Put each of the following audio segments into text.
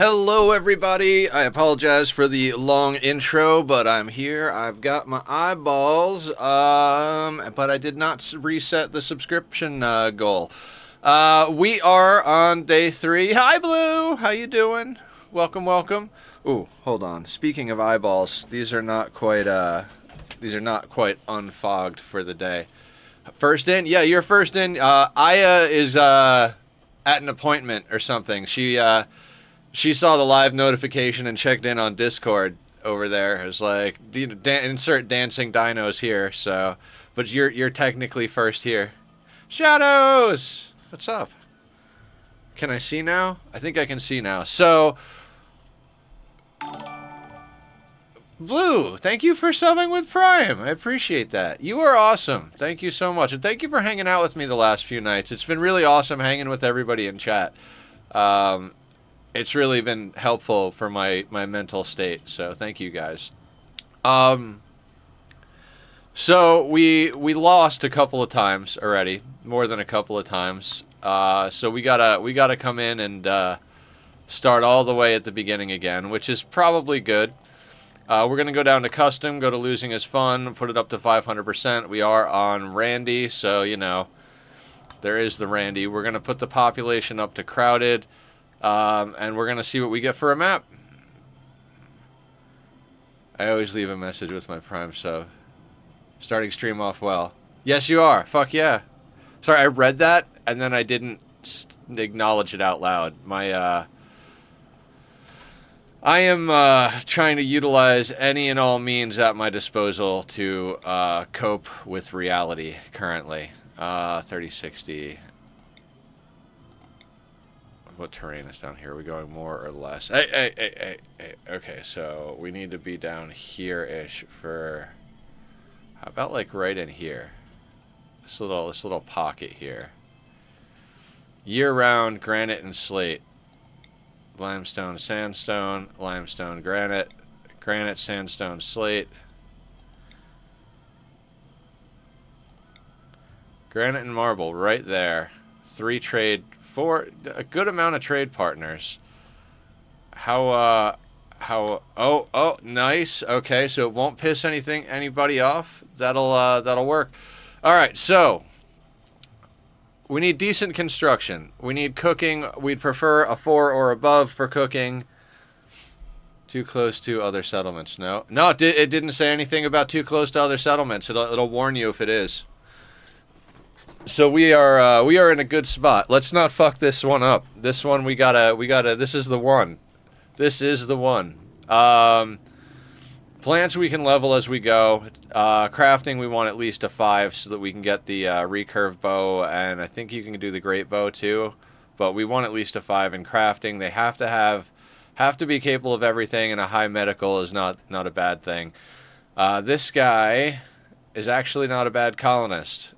Hello, everybody. I apologize for the long intro, but I'm here. I've got my eyeballs, but I did not reset the subscription goal. We are on day 3. Hi, Blue. How you doing? Welcome, welcome. Ooh, hold on. Speaking of eyeballs, these are not quite unfogged for the day. First in? Yeah, you're first in. Aya is at an appointment or something. She saw the live notification and checked in on Discord over there. It was like, insert dancing dinos here. So, but you're technically first here. Shadows, what's up? Can I see now? I think I can see now. So, Blue, thank you for subbing with Prime. I appreciate that. You are awesome. Thank you so much, and thank you for hanging out with me the last few nights. It's been really awesome hanging with everybody in chat. It's really been helpful for my mental state, so thank you guys. So we lost a couple of times already, more than a couple of times. So we gotta come in and start all the way at the beginning again, which is probably good. We're gonna go down to custom, go to losing is fun, put it up to 500%. We are on Randy, so you know there is the Randy. We're gonna put the population up to crowded. And we're going to see what we get for a map. I always leave a message with my Prime sub. Starting stream off well. Yes, you are. Fuck yeah. Sorry, I read that, and then I didn't acknowledge it out loud. I am trying to utilize any and all means at my disposal to cope with reality currently. 3060... What terrain is down here? Are we going more or less? Hey. Okay, so we need to be down here-ish for... How about, like, right in here? This little pocket here. Year-round granite and slate. Limestone, sandstone, limestone, granite, granite, sandstone, slate. Granite and marble right there. 3 trade... For a good amount of trade partners. Oh, nice. Okay, so it won't piss anybody off. That'll work. All right, so we need decent construction. We need cooking. We'd prefer a 4 or above for cooking. Too close to other settlements. No, it didn't say anything about too close to other settlements. It'll warn you if it is. So we are in a good spot. Let's not fuck this one up. This one we gotta. This is the one. This is the one. Plants we can level as we go. Crafting we want at least a 5 so that we can get the recurve bow, and I think you can do the great bow too. But we want at least a 5 in crafting. They have to be capable of everything, and a high medical is not a bad thing. This guy is actually not a bad colonist.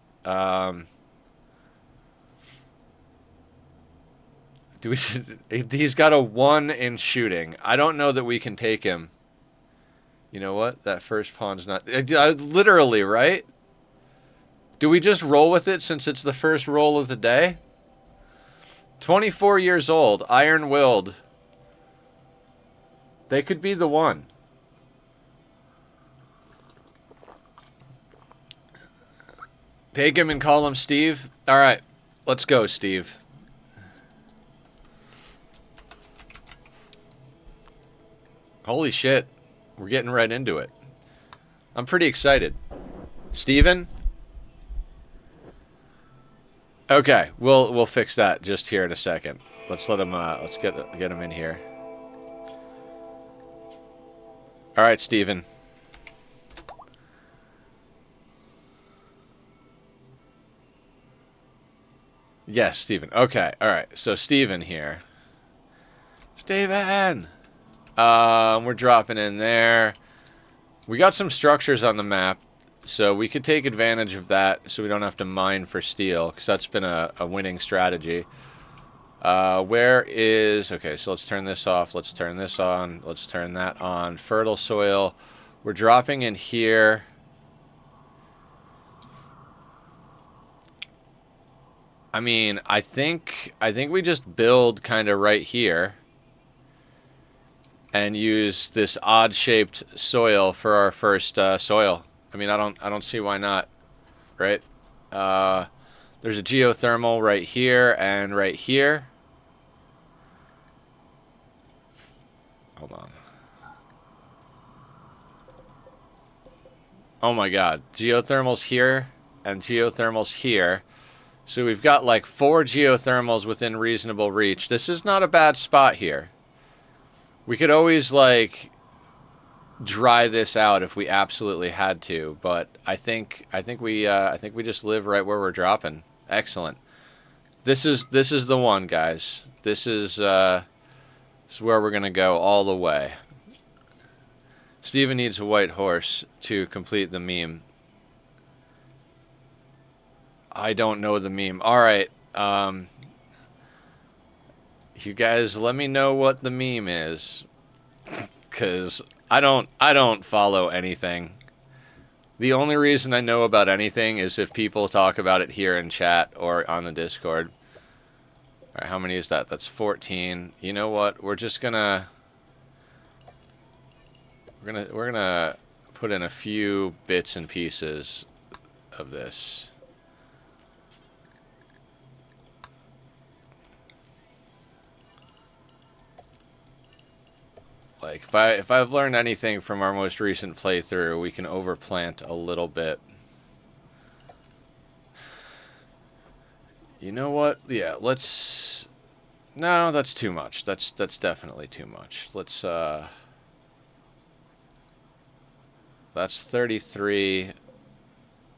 He's got a 1 in shooting. I don't know that we can take him. You know what? That first pawn's not... literally, right? Do we just roll with it since it's the first roll of the day? 24 years old. Iron-willed. They could be the one. Take him and call him Steve. All right. Let's go, Steve. Holy shit. We're getting right into it. I'm pretty excited. Steven? Okay, we'll fix that just here in a second. Let's let him let's get him in here. All right, Steven. Yes, Steven. Okay, all right. So Steven here. Steven! We're dropping in there. We got some structures on the map, so we could take advantage of that so we don't have to mine for steel, because that's been a winning strategy. Okay, so let's turn this off. Let's turn this on. Let's turn that on. Fertile soil. We're dropping in here. I mean, I think we just build kind of right here. and use this odd-shaped soil for our first soil. I mean, I don't see why not, right? There's a geothermal right here and right here. Hold on. Oh my god. Geothermals here and geothermals here. So we've got like 4 geothermals within reasonable reach. This is not a bad spot here. We could always like dry this out if we absolutely had to, but I think we just live right where we're dropping. Excellent. This is the one, guys. This is where we're gonna go all the way. Steven needs a white horse to complete the meme. I don't know the meme. All right, you guys, let me know what the meme is, cause I don't follow anything. The only reason I know about anything is if people talk about it here in chat or on the Discord. All right, how many is that? That's 14. You know what? We're just gonna we're gonna put in a few bits and pieces of this. Like if I've learned anything from our most recent playthrough, we can overplant a little bit. You know what? Yeah, let's. No, that's too much. That's definitely too much. Let's. That's 33.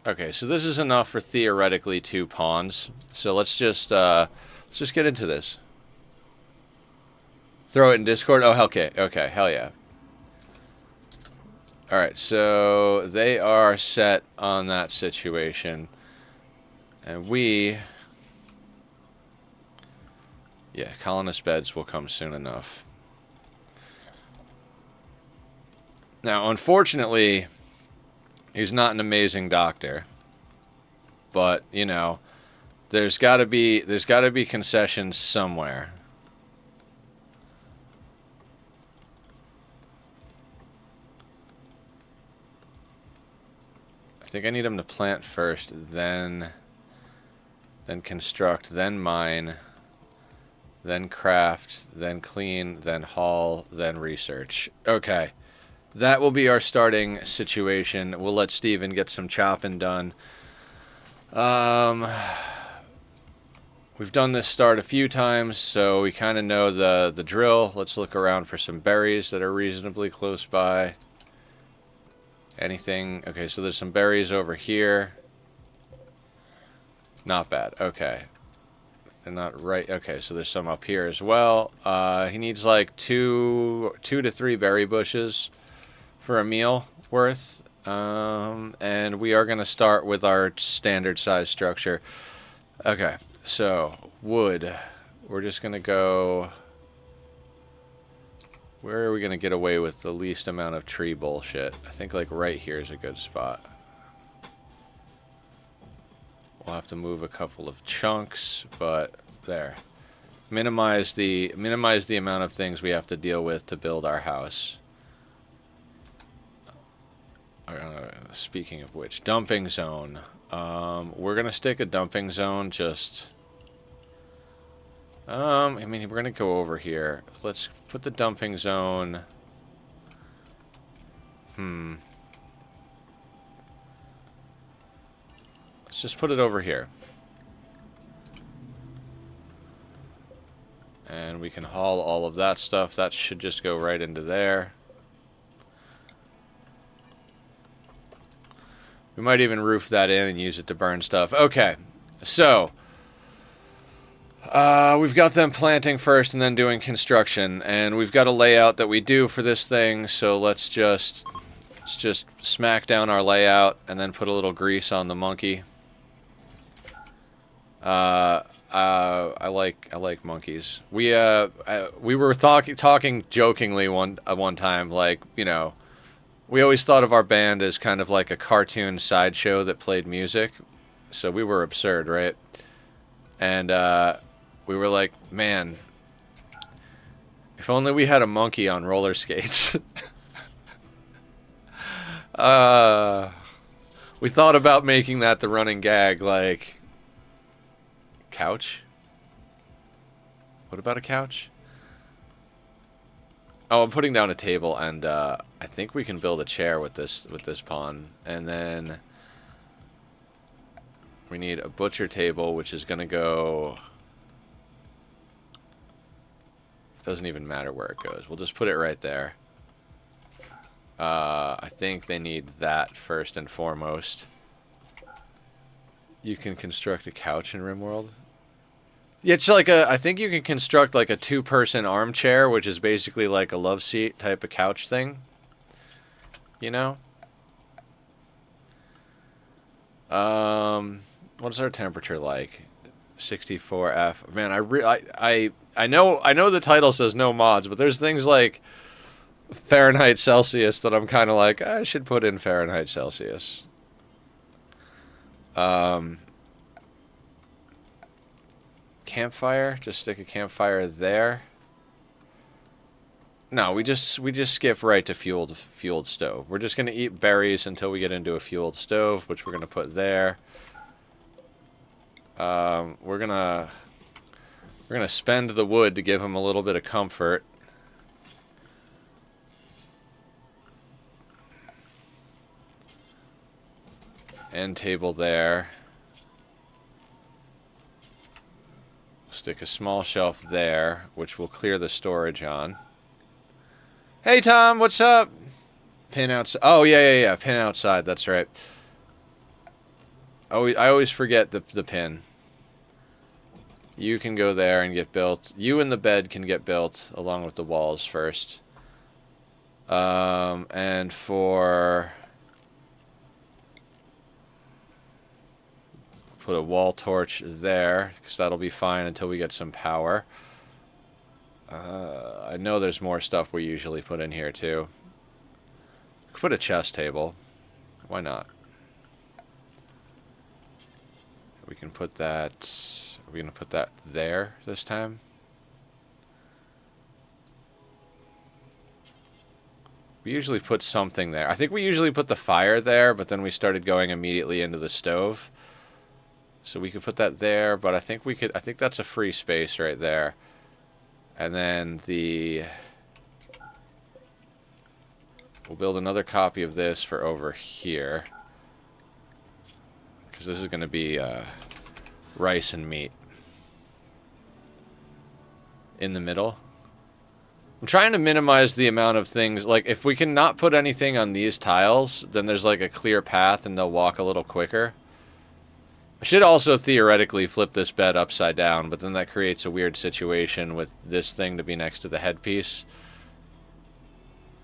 Okay, so this is enough for theoretically 2 pawns. So let's just get into this. Throw it in Discord? Oh, okay, hell yeah. Alright, so they are set on that situation. And we... Yeah, colonist beds will come soon enough. Now, unfortunately, he's not an amazing doctor. But, you know, there's gotta be concessions somewhere. I think I need him to plant first, then construct, then mine, then craft, then clean, then haul, then research. Okay. That will be our starting situation. We'll let Steven get some chopping done. We've done this start a few times, so we kind of know the drill. Let's look around for some berries that are reasonably close by. Anything? Okay, so there's some berries over here. Not bad. Okay. They're not right. Okay, so there's some up here as well. He needs like two to 3 berry bushes for a meal worth. And we are going to start with our standard size structure. Okay, so wood. We're just going to go... Where are we going to get away with the least amount of tree bullshit? I think like right here is a good spot. We'll have to move a couple of chunks, but there. Minimize the amount of things we have to deal with to build our house. Speaking of which, dumping zone. We're going to stick a dumping zone just... I mean, we're going to go over here. Let's put the dumping zone... Let's just put it over here. And we can haul all of that stuff. That should just go right into there. We might even roof that in and use it to burn stuff. Okay, so... we've got them planting first and then doing construction, and we've got a layout that we do for this thing, so let's just smack down our layout and then put a little grease on the monkey. I like monkeys. We were talking jokingly one time, like, you know, we always thought of our band as kind of like a cartoon sideshow that played music, so we were absurd, right? And we were like, man, If only we had a monkey on roller skates. We thought about making that the running gag, like... Couch? What about a couch? Oh, I'm putting down a table, and I think we can build a chair with this pawn. And then we need a butcher table, which is going to go... Doesn't even matter where it goes. We'll just put it right there. I think they need that first and foremost. You can construct a couch in Rimworld. Yeah, it's like a... I think you can construct like a two-person armchair, which is basically like a love seat type of couch thing. You know? What's our temperature like? 64F. Man, I know the title says no mods, but there's things like Fahrenheit Celsius that I'm kind of like, I should put in Fahrenheit Celsius. Campfire, just stick a campfire there. No, we just skip right to fueled stove. We're just gonna eat berries until we get into a fueled stove, which we're gonna put there. We're gonna spend the wood to give him a little bit of comfort. End table there. Stick a small shelf there, which will clear the storage on. Hey Tom, what's up? Pin outside. Oh yeah. Pin outside. That's right. I always forget the pin. You can go there and get built. You and the bed can get built along with the walls first. And for... Put a wall torch there, because that'll be fine until we get some power. I know there's more stuff we usually put in here, too. Put a chest table. Why not? We can put that... Are we going to put that there this time? We usually put something there. I think we usually put the fire there, but then we started going immediately into the stove. So we could put that there, but I think that's a free space right there. And then we'll build another copy of this for over here. Because this is going to be rice and meat. In the middle. I'm trying to minimize the amount of things. Like, if we can not put anything on these tiles, then there's like a clear path and they'll walk a little quicker. I should also theoretically flip this bed upside down, but then that creates a weird situation with this thing to be next to the headpiece.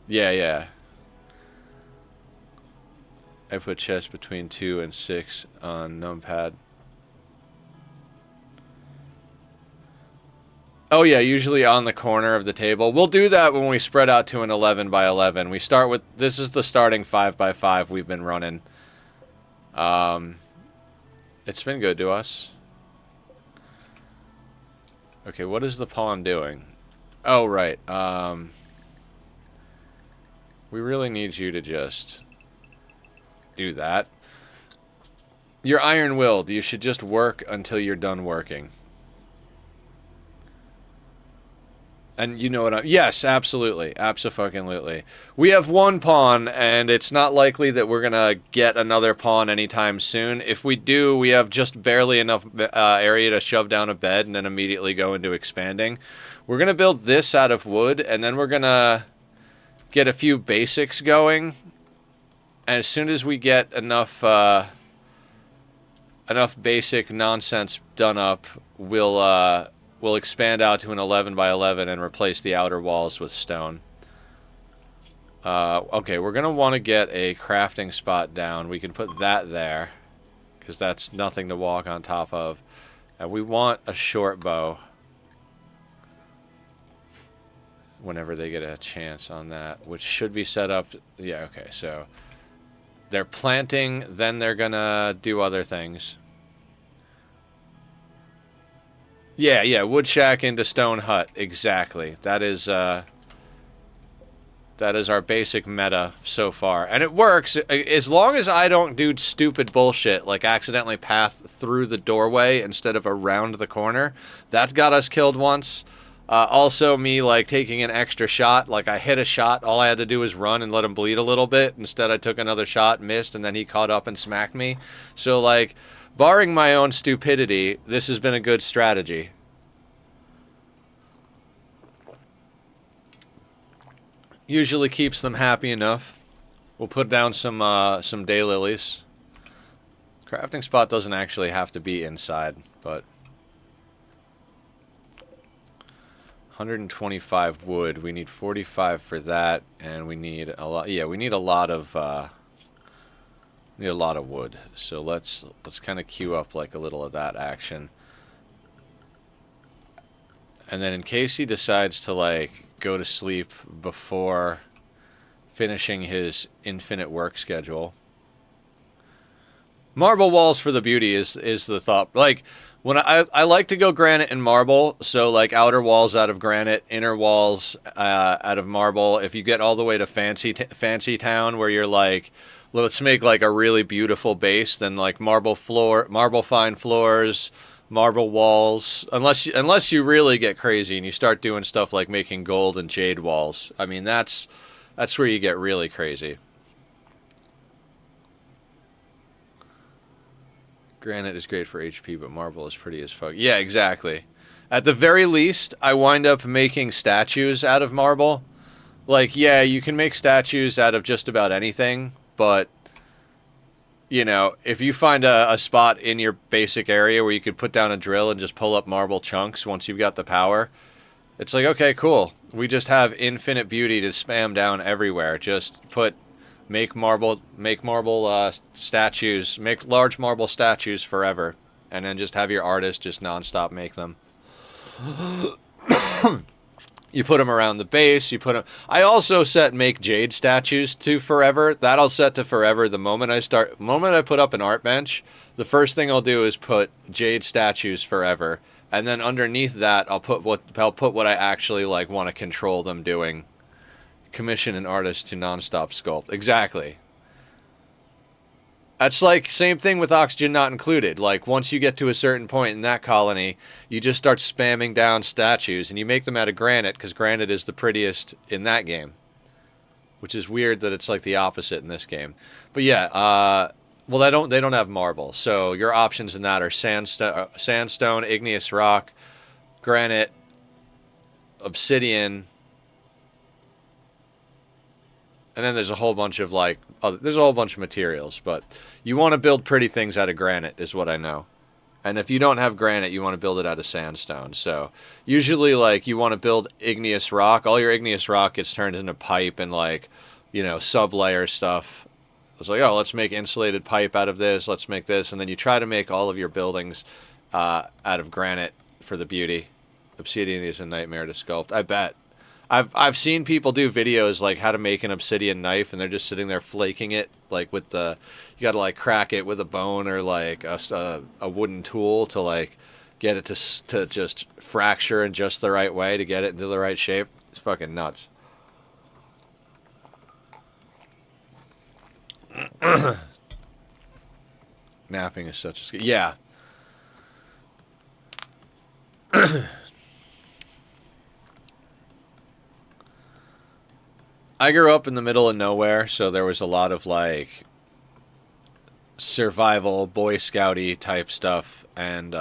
Yeah. I put chest between 2 and 6 on numpad. Oh yeah, usually on the corner of the table. We'll do that when we spread out to an 11 by 11. We start with... This is the starting 5 by 5 we've been running. It's been good to us. Okay, what is the pawn doing? Oh, right. We really need you to just do that. You're iron-willed. You should just work until you're done working. And you know what I'm... Yes, absolutely. Abso-fucking-lutely. We have one pawn, and it's not likely that we're going to get another pawn anytime soon. If we do, we have just barely enough area to shove down a bed and then immediately go into expanding. We're going to build this out of wood, and then we're going to get a few basics going. And as soon as we get enough basic nonsense done up, we'll expand out to an 11 by 11 and replace the outer walls with stone. Okay, we're going to want to get a crafting spot down. We can put that there, because that's nothing to walk on top of. And we want a short bow. Whenever they get a chance on that, which should be set up... Yeah, okay, so... They're planting, then they're going to do other things. Yeah, wood shack into stone hut. Exactly. That is our basic meta so far. And it works as long as I don't do stupid bullshit like accidentally pass through the doorway instead of around the corner. That got us killed once. Also, me like taking an extra shot. Like I hit a shot, all I had to do was run and let him bleed a little bit. Instead, I took another shot, missed, and then he caught up and smacked me. So like, barring my own stupidity, this has been a good strategy. Usually keeps them happy enough. We'll put down some daylilies. Crafting spot doesn't actually have to be inside, but 125 wood. We need 45 for that, and we need a lot. Yeah, we need a lot of wood. So let's kind of queue up like a little of that action. And then in case he decides to like go to sleep before finishing his infinite work schedule. Marble walls for the beauty is the thought. Like when I like to go granite and marble, so like outer walls out of granite, inner walls out of marble. If you get all the way to fancy town where you're like, let's make like a really beautiful base, then like marble fine floors, marble walls, unless you really get crazy and you start doing stuff like making gold and jade walls. I mean, that's where you get really crazy. Granite is great for HP, but marble is pretty as fuck. Yeah, exactly. At the very least, I wind up making statues out of marble. Like, yeah, you can make statues out of just about anything, but you know, if you find a spot in your basic area where you could put down a drill and just pull up marble chunks once you've got the power, it's like, okay, cool. We just have infinite beauty to spam down everywhere. Just make marble statues, make large marble statues forever, and then just have your artist just nonstop make them. You put them around the base. I also set make jade statues to forever. That'll set to forever the moment I put up an art bench. The first thing I'll do is put jade statues forever, and then underneath that I'll put what I actually like want to control them doing. Commission an artist to nonstop sculpt. Exactly. That's like same thing with oxygen not included. Like once you get to a certain point in that colony, you just start spamming down statues, and you make them out of granite because granite is the prettiest in that game. Which is weird that it's like the opposite in this game. But yeah, well they don't have marble, so your options in that are sandstone, igneous rock, granite, obsidian. And then there's a whole bunch of materials, but you want to build pretty things out of granite is what I know. And if you don't have granite, you want to build it out of sandstone. So usually like you want to build igneous rock. All your igneous rock gets turned into pipe and like, you know, sub-layer stuff. It's like, oh, let's make insulated pipe out of this. Let's make this. And then you try to make all of your buildings out of granite for the beauty. Obsidian is a nightmare to sculpt, I bet. I've seen people do videos like how to make an obsidian knife, and they're just sitting there flaking it like you got to like crack it with a bone or like a wooden tool to like get it to just fracture in just the right way to get it into the right shape. It's fucking nuts. Napping is such a skill. Yeah. I grew up in the middle of nowhere, so there was a lot of like survival, Boy Scouty type stuff, and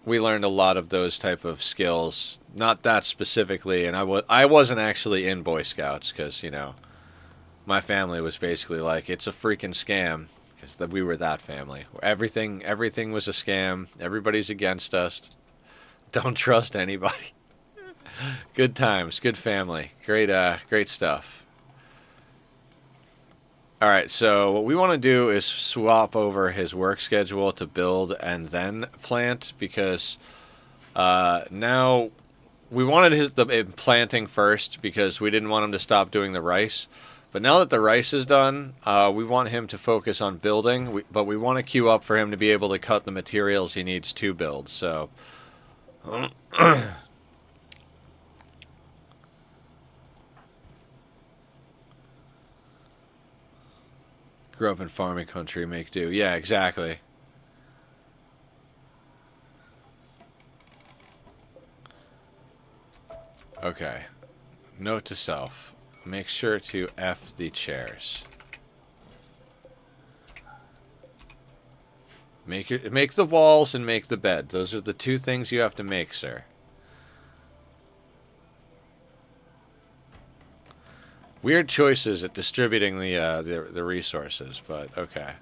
we learned a lot of those type of skills. Not that specifically, and I wasn't actually in Boy Scouts because, you know, my family was basically like, it's a freaking scam, because we were that family. Everything was a scam. Everybody's against us. Don't trust anybody. Good times, good family, great stuff. All right, so what we want to do is swap over his work schedule to build and then plant, because now we wanted the planting first because we didn't want him to stop doing the rice. But now that the rice is done, we want him to focus on building, but we want to queue up for him to be able to cut the materials he needs to build. So, grew up in farming country, make do. Yeah, exactly. Okay. Note to self. Make sure to F the chairs. Make the walls and make the bed. Those are the two things you have to make, sir. Weird choices at distributing the resources, but okay.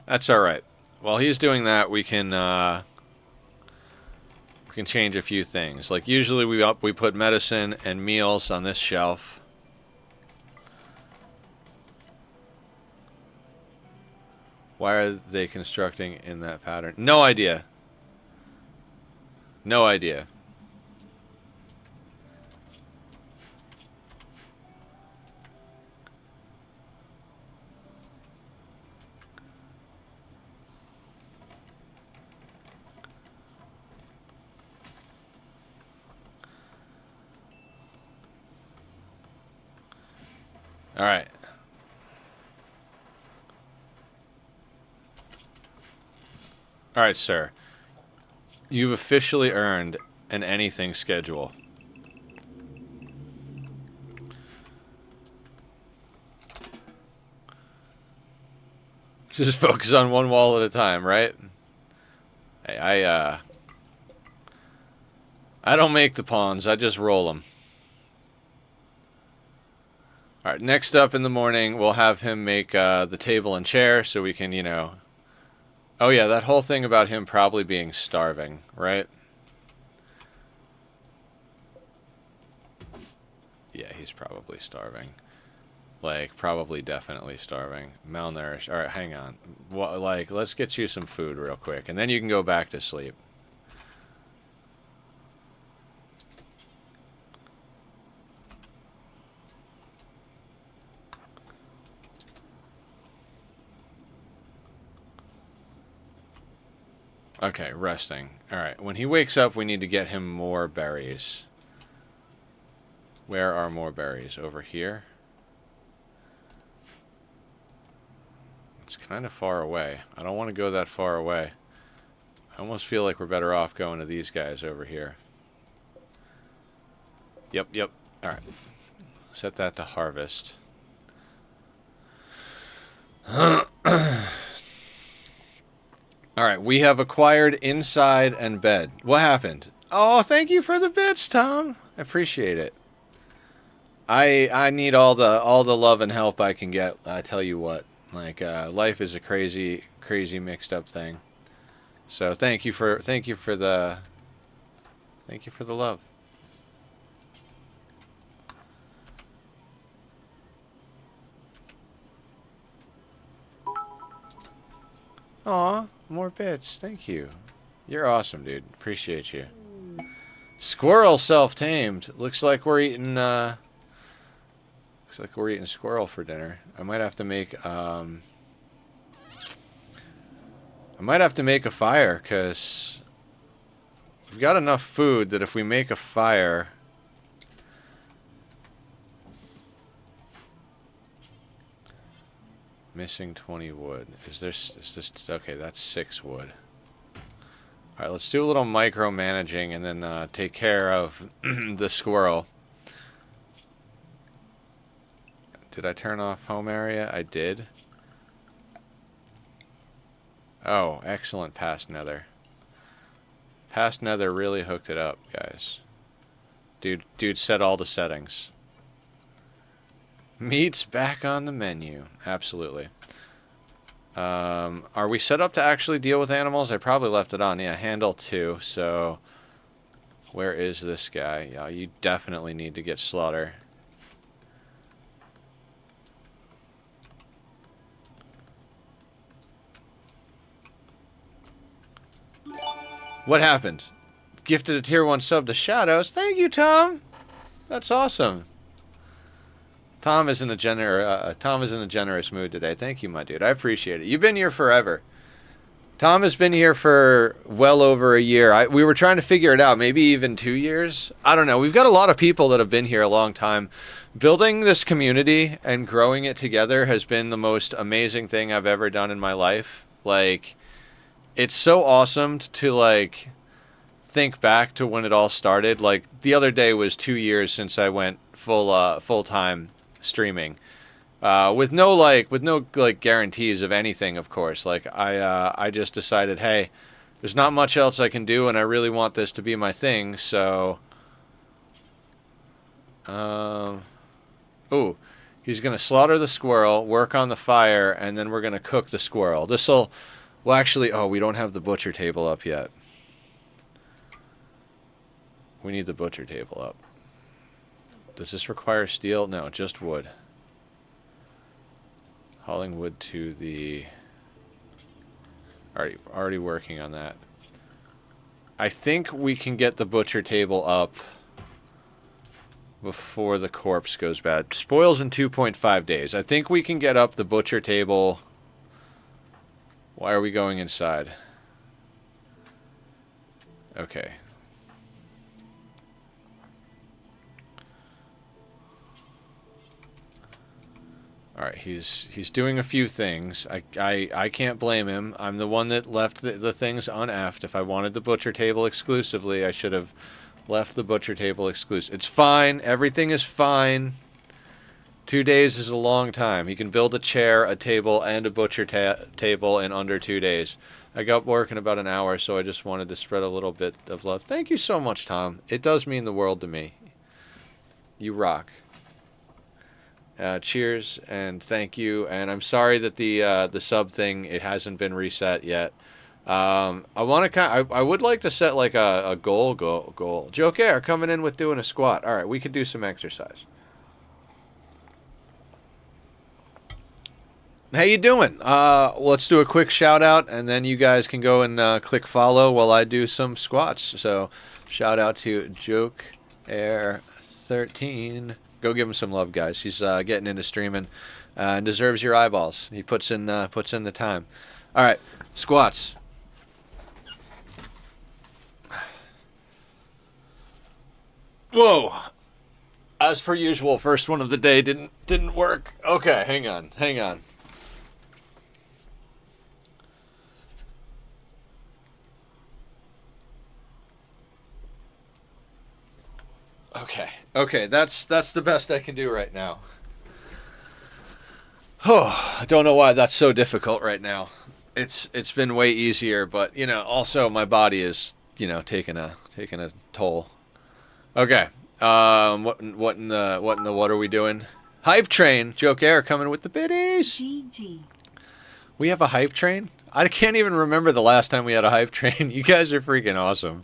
That's all right. While he's doing that, we can change a few things. Like usually we put medicine and meals on this shelf. Why are they constructing in that pattern? No idea. No idea. All right. All right, sir. You've officially earned an anything schedule. Just focus on one wall at a time, right? Hey, I don't make the pawns. I just roll them. All right, next up in the morning, we'll have him make the table and chair so we can, you know... Oh, yeah, that whole thing about him probably being starving, right? Yeah, he's probably starving. Like, probably definitely starving. Malnourished. All right, hang on. Like, let's get you some food real quick, and then you can go back to sleep. Okay, resting. Alright, when he wakes up, we need to get him more berries. Where are more berries? Over here? It's kind of far away. I don't want to go that far away. I almost feel like we're better off going to these guys over here. Yep. Alright. Set that to harvest. Alright, we have acquired inside and bed. What happened? Oh, thank you for the bits, Tom. I appreciate it. I need all the love and help I can get. I tell you what, like life is a crazy mixed up thing. So thank you for the love. Aw, more bits. Thank you. You're awesome, dude. Appreciate you. Squirrel self-tamed. Looks like we're eating squirrel for dinner. I might have to make a fire, cuz we've got enough food that if we make a fire, missing 20 wood. Is this okay, that's 6 wood. All right, let's do a little micromanaging and then take care of the squirrel. Did I turn off home area? I did. Oh, excellent past nether. Past nether really hooked it up, guys. Dude set all the settings. Meat's back on the menu. Absolutely. Are we set up to actually deal with animals? I probably left it on. Yeah, handle 2. So, where is this guy? Yeah, you definitely need to get slaughter. What happened? Gifted a tier 1 sub to Shadows. Thank you, Tom. That's awesome. Tom is in a generous mood today. Thank you, my dude. I appreciate it. You've been here forever. Tom has been here for well over a year. We were trying to figure it out, maybe even 2 years. I don't know. We've got a lot of people that have been here a long time. Building this community and growing it together has been the most amazing thing I've ever done in my life. Like, it's so awesome to, like, think back to when it all started. Like, the other day was 2 years since I went full-time streaming. With no guarantees of anything, of course. Like, I just decided, hey, there's not much else I can do, and I really want this to be my thing. So, ooh, he's gonna slaughter the squirrel, work on the fire, and then we're gonna cook the squirrel. Well, actually, we don't have the butcher table up yet. We need the butcher table up. Does this require steel? No, just wood. Hauling wood to the... Already working on that. I think we can get the butcher table up before the corpse goes bad. Spoils in 2.5 days. I think we can get up the butcher table. Why are we going inside? Okay. All right, he's doing a few things. I can't blame him. I'm the one that left the things uneffed. If I wanted the butcher table exclusively, I should have left the butcher table exclusive. It's fine. Everything is fine. 2 days is a long time. He can build a chair, a table, and a butcher table in under 2 days. I got work in about an hour, so I just wanted to spread a little bit of love. Thank you so much, Tom. It does mean the world to me. You rock. Cheers and thank you. And I'm sorry that the sub thing, it hasn't been reset yet. I would like to set like a goal. Joke Air coming in with doing a squat. All right, we could do some exercise. How you doing? Let's do a quick shout out, and then you guys can go and click follow while I do some squats. So, shout out to Joke Air 13. Go give him some love, guys. He's getting into streaming and deserves your eyeballs. He puts in the time. All right, squats. Whoa! As per usual, first one of the day didn't work. Okay, hang on. Okay, that's the best I can do right now. Oh, I don't know why that's so difficult right now. It's been way easier, but also my body is taking a toll. Okay, what in the what are we doing? Hype train, Joke Air coming with the biddies. GG. We have a hype train. I can't even remember the last time we had a hype train. You guys are freaking awesome.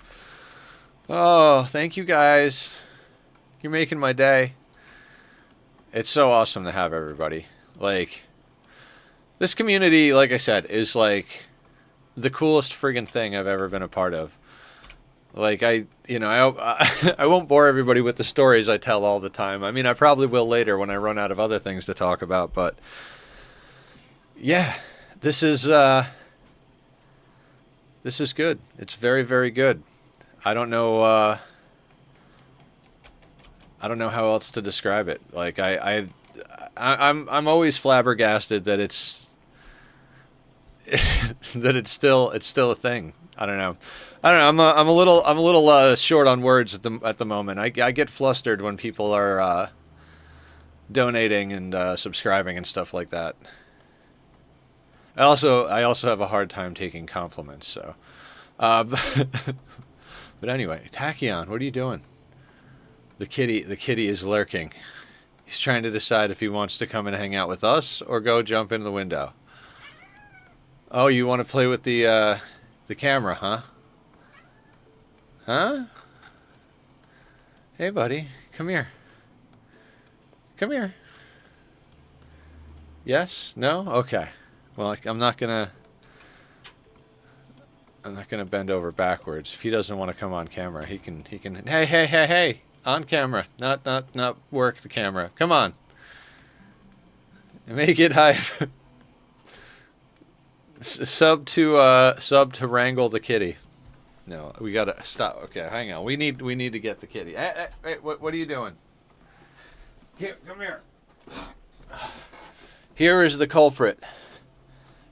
Oh, thank you guys. You're making my day. It's so awesome to have everybody. Like, this community, like I said, is like the coolest friggin' thing I've ever been a part of. Like, I won't bore everybody with the stories I tell all the time. I mean, I probably will later when I run out of other things to talk about, but yeah, this is good. It's very, very good. I don't know how else to describe it. Like I'm always flabbergasted that it's that it's still a thing. I don't know. I'm a little short on words at the moment. I get flustered when people are donating and subscribing and stuff like that. I also have a hard time taking compliments. So, but anyway, Tachyon, what are you doing? The kitty is lurking. He's trying to decide if he wants to come and hang out with us or go jump in the window. Oh, you want to play with the camera, huh? Huh? Hey, buddy, come here. Come here. Yes? No? Okay. Well, I'm not gonna I'm not gonna bend over backwards. If he doesn't want to come on camera, he can. Hey, hey, hey, hey! On camera, not work the camera. Come on. Make it hype. Sub to wrangle the kitty. No, we gotta stop. Okay, hang on. We need to get the kitty. Hey, what are you doing? Here, come here. Here is the culprit.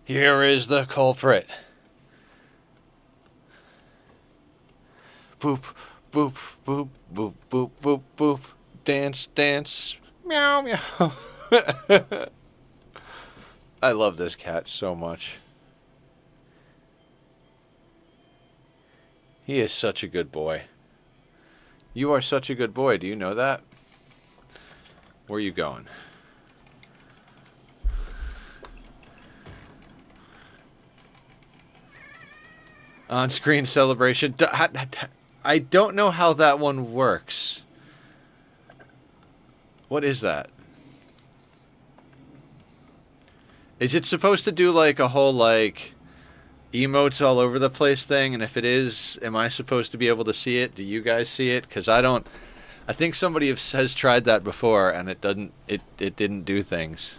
Here is the culprit. Boop, boop, boop, boop, boop, boop, boop. Dance, dance. Meow, meow. I love this cat so much. He is such a good boy. You are such a good boy. Do you know that? Where are you going? On-screen celebration. I don't know how that one works. What is that? Is it supposed to do like a whole like emotes all over the place thing? And if it is, am I supposed to be able to see it? Do you guys see it? Because I don't. I think somebody has tried that before and it didn't do things.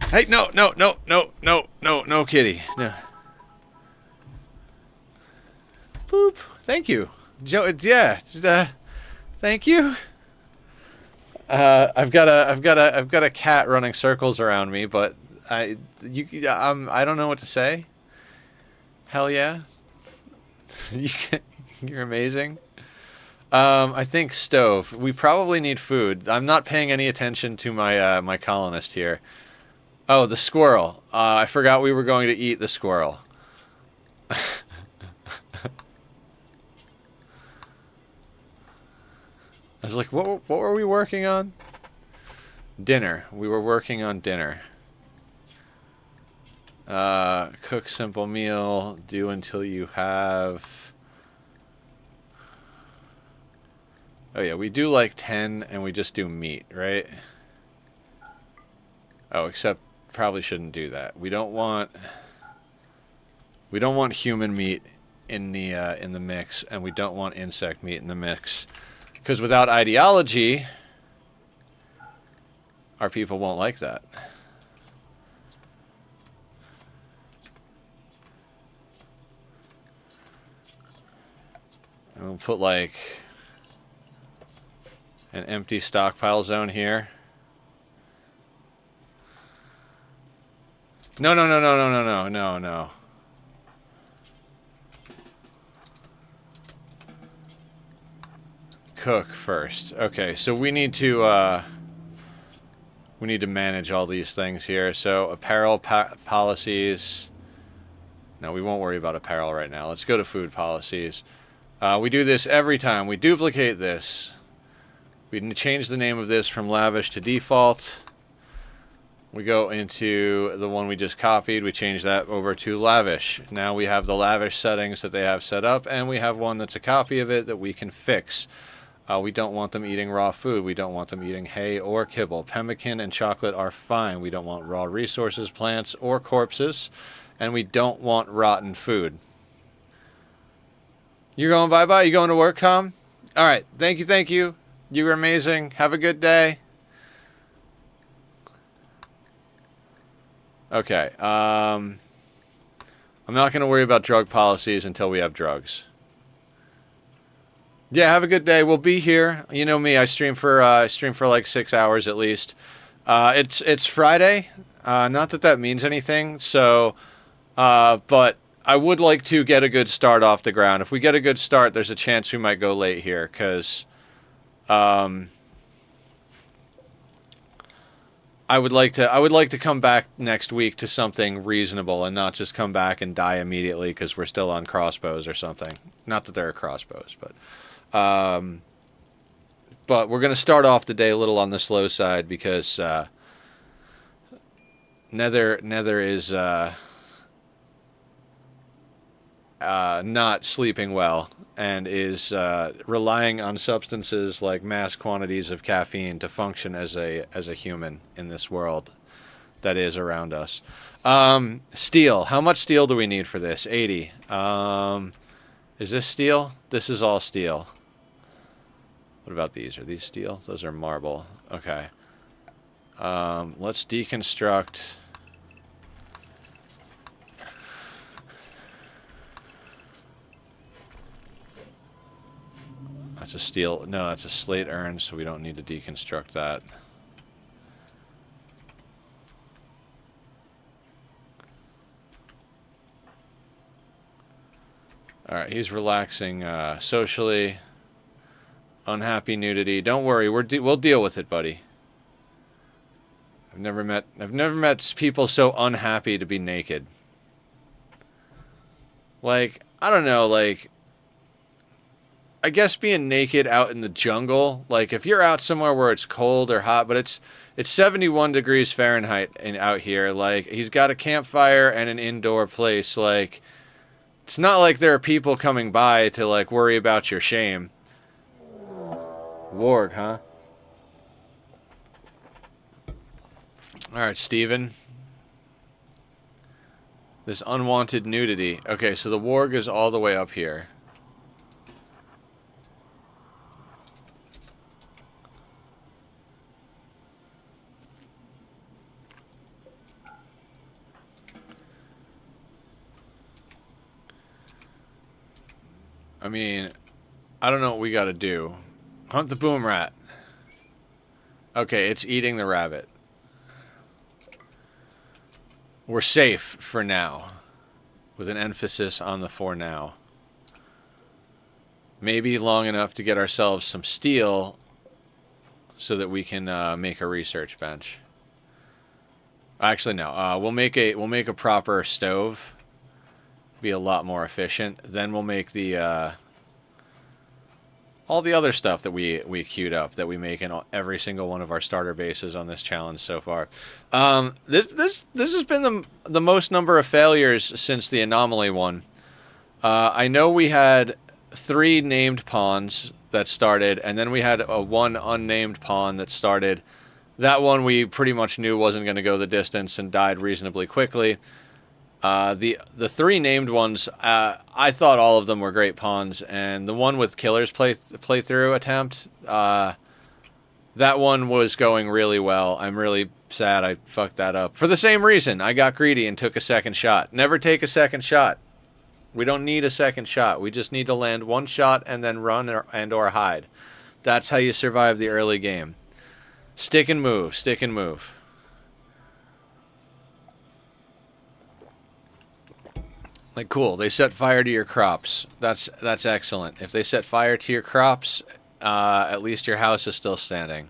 Hey, no, kitty. No. Boop. Thank you. Joe, yeah. Thank you. I've got a cat running circles around me, but I don't know what to say. Hell yeah. You're amazing. I think stove. We probably need food. I'm not paying any attention to my my colonist here. Oh, the squirrel. I forgot we were going to eat the squirrel. I was like, what were we working on? Dinner. We were working on dinner. Cook simple meal. Do until you have... Oh yeah, we do like 10 and we just do meat, right? Oh, except probably shouldn't do that. We don't want human meat in the mix, and we don't want insect meat in the mix. Because without ideology, our people won't like that. And we'll put like an empty stockpile zone here. No. Cook first. Okay, so we need to manage all these things here. So apparel policies. No, we won't worry about apparel right now. Let's go to food policies. We do this every time. We duplicate this. We change the name of this from lavish to default. We go into the one we just copied. We change that over to lavish. Now we have the lavish settings that they have set up, and we have one that's a copy of it that we can fix. We don't want them eating raw food. We don't want them eating hay or kibble. Pemmican and chocolate are fine. We don't want raw resources, plants, or corpses. And we don't want rotten food. You're going bye-bye? You going to work, Tom? All right. Thank you. You were amazing. Have a good day. Okay. I'm not going to worry about drug policies until we have drugs. Yeah, have a good day. We'll be here. You know me. I stream for like 6 hours at least. It's Friday. Not that that means anything. So, but I would like to get a good start off the ground. If we get a good start, there's a chance we might go late here because, I would like to come back next week to something reasonable and not just come back and die immediately because we're still on crossbows or something. Not that there are crossbows, but we're going to start off the day a little on the slow side because Nether is not sleeping well and is relying on substances like mass quantities of caffeine to function as a human in this world that is around us. Steel. How much steel do we need for this? 80. Is this steel? This is all steel. What about these? Are these steel? Those are marble. Okay. Let's deconstruct. That's a steel. No, that's a slate urn, so we don't need to deconstruct that. Alright, he's relaxing socially. Unhappy nudity. Don't worry, we'll deal with it, buddy. I've never met people so unhappy to be naked. Like, I don't know, like, I guess being naked out in the jungle, like if you're out somewhere where it's cold or hot, but it's 71 degrees Fahrenheit out here, like he's got a campfire and an indoor place, like it's not like there are people coming by to like worry about your shame. Warg, huh? Alright, Steven. This unwanted nudity. Okay, so the warg is all the way up here. I mean, I don't know what we gotta do. Hunt the boom rat. Okay, it's eating the rabbit. We're safe for now. With an emphasis on the for now. Maybe long enough to get ourselves some steel so that we can make a research bench. Actually, no. We'll make a proper stove. Be a lot more efficient. Then we'll make the all the other stuff that we queued up that we make in every single one of our starter bases on this challenge so far. This has been the most number of failures since the anomaly one. I know we had 3 named pawns that started, and then we had a 1 unnamed pawn that started. That one we pretty much knew wasn't going to go the distance and died reasonably quickly. The 3 named ones, I thought all of them were great pawns, and the one with Killer's playthrough attempt, that one was going really well. I'm really sad I fucked that up. For the same reason, I got greedy and took a second shot. Never take a second shot. We don't need a second shot. We just need to land 1 shot and then run or hide. That's how you survive the early game. Stick and move, stick and move. Like, cool, they set fire to your crops. That's excellent. If they set fire to your crops, at least your house is still standing.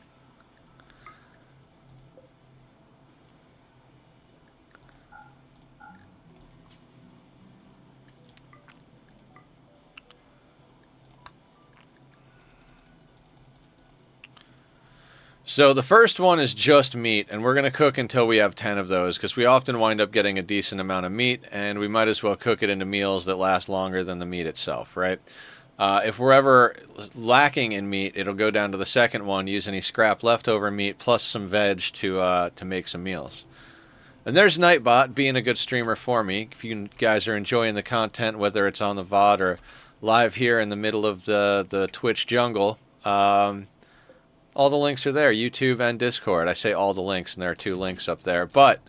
So the first one is just meat, and we're going to cook until we have 10 of those, because we often wind up getting a decent amount of meat, and we might as well cook it into meals that last longer than the meat itself, right? If we're ever lacking in meat, it'll go down to the second one, use any scrap leftover meat, plus some veg to make some meals. And there's Nightbot being a good streamer for me. If you guys are enjoying the content, whether it's on the VOD or live here in the middle of the Twitch jungle, all the links are there, YouTube and Discord. I say all the links, and there are 2 links up there. But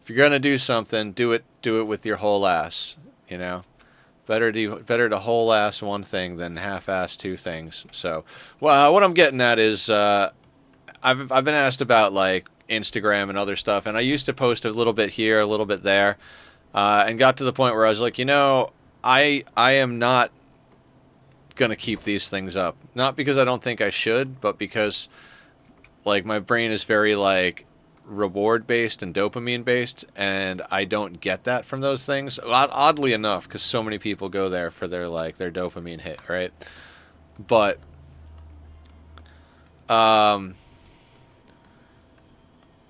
if you're gonna do something, do it with your whole ass. You know, better to whole ass one thing than half ass 2 things. So, well, what I'm getting at is, I've been asked about like Instagram and other stuff, and I used to post a little bit here, a little bit there, and got to the point where I was like, you know, I am not gonna keep these things up, not because I don't think I should, but because like my brain is very like reward based and dopamine based, and I don't get that from those things, oddly enough, because so many people go there for their dopamine hit, right? But I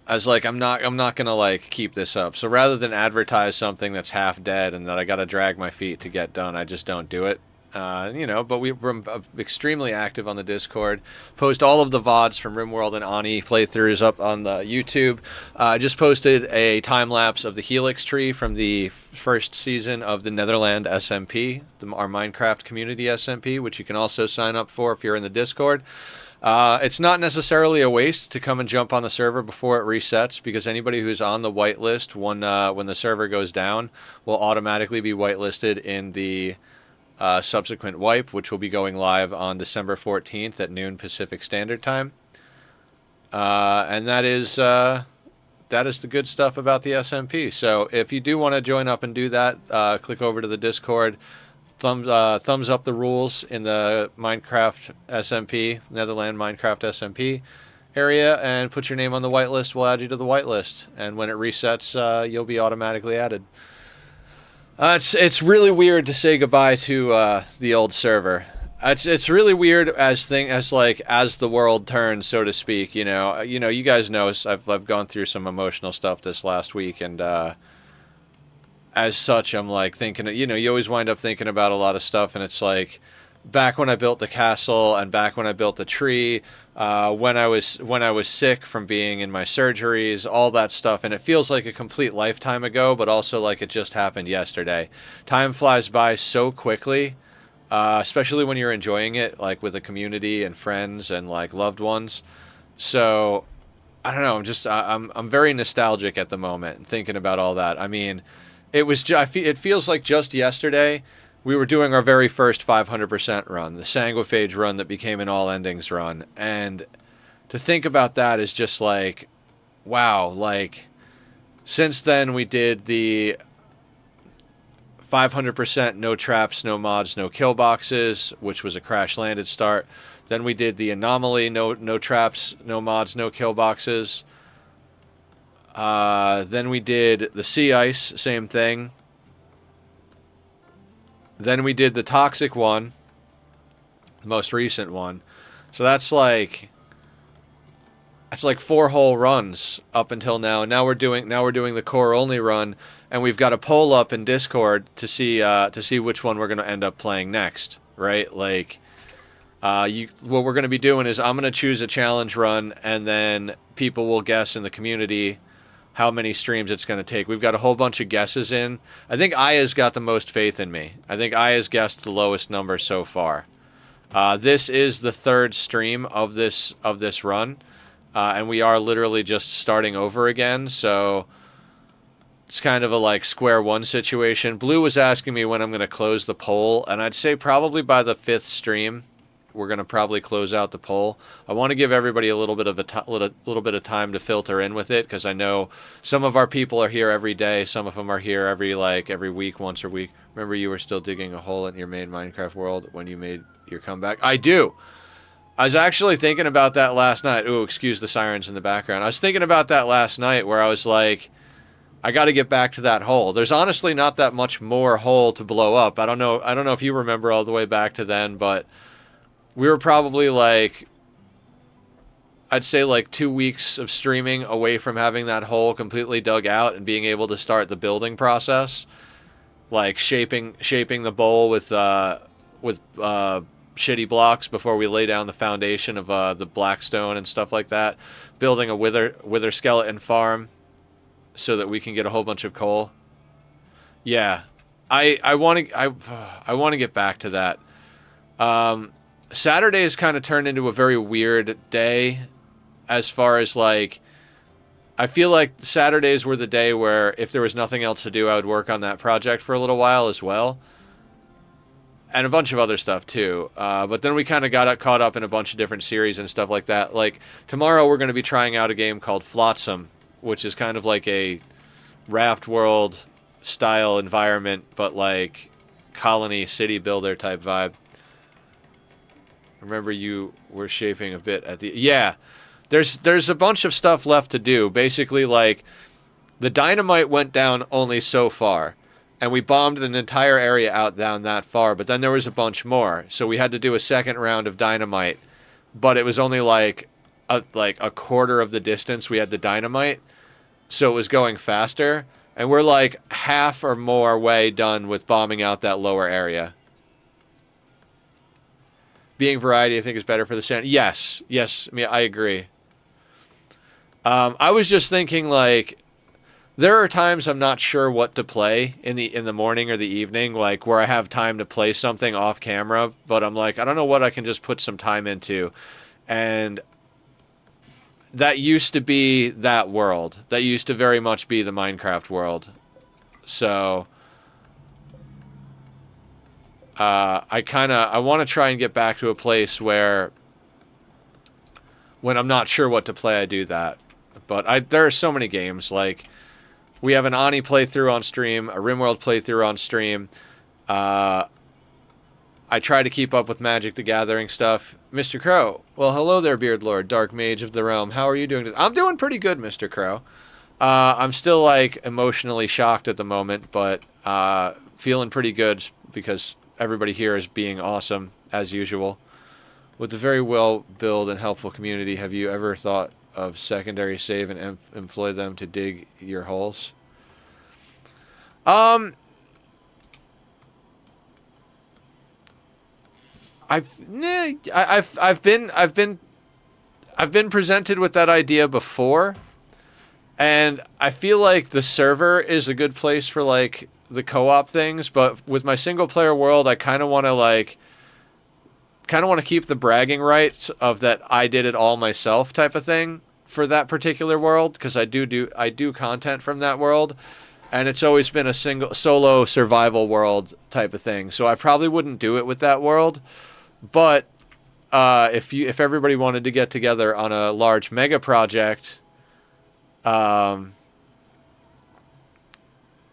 was like, I'm not gonna like keep this up, so rather than advertise something that's half dead and that I gotta drag my feet to get done, I just don't do it. But we're extremely active on the Discord. Post all of the VODs from Rimworld and Ani playthroughs up on the YouTube. I just posted a time lapse of the Helix tree from the first season of the Netherland SMP, our Minecraft community SMP, which you can also sign up for if you're in the Discord. It's not necessarily a waste to come and jump on the server before it resets, because anybody who's on the whitelist when the server goes down will automatically be whitelisted in the subsequent wipe, which will be going live on December 14th at noon Pacific Standard Time. And that is the good stuff about the SMP. So if you do want to join up and do that, click over to the Discord. Thumbs up the rules in the Minecraft SMP, Netherland Minecraft SMP area, and put your name on the whitelist. We'll add you to the whitelist, and when it resets, you'll be automatically added. It's really weird to say goodbye to the old server. It's really weird as the world turns, so to speak. You guys know I've gone through some emotional stuff this last week, and as such, I'm like thinking, you always wind up thinking about a lot of stuff, and it's like back when I built the castle and back when I built the tree, when I was sick from being in my surgeries, all that stuff, and it feels like a complete lifetime ago, but also like it just happened yesterday. Time flies by so quickly, especially when you're enjoying it, like with a community and friends and like loved ones. So I don't know. I'm very nostalgic at the moment, thinking about all that. I mean, it feels like just yesterday we were doing our very first 500% run, the Sanguiphage run that became an all endings run. And to think about that is just like, wow, like since then we did the 500% no traps, no mods, no kill boxes, which was a crash landed start. Then we did the anomaly, no traps, no mods, no kill boxes. Then we did the sea ice, same thing. Then we did the toxic one, the most recent one. So that's like 4 whole runs up until now. And now we're doing the core only run, and we've got a poll up in Discord to see which one we're going to end up playing next, right? Like what we're going to be doing is I'm going to choose a challenge run, and then people will guess in the community how many streams it's going to take. We've got a whole bunch of guesses in. I think Aya's got the most faith in me. I think Aya's guessed the lowest number so far. This is the 3rd stream of this run, and we are literally just starting over again, so it's kind of a like square one situation. Blue was asking me when I'm going to close the poll, and I'd say probably by the 5th stream we're going to probably close out the poll. I want to give everybody a little bit of time to filter in with it, because I know some of our people are here every day. Some of them are here every week, once a week. Remember, you were still digging a hole in your main Minecraft world when you made your comeback? I do. I was actually thinking about that last night. Ooh, excuse the sirens in the background. I was thinking about that last night, where I was like, I got to get back to that hole. There's honestly not that much more hole to blow up. I don't know if you remember all the way back to then, but we were probably like, I'd say like 2 weeks of streaming away from having that hole completely dug out and being able to start the building process, like shaping the bowl with shitty blocks before we lay down the foundation of the blackstone and stuff like that, building a wither skeleton farm so that we can get a whole bunch of coal. Yeah, I want to get back to that. Saturday has kind of turned into a very weird day, as far as like, I feel like Saturdays were the day where if there was nothing else to do, I would work on that project for a little while as well, and a bunch of other stuff too. But then we kind of got caught up in a bunch of different series and stuff like that. Like tomorrow we're going to be trying out a game called Flotsam, which is kind of like a Raft World style environment, but like colony city builder type vibe. Remember, you were shaping a bit at the... Yeah, there's a bunch of stuff left to do. Basically, like, the dynamite went down only so far, and we bombed an entire area out down that far, but then there was a bunch more. So we had to do a second round of dynamite, but it was only like a quarter of the distance we had the dynamite, so it was going faster, and we're like half or more way done with bombing out that lower area. Being variety, I think, is better for the sanity. Yes. I mean, I agree. I was just thinking, like, there are times I'm not sure what to play in the morning or the evening, like where I have time to play something off camera, but I'm like, I don't know what I can just put some time into. And that used to be that world. That used to very much be the Minecraft world. So I want to try and get back to a place where when I'm not sure what to play, I do that. But there are so many games. Like, we have an Ani playthrough on stream, a Rimworld playthrough on stream. I try to keep up with Magic the Gathering stuff. Mr. Crow. Well, hello there, Beard Lord, Dark Mage of the Realm. How are you doing? I'm doing pretty good, Mr. Crow. I'm still, like, emotionally shocked at the moment, but feeling pretty good because everybody here is being awesome, as usual. With a very well-built and helpful community, have you ever thought of secondary save and employ them to dig your holes? I've been presented with that idea before, and I feel like the server is a good place for, like, the co-op things, but with my single player world, I kind of want to keep the bragging rights of that I did it all myself type of thing for that particular world, because I do content from that world, and it's always been a solo survival world type of thing. So I probably wouldn't do it with that world. But if everybody wanted to get together on a large mega project on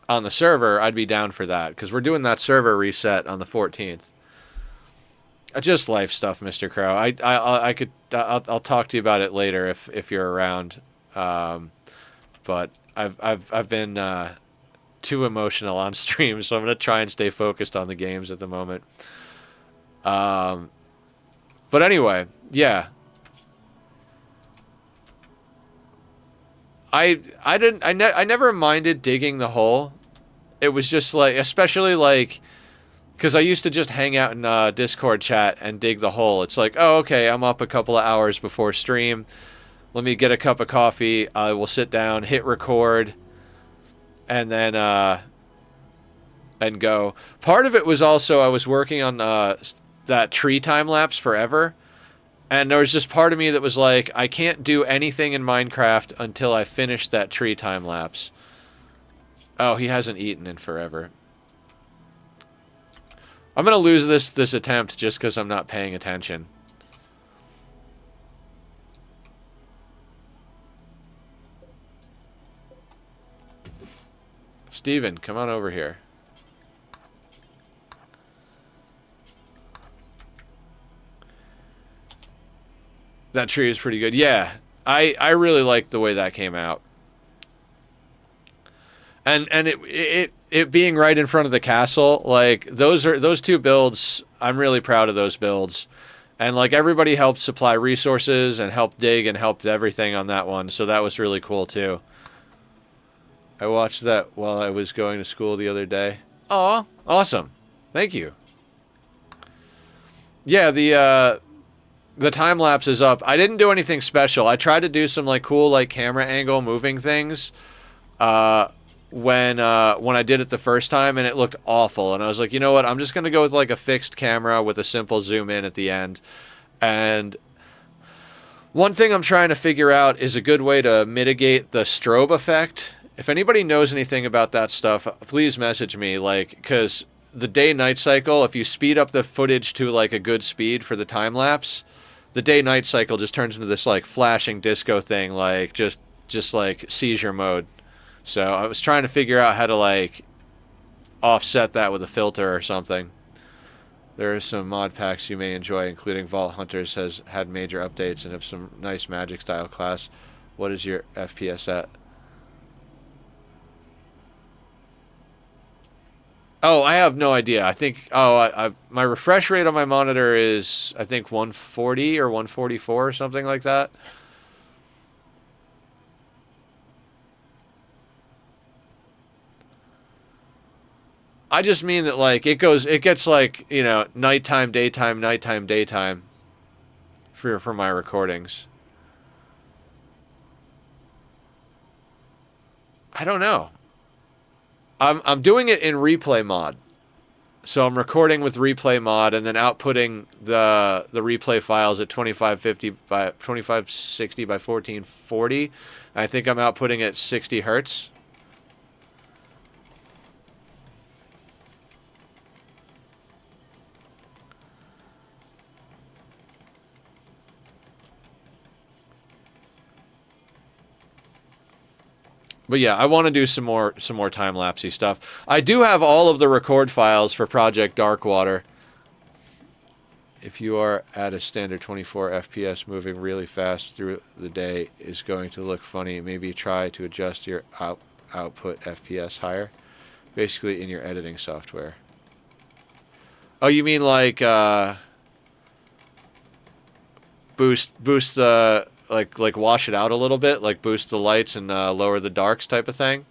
the server, I'd be down for that, because we're doing that server reset on the 14th. Just life stuff, Mr. Crow. I'll talk to you about it later if you're around. But I've been too emotional on stream, so I'm gonna try and stay focused on the games at the moment. But anyway, yeah. I never minded digging the hole. It was just like, especially like, because I used to just hang out in Discord chat and dig the hole. It's like, oh, okay, I'm up a couple of hours before stream. Let me get a cup of coffee. I will sit down, hit record, and then and go. Part of it was also I was working on that tree time lapse forever, and there was just part of me that was like, I can't do anything in Minecraft until I finish that tree time lapse. Oh, he hasn't eaten in forever. I'm gonna lose this attempt just because I'm not paying attention. Steven, come on over here. That tree is pretty good. Yeah, I really liked the way that came out. And it being right in front of the castle, like, those two builds, I'm really proud of those builds. And, like, everybody helped supply resources and helped dig and helped everything on that one, so that was really cool too. I watched that while I was going to school the other day. Aw, awesome. Thank you. Yeah, the time lapse is up. I didn't do anything special. I tried to do some, like, cool, like, camera angle moving things when I did it the first time, and it looked awful. And I was like, you know what? I'm just gonna go with, like, a fixed camera with a simple zoom in at the end. And one thing I'm trying to figure out is a good way to mitigate the strobe effect. If anybody knows anything about that stuff, please message me, like, because the day-night cycle, if you speed up the footage to, like, a good speed for the time lapse, the day-night cycle just turns into this, like, flashing disco thing, like, just like seizure mode. So I was trying to figure out how to, like, offset that with a filter or something. There are some mod packs you may enjoy, including Vault Hunters has had major updates and have some nice Magic style class. What is your FPS at? Oh, I have no idea. I think, my refresh rate on my monitor is, I think, 140 or 144 or something like that. I just mean that like it gets like, you know, nighttime, daytime, nighttime, daytime for my recordings. I don't know. I'm doing it in replay mod. So I'm recording with replay mod and then outputting the replay files at 2550 by 2560 by 1440. I think I'm outputting at 60 hertz. But yeah, I want to do some more time lapsey stuff. I do have all of the record files for Project Darkwater. If you are at a standard 24 FPS moving really fast through the day is going to look funny. Maybe try to adjust your output FPS higher. Basically in your editing software. Oh, you mean like boost the like wash it out a little bit, like boost the lights and lower the darks type of thing?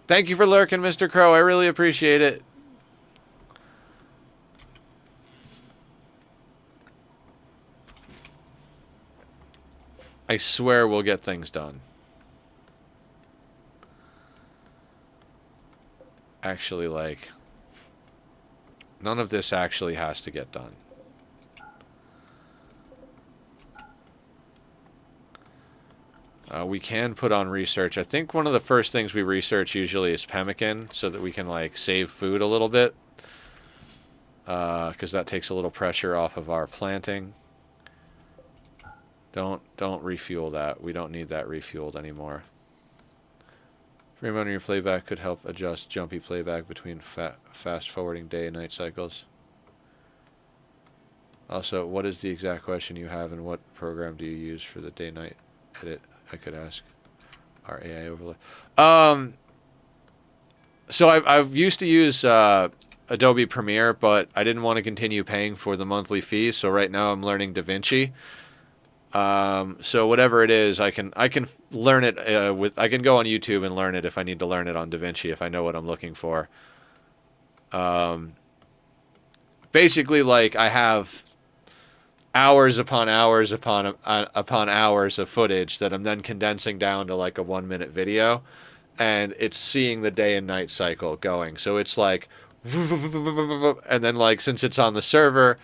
Thank you for lurking, Mr. Crow. I really appreciate it. I swear we'll get things done. Actually, like, none of this actually has to get done. We can put on research. I think one of the first things we research usually is pemmican, so that we can like save food a little bit, because that takes a little pressure off of our planting. Don't refuel that. We don't need that refueled anymore. Frame on your playback could help adjust jumpy playback between fast forwarding day and night cycles. Also, what is the exact question you have, and what program do you use for the day-night edit? I could ask our AI overlay. So I've used to use Adobe Premiere, but I didn't want to continue paying for the monthly fee. So right now I'm learning DaVinci. So whatever it is, I can learn it I can go on YouTube and learn it if I need to learn it on DaVinci if I know what I'm looking for. Basically, like I have hours upon hours upon hours of footage that I'm then condensing down to like a 1-minute video, and it's seeing the day and night cycle going. So it's like, and then like since it's on the server,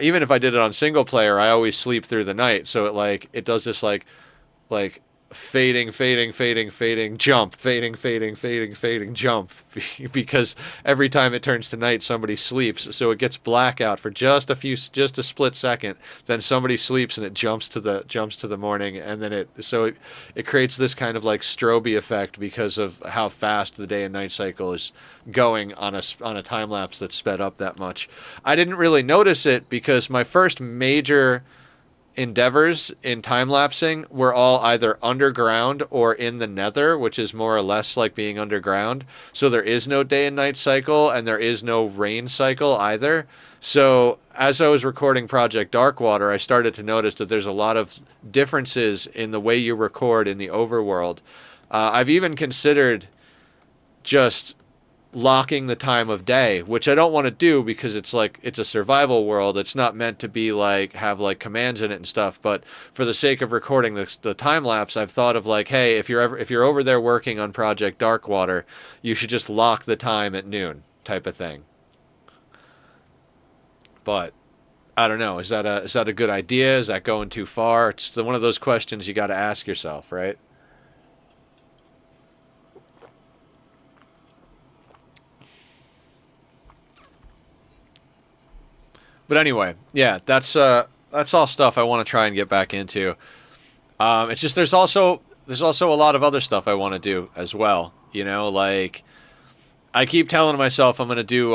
even if I did it on single player, I always sleep through the night. So it does this like fading, jump, fading, jump, because every time it turns to night, somebody sleeps. So it gets blackout for just a split second. Then somebody sleeps and it jumps to the morning, and then it creates this kind of like strobe effect because of how fast the day and night cycle is going on a time lapse that's sped up that much. I didn't really notice it because my first major endeavors in time-lapsing were all either underground or in the nether, which is more or less like being underground. So there is no day and night cycle, and there is no rain cycle either. So as I was recording Project Darkwater, I started to notice that there's a lot of differences in the way you record in the overworld. I've even considered just locking the time of day, which I don't want to do because it's a survival world. It's not meant to be like have like commands in it and stuff, but for the sake of recording the time lapse, I've thought of like, hey, if you're over there working on Project Darkwater, you should just lock the time at noon type of thing. But I don't know, is that a good idea? Is that going too far? It's one of those questions you got to ask yourself, right? But anyway, yeah, that's all stuff I want to try and get back into. It's just there's also a lot of other stuff I want to do as well. You know, like I keep telling myself I'm gonna do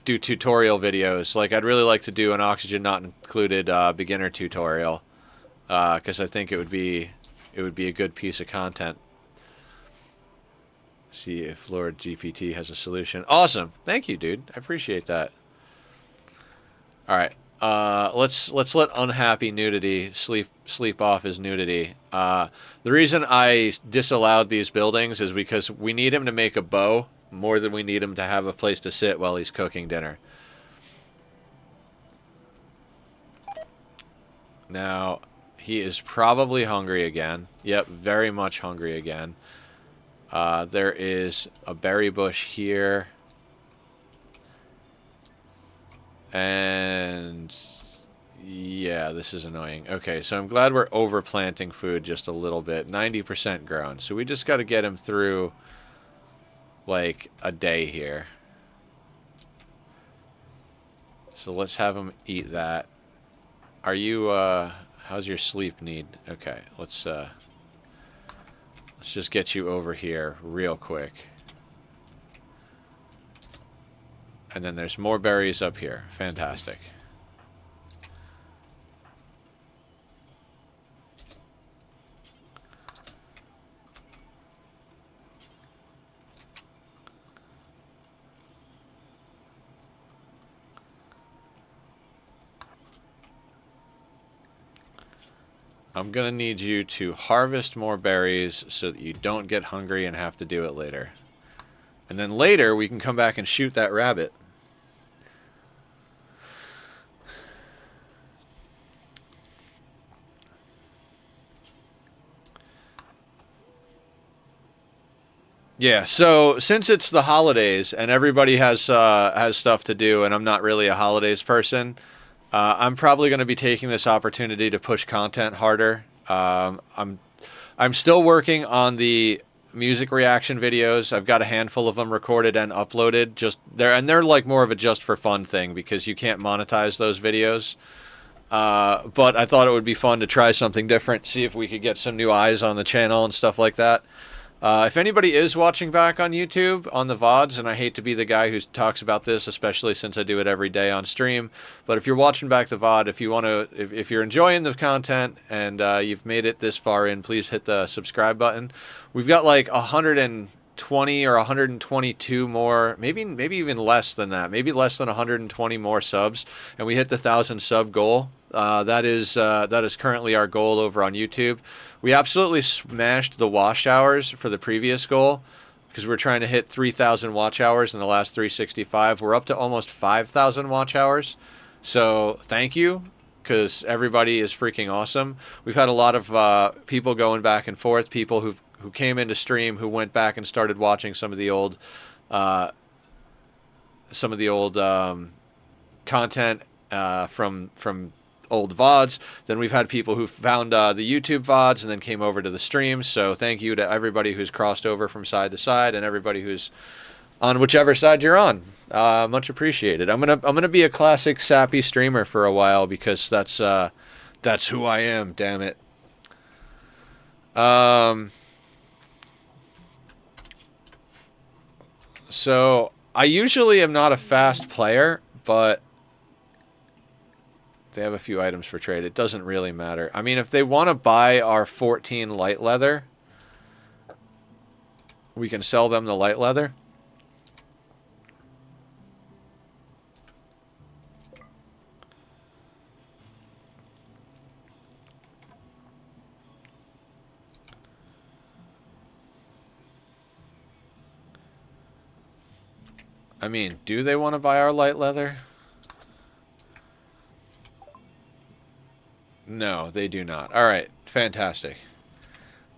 tutorial videos. Like I'd really like to do an oxygen not included beginner tutorial, because I think it would be a good piece of content. See if Lord GPT has a solution. Awesome. Thank you, dude. I appreciate that. All right. Let's let unhappy nudity sleep off his nudity. The reason I disallowed these buildings is because we need him to make a bow more than we need him to have a place to sit while he's cooking dinner. Now, he is probably hungry again. Yep, very much hungry again. There is a berry bush here. And yeah, this is annoying. Okay, so I'm glad we're overplanting food just a little bit. 90% grown. So we just got to get him through like a day here. So let's have him eat that. Are you how's your sleep need? Okay, let's just get you over here real quick. And then there's more berries up here. Fantastic. I'm going to need you to harvest more berries so that you don't get hungry and have to do it later. And then later we can come back and shoot that rabbit. Yeah, so since it's the holidays and everybody has stuff to do, and I'm not really a holidays person, I'm probably going to be taking this opportunity to push content harder. I'm still working on the music reaction videos. I've got a handful of them recorded and uploaded. They're like more of a just for fun thing because you can't monetize those videos. But I thought it would be fun to try something different, see if we could get some new eyes on the channel and stuff like that. If anybody is watching back on YouTube on the VODs, and I hate to be the guy who talks about this, especially since I do it every day on stream, but if you're watching back the VOD, if you're enjoying the content and you've made it this far in, please hit the subscribe button. We've got like 120 or 122 more, maybe even less than that, maybe less than 120 more subs, and we hit the 1,000 sub goal. That is currently our goal over on YouTube. We absolutely smashed the watch hours for the previous goal because we're trying to hit 3,000 watch hours in the last 365. We're up to almost 5,000 watch hours. So thank you, because everybody is freaking awesome. We've had a lot of people going back and forth, people who came into stream, who went back and started watching some of the old content from old VODs. Then we've had people who found the YouTube VODs and then came over to the streams. So thank you to everybody who's crossed over from side to side and everybody who's on whichever side you're on. Much appreciated. I'm gonna be a classic sappy streamer for a while because that's who I am. Damn it. So I usually am not a fast player, but they have a few items for trade. It doesn't really matter. I mean, if they want to buy our 14 light leather, we can sell them the light leather. I mean, do they want to buy our light leather? No, they do not. All right, fantastic.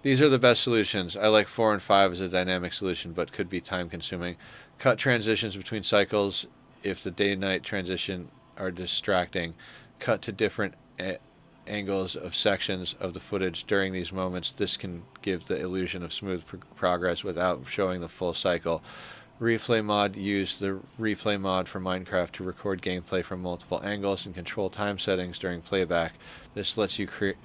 These are the best solutions. I like 4 and 5 as a dynamic solution, but could be time-consuming. Cut transitions between cycles if the day-night transition are distracting. Cut to different angles of sections of the footage during these moments. This can give the illusion of smooth progress without showing the full cycle. Replay mod. Use the replay mod for Minecraft to record gameplay from multiple angles and control time settings during playback. This lets you create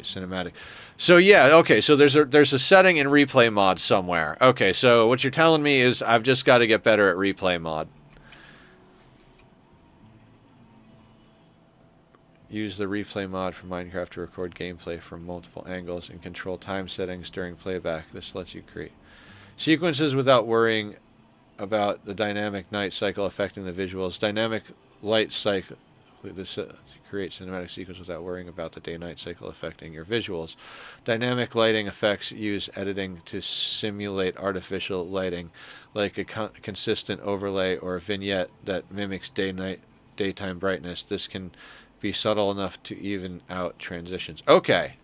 cinematic. So yeah, okay, so there's a setting in replay mod somewhere. Okay, so what you're telling me is I've just got to get better at replay mod. Use the replay mod for Minecraft to record gameplay from multiple angles and control time settings during playback. This lets you create. Sequences without worrying about the dynamic night cycle affecting the visuals. Dynamic light cycle. This creates cinematic sequence without worrying about the day-night cycle affecting your visuals. Dynamic lighting effects use editing to simulate artificial lighting, like a consistent overlay or a vignette that mimics daytime brightness. This can be subtle enough to even out transitions. Okay.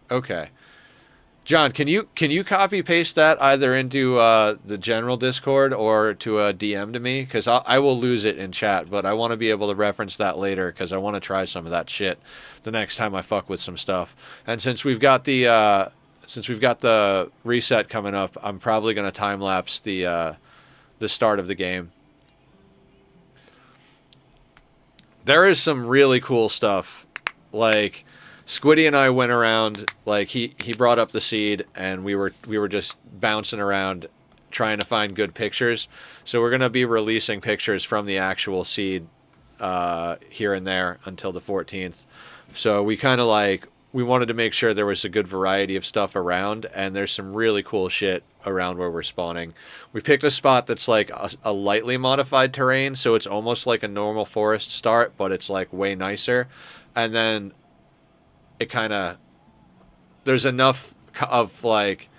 John, can you copy paste that either into the general Discord or to a DM to me? Because I will lose it in chat, but I want to be able to reference that later because I want to try some of that shit the next time I fuck with some stuff. And since we've got the reset coming up, I'm probably going to time lapse the start of the game. There is some really cool stuff, like Squiddy and I went around, like he brought up the seed and we were just bouncing around trying to find good pictures. So we're going to be releasing pictures from the actual seed here and there until the 14th. So we kind of we wanted to make sure there was a good variety of stuff around, and there's some really cool shit around where we're spawning. We picked a spot that's like a lightly modified terrain, so it's almost like a normal forest start, but it's like way nicer. And then it kind of, there's enough of like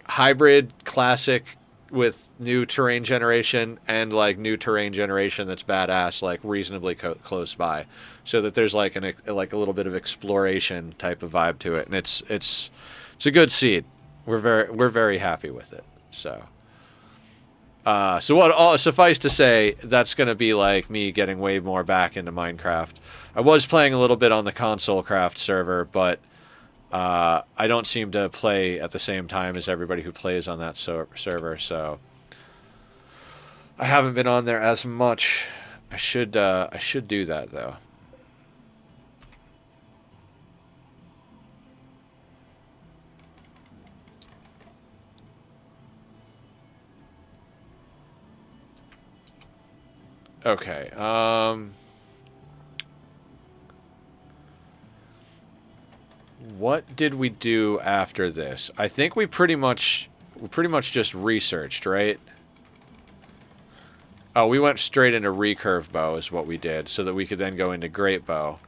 hybrid classic with new terrain generation and like new terrain generation that's badass, like reasonably close by, so that there's like a little bit of exploration type of vibe to it, and it's a good seed. We're very happy with it. So suffice to say, that's going to be like me getting way more back into Minecraft. I was playing a little bit on the console craft server, but I don't seem to play at the same time as everybody who plays on that server, so I haven't been on there as much. I should do that though. Okay. What did we do after this? I think we pretty much just researched, right? Oh, we went straight into recurve bow is what we did, so that we could then go into great bow.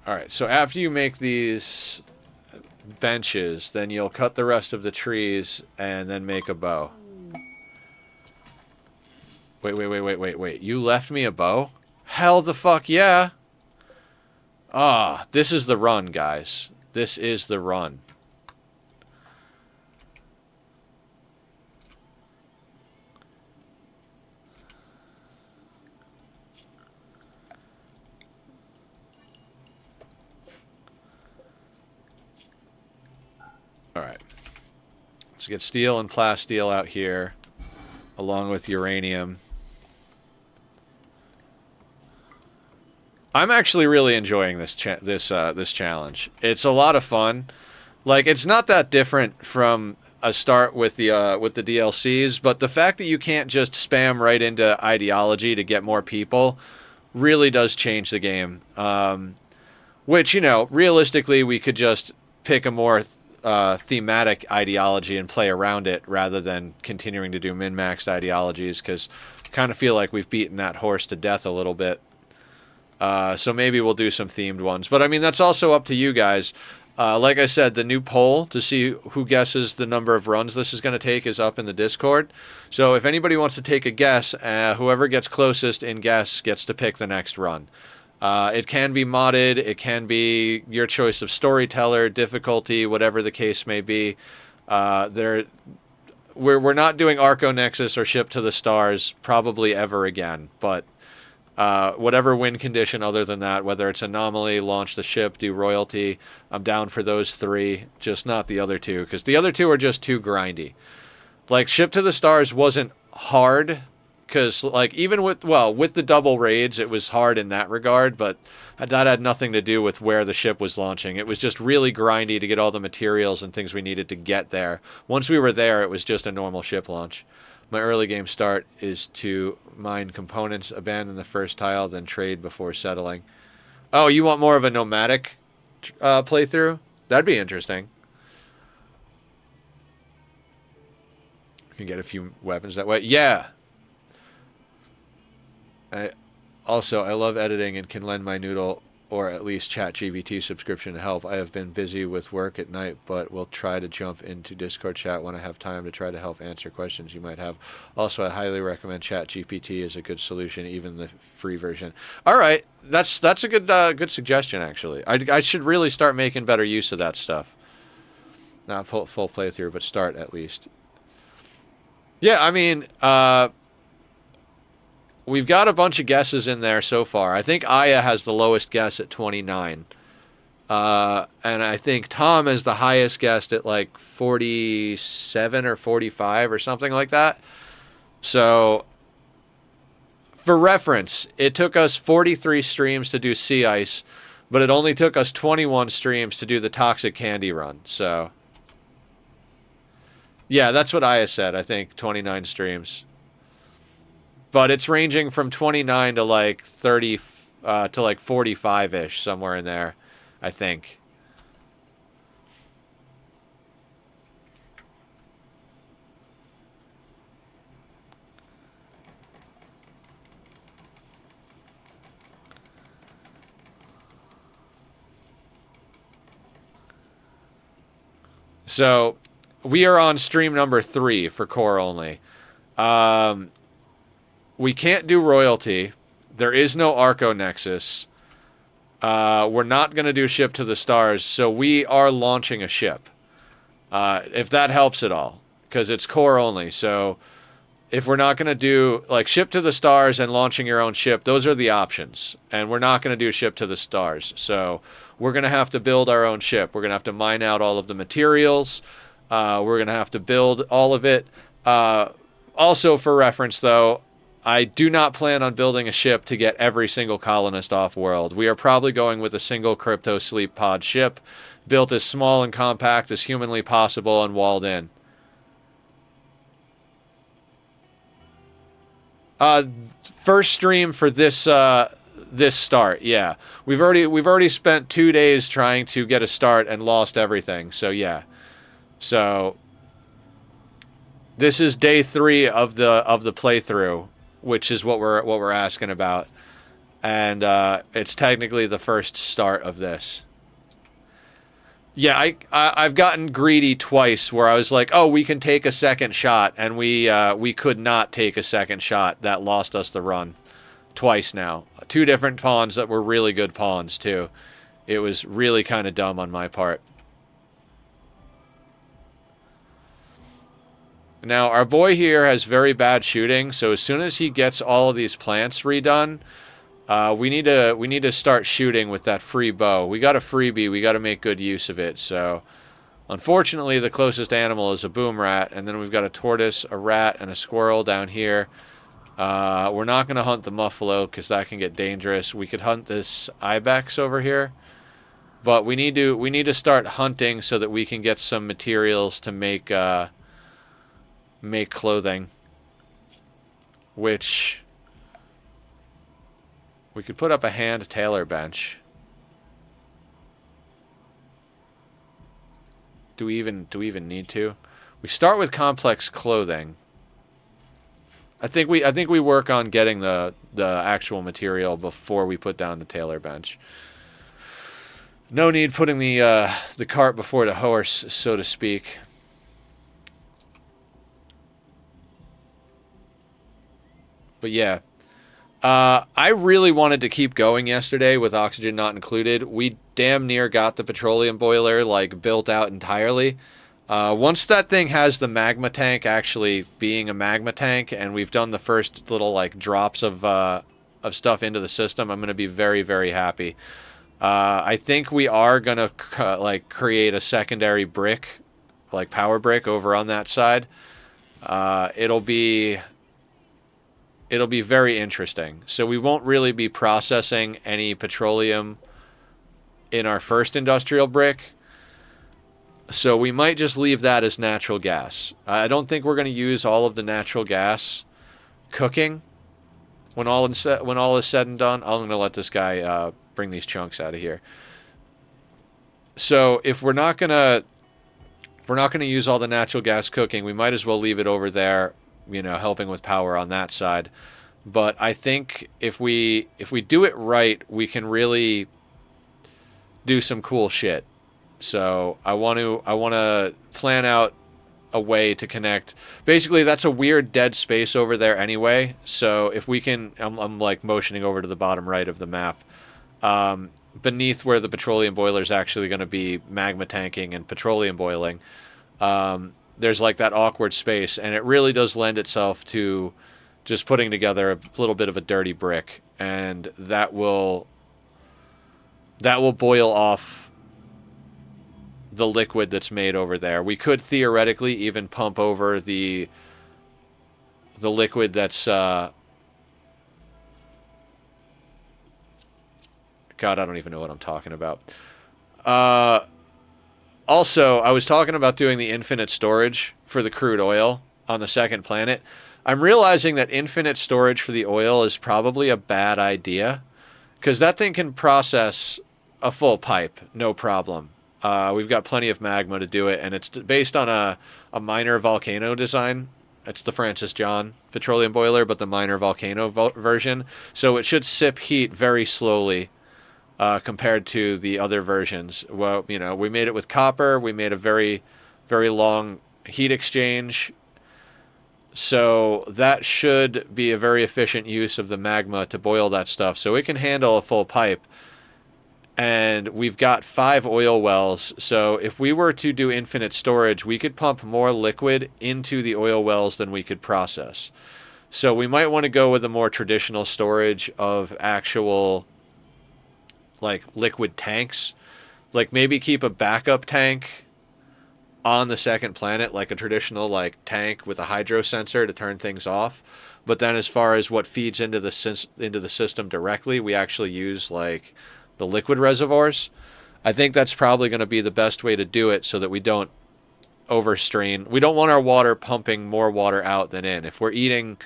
Alright, so after you make these benches, then you'll cut the rest of the trees and then make a bow. Wait. You left me a bow? Hell the fuck yeah. Ah, this is the run, guys. This is the run. Alright. Let's get steel and plasteel out here, along with uranium. I'm actually really enjoying this challenge. It's a lot of fun. Like, it's not that different from a start with the DLCs, but the fact that you can't just spam right into ideology to get more people really does change the game. Which, you know, realistically, we could just pick a more thematic ideology and play around it rather than continuing to do min-maxed ideologies, because I kind of feel like we've beaten that horse to death a little bit. So maybe we'll do some themed ones. But, I mean, that's also up to you guys. Like I said, the new poll to see who guesses the number of runs this is going to take is up in the Discord. So if anybody wants to take a guess, whoever gets closest in guess gets to pick the next run. It can be modded. It can be your choice of storyteller, difficulty, whatever the case may be. We're not doing Arco Nexus or Ship to the Stars probably ever again, but whatever win condition other than that, whether it's anomaly, launch the ship, do royalty, I'm down for those three, just not the other two, because the other two are just too grindy. Like, Ship to the Stars wasn't hard, because, like, even with the double raids, it was hard in that regard, but that had nothing to do with where the ship was launching. It was just really grindy to get all the materials and things we needed to get there. Once we were there, it was just a normal ship launch. My early game start is to mine components, abandon the first tile, then trade before settling. Oh, you want more of a nomadic playthrough? That'd be interesting. You can get a few weapons that way. Yeah. I love editing and can lend my Noodle or at least ChatGPT subscription to help. I have been busy with work at night, but will try to jump into Discord chat when I have time to try to help answer questions you might have. Also, I highly recommend ChatGPT as a good solution, even the free version. All right, that's a good suggestion actually. I should really start making better use of that stuff. Not full playthrough, but start at least. Yeah, I mean, we've got a bunch of guesses in there so far. I think Aya has the lowest guess at 29. And I think Tom is the highest guessed at like 47 or 45 or something like that. So, for reference, it took us 43 streams to do Sea Ice, but it only took us 21 streams to do the Toxic Candy run. So, yeah, that's what Aya said. I think 29 streams. But it's ranging from 29 to like 30 to like 45-ish, somewhere in there, I think. So, we are on stream number 3 for core only. We can't do royalty. There is no Arco Nexus. We're not going to do ship to the stars, so we are launching a ship. If that helps at all, because it's core only. So if we're not going to do like ship to the stars and launching your own ship, those are the options. And we're not going to do ship to the stars. So we're going to have to build our own ship. We're going to have to mine out all of the materials. We're going to have to build all of it. Also, for reference, though, I do not plan on building a ship to get every single colonist off-world. We are probably going with a single crypto sleep pod ship, built as small and compact as humanly possible and walled in. First stream for this this start, yeah. We've already spent 2 days trying to get a start and lost everything. So yeah. So this is day 3 of the playthrough, which is what we're asking about, and it's technically the first start of this. Yeah, I've gotten greedy twice where I was like, oh, we can take a second shot, and we could not take a second shot. That lost us the run twice now. 2 different pawns that were really good pawns too. It was really kind of dumb on my part. Now, our boy here has very bad shooting, so as soon as he gets all of these plants redone, we need to start shooting with that free bow. We got a freebie, we got to make good use of it. So, unfortunately, the closest animal is a boom rat, and then we've got a tortoise, a rat, and a squirrel down here. We're not going to hunt the muffalo because that can get dangerous. We could hunt this ibex over here, but we need to start hunting so that we can get some materials to make clothing, which we could put up a hand tailor bench. Do we even need to? We start with complex clothing. I think we work on getting the actual material before we put down the tailor bench. No need putting the cart before the horse, so to speak. But yeah, I really wanted to keep going yesterday with oxygen not included. We damn near got the petroleum boiler like built out entirely. Once that thing has the magma tank actually being a magma tank, and we've done the first little like drops of stuff into the system, I'm gonna be very, very happy. I think we are gonna like create a secondary brick, like power brick, over on that side. It'll be very interesting. So we won't really be processing any petroleum in our first industrial brick. So we might just leave that as natural gas. I don't think we're going to use all of the natural gas cooking when all is said and done. I'm going to let this guy bring these chunks out of here. So if we're not gonna use all the natural gas cooking, we might as well leave it over there, you know, helping with power on that side. But I think if we do it right, we can really do some cool shit. So I want to plan out a way to connect. Basically, that's a weird dead space over there anyway. So if we can, I'm like motioning over to the bottom right of the map. Beneath where the petroleum boiler is actually going to be magma tanking and petroleum boiling, there's like that awkward space, and it really does lend itself to just putting together a little bit of a dirty brick, and that will boil off the liquid that's made over there. We could theoretically even pump over the liquid that's God, I don't even know what I'm talking about. Also, I was talking about doing the infinite storage for the crude oil on the second planet. I'm realizing that infinite storage for the oil is probably a bad idea, because that thing can process a full pipe, no problem. We've got plenty of magma to do it, and it's based on a minor volcano design. It's the Francis John petroleum boiler, but the minor volcano version. So it should sip heat very slowly compared to the other versions. Well, you know, we made it with copper. We made a very, very long heat exchange. So that should be a very efficient use of the magma to boil that stuff. So it can handle a full pipe. And we've got 5 oil wells, so if we were to do infinite storage, we could pump more liquid into the oil wells than we could process. So we might want to go with a more traditional storage of actual, like, liquid tanks. Like, maybe keep a backup tank on the second planet, like a traditional, like, tank with a hydro sensor to turn things off. But then as far as what feeds into the system directly, we actually use, like, the liquid reservoirs. I think that's probably going to be the best way to do it, so that we don't overstrain. We don't want our water pumping more water out than in. If we're eating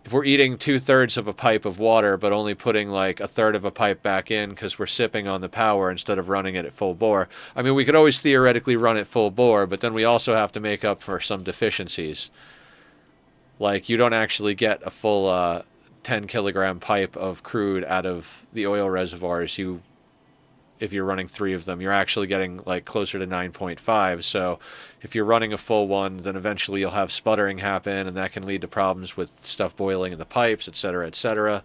2/3 of a pipe of water, but only putting like 1/3 of a pipe back in because we're sipping on the power instead of running it at full bore. I mean, we could always theoretically run it full bore, but then we also have to make up for some deficiencies. Like, you don't actually get a full 10 kilogram pipe of crude out of the oil reservoirs. If you're running 3 of them, you're actually getting like closer to 9.5. So if you're running a full one, then eventually you'll have sputtering happen, and that can lead to problems with stuff boiling in the pipes, etc., etc.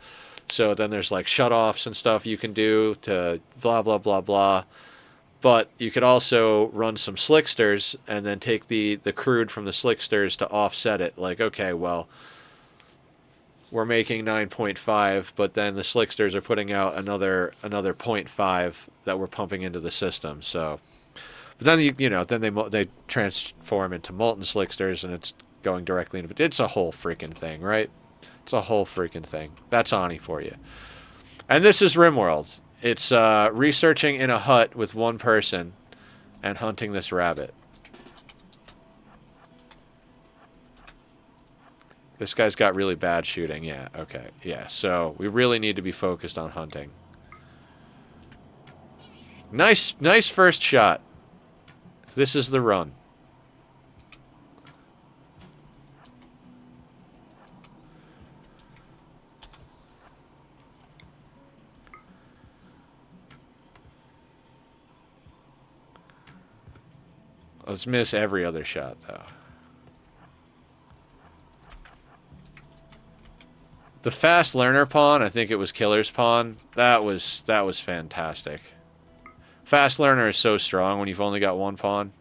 So then there's like shutoffs and stuff you can do to blah, blah, blah, blah. But you could also run some slicksters and then take the crude from the slicksters to offset it. Like, okay, well, we're making 9.5, but then the slicksters are putting out another 0.5 that we're pumping into the system. So, but then then they transform into molten slicksters, and it's going directly into. It's a whole freaking thing, right? It's a whole freaking thing. That's Ani for you. And this is Rimworld. It's researching in a hut with one person and hunting this rabbit. This guy's got really bad shooting. Yeah, okay. Yeah, so we really need to be focused on hunting. Nice first shot. This is the run. Let's miss every other shot, though. The fast learner pawn, I think it was Killer's pawn. That was fantastic. Fast learner is so strong when you've only got one pawn.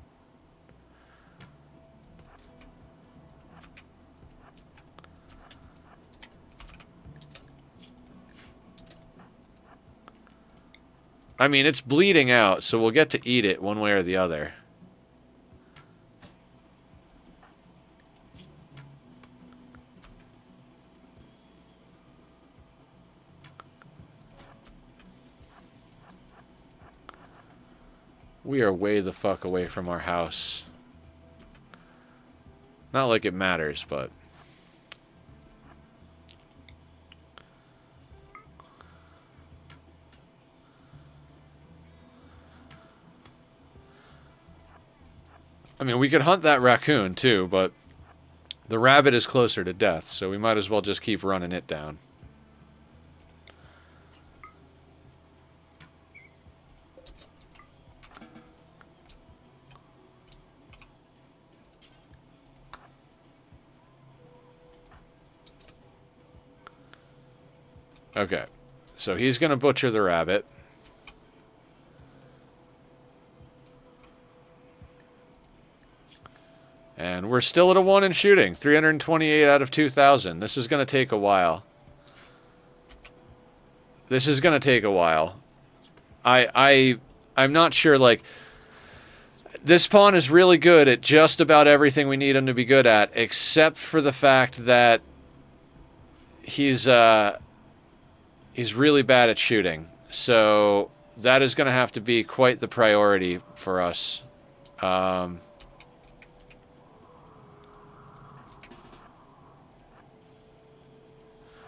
I mean, it's bleeding out, so we'll get to eat it one way or the other. We are way the fuck away from our house. Not like it matters, but... I mean, we could hunt that raccoon too, but the rabbit is closer to death, so we might as well just keep running it down. Okay, so he's going to butcher the rabbit. And we're still at a 1 in shooting. 328 out of 2,000. This is going to take a while. This is going to take a while. I'm not sure, like... This pawn is really good at just about everything we need him to be good at, except for the fact that he's really bad at shooting. So that is going to have to be quite the priority for us.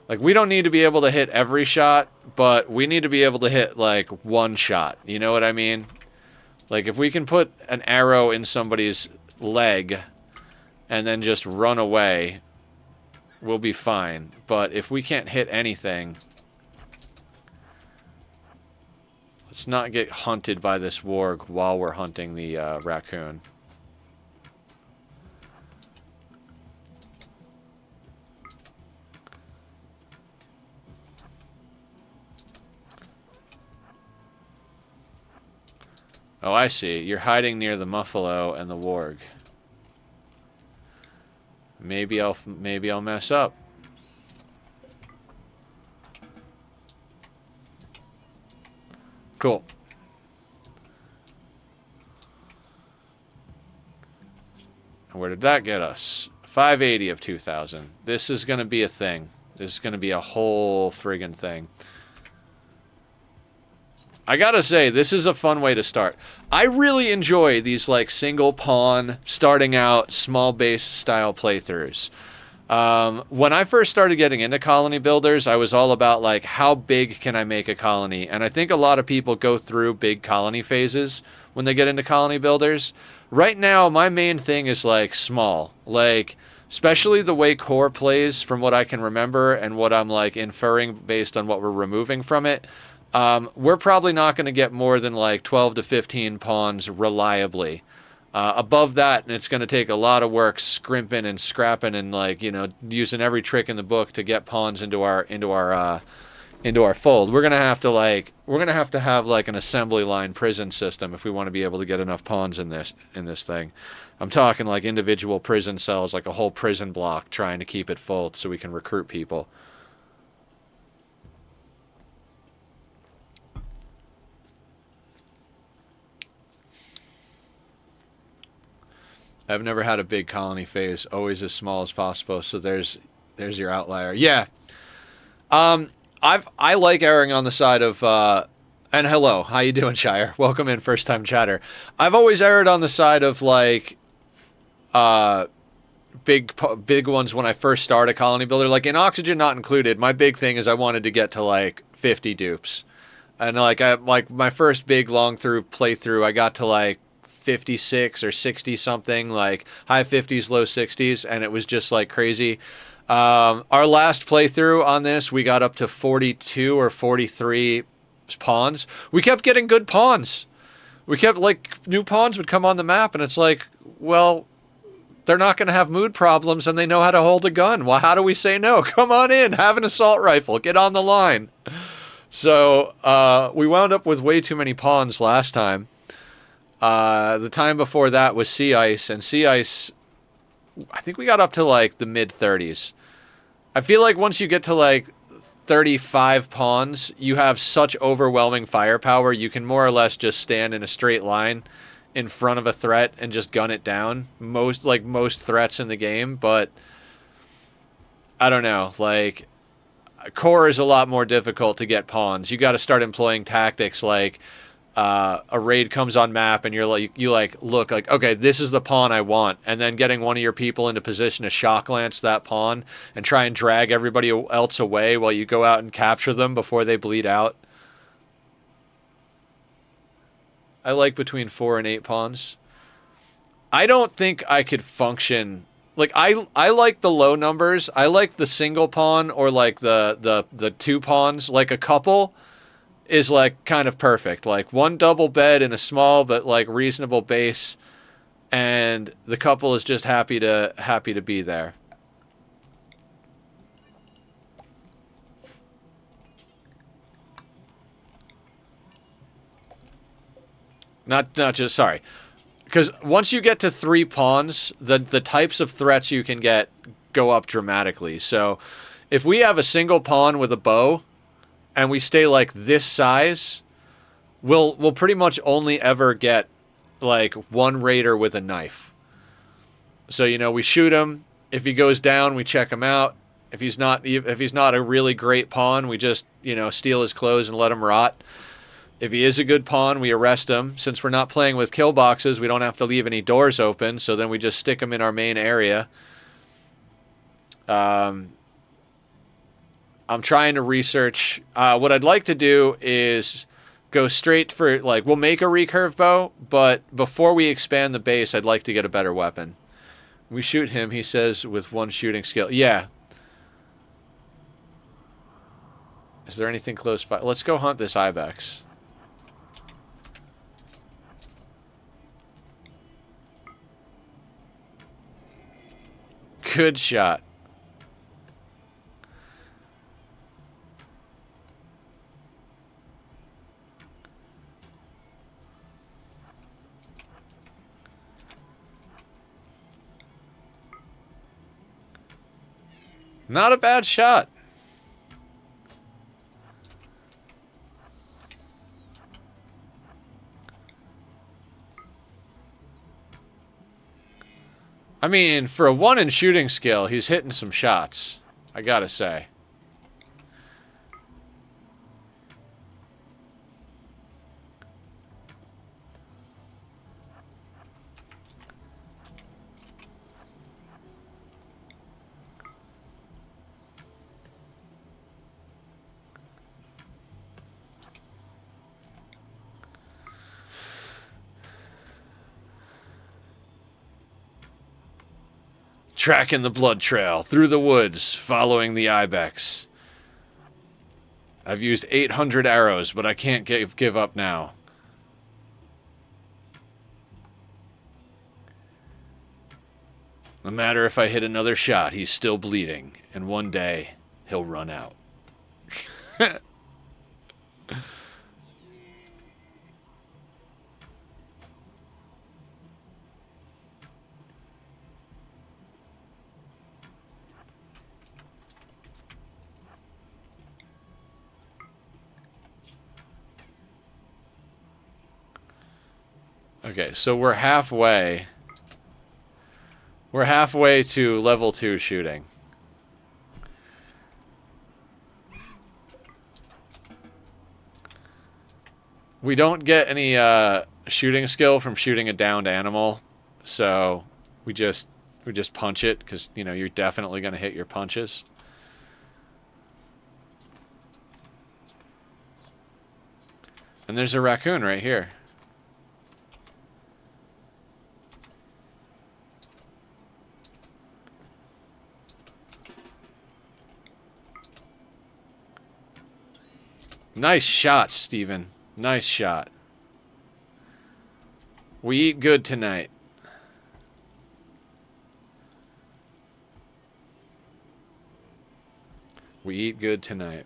Like, we don't need to be able to hit every shot, but we need to be able to hit, like, one shot. You know what I mean? Like, if we can put an arrow in somebody's leg and then just run away, we'll be fine. But if we can't hit anything, let's not get hunted by this warg while we're hunting the raccoon. Oh, I see. You're hiding near the Muffalo and the warg. Maybe I'll mess up. Cool. Where did that get us? 580 of 2,000. This is going to be a thing. This is going to be a whole friggin' thing. I gotta say, this is a fun way to start. I really enjoy these, like, single pawn, starting out, small base style playthroughs. When I first started getting into colony builders, I was all about, like, how big can I make a colony? And I think a lot of people go through big colony phases when they get into colony builders. Right now, my main thing is, like, small. Like, especially the way core plays, from what I can remember, and what I'm, like, inferring based on what we're removing from it. We're probably not going to get more than like 12 to 15 pawns reliably. Above that, and it's going to take a lot of work scrimping and scrapping and, like, you know, using every trick in the book to get pawns into our fold. We're going to have to have like an assembly line prison system if we want to be able to get enough pawns in this thing. I'm talking like individual prison cells, like a whole prison block, trying to keep it full so we can recruit people. I've never had a big colony phase, always as small as possible. So there's your outlier. Yeah. I like erring on the side of and hello, how you doing, Shire? Welcome in, first time chatter. I've always erred on the side of like big ones when I first start a colony builder, like in Oxygen Not Included. My big thing is I wanted to get to like 50 dupes. And like my first big long through playthrough, I got to like 56 or 60 something, like high 50s, low 60s, and it was just like crazy. Our last playthrough on this, we got up to 42 or 43 pawns. We kept getting good pawns. We kept, like, new pawns would come on the map, and it's like, well, they're not going to have mood problems, and they know how to hold a gun. Well, how do we say no? Come on in, have an assault rifle, get on the line. So we wound up with way too many pawns last time. The time before that was Sea Ice, and Sea Ice, I think we got up to like the mid-30s. I feel like once you get to like 35 pawns, you have such overwhelming firepower, you can more or less just stand in a straight line in front of a threat and just gun it down. Most threats in the game, but I don't know, like, core is a lot more difficult to get pawns. You got to start employing tactics like a raid comes on map and you look like, okay, this is the pawn I want, and then getting one of your people into position to shock lance that pawn and try and drag everybody else away while you go out and capture them before they bleed out. I like between 4 and 8 pawns. I don't think I could function. Like I like the low numbers. I like the single pawn or like the two pawns. Like a couple is like kind of perfect. Like one double bed in a small but like reasonable base, and the couple is just happy to be there. Not just sorry. Because once you get to 3 pawns, the types of threats you can get go up dramatically. So if we have a single pawn with a bow and we stay like this size, we'll pretty much only ever get like one raider with a knife. So we shoot him. If he goes down, we check him out. If he's not a really great pawn, we just steal his clothes and let him rot. If he is a good pawn, we arrest him. Since we're not playing with kill boxes, we don't have to leave any doors open, so then we just stick him in our main area. I'm trying to research. What I'd like to do is go straight for, like, we'll make a recurve bow, but before we expand the base, I'd like to get a better weapon. We shoot him, he says, with 1 shooting skill. Yeah. Is there anything close by? Let's go hunt this ibex. Good shot. Not a bad shot. I mean, for a 1 in shooting skill, he's hitting some shots, I gotta say. Tracking the blood trail through the woods, following the ibex. I've used 800 arrows, but I can't give up now. No matter if I hit another shot, he's still bleeding, and one day he'll run out. Okay, so we're halfway. We're halfway to level 2 shooting. We don't get any shooting skill from shooting a downed animal, so we just punch it because you're definitely going to hit your punches. And there's a raccoon right here. Nice shot, Steven. Nice shot. We eat good tonight. We eat good tonight.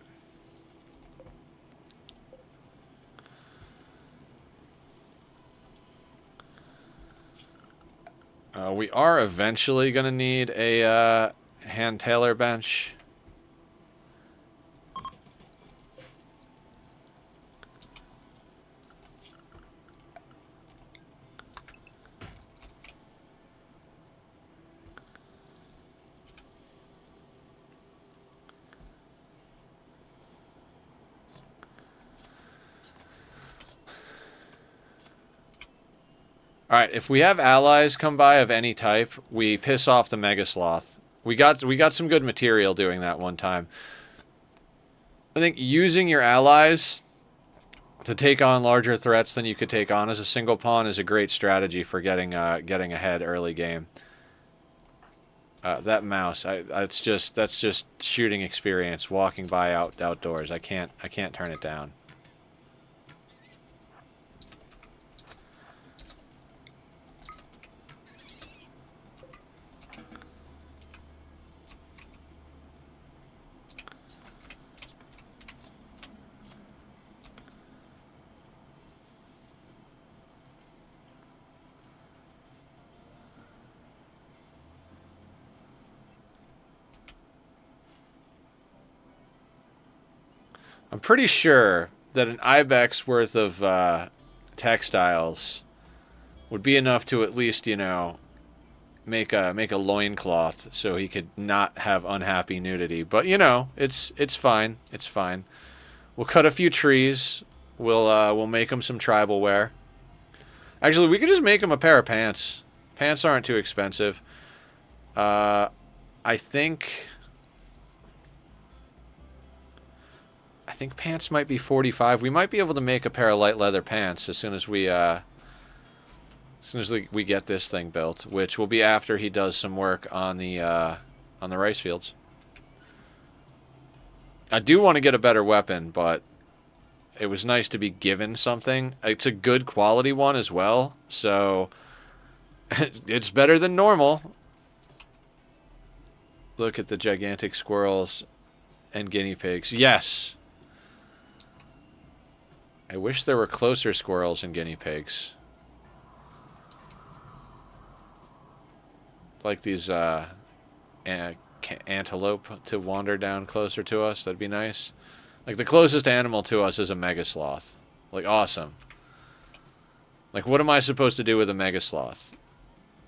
We are eventually going to need a hand tailor bench. Alright, if we have allies come by of any type, we piss off the Mega Sloth. We got some good material doing that one time. I think using your allies To take on larger threats than you could take on as a single pawn is a great strategy for getting ahead early game. That mouse, that's just shooting experience. Walking by outdoors, I can't turn it down. I'm pretty sure that an ibex worth of textiles would be enough to at least, you know, make a loincloth so he could not have unhappy nudity. But you know, it's fine. It's fine. We'll cut a few trees. We'll make him some tribal wear. Actually, we could just make him a pair of pants. Pants aren't too expensive. I think pants might be 45. We might be able to make a pair of light leather pants as soon as we get this thing built, which will be after he does some work on the rice fields. I do want to get a better weapon, but it was nice to be given something. It's a good quality one as well, so it's better than normal. Look at the gigantic squirrels and guinea pigs. Yes! I wish there were closer squirrels and guinea pigs. Like these antelope to wander down closer to us. That'd be nice. Like the closest animal to us is a mega sloth. Like awesome. Like what am I supposed to do with a mega sloth?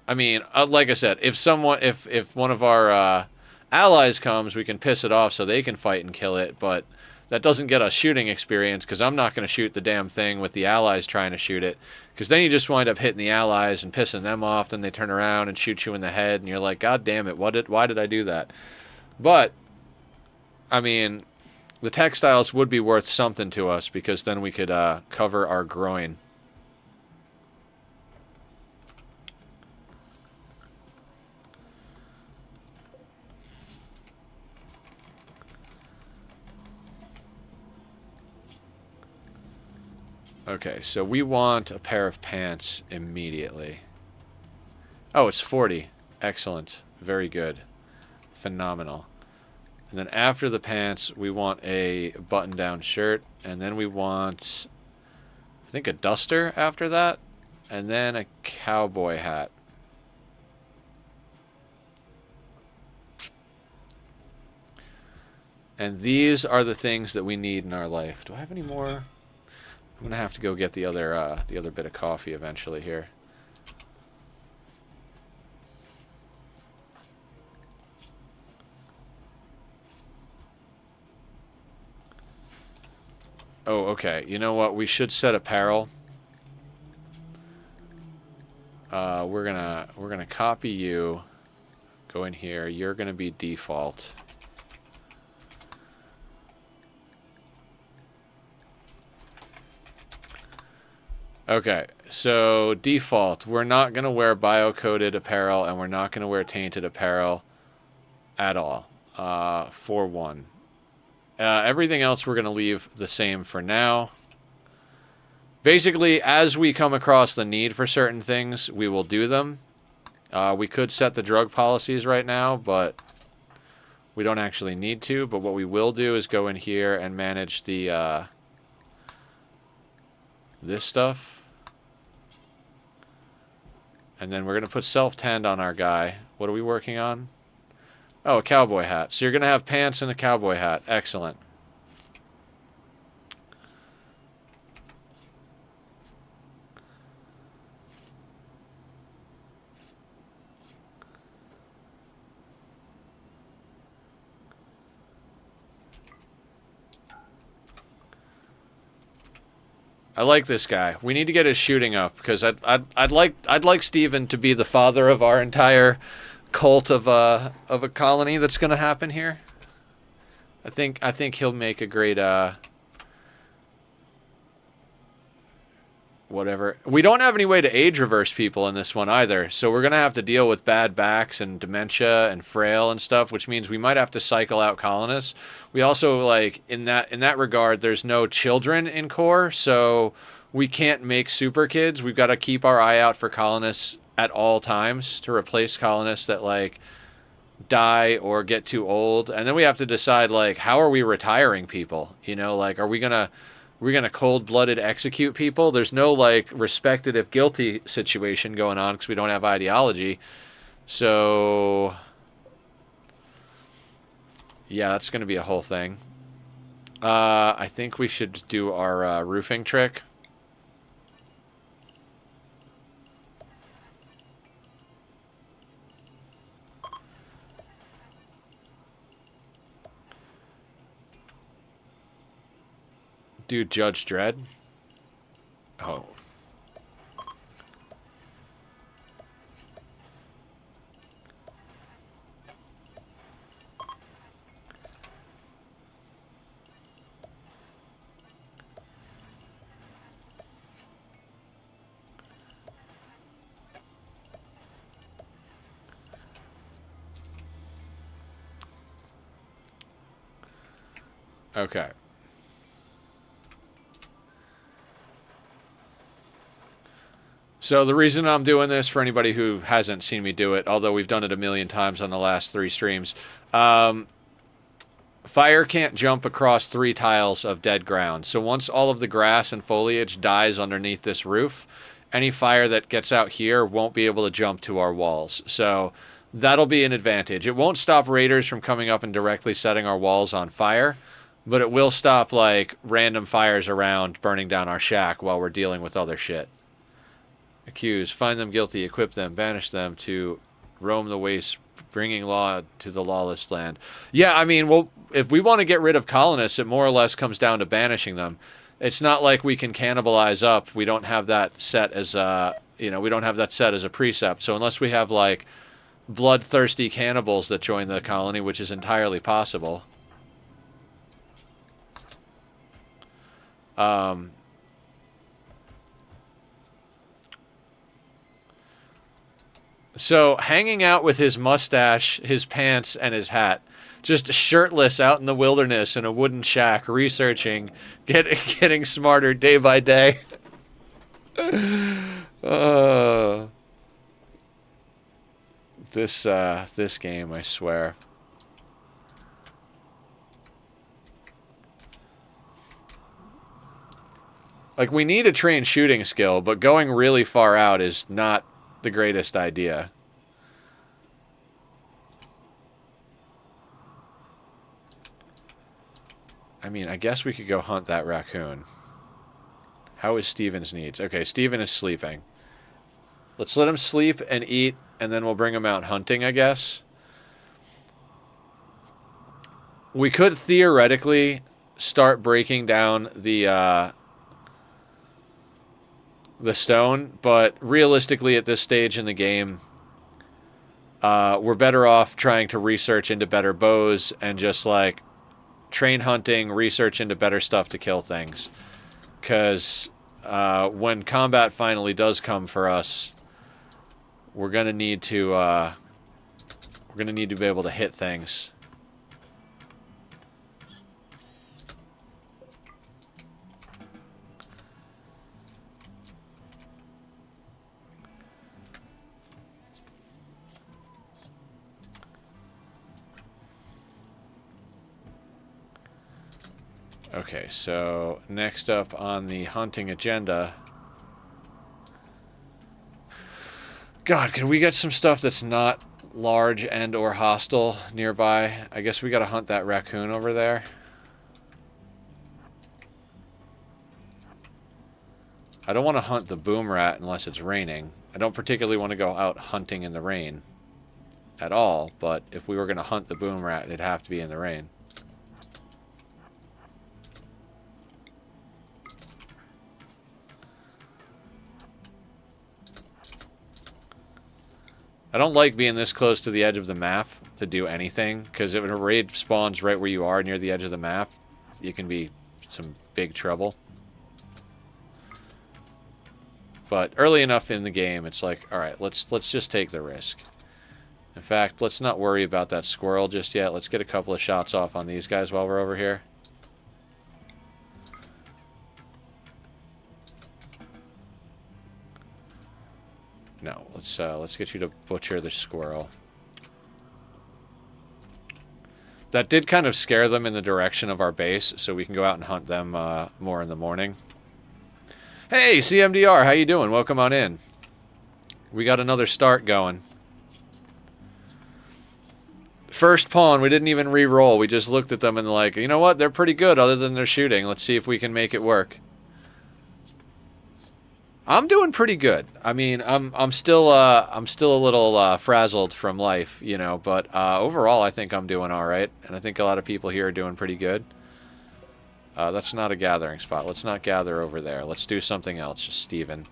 I mean, like I said, if one of our allies comes, we can piss it off so they can fight and kill it, but that doesn't get us shooting experience because I'm not going to shoot the damn thing with the allies trying to shoot it, because then you just wind up hitting the allies and pissing them off. Then they turn around and shoot you in the head, and you're like, God damn it, why did I do that? But, I mean, the textiles would be worth something to us because then we could cover our groin. Okay, so we want a pair of pants immediately. Oh, it's 40. Excellent. Very good. Phenomenal. And then after the pants, we want a button-down shirt. And then we want, I think, a duster after that. And then a cowboy hat. And these are the things that we need in our life. Do I have any more? I'm gonna have to go get the other bit of coffee eventually here. Oh, okay. You know what? We should set apparel. We're gonna copy you. Go in here. You're gonna be default. Okay, so default, we're not going to wear bio-coded apparel, and we're not going to wear tainted apparel at all, for one. Everything else we're going to leave the same for now. Basically, as we come across the need for certain things, we will do them. We could set the drug policies right now, but we don't actually need to. But what we will do is go in here and manage the this stuff. And then we're going to put self-tanned on our guy. What are we working on? Oh, a cowboy hat. So you're going to have pants and a cowboy hat. Excellent. I like this guy. We need to get his shooting up because I'd like Steven to be the father of our entire cult of a colony that's going to happen here. I think he'll make a great whatever. We don't have any way to age reverse people in this one either, so we're gonna have to deal with bad backs and dementia and frail and stuff, which means we might have to cycle out colonists. We also, like, in that regard, there's no children in core, so we can't make super kids. We've got to keep our eye out for colonists at all times to replace colonists that, like, die or get too old. And then we have to decide, like, how are we retiring people? You know, like, are we gonna cold-blooded execute people? There's no, like, respected if guilty situation going on because we don't have ideology. So, yeah, that's going to be a whole thing. I think we should do our roofing trick. Do Judge Dredd? Oh. Okay. So the reason I'm doing this, for anybody who hasn't seen me do it, although we've done it a million times on the last 3 streams, fire can't jump across 3 tiles of dead ground. So once all of the grass and foliage dies underneath this roof, any fire that gets out here won't be able to jump to our walls. So that'll be an advantage. It won't stop raiders from coming up and directly setting our walls on fire, but it will stop, like, random fires around burning down our shack while we're dealing with other shit. Accuse, find them guilty, equip them, banish them to roam the wastes, bringing law to the lawless land. Yeah, I mean, well, if we want to get rid of colonists, it more or less comes down to banishing them. It's not like we can cannibalize up. We don't have that set as we don't have that set as a precept. So unless we have, like, bloodthirsty cannibals that join the colony, which is entirely possible. So, hanging out with his mustache, his pants, and his hat. Just shirtless out in the wilderness in a wooden shack, researching, getting smarter day by day. This game, I swear. Like, we need a trained shooting skill, but going really far out is not the greatest idea. I mean, I guess we could go hunt that raccoon. How is Steven's needs? Okay, Steven is sleeping. Let's let him sleep and eat, and then we'll bring him out hunting, I guess. We could theoretically start breaking down the stone, but realistically at this stage in the game, we're better off trying to research into better bows and just, like, train hunting, research into better stuff to kill things. Because when combat finally does come for us, we're gonna need to be able to hit things. Okay, so next up on the hunting agenda... God, can we get some stuff that's not large and or hostile nearby? I guess we gotta hunt that raccoon over there. I don't want to hunt the boom rat unless it's raining. I don't particularly want to go out hunting in the rain at all, but if we were going to hunt the boom rat, it'd have to be in the rain. I don't like being this close to the edge of the map to do anything, because if a raid spawns right where you are near the edge of the map, you can be some big trouble. But early enough in the game, it's like, all right, let's just take the risk. In fact, let's not worry about that squirrel just yet. Let's get a couple of shots off on these guys while we're over here. No, let's get you to butcher the squirrel. That did kind of scare them in the direction of our base, so we can go out and hunt them more in the morning. Hey, CMDR, how you doing? Welcome on in. We got another start going. First pawn, we didn't even re-roll. We just looked at them and like, you know what? They're pretty good other than their shooting. Let's see if we can make it work. I'm doing pretty good. I mean, I'm still a little frazzled from life, you know, but overall I think I'm doing all right, and I think a lot of people here are doing pretty good. That's not a gathering spot. Let's not gather over there. Let's do something else, Steven.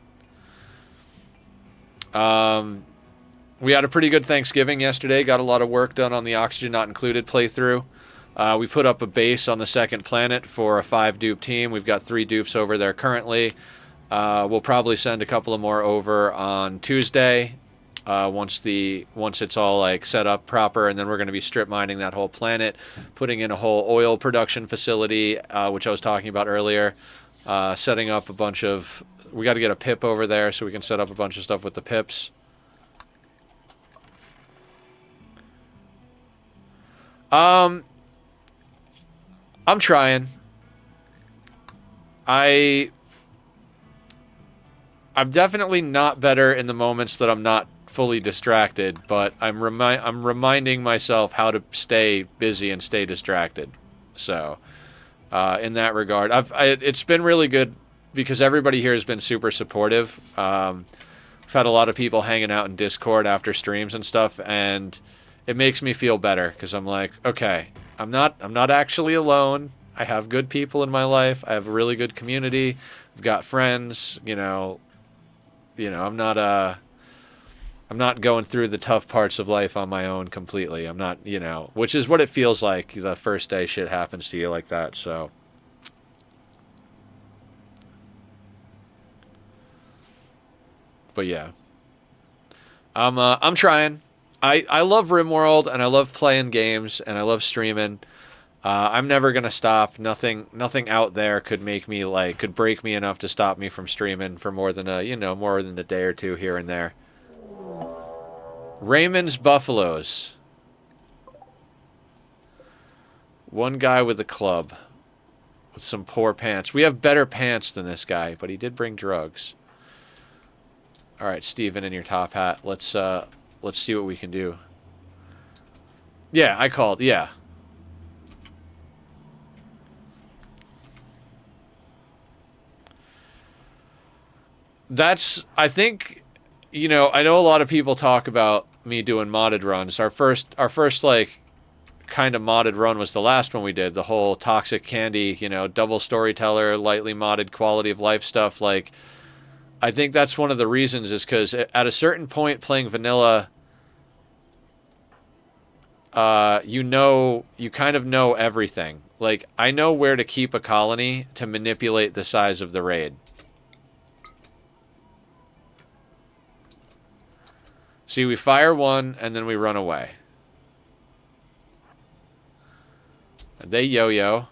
We had a pretty good Thanksgiving yesterday. Got a lot of work done on the Oxygen Not Included playthrough. We put up a base on the second planet for a 5-dupe team. We've got 3 dupes over there currently. We'll probably send a couple of more over on Tuesday once it's all like set up proper, and then we're going to be strip mining that whole planet, putting in a whole oil production facility, which I was talking about earlier, setting up a bunch of... We got to get a pip over there so we can set up a bunch of stuff with the pips. I'm trying. I'm definitely not better in the moments that I'm not fully distracted, but I'm reminding myself how to stay busy and stay distracted. So, in that regard, it's been really good because everybody here has been super supportive. I've had a lot of people hanging out in Discord after streams and stuff, and it makes me feel better because I'm like, okay, I'm not actually alone. I have good people in my life. I have a really good community. I've got friends, you know, I'm not going through the tough parts of life on my own completely. I'm not, which is what it feels like the first day shit happens to you like that. So, but yeah, I'm trying. I love Rimworld and I love playing games and I love streaming. I'm never gonna stop. Nothing out there could break me enough to stop me from streaming for more than a day or two here and there. Raymond's Buffaloes. One guy with a club, with some poor pants. We have better pants than this guy, but he did bring drugs. All right, Steven, in your top hat. Let's see what we can do. Yeah, I called. Yeah. I think, I know a lot of people talk about me doing modded runs. Our first like kind of modded run was the last one we did, the whole Toxic Candy, double storyteller, lightly modded quality of life stuff. Like, I think that's one of the reasons is because at a certain point playing vanilla, you kind of know everything. Like, I know where to keep a colony to manipulate the size of the raid. See, we fire one, and then we run away. They yo-yo.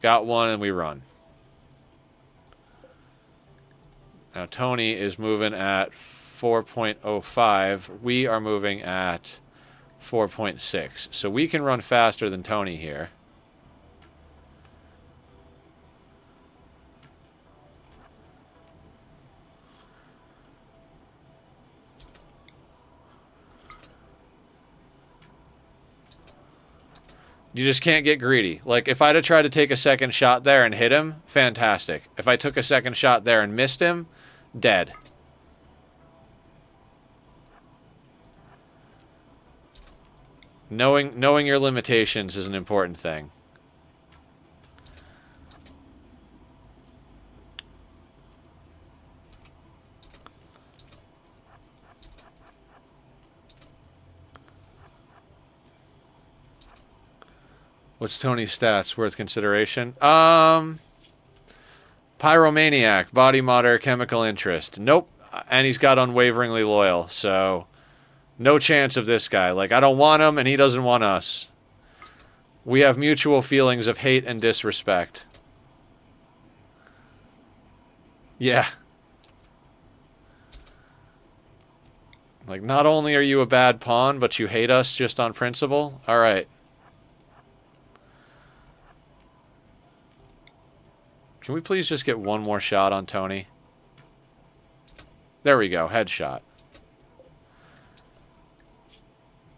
Got one, and we run. Now, Tony is moving at 4.05. We are moving at 4.6. So we can run faster than Tony here. You just can't get greedy. Like, if I'd have tried to take a second shot there and hit him, fantastic. If I took a second shot there and missed him, dead. Knowing your limitations is an important thing. What's Tony's stats worth consideration? Pyromaniac, body modder, chemical interest. Nope. And he's got unwaveringly loyal, so no chance of this guy. Like, I don't want him, and he doesn't want us. We have mutual feelings of hate and disrespect. Yeah. Like, not only are you a bad pawn, but you hate us just on principle? Alright. Can we please just get one more shot on Tony? There we go. Headshot.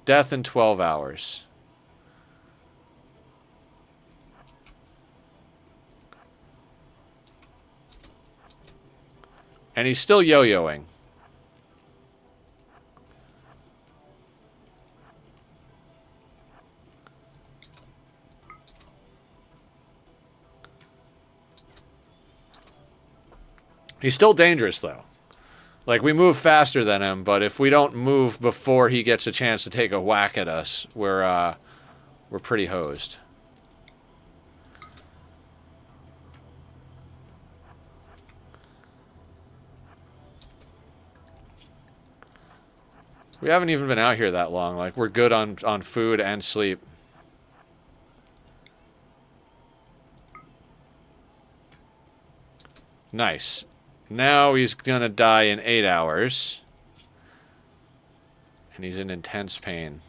Death in 12 hours. And he's still yo-yoing. He's still dangerous, though. Like, we move faster than him, but if we don't move before he gets a chance to take a whack at us, we're pretty hosed. We haven't even been out here that long. Like, we're good on food and sleep. Nice. Now he's gonna die in 8 hours. And he's in intense pain.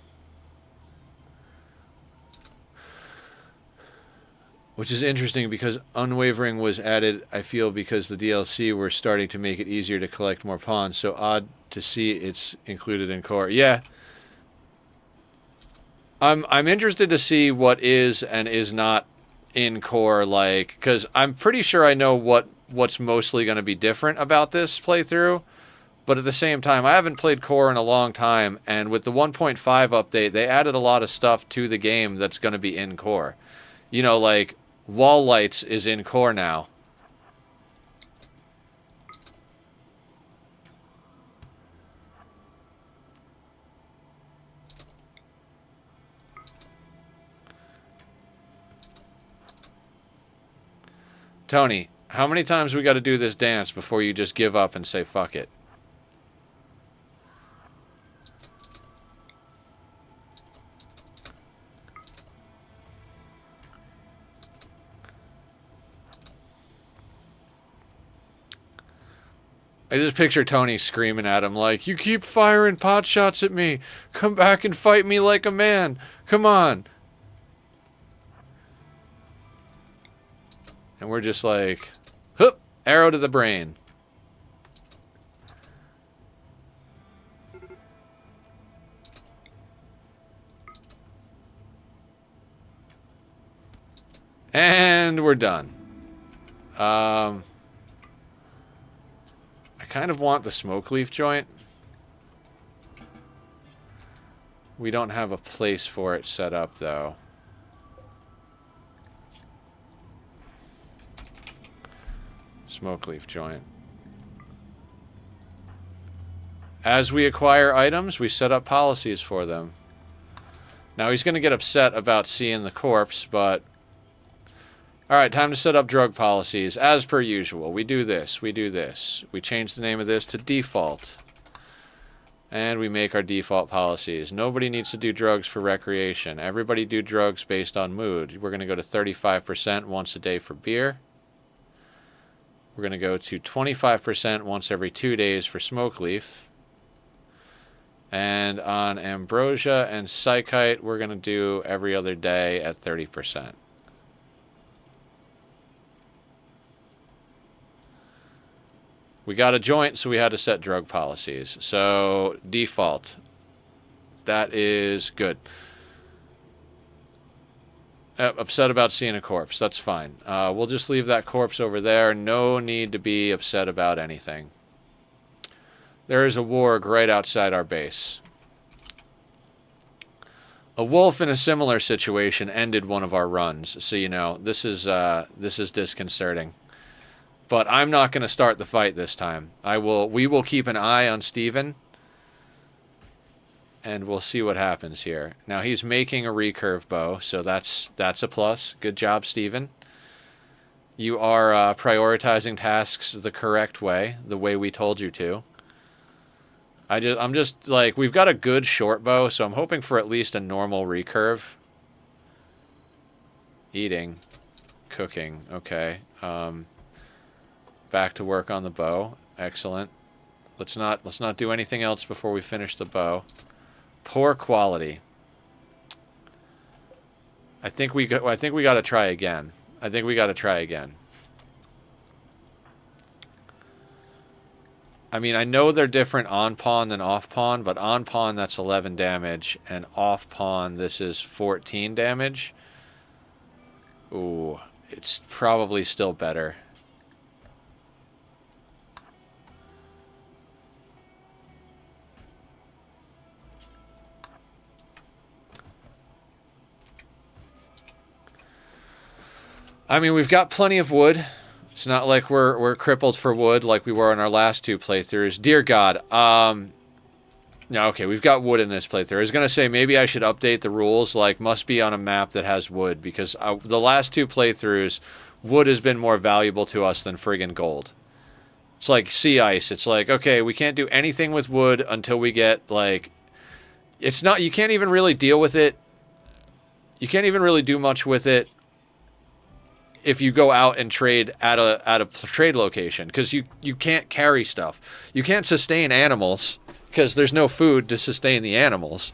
Which is interesting because Unwavering was added, I feel, because the DLC were starting to make it easier to collect more pawns. So odd to see it's included in core. Yeah. I'm interested to see what is and is not in core, like, because I'm pretty sure I know what's mostly going to be different about this playthrough, but at the same time, I haven't played core in a long time, and with the 1.5 update, they added a lot of stuff to the game that's going to be in core. You know, like, wall lights is in core now. Tony, how many times we got to do this dance before you just give up and say fuck it? I just picture Tony screaming at him like, you keep firing pot shots at me. Come back and fight me like a man. Come on. And we're just like, hup, arrow to the brain. And we're done. I kind of want the smoke leaf joint. We don't have a place for it set up, though. Smoke leaf joint. As we acquire items, we set up policies for them. Now, he's going to get upset about seeing the corpse, but... Alright, time to set up drug policies. As per usual, we do this, we do this. We change the name of this to default. And we make our default policies. Nobody needs to do drugs for recreation. Everybody do drugs based on mood. We're going to go to 35% once a day for beer. We're going to go to 25% once every 2 days for smoke leaf. And on ambrosia and psychite, we're going to do every other day at 30%. We got a joint, so we had to set drug policies. So, default. That is good. Upset about seeing a corpse. That's fine. We'll just leave that corpse over there. No need to be upset about anything. There is a warg right outside our base. A wolf in a similar situation ended one of our runs. So, you know, this is disconcerting. But I'm not going to start the fight this time. We will keep an eye on Steven. and we'll see what happens here. Now he's making a recurve bow, so that's a plus. Good job, Steven. You are prioritizing tasks the correct way, the way we told you to. I'm just like, we've got a good short bow, so I'm hoping for at least a normal recurve. Eating, cooking, okay. Back to work on the bow. Excellent. Let's not do anything else before we finish the bow. Poor quality. I think we got to try again. I mean, I know they're different on pawn than off pawn, but on pawn that's 11 damage, and off pawn this is 14 damage. Ooh, it's probably still better. I mean, we've got plenty of wood. It's not like we're crippled for wood like we were in our last two playthroughs. Dear God. No, okay, we've got wood in this playthrough. I was going to say maybe I should update the rules, like must be on a map that has wood, because the last two playthroughs, wood has been more valuable to us than friggin' gold. It's like sea ice. It's like, okay, we can't do anything with wood until we get, like... It's not... You can't even really deal with it. You can't even really do much with it if you go out and trade at a trade location, because you can't carry stuff. You can't sustain animals, because there's no food to sustain the animals.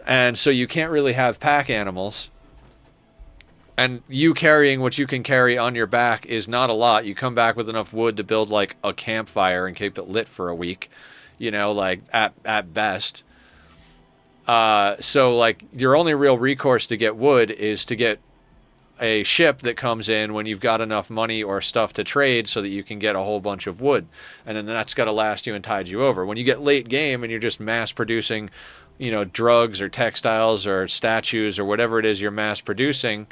And so you can't really have pack animals. And you carrying what you can carry on your back is not a lot. You come back with enough wood to build, like, a campfire and keep it lit for a week. You know, like, at best. So, like, your only real recourse to get wood is to get a ship that comes in when you've got enough money or stuff to trade so that you can get a whole bunch of wood. And then that's got to last you and tide you over. When you get late game and you're just mass producing, you know, drugs or textiles or statues or whatever it is you're mass producing,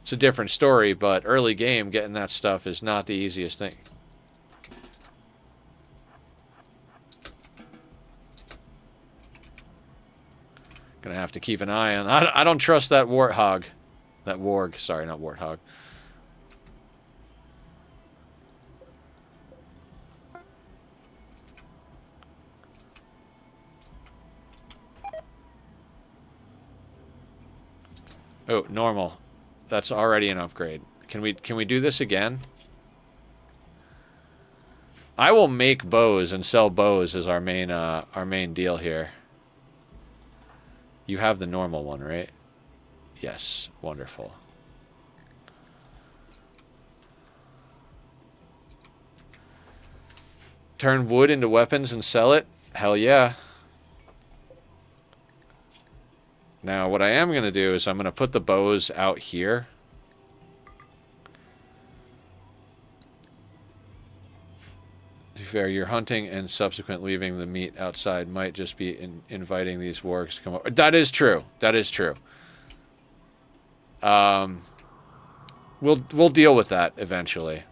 it's a different story. But early game, getting that stuff is not the easiest thing. Gonna have to keep an eye on... I don't trust that warthog. That warg. Sorry, not warthog. Oh, normal. That's already an upgrade. Can we do this again? I will make bows and sell bows as our main deal here. You have the normal one, right? Yes, wonderful. Turn wood into weapons and sell it? Hell yeah. Now, what I am going to do is I'm going to put the bows out here. To be fair, you're hunting and subsequent leaving the meat outside might just be inviting these wargs to come over. That is true. That is true. We'll deal with that eventually.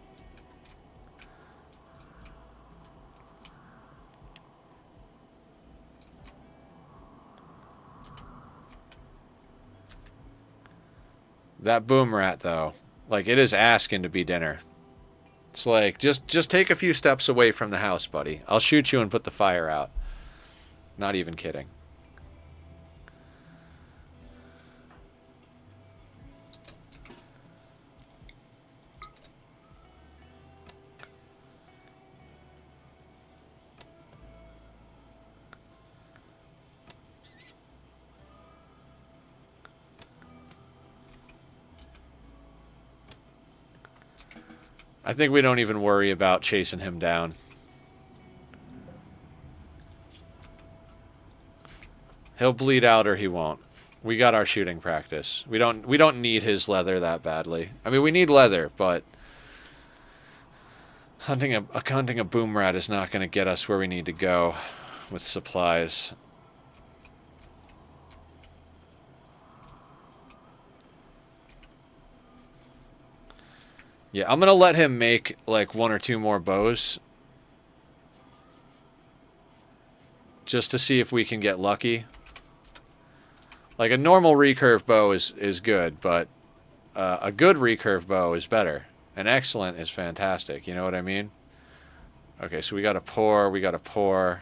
That boom rat, though, like, it is asking to be dinner. It's like, just take a few steps away from the house, buddy. I'll shoot you and put the fire out. Not even kidding. I think we don't even worry about chasing him down. He'll bleed out or he won't. We got our shooting practice. We don't need his leather that badly. I mean, we need leather, but hunting a boom rat is not going to get us where we need to go with supplies. Yeah, I'm going to let him make, like, 1 or 2 more bows. Just to see if we can get lucky. Like a normal recurve bow is good, but a good recurve bow is better. An excellent is fantastic. You know what I mean? Okay, so we got to pour. We got to pour.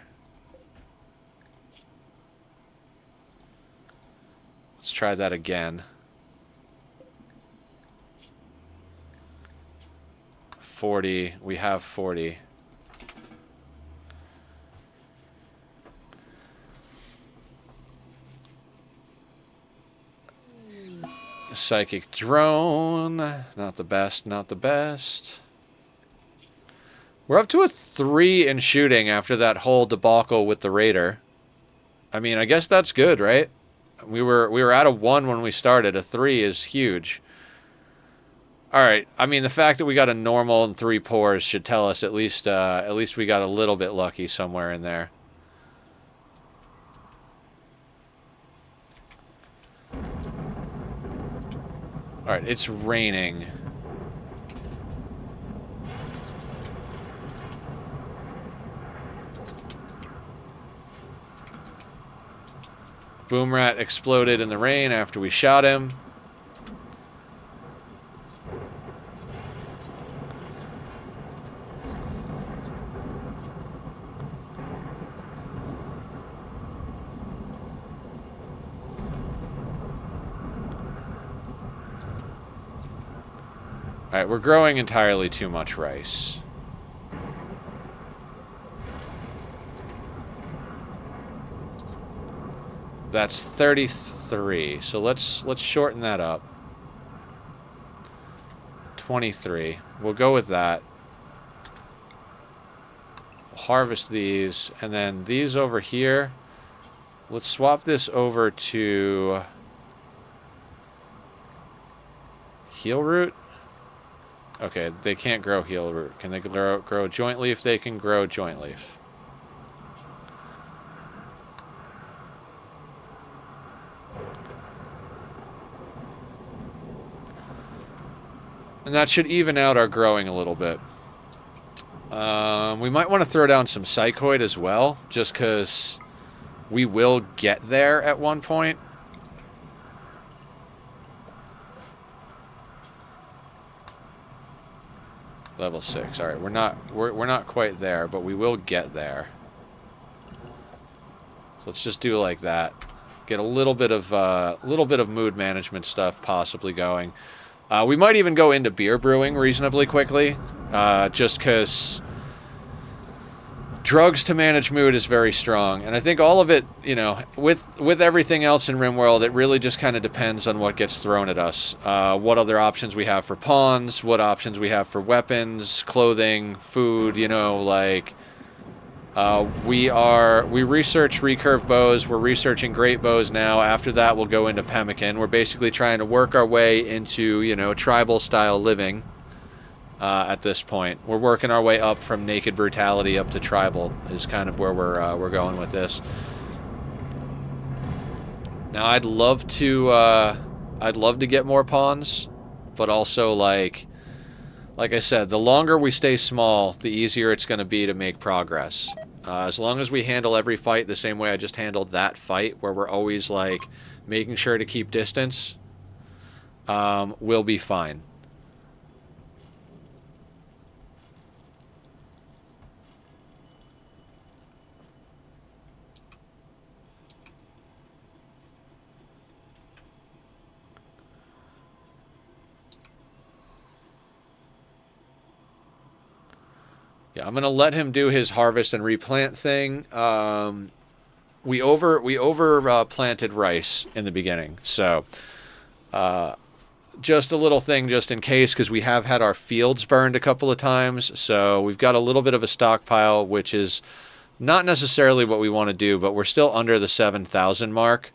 Let's try that again. 40. We have 40. Psychic drone. Not the best, not the best. We're up to a 3 in shooting after that whole debacle with the Raider. I mean, I guess that's good, right? We were at a 1 when we started. A 3 is huge. All right. I mean, the fact that we got a normal and 3 pours should tell us at least we got a little bit lucky somewhere in there. All right, it's raining. Boom Rat exploded in the rain after we shot him. Alright, we're growing entirely too much rice. That's 33. So let's shorten that up. 23. We'll go with that. We'll harvest these, and then these over here. Let's swap this over to heel root. Okay, they can't grow heel root. Can they grow joint leaf? They can grow joint leaf. And that should even out our growing a little bit. We might want to throw down some psychoid as well, just because we will get there at one point. Level 6. All right, we're not quite there, but we will get there. So let's just do it like that. Get a little bit of mood management stuff possibly going. We might even go into beer brewing reasonably quickly, just because drugs to manage mood is very strong. And I think all of it, you know, with everything else in Rimworld, it really just kind of depends on what gets thrown at us. What other options we have for pawns, what options we have for weapons, clothing, food, you know, like... we research recurve bows. We're researching great bows now. After that, we'll go into pemmican. We're basically trying to work our way into, you know, tribal style living. At this point, we're working our way up from naked brutality up to tribal. Is kind of where we're going with this. Now, I'd love to get more pawns, but also like I said, the longer we stay small, the easier it's going to be to make progress. As long as we handle every fight the same way I just handled that fight, where we're always, like, making sure to keep distance, we'll be fine. Yeah, I'm gonna let him do his harvest and replant thing. We over planted rice in the beginning, so just a little thing just in case, because we have had our fields burned a couple of times, so we've got a little bit of a stockpile, which is not necessarily what we want to do, but we're still under the 7,000 mark,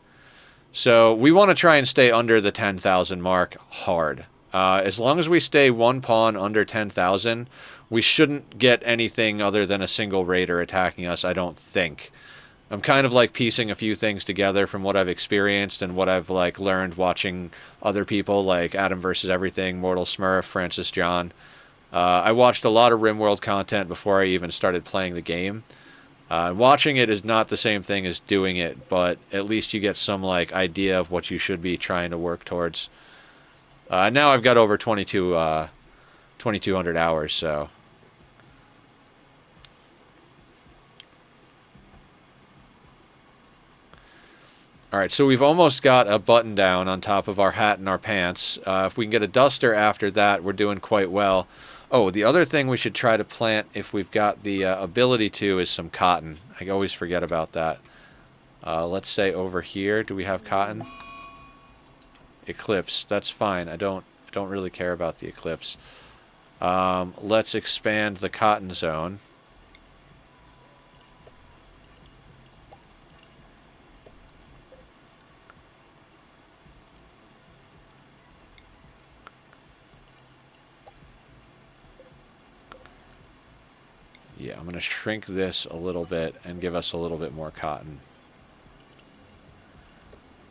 so we want to try and stay under the 10,000 mark hard. As long as we stay one pawn under 10,000, we shouldn't get anything other than a single raider attacking us, I don't think. I'm kind of like piecing a few things together from what I've experienced and what I've like learned watching other people like Adam vs. Everything, Mortal Smurf, Francis John. I watched a lot of Rimworld content before I even started playing the game. Watching it is not the same thing as doing it, but at least you get some like idea of what you should be trying to work towards. Now I've got over 2,200 hours, so. All right, so we've almost got a button down on top of our hat and our pants. If we can get a duster after that, we're doing quite well. Oh, the other thing we should try to plant, if we've got the ability to, is some cotton. I always forget about that. Let's say over here, do we have cotton? Eclipse, that's fine. I don't really care about the eclipse. Let's expand the cotton zone. Yeah, I'm going to shrink this a little bit and give us a little bit more cotton.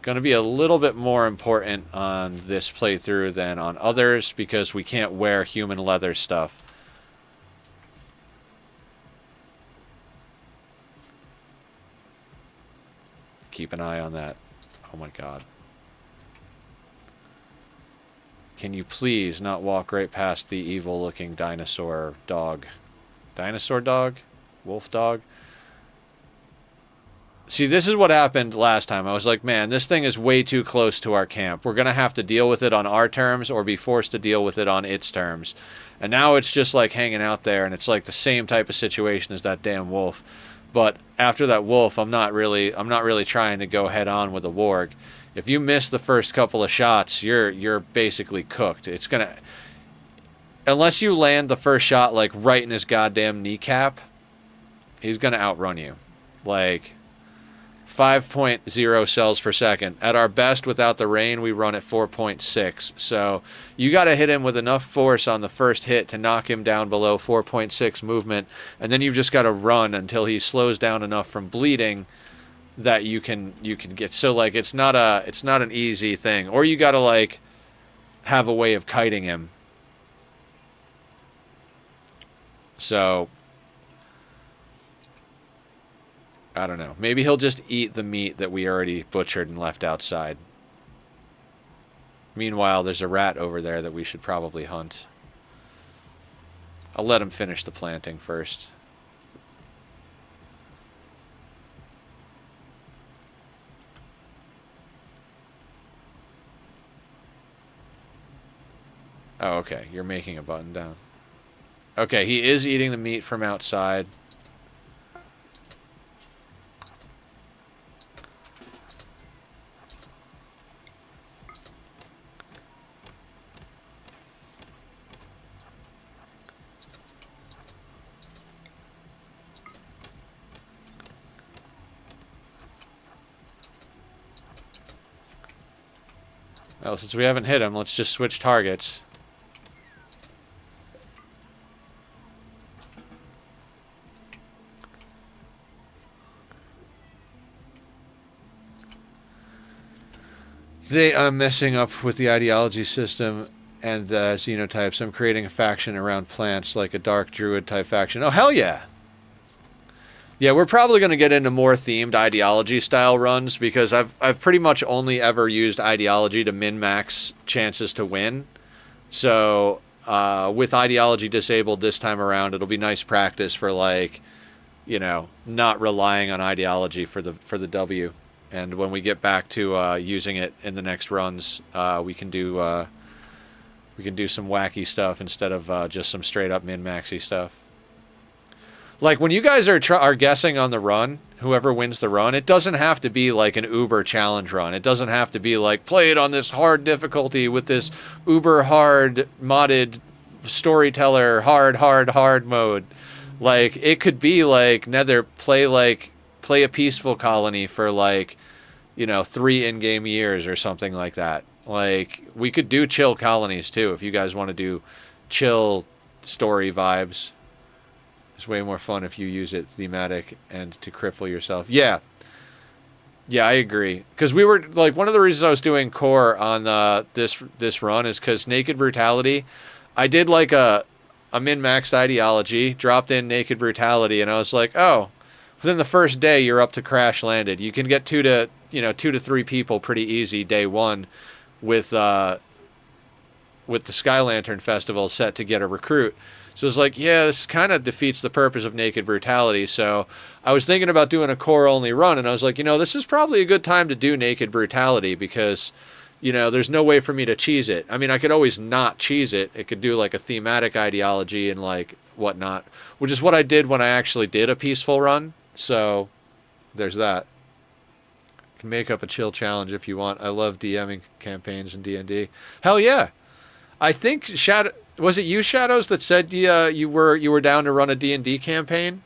Going to be a little bit more important on this playthrough than on others because we can't wear human leather stuff. Keep an eye on that. Oh my god. Can you please not walk right past the evil-looking dinosaur dog? Dinosaur dog? Wolf dog? See, this is what happened last time. I was like, man, this thing is way too close to our camp. We're going to have to deal with it on our terms or be forced to deal with it on its terms. And now it's just like hanging out there, and it's like the same type of situation as that damn wolf. But after that wolf, I'm not really trying to go head on with a warg. If you miss the first couple of shots, you're basically cooked. It's going to, unless you land the first shot like right in his goddamn kneecap, he's going to outrun you. Like 5.0 cells per second. At our best without the rain, we run at 4.6. So you got to hit him with enough force on the first hit to knock him down below 4.6 movement, and then you've just got to run until he slows down enough from bleeding that you can get. So like it's not an easy thing, or you got to like have a way of kiting him. So I don't know. Maybe he'll just eat the meat that we already butchered and left outside. Meanwhile, there's a rat over there that we should probably hunt. I'll let him finish the planting first. Oh, okay. You're making a button down. Okay, he is eating the meat from outside. Well, since we haven't hit him, let's just switch targets. They are messing up with the ideology system and the xenotypes. I'm creating a faction around plants, like a dark druid type faction. Oh, hell yeah! Yeah, we're probably going to get into more themed ideology style runs because I've pretty much only ever used ideology to min-max chances to win. So with ideology disabled this time around, it'll be nice practice for like, you know, not relying on ideology for the W. And when we get back to using it in the next runs, we can do some wacky stuff instead of just some straight up min-maxy stuff. Like, when you guys are guessing on the run, whoever wins the run, it doesn't have to be like an uber challenge run. It doesn't have to be like, play it on this hard difficulty with this uber hard modded storyteller hard mode. Like, it could be like, Nether, play a peaceful colony for like, you know, 3 in-game years or something like that. Like, we could do chill colonies too if you guys want to do chill story vibes. It's way more fun if you use it thematic and to cripple yourself. Yeah. Yeah, I agree. Because we were, like, one of the reasons I was doing core on this run is because Naked Brutality, I did, like, a min-maxed ideology, dropped in Naked Brutality, and I was like, oh, within the first day, you're up to crash landed. You can get 2 to 3 people pretty easy day one with the Sky Lantern Festival set to get a recruit. So it's like, yeah, this kind of defeats the purpose of Naked Brutality. So I was thinking about doing a core-only run, and I was like, this is probably a good time to do Naked Brutality because, there's no way for me to cheese it. I mean, I could always not cheese it. It could do, like, a thematic ideology and, like, whatnot, which is what I did when I actually did a peaceful run. So there's that. You can make up a chill challenge if you want. I love DMing campaigns in D&D. Hell yeah. I think was it you, Shadows, that said you were down to run a D&D campaign?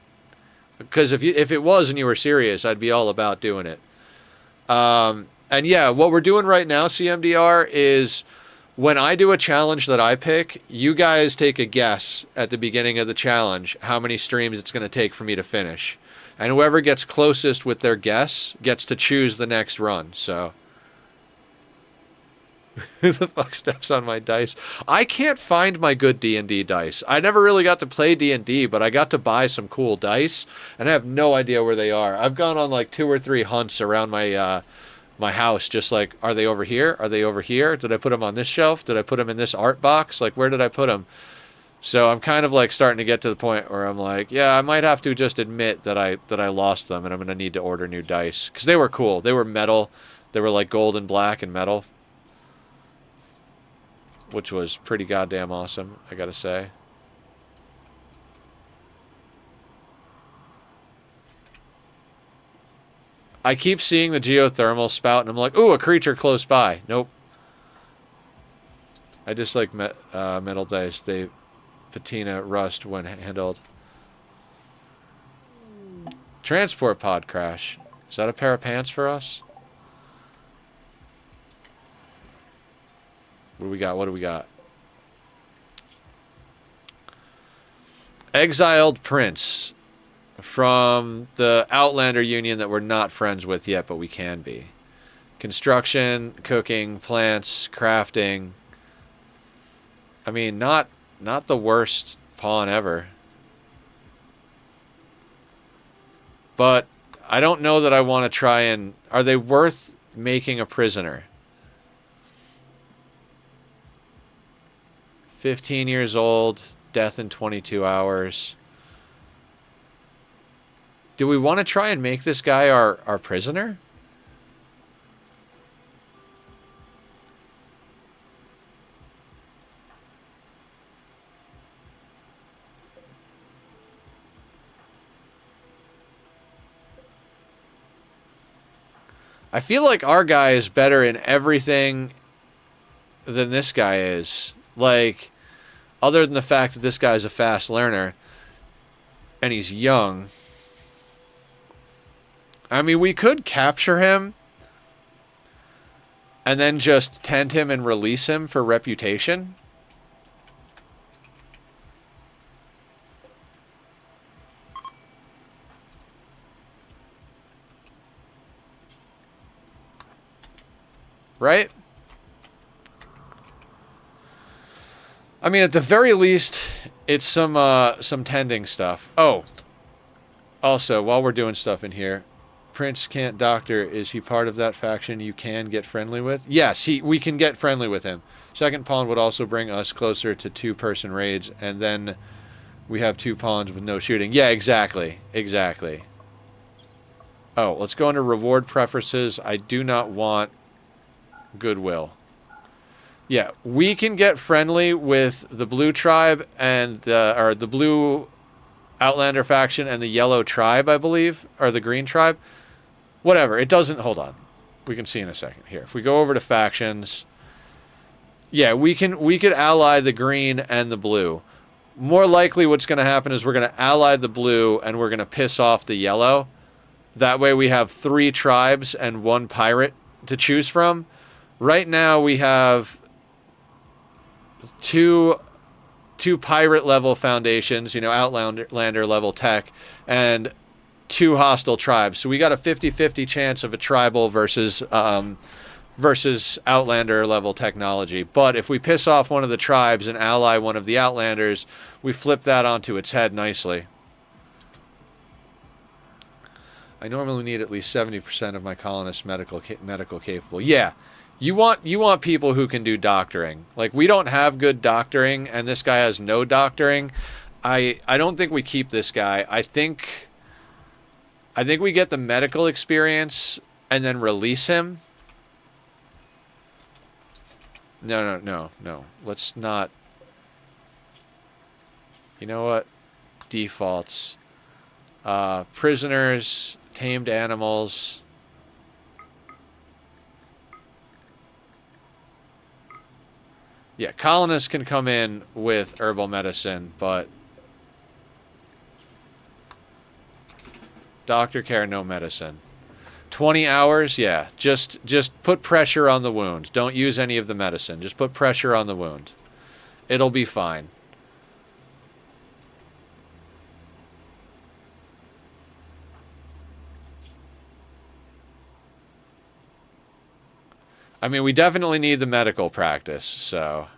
Because if it was and you were serious, I'd be all about doing it. And yeah, what we're doing right now, CMDR, is when I do a challenge that I pick, you guys take a guess at the beginning of the challenge how many streams it's going to take for me to finish. And whoever gets closest with their guess gets to choose the next run. So who the fuck steps on my dice? I can't find my good D&D dice. I never really got to play D&D, but I got to buy some cool dice, and I have no idea where they are. I've gone on like 2 or 3 hunts around my my house, just like, are they over here? Are they over here? Did I put them on this shelf? Did I put them in this art box? Like, where did I put them? So I'm kind of like starting to get to the point where I'm like, yeah, I might have to just admit that I lost them, and I'm going to need to order new dice. Because they were cool. They were metal. They were like gold and black and metal, which was pretty goddamn awesome, I gotta say. I keep seeing the geothermal spout, and I'm like, ooh, a creature close by. Nope. I just like metal dice. They patina rust when handled. Transport pod crash. Is that a pair of pants for us? What do we got? What do we got? Exiled Prince from the Outlander Union that we're not friends with yet, but we can be. Construction, cooking, plants, crafting. I mean, not the worst pawn ever. But I don't know that I want to try and... Are they worth making a prisoner? 15 years old, death in 22 hours. Do we want to try and make this guy our prisoner? I feel like our guy is better in everything than this guy is. Like, other than the fact that this guy's a fast learner and he's young. I mean, we could capture him and then just tend him and release him for reputation. Right? I mean, at the very least, it's some tending stuff. Oh, also, while we're doing stuff in here, Prince can't doctor. Is he part of that faction you can get friendly with? Yes, we can get friendly with him. Second pawn would also bring us closer to 2-person raids, and then we have 2 pawns with no shooting. Yeah, exactly. Exactly. Oh, let's go into reward preferences. I do not want goodwill. Yeah, we can get friendly with the blue tribe and the blue Outlander faction and the yellow tribe, I believe, or the green tribe. Whatever, it doesn't... Hold on. We can see in a second here. If we go over to factions, yeah, we could ally the green and the blue. More likely what's going to happen is we're going to ally the blue and we're going to piss off the yellow. That way we have 3 tribes and 1 pirate to choose from. Right now we have two pirate level foundations, Outlander level tech, and 2 hostile tribes. So we got a 50-50 chance of a tribal versus Outlander level technology. But if we piss off one of the tribes and ally one of the Outlanders, we flip that onto its head nicely. I normally need at least 70% of my colonists medical capable. Yeah. You want people who can do doctoring. Like, we don't have good doctoring, and this guy has no doctoring. I don't think we keep this guy. I think we get the medical experience and then release him. No. Let's not. You know what? Defaults. Prisoners, tamed animals. Yeah, colonists can come in with herbal medicine, but doctor care, no medicine. 20 hours, yeah. Just put pressure on the wound. Don't use any of the medicine. Just put pressure on the wound. It'll be fine. I mean, we definitely need the medical practice, so.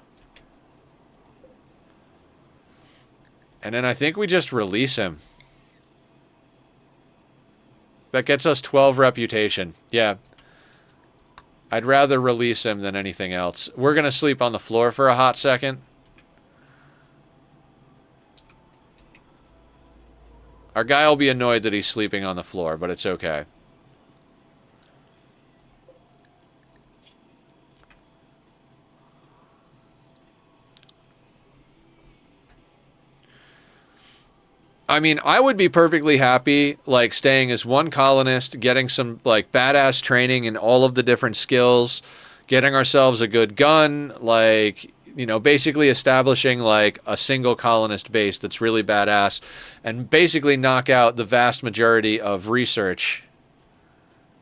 And then I think we just release him. That gets us 12 reputation. Yeah. I'd rather release him than anything else. We're going to sleep on the floor for a hot second. Our guy will be annoyed that he's sleeping on the floor, but it's okay. I mean, I would be perfectly happy, like, staying as one colonist, getting some, like, badass training in all of the different skills, getting ourselves a good gun, like, you know, basically establishing, like, a single colonist base that's really badass, and basically knock out the vast majority of research.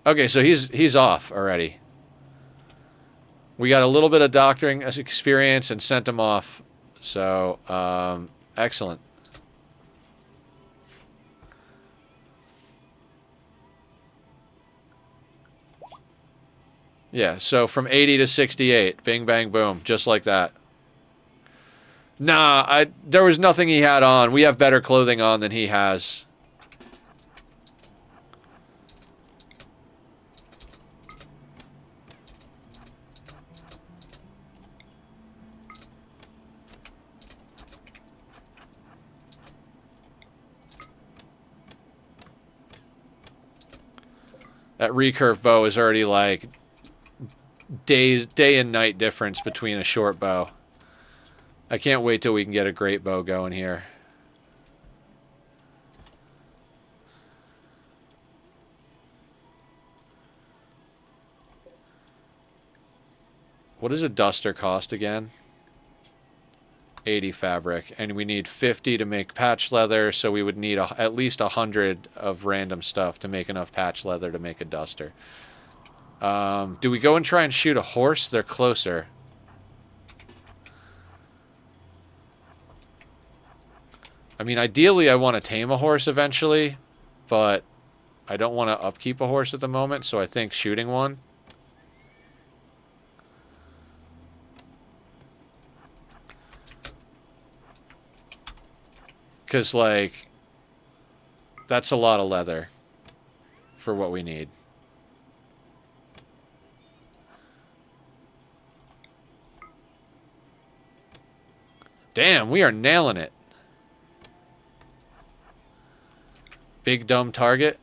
Okay, so he's off already. We got a little bit of doctoring experience and sent him off. So, excellent. Yeah, so from 80 to 68. Bing, bang, boom. Just like that. Nah, there was nothing he had on. We have better clothing on than he has. That recurve bow is already like day and night difference between a short bow. I can't wait till we can get a great bow going here. What does a duster cost again? 80 fabric, and we need 50 to make patch leather, so we would need at least 100 of random stuff to make enough patch leather to make a duster. Do we go and try and shoot a horse? They're closer. I mean, ideally I want to tame a horse eventually, but I don't want to upkeep a horse at the moment, so I think shooting one. Because, like, that's a lot of leather for what we need. Damn, we are nailing it. Big dumb target.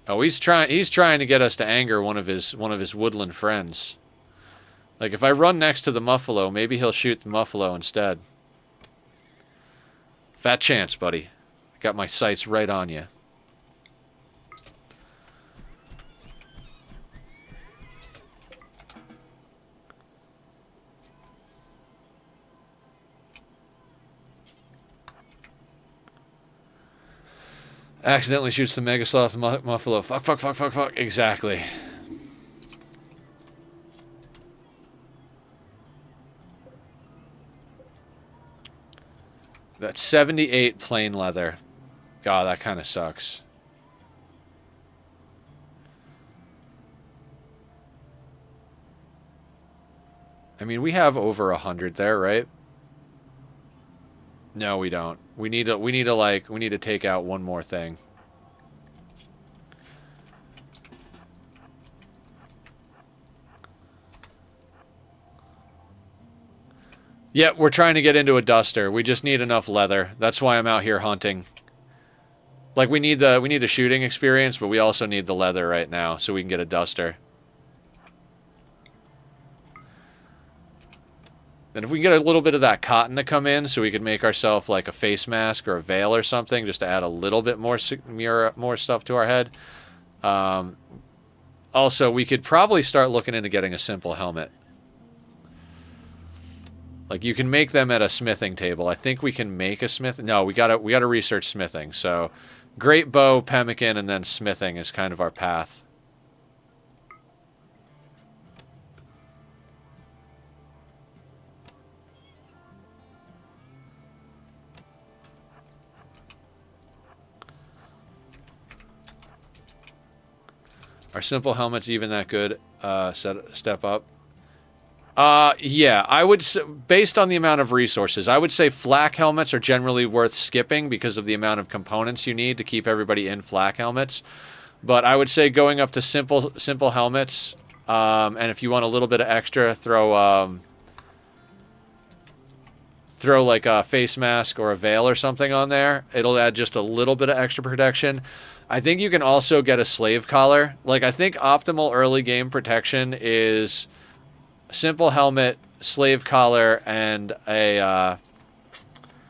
Oh, he's trying to get us to anger one of his woodland friends. Like, if I run next to the muffalo, maybe he'll shoot the muffalo instead. Fat chance, buddy. Got my sights right on you. Accidentally shoots the Megasloth muffalo. Fuck. Exactly. That's 78 plain leather. God, that kind of sucks. I mean, we have over 100 there, right? No, we don't. We need to take out one more thing. Yeah, we're trying to get into a duster. We just need enough leather. That's why I'm out here hunting. Like we need the shooting experience, but we also need the leather right now so we can get a duster. And if we can get a little bit of that cotton to come in so we can make ourselves like a face mask or a veil or something just to add a little bit more stuff to our head. Also, we could probably start looking into getting a simple helmet. Like you can make them at a smithing table. I think we can make a smith. No, we gotta research smithing. So, great bow, pemmican, and then smithing is kind of our path. Are simple helmets even that good? Step up. Yeah, I would say, based on the amount of resources, I would say flak helmets are generally worth skipping because of the amount of components you need to keep everybody in flak helmets. But I would say going up to simple helmets, and if you want a little bit of extra, throw like a face mask or a veil or something on there. It'll add just a little bit of extra protection. I think you can also get a slave collar. Like I think optimal early game protection is simple helmet, slave collar, and a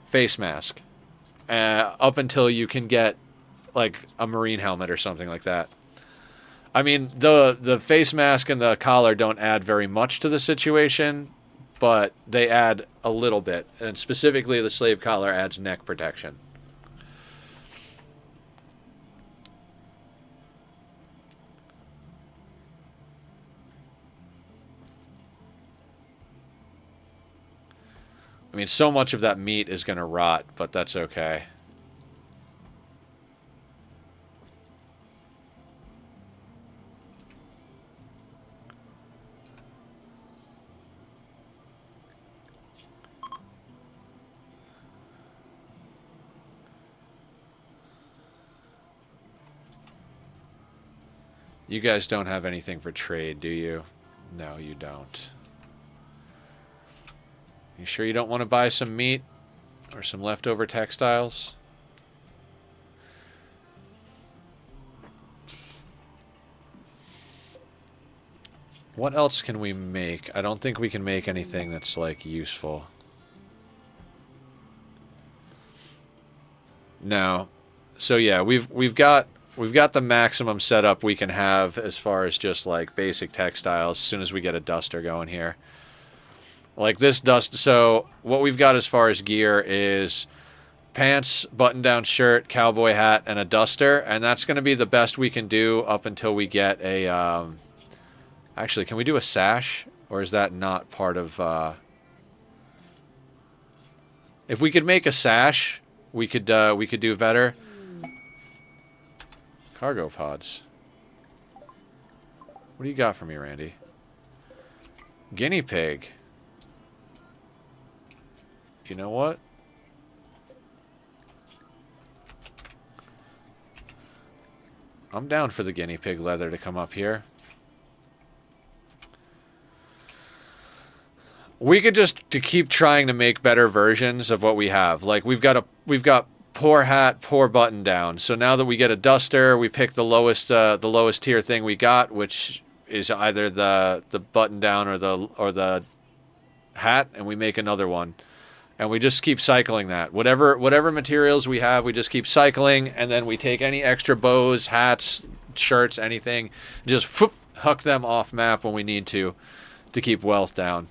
face mask. Up until you can get like a marine helmet or something like that. I mean, the face mask and the collar don't add very much to the situation, but they add a little bit. And specifically the slave collar adds neck protection. I mean, so much of that meat is going to rot, but that's okay. You guys don't have anything for trade, do you? No, you don't. You sure you don't want to buy some meat or some leftover textiles? What else can we make? I don't think we can make anything that's like useful. No. So yeah, we've got the maximum setup we can have as far as just like basic textiles as soon as we get a duster going here. Like this dust, so what we've got as far as gear is pants, button-down shirt, cowboy hat, and a duster, and that's going to be the best we can do up until we get a, actually, can we do a sash? Or is that not part of, if we could make a sash, we could do better. Cargo pods. What do you got for me, Randy? Guinea pig. You know what? I'm down for the guinea pig leather to come up here. We could just keep trying to make better versions of what we have. Like we've got poor hat, poor button down. So now that we get a duster, we pick the lowest tier thing we got, which is either the button down or the hat, and we make another one. And we just keep cycling that. Whatever materials we have, we just keep cycling, and then we take any extra bows, hats, shirts, anything, just huck them off map when we need to keep wealth down.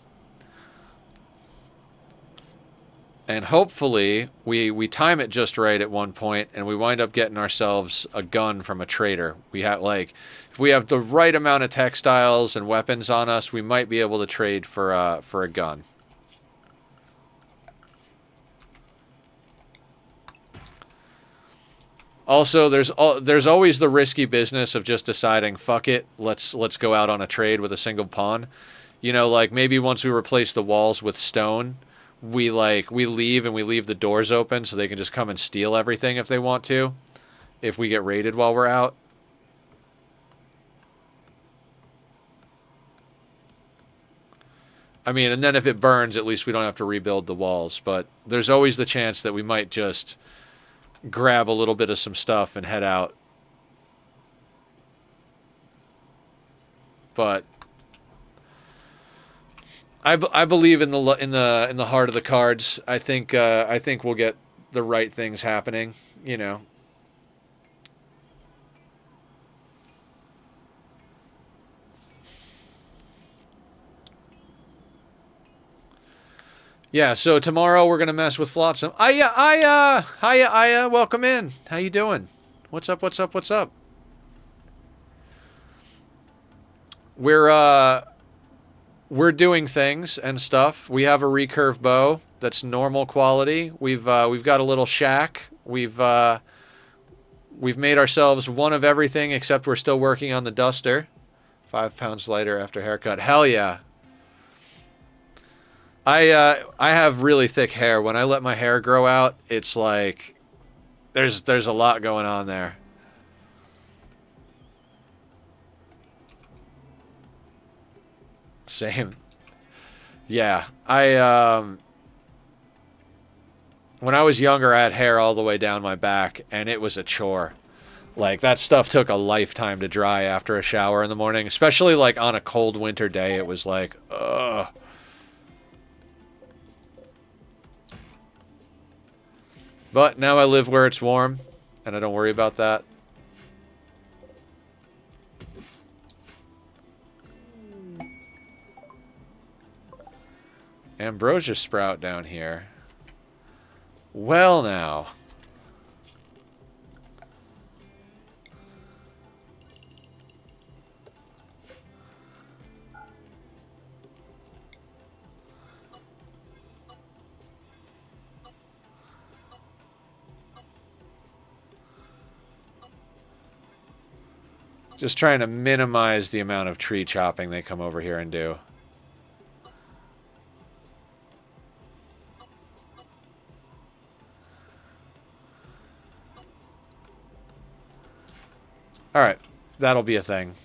And hopefully we time it just right at one point, and we wind up getting ourselves a gun from a trader. We have if we have the right amount of textiles and weapons on us, we might be able to trade for a gun. Also, there's always the risky business of just deciding, fuck it, let's go out on a trade with a single pawn. You know, like maybe once we replace the walls with stone, we leave and we leave the doors open so they can just come and steal everything if they want to, if we get raided while we're out. I mean, and then if it burns, at least we don't have to rebuild the walls. But there's always the chance that we might just grab a little bit of some stuff and head out. But I believe in the heart of the cards. I think we'll get the right things happening. You know. Yeah, so tomorrow we're gonna mess with Flotsam. Hiya, welcome in. How you doing? What's up? We're doing things and stuff. We have a recurve bow that's normal quality. We've got a little shack. We've made ourselves one of everything except we're still working on the duster. 5 pounds lighter after haircut. Hell yeah. I have really thick hair. When I let my hair grow out, it's like there's a lot going on there. Same. Yeah. When I was younger, I had hair all the way down my back, and it was a chore. Like, that stuff took a lifetime to dry after a shower in the morning, especially like on a cold winter day. It was like, ugh. But now I live where it's warm, and I don't worry about that. Ambrosia sprout down here. Well, now. Just trying to minimize the amount of tree chopping they come over here and do. Alright, that'll be a thing.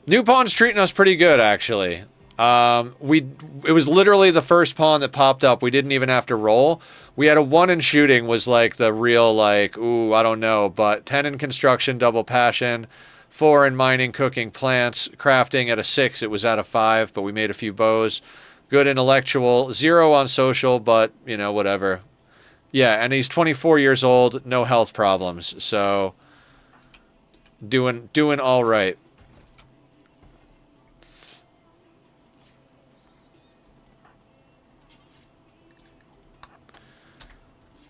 New pawn's treating us pretty good, actually. It was literally the first pawn that popped up. We didn't even have to roll. We had a 1 in shooting was like the real like, ooh, I don't know, but 10 in construction, double passion, 4 in mining, cooking, plants, crafting at a 6. It was at a 5, but we made a few bows. Good intellectual, 0 on social, but you know, whatever. Yeah, and he's 24 years old, no health problems, so doing all right.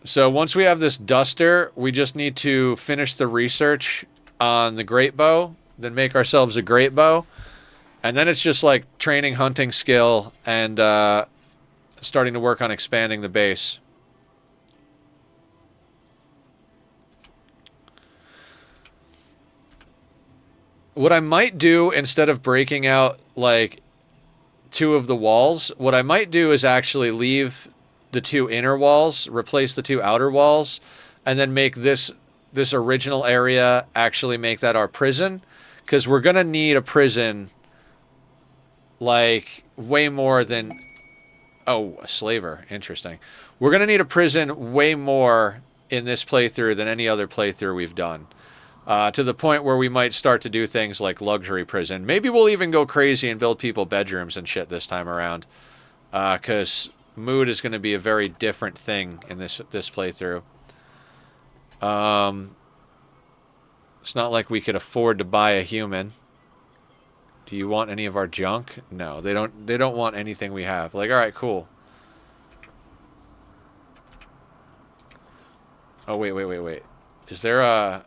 So once we have this duster, we just need to finish the research on the great bow, then make ourselves a great bow, and then it's just like training hunting skill and starting to work on expanding the base. What I might do instead of breaking out like 2 of the walls, what I might do is actually leave the 2 inner walls, replace the 2 outer walls, and then make this original area actually make that our prison, because we're gonna need a prison like way more than a slaver. Interesting. We're gonna need a prison way more in this playthrough than any other playthrough we've done, to the point where we might start to do things like luxury prison. Maybe we'll even go crazy and build people bedrooms and shit this time around, because mood is going to be a very different thing in this playthrough. It's not like we could afford to buy a human. Do you want any of our junk? No, they don't want anything we have. Like, all right, cool. Oh, wait. Is there a...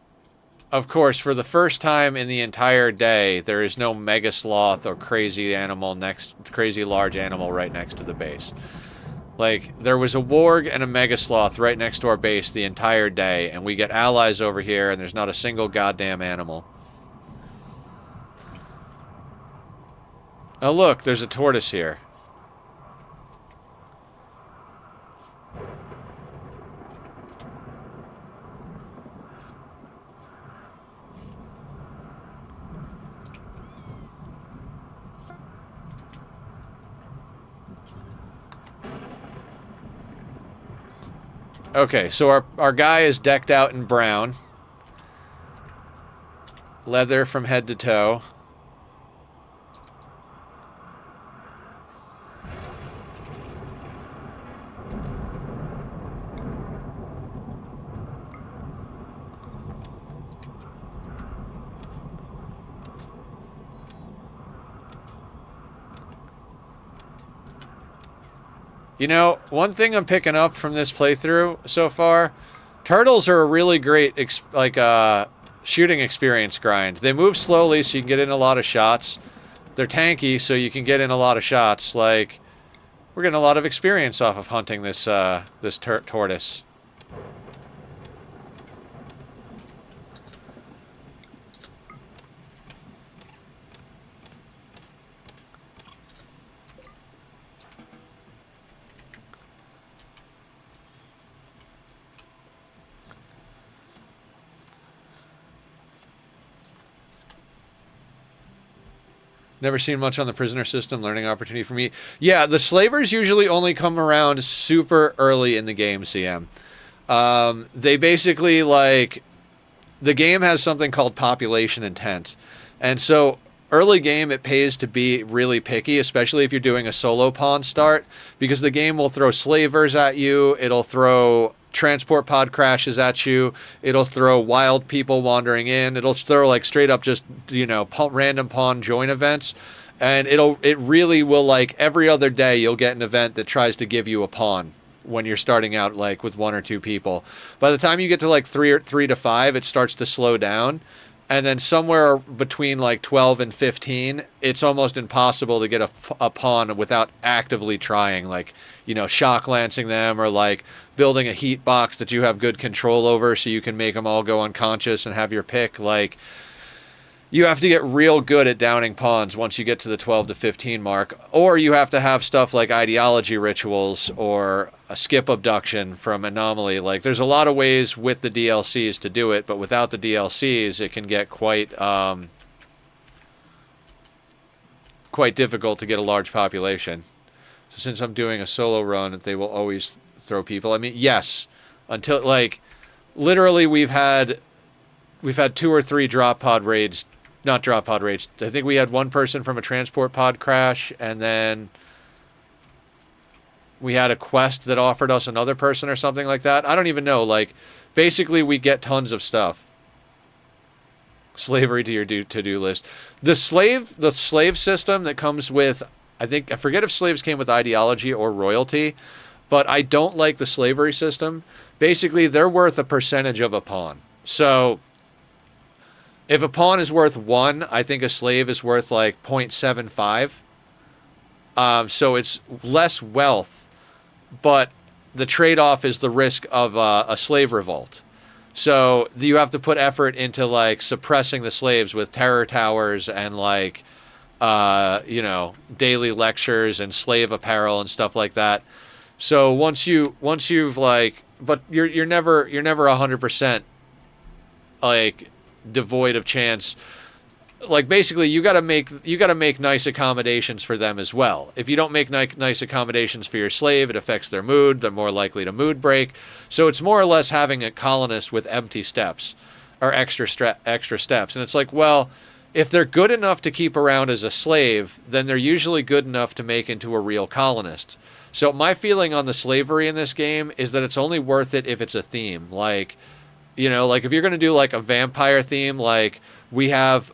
Of course, for the first time in the entire day, there is no mega sloth or crazy large animal right next to the base. Like, there was a warg and a mega sloth right next to our base the entire day, and we get allies over here, and there's not a single goddamn animal. Oh, look, there's a tortoise here. Okay, so our guy is decked out in brown. Leather from head to toe. You know, one thing I'm picking up from this playthrough so far, turtles are a really great shooting experience grind. They move slowly, so you can get in a lot of shots. They're tanky, so you can get in a lot of shots. Like, we're getting a lot of experience off of hunting this tortoise. Never seen much on the prisoner system. Learning opportunity for me. Yeah, the slavers usually only come around super early in the game, CM. They basically, like... The game has something called population intent. And so, early game, it pays to be really picky, especially if you're doing a solo pawn start, because the game will throw slavers at you, it'll throw transport pod crashes at you, it'll throw wild people wandering in, it'll throw like straight up just, you know, random pawn join events, and it really will, like, every other day you'll get an event that tries to give you a pawn when you're starting out, like, with 1 or 2 people. By the time you get to like 3 to 5, it starts to slow down. And then somewhere between like 12 and 15, it's almost impossible to get a pawn without actively trying, like, you know, shock lancing them, or like building a heat box that you have good control over so you can make them all go unconscious and have your pick. Like, you have to get real good at downing pawns once you get to the 12 to 15 mark, or you have to have stuff like ideology rituals or a skip abduction from anomaly. Like, there's a lot of ways with the DLCs to do it, but without the DLCs, it can get quite difficult to get a large population. So since I'm doing a solo run, they will always throw people. I mean, yes, until, like, literally we've had 2 or 3 drop pod raids. Not drop pod raids. I think we had one person from a transport pod crash, and then we had a quest that offered us another person or something like that. I don't even know. Like, basically, we get tons of stuff. Slavery to your to-do list. The slave system that comes with, I forget if slaves came with ideology or royalty, but I don't like the slavery system. Basically, they're worth a percentage of a pawn. So if a pawn is worth 1, I think a slave is worth like 0.75. So it's less wealth, but the trade-off is the risk of a slave revolt. So you have to put effort into, like, suppressing the slaves with terror towers and, like, you know, daily lectures and slave apparel and stuff like that. So once you've like, but you're never 100% like devoid of chance. Like, basically, you got to make nice accommodations for them as well. If you don't make nice accommodations for your slave, it affects their mood. They're more likely to mood break. So it's more or less having a colonist with empty steps or extra steps. And it's like, well, if they're good enough to keep around as a slave, then they're usually good enough to make into a real colonist. So my feeling on the slavery in this game is that it's only worth it if it's a theme. Like, you know, like if you're going to do like a vampire theme, like we have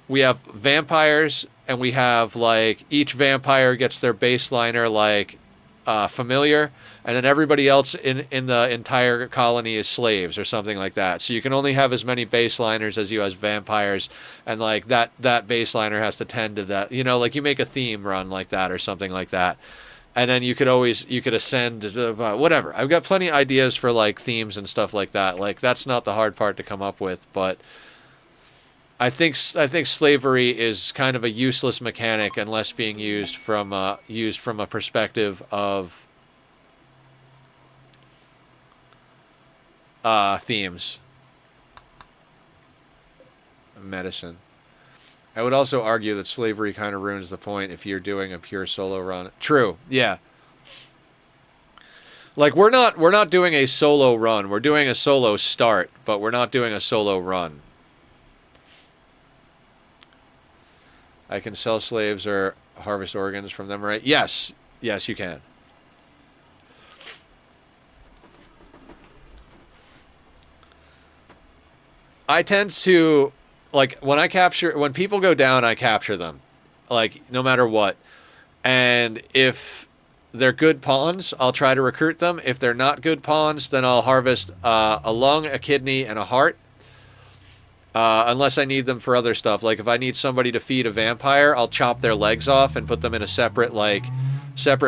vampires, and we have, like, each vampire gets their baseliner, like, familiar, and then everybody else in the entire colony is slaves or something like that. So you can only have as many baseliners as you have vampires, and, like, that baseliner has to tend to that. You know, like, you make a theme run like that or something like that. And then you could ascend, whatever. I've got plenty of ideas for, like, themes and stuff like that. Like, that's not the hard part to come up with, but I think slavery is kind of a useless mechanic unless being used from a perspective of themes. Medicine. I would also argue that slavery kind of ruins the point if you're doing a pure solo run. True. Yeah. Like we're not doing a solo run. We're doing a solo start, but we're not doing a solo run. I can sell slaves or harvest organs from them, right? Yes. Yes, you can. I tend to, like, when people go down, I capture them. Like, no matter what. And if they're good pawns, I'll try to recruit them. If they're not good pawns, then I'll harvest a lung, a kidney, and a heart. Unless I need them for other stuff. Like if I need somebody to feed a vampire, I'll chop their legs off and put them in a separate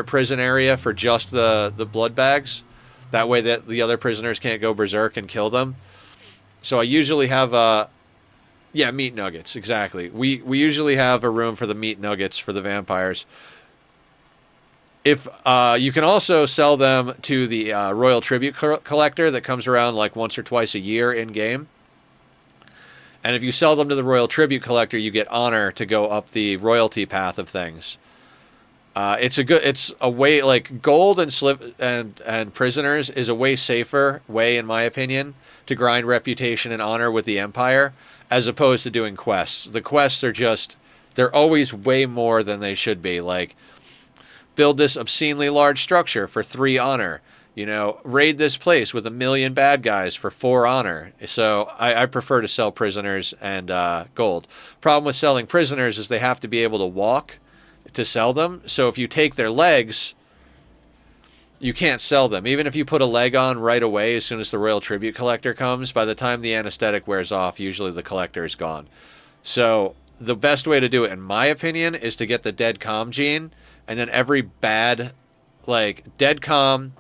prison area for just the blood bags. That way that the other prisoners can't go berserk and kill them. So I usually have meat nuggets, exactly. We usually have a room for the meat nuggets for the vampires. If you can also sell them to the Royal Tribute Collector that comes around like once or twice a year in game. And if you sell them to the Royal Tribute Collector, you get honor to go up the royalty path of things. It's a way, like gold and prisoners is a way safer way, in my opinion, to grind reputation and honor with the Empire, as opposed to doing quests. The quests are they're always way more than they should be. Like, build this obscenely large structure for 3 honor. You know, raid this place with 1 million bad guys for 4 honor. So I prefer to sell prisoners and gold. Problem with selling prisoners is they have to be able to walk to sell them. So if you take their legs, you can't sell them. Even if you put a leg on right away as soon as the Royal Tribute Collector comes, by the time the anesthetic wears off, usually the collector is gone. So the best way to do it, in my opinion, is to get the dead calm gene, and then every bad, like dead calm,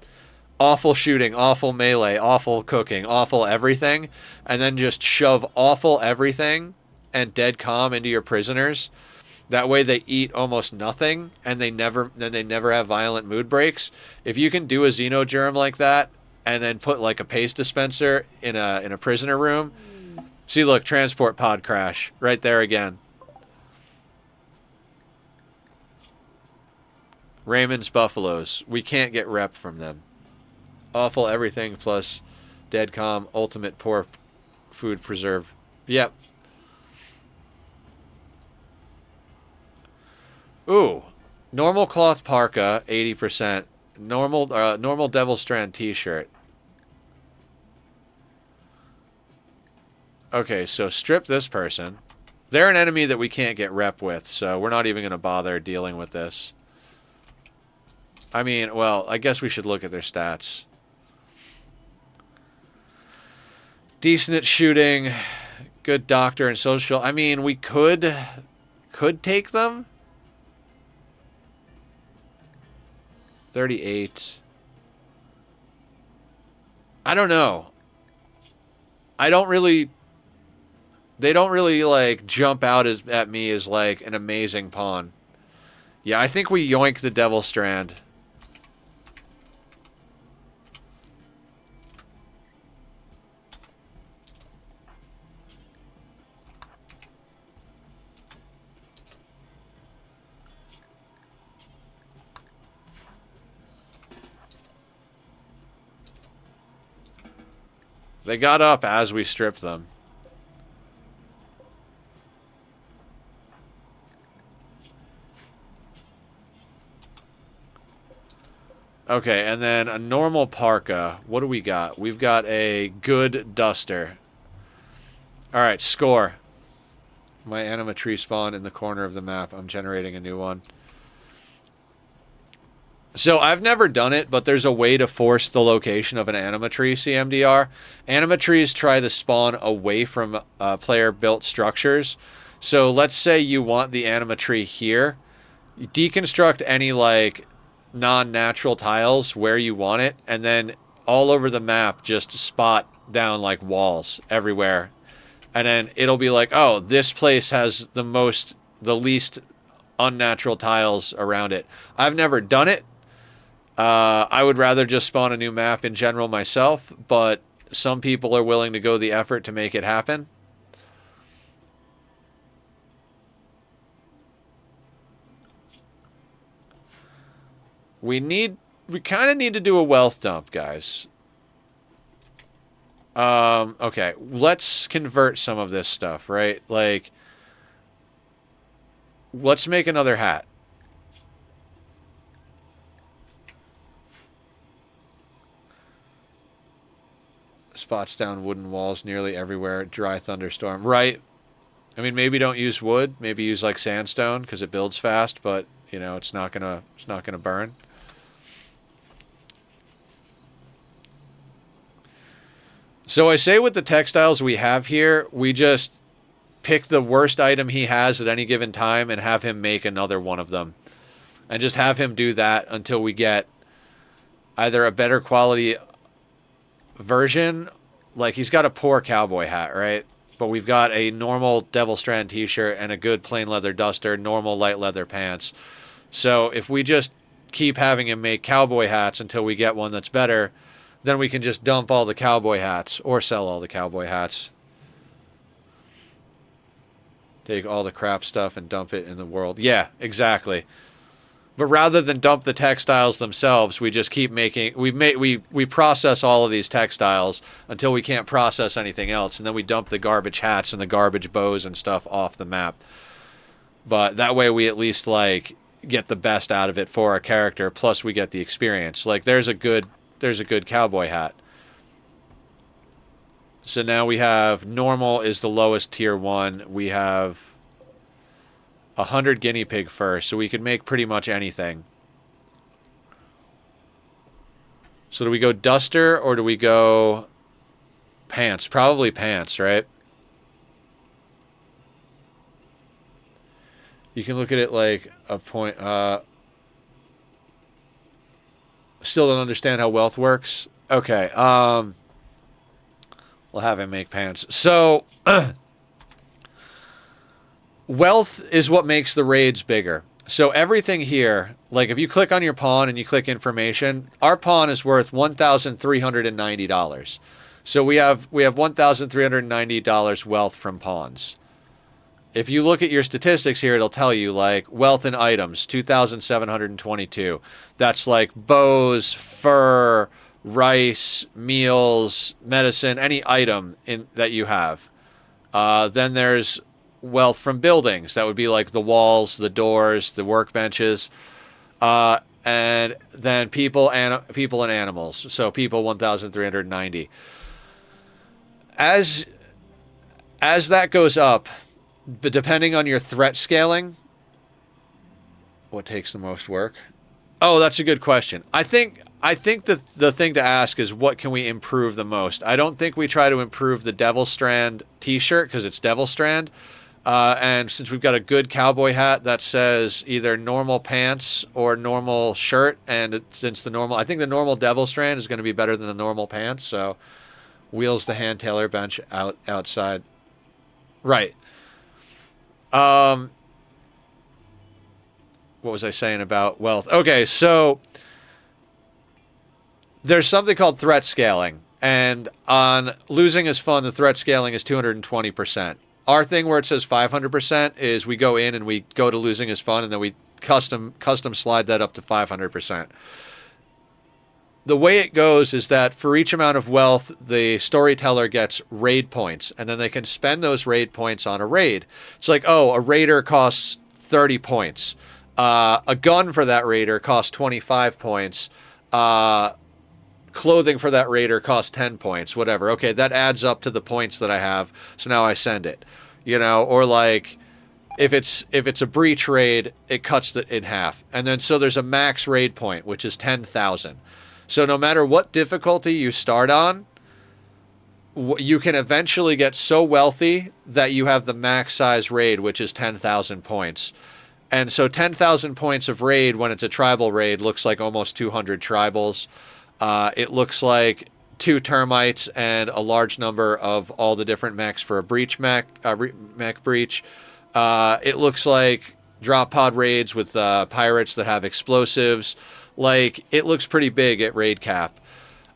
awful shooting, awful melee, awful cooking, awful everything, and then just shove awful everything and dead calm into your prisoners. That way they eat almost nothing and they never have violent mood breaks. If you can do a xenogerm like that and then put like a paste dispenser in a prisoner room. See, look, transport pod crash right there again. Raymond's Buffaloes. We can't get rep from them. Awful everything plus dead calm, ultimate poor food preserve. Yep. Ooh. Normal cloth parka, 80%. Normal Devil Strand t-shirt. Okay, so strip this person. They're an enemy that we can't get rep with, so we're not even going to bother dealing with this. I mean, well, I guess we should look at their stats. Decent at shooting, good doctor and social. I mean, we could take them. 38. I don't know. They don't really like jump out at me as like an amazing pawn. Yeah, I think we yoink the Devil Strand. They got up as we stripped them. Okay, and then a normal parka. What do we got? We've got a good duster. Alright, score. My anima tree spawned in the corner of the map. I'm generating a new one. So I've never done it, but there's a way to force the location of an anima tree CMDR. Anima trees try to spawn away from player-built structures. So let's say you want the anima tree here. You deconstruct any like non-natural tiles where you want it, and then all over the map just spot down like walls everywhere. And then it'll be like, oh, this place has the least unnatural tiles around it. I've never done it. I would rather just spawn a new map in general myself, but some people are willing to go the effort to make it happen. We kind of need to do a wealth dump, guys. Okay, let's convert some of this stuff, right? Like, let's make another hat. Spots down wooden walls nearly everywhere. Dry thunderstorm. Right. I mean, maybe don't use wood. Maybe use like sandstone because it builds fast, but you know, it's not gonna burn. So I say with the textiles we have here, we just pick the worst item he has at any given time and have him make another one of them. And just have him do that until we get either a better quality version. Like, he's got a poor cowboy hat, right? But we've got a normal Devil Strand t-shirt and a good plain leather duster, normal light leather pants. So if we just keep having him make cowboy hats until we get one that's better, then we can just dump all the cowboy hats or sell all the cowboy hats. Take all the crap stuff and dump it in the world. Yeah, exactly. But rather than dump the textiles themselves, we just keep making... We process all of these textiles until we can't process anything else, and then we dump the garbage hats and the garbage bows and stuff off the map. But that way we at least, like, get the best out of it for our character, plus we get the experience. Like, there's a good cowboy hat. So now we have normal is the lowest tier 1. We have 100 guinea pig fur, so we can make pretty much anything. So do we go duster or do we go pants? Probably pants, right? You can look at it like a point. Still don't understand how wealth works. Okay. We'll have him make pants. So, wealth is what makes the raids bigger. So everything here, like if you click on your pawn and you click information, our pawn is worth $1,390. So we have $1,390 wealth from pawns. If you look at your statistics here, it'll tell you like wealth in items, 2,722. That's like bows, fur, rice, meals, medicine, any item that you have. Then there's wealth from buildings. That would be like the walls, the doors, the workbenches. And then people and animals. So people, 1,390. As that goes up, but depending on your threat scaling, what takes the most work? Oh, that's a good question. I think that the thing to ask is what can we improve the most? I don't think we try to improve the Devil Strand t-shirt because it's Devil Strand. And since we've got a good cowboy hat that says either normal pants or normal shirt, and since I think the normal Devil Strand is going to be better than the normal pants. So wheels the hand tailor bench outside. Right. What was I saying about wealth? Okay, so there's something called threat scaling, and on Losing is Fun, the threat scaling is 220%. Our thing where it says 500% is we go in and we go to Losing is Fun, and then we custom slide that up to 500%. The way it goes is that for each amount of wealth, the storyteller gets raid points, and then they can spend those raid points on a raid. It's like, oh, a raider costs 30 points. A gun for that raider costs 25 points. Clothing for that raider costs 10 points, whatever. Okay, that adds up to the points that I have, so now I send it. You know, or like if it's a breach raid, it cuts it in half. And then so there's a max raid point, which is 10,000. So no matter what difficulty you start on, you can eventually get so wealthy that you have the max size raid, which is 10,000 points. And so 10,000 points of raid when it's a tribal raid looks like almost 200 tribals. It looks like 2 termites and a large number of all the different mechs for a breach mech breach. It looks like drop pod raids with pirates that have explosives. Like, it looks pretty big at raid cap.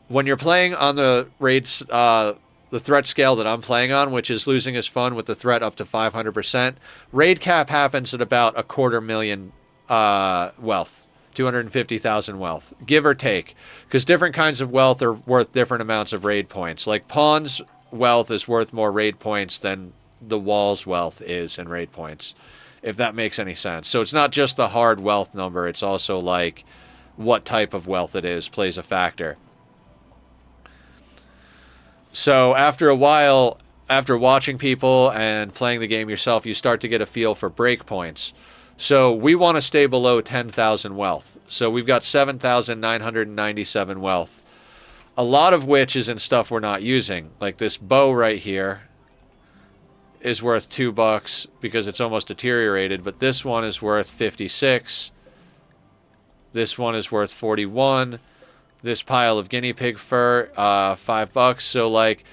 When you're playing on the raids, the threat scale that I'm playing on, which is losing is fun with the threat up to 500%, raid cap happens at about 250,000 wealth. 250,000 wealth, give or take, because different kinds of wealth are worth different amounts of raid points. Like, pawns wealth is worth more raid points than the wall's wealth is in raid points, if that makes any sense. So it's not just the hard wealth number, it's also like what type of wealth it is plays a factor. So after a while, after watching people and playing the game yourself, you start to get a feel for break points. So we want to stay below 10,000 wealth. So we've got 7,997 wealth. A lot of which is in stuff we're not using. Like this bow right here is worth $2 because it's almost deteriorated. But this one is worth 56. This one is worth 41. This pile of guinea pig fur, $5. So like,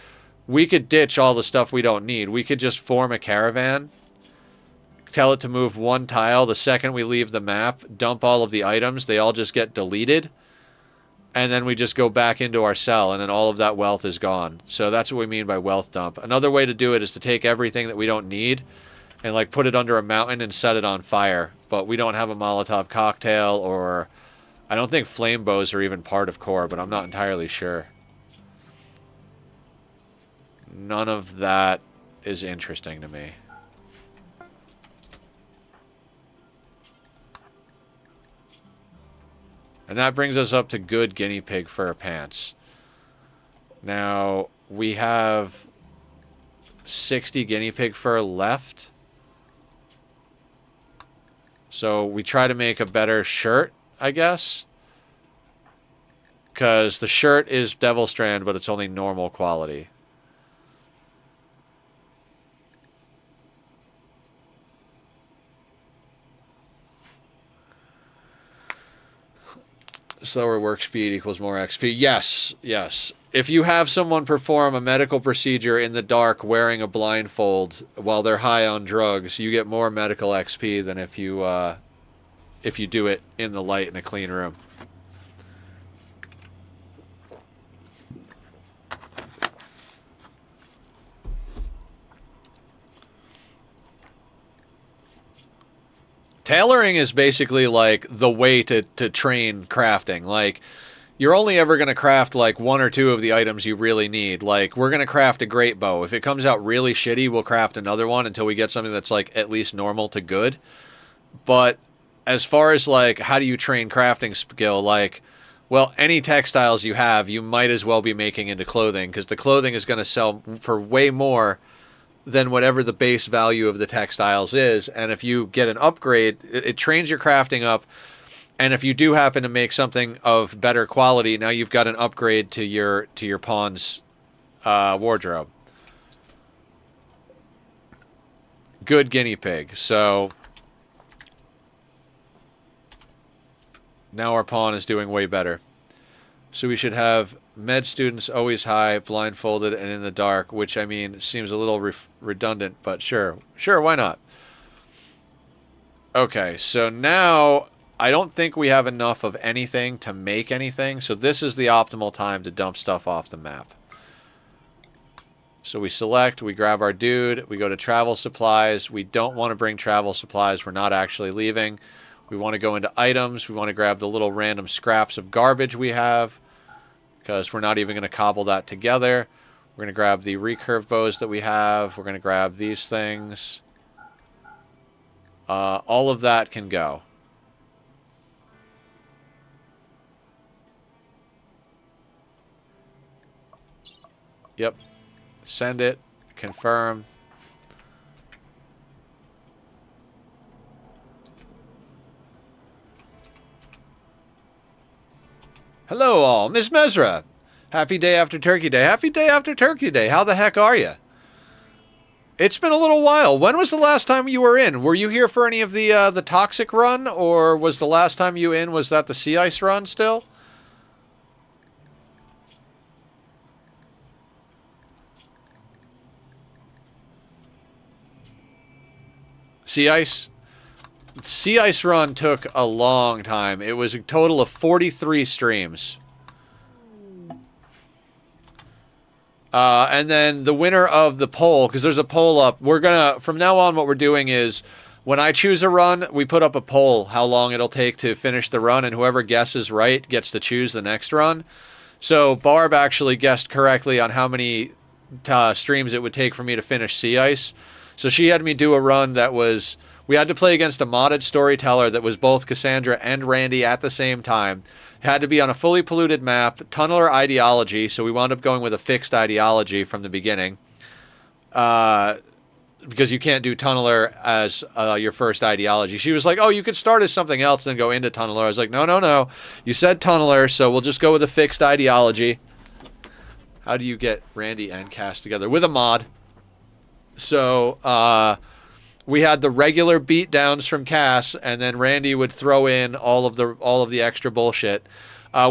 we could ditch all the stuff we don't need. We could just form a caravan, tell it to move 1 tile. The second we leave the map, dump all of the items. They all just get deleted. And then we just go back into our cell, and then all of that wealth is gone. So that's what we mean by wealth dump. Another way to do it is to take everything that we don't need and like put it under a mountain and set it on fire. But we don't have a Molotov cocktail, or I don't think flame bows are even part of core, but I'm not entirely sure. None of that is interesting to me. And that brings us up to good guinea pig fur pants. Now, we have 60 guinea pig fur left. So we try to make a better shirt, I guess. Because the shirt is Devil Strand, but it's only normal quality. Slower work speed equals more XP. Yes, yes. If you have someone perform a medical procedure in the dark wearing a blindfold while they're high on drugs, you get more medical XP than if you do it in the light in a clean room. Tailoring is basically like the way to train crafting. Like, you're only ever going to craft like 1 or 2 of the items you really need. Like, we're going to craft a great bow. If it comes out really shitty, we'll craft another one until we get something that's like at least normal to good. But as far as like how do you train crafting skill, like, well, any textiles you have, you might as well be making into clothing, because the clothing is going to sell for way more than whatever the base value of the textiles is. And if you get an upgrade, it trains your crafting up. And if you do happen to make something of better quality, now you've got an upgrade to your pawn's wardrobe. Good guinea pig. So now our pawn is doing way better. So we should have med students always high, blindfolded, and in the dark, which, I mean, seems a little redundant, but sure. Sure, why not? Okay, so now I don't think we have enough of anything to make anything, so this is the optimal time to dump stuff off the map. So we select, we grab our dude, we go to travel supplies. We don't want to bring travel supplies. We're not actually leaving. We want to go into items. We want to grab the little random scraps of garbage we have, because we're not even going to cobble that together. We're going to grab the recurve bows that we have. We're going to grab these things. All of that can go. Yep. Send it. Confirm. Hello all, Miss Mesra. Happy day after Turkey Day. Happy day after Turkey Day. How the heck are you? It's been a little while. When was the last time you were in? Were you here for any of the Toxic run, or was the last time you in, was that the Sea Ice run still? Sea Ice. Sea Ice run took a long time. It was a total of 43 streams. And then the winner of the poll, because there's a poll up, we're gonna, from now on, what we're doing is, when I choose a run, we put up a poll how long it'll take to finish the run, and whoever guesses right gets to choose the next run. So Barb actually guessed correctly on how many streams it would take for me to finish Sea Ice. So she had me do a run that was, we had to play against a modded storyteller that was both Cassandra and Randy at the same time. Had to be on a fully polluted map, tunneler ideology, so we wound up going with a fixed ideology from the beginning. Because you can't do tunneler as your first ideology. She was like, oh, you could start as something else and then go into tunneler. I was like, no. You said tunneler, so we'll just go with a fixed ideology. How do you get Randy and Cass together? With a mod. So we had the regular beatdowns from Cass, and then Randy would throw in all of the extra bullshit.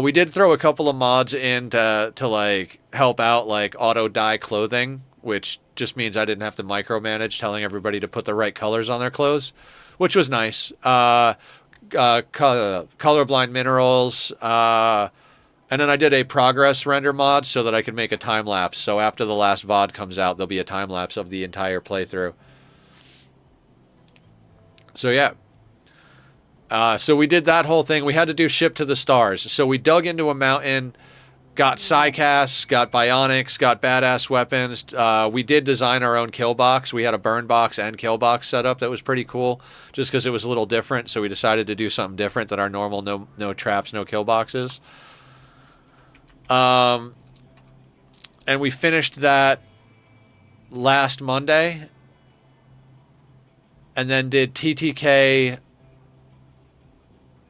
We did throw a couple of mods in to like help out, like auto dye clothing, which just means I didn't have to micromanage telling everybody to put the right colors on their clothes, which was nice. Colorblind minerals, and then I did a progress render mod so that I could make a time lapse. So after the last VOD comes out, there'll be a time lapse of the entire playthrough. So yeah. So we did that whole thing. We had to do ship to the stars. So we dug into a mountain, got Psycasts, got Bionics, got badass weapons. We did design our own Killbox. We had a burn box and Killbox set up that was pretty cool, just because it was a little different. So we decided to do something different than our normal no traps, no Killboxes. And we finished that last Monday, and then did TTK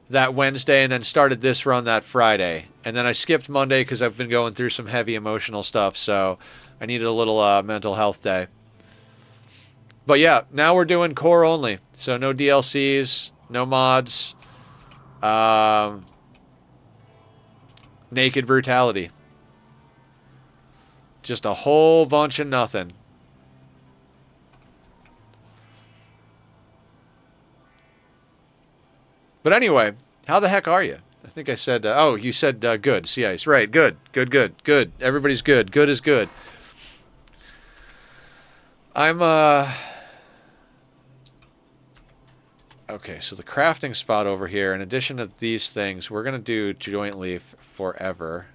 that Wednesday, and then started this run that Friday. And then I skipped Monday because I've been going through some heavy emotional stuff, so I needed a little mental health day. But yeah, now we're doing core only. So no DLCs, no mods, naked brutality. Just a whole bunch of nothing. But anyway, how the heck are you? I think I said, oh, you said good, Sea Ice. Right, good. Everybody's good. Good is good. I'm, okay, so the crafting spot over here, in addition to these things, we're going to do jointly forever.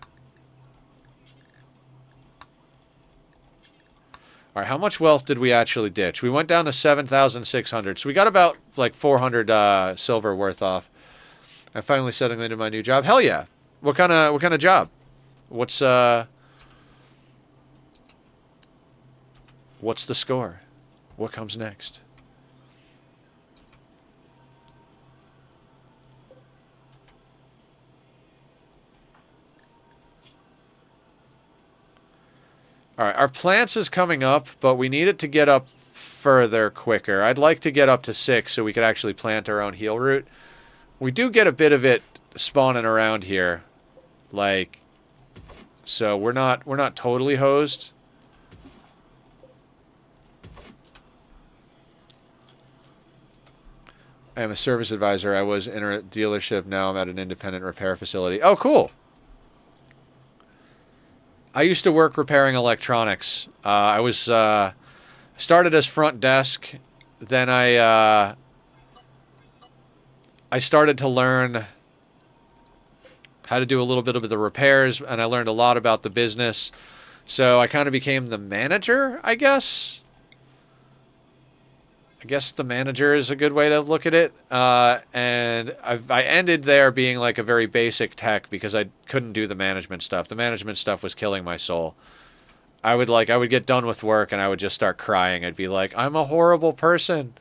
All right, how much wealth did we actually ditch? We went down to 7,600, so we got about like 400 silver worth off. I'm finally settling into my new job. Hell yeah! What kind of job? What's the score? What comes next? All right, our plants is coming up, but we need it to get up further quicker. I'd like to get up to 6 so we could actually plant our own heal root. We do get a bit of it spawning around here, like, so we're not totally hosed. I am a service advisor. I was in a dealership. Now I'm at an independent repair facility. Oh, cool. I used to work repairing electronics. I was started as front desk. Then I started to learn how to do a little bit of the repairs, and I learned a lot about the business. So I kind of became the manager, I guess. I guess the manager is a good way to look at it. And I ended there being like a very basic tech because I couldn't do the management stuff. The management stuff was killing my soul. I would get done with work and I would just start crying. I'd be like, I'm a horrible person.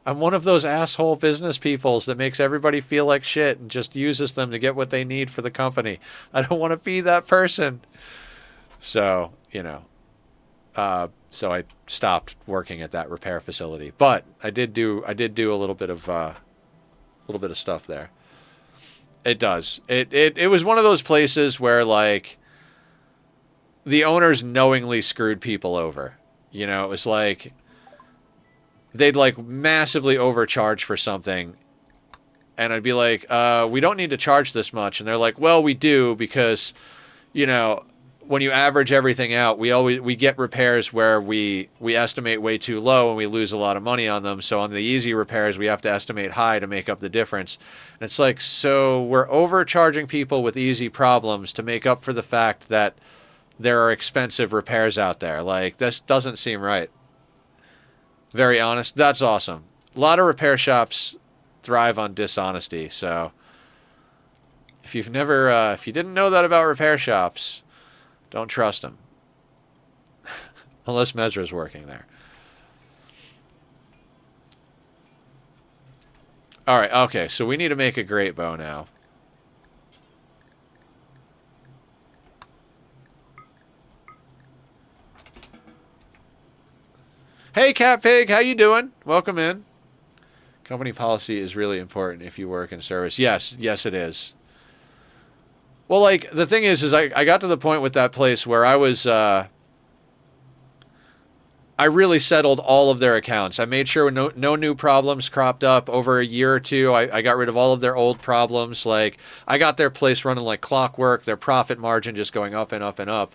I'm one of those asshole business peoples that makes everybody feel like shit and just uses them to get what they need for the company. I don't want to be that person. So, you know, so I stopped working at that repair facility, but I did do a little bit of stuff there. It does. It was one of those places where like the owners knowingly screwed people over. You know, it was like they'd like massively overcharge for something. And I'd be like, we don't need to charge this much. And they're like, well, we do because, you know, when you average everything out, we get repairs where we estimate way too low and we lose a lot of money on them. So on the easy repairs, we have to estimate high to make up the difference. And it's like, so we're overcharging people with easy problems to make up for the fact that there are expensive repairs out there. Like, this doesn't seem right. Very honest. That's awesome. A lot of repair shops thrive on dishonesty. So if you've never, if you didn't know that about repair shops, don't trust them. Unless Mesra's working there. All right. Okay. So we need to make a great bow now. Hey, Cat Pig. How you doing? Welcome in. Company policy is really important if you work in service. Yes, it is. Well, like, the thing is I got to the point with that place where I was, I really settled all of their accounts. I made sure no new problems cropped up over a year or two. I got rid of all of their old problems. Like, I got their place running like clockwork, their profit margin just going up and up and up.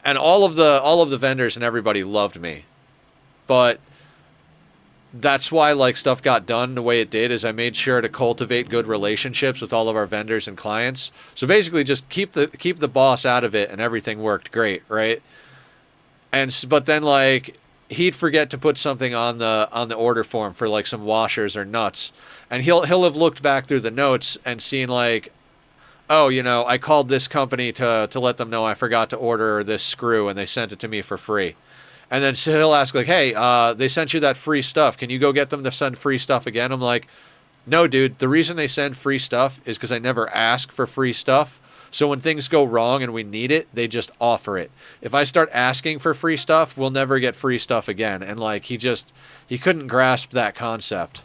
And all of the vendors and everybody loved me. But that's why like stuff got done the way it did, is I made sure to cultivate good relationships with all of our vendors and clients. So basically just keep the boss out of it and everything worked great, right? But then like he'd forget to put something on the order form for like some washers or nuts, and he'll have looked back through the notes and seen like, oh, you know, I called this company to let them know I forgot to order this screw and they sent it to me for free. And then so he'll ask, like, hey, they sent you that free stuff. Can you go get them to send free stuff again? I'm like, no, dude. The reason they send free stuff is because I never ask for free stuff. So when things go wrong and we need it, they just offer it. If I start asking for free stuff, we'll never get free stuff again. And, like, he couldn't grasp that concept.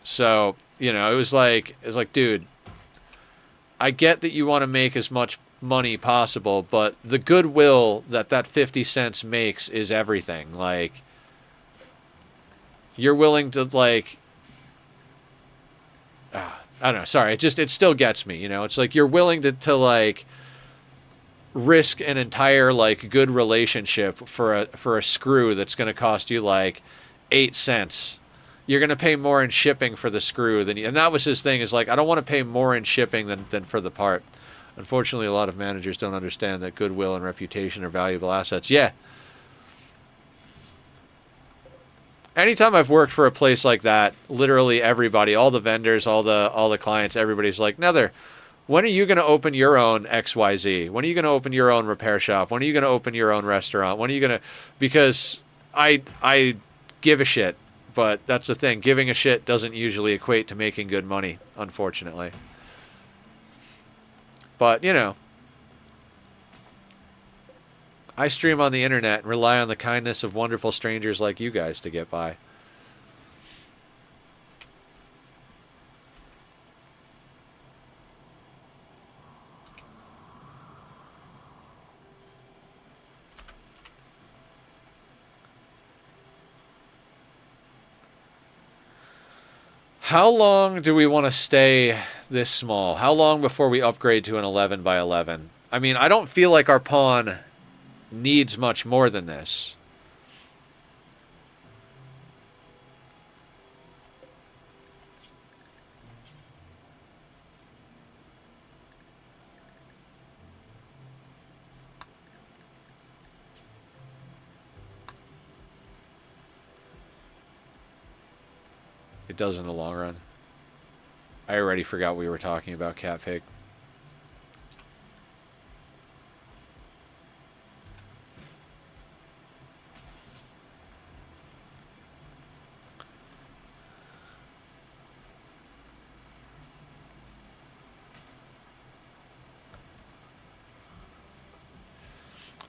So, you know, it was like, dude, I get that you want to make as much money possible, but the goodwill that 50 cents makes is everything. Like, you're willing to, like, I don't know, sorry, it still gets me, you know? It's like you're willing to like, risk an entire, like, good relationship for a screw that's going to cost you, like, 8 cents. You're going to pay more in shipping for the screw and that was his thing, is like, I don't want to pay more in shipping than for the part. Unfortunately, a lot of managers don't understand that goodwill and reputation are valuable assets. Yeah. Anytime I've worked for a place like that, literally everybody, all the vendors, all the clients, everybody's like, Nether, when are you going to open your own XYZ? When are you going to open your own repair shop? When are you going to open your own restaurant? When are you going to, because I give a shit. But that's the thing. Giving a shit doesn't usually equate to making good money, unfortunately. But, you know, I stream on the internet and rely on the kindness of wonderful strangers like you guys to get by. How long do we want to stay this small? How long before we upgrade to an 11 by 11? I mean, I don't feel like our pawn needs much more than this. It does in the long run. I already forgot we were talking about Cat Pig.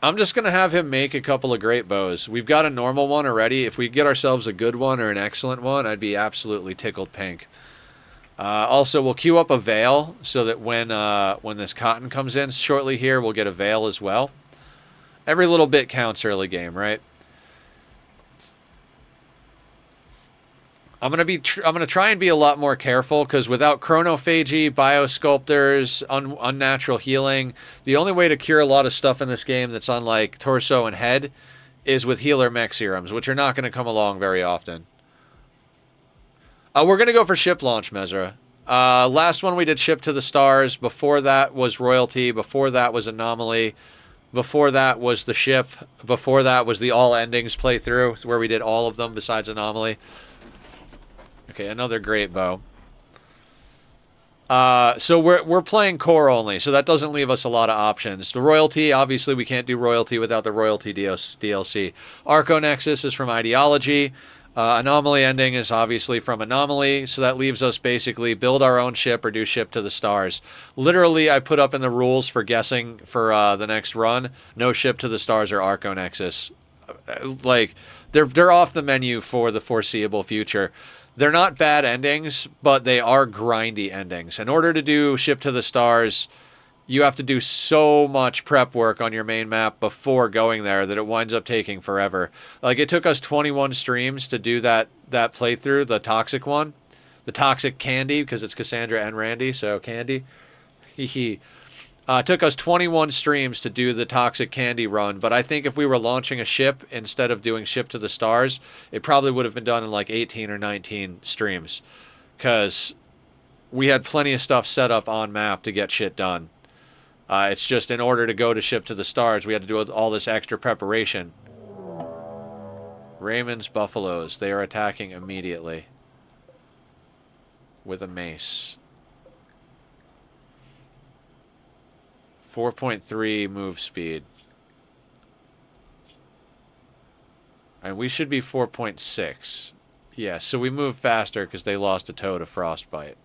I'm just going to have him make a couple of great bows. We've got a normal one already. If we get ourselves a good one or an excellent one, I'd be absolutely tickled pink. Also, we'll queue up a veil so that when this cotton comes in shortly here, we'll get a veil as well. Every little bit counts early game, right? I'm gonna try and be a lot more careful because without chronophagy, biosculptors, unnatural healing, the only way to cure a lot of stuff in this game that's unlike torso and head is with healer mech serums, which are not going to come along very often. We're gonna go for ship launch, Mezra. Last one we did ship to the stars. Before that was royalty. Before that was anomaly. Before that was the ship. Before that was the all endings playthrough where we did all of them besides anomaly. Okay, another great bow. So we're playing core only, so that doesn't leave us a lot of options. The royalty, obviously, we can't do royalty without the royalty DLC. Arco Nexus is from ideology. Anomaly ending is obviously from anomaly, so that leaves us basically build our own ship or do ship to the stars. Literally, I put up in the rules for guessing for the next run, no ship to the stars or Arco Nexus. Like they're off the menu for the foreseeable future. They're not bad endings, but they are grindy endings. In order to do Ship to the Stars, you have to do so much prep work on your main map before going there that it winds up taking forever. Like, it took us 21 streams to do that playthrough, the Toxic one. The Toxic Candy, because it's Cassandra and Randy, so Candy. It took us 21 streams to do the Toxic Candy run, but I think if we were launching a ship instead of doing Ship to the Stars, it probably would have been done in like 18 or 19 streams. Because we had plenty of stuff set up on map to get shit done. It's just in order to go to Ship to the Stars, we had to do all this extra preparation. Raymond's Buffaloes, they are attacking immediately. With a mace. 4.3 move speed. And we should be 4.6. Yeah, so we move faster because they lost a toe to frostbite.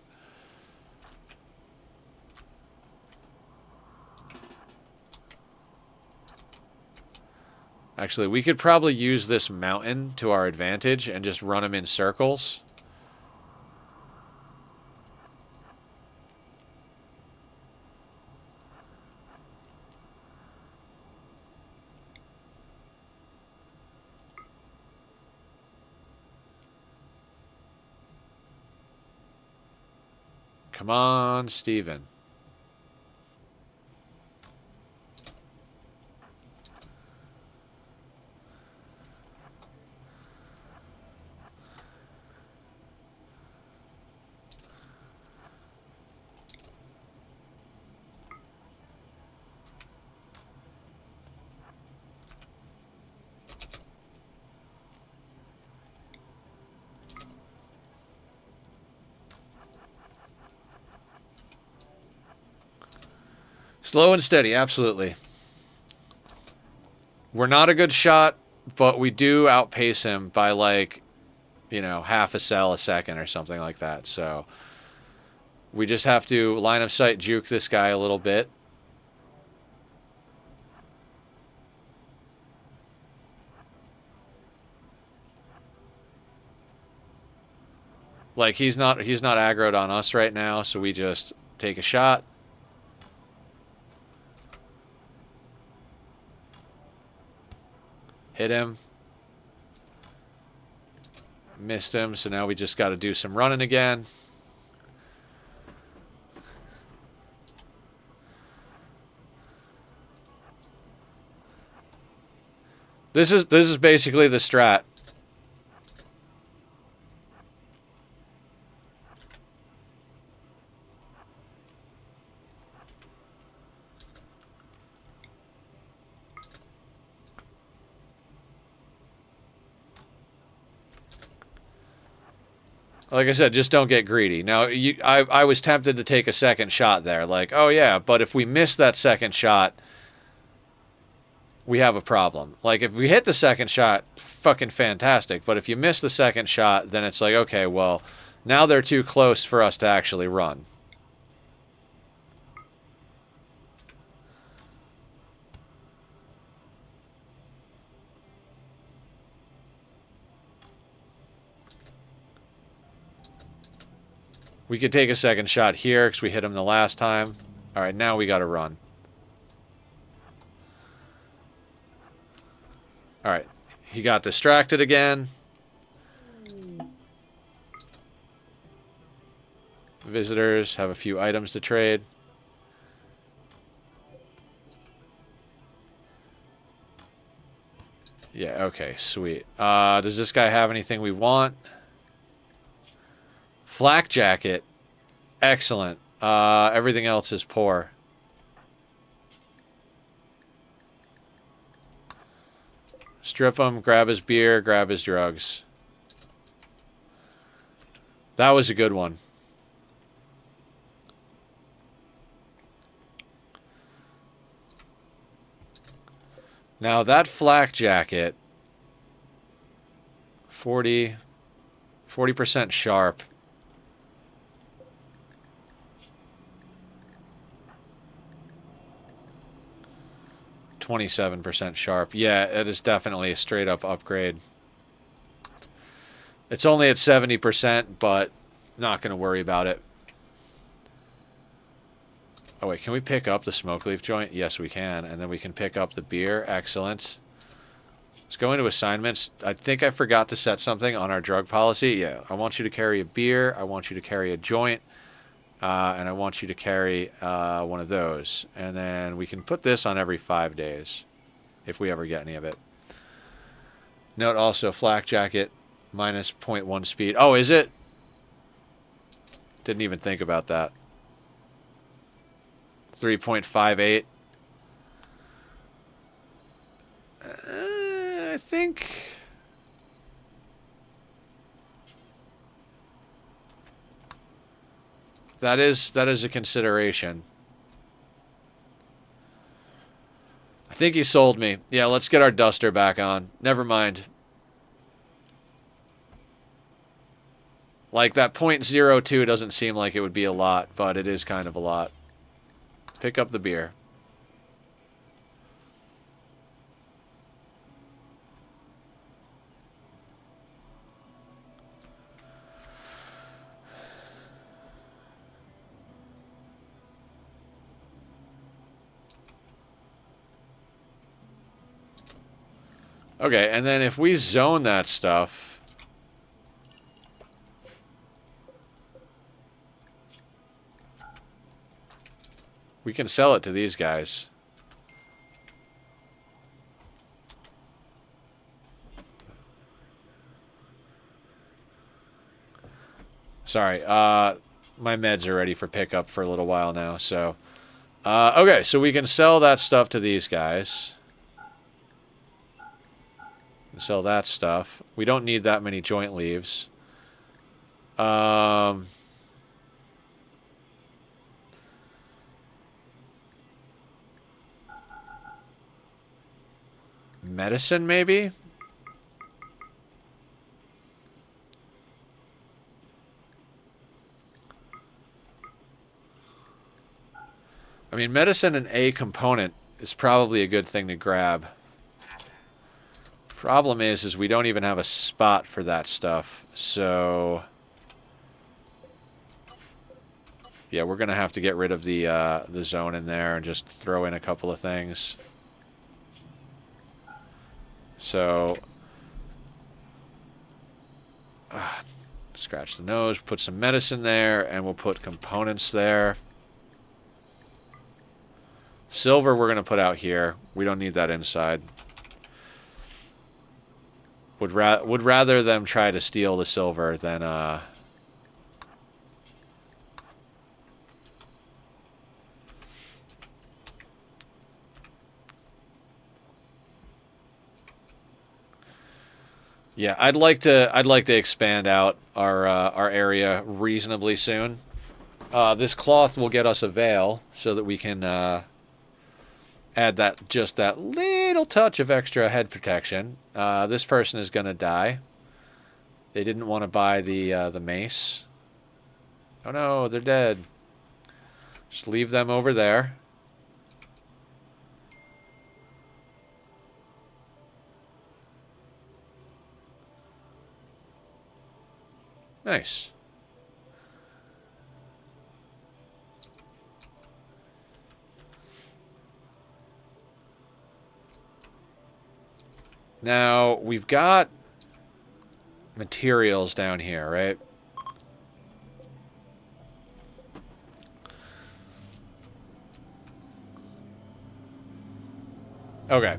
Actually, we could probably use this mountain to our advantage and just run them in circles. Come on, Steven. Slow and steady, absolutely. We're not a good shot, but we do outpace him by like, you know, half a cell a second or something like that. So we just have to line of sight juke this guy a little bit. Like he's not aggroed on us right now, so we just take a shot. Hit him. Missed him, so now we just got to do some running again. This is basically the strat. Like I said, just don't get greedy. Now, I was tempted to take a second shot there. Like, oh yeah, but if we miss that second shot, we have a problem. Like, if we hit the second shot, fucking fantastic. But if you miss the second shot, then it's like, okay, well, now they're too close for us to actually run. We could take a second shot here because we hit him the last time. All right, now we got to run. All right, he got distracted again. Visitors have a few items to trade. Yeah, okay, sweet. Does this guy have anything we want? Flak jacket. Excellent. Everything else is poor. Strip him, grab his beer, grab his drugs. That was a good one. Now that flak jacket, 40% sharp. %27 sharp. Yeah, it is definitely a straight up upgrade. It's only at 70%, but not going to worry about it. Oh, wait, can we pick up the smoke leaf joint? Yes, we can. And then we can pick up the beer. Excellent. Let's go into assignments. I think I forgot to set something on our drug policy. Yeah, I want you to carry a beer. I want you to carry a joint. And I want you to carry one of those. And then we can put this on every 5 days, if we ever get any of it. Note also, flak jacket, minus 0.1 speed. Oh, is it? Didn't even think about that. 3.58. I think... That is a consideration. I think he sold me. Yeah, let's get our duster back on. Never mind. Like, that .02 doesn't seem like it would be a lot, but it is kind of a lot. Pick up the beer. Okay, and then if we zone that stuff... we can sell it to these guys. Sorry, my meds are ready for pickup for a little while now, so... okay, so we can sell that stuff to these guys. Sell that stuff. We don't need that many joint leaves. Medicine, maybe? I mean, medicine and A component is probably a good thing to grab. Problem is we don't even have a spot for that stuff, so... yeah, we're gonna have to get rid of the zone in there and just throw in a couple of things. So... scratch the nose, put some medicine there, and we'll put components there. Silver we're gonna put out here. We don't need that inside. Would rather them try to steal the silver than yeah, I'd like to expand out our area reasonably soon. This cloth will get us a veil so that we can add that little touch of extra head protection. This person is gonna die. They didn't want to buy the mace. Oh no, they're dead. Just leave them over there. Nice. Now, we've got materials down here, right? Okay.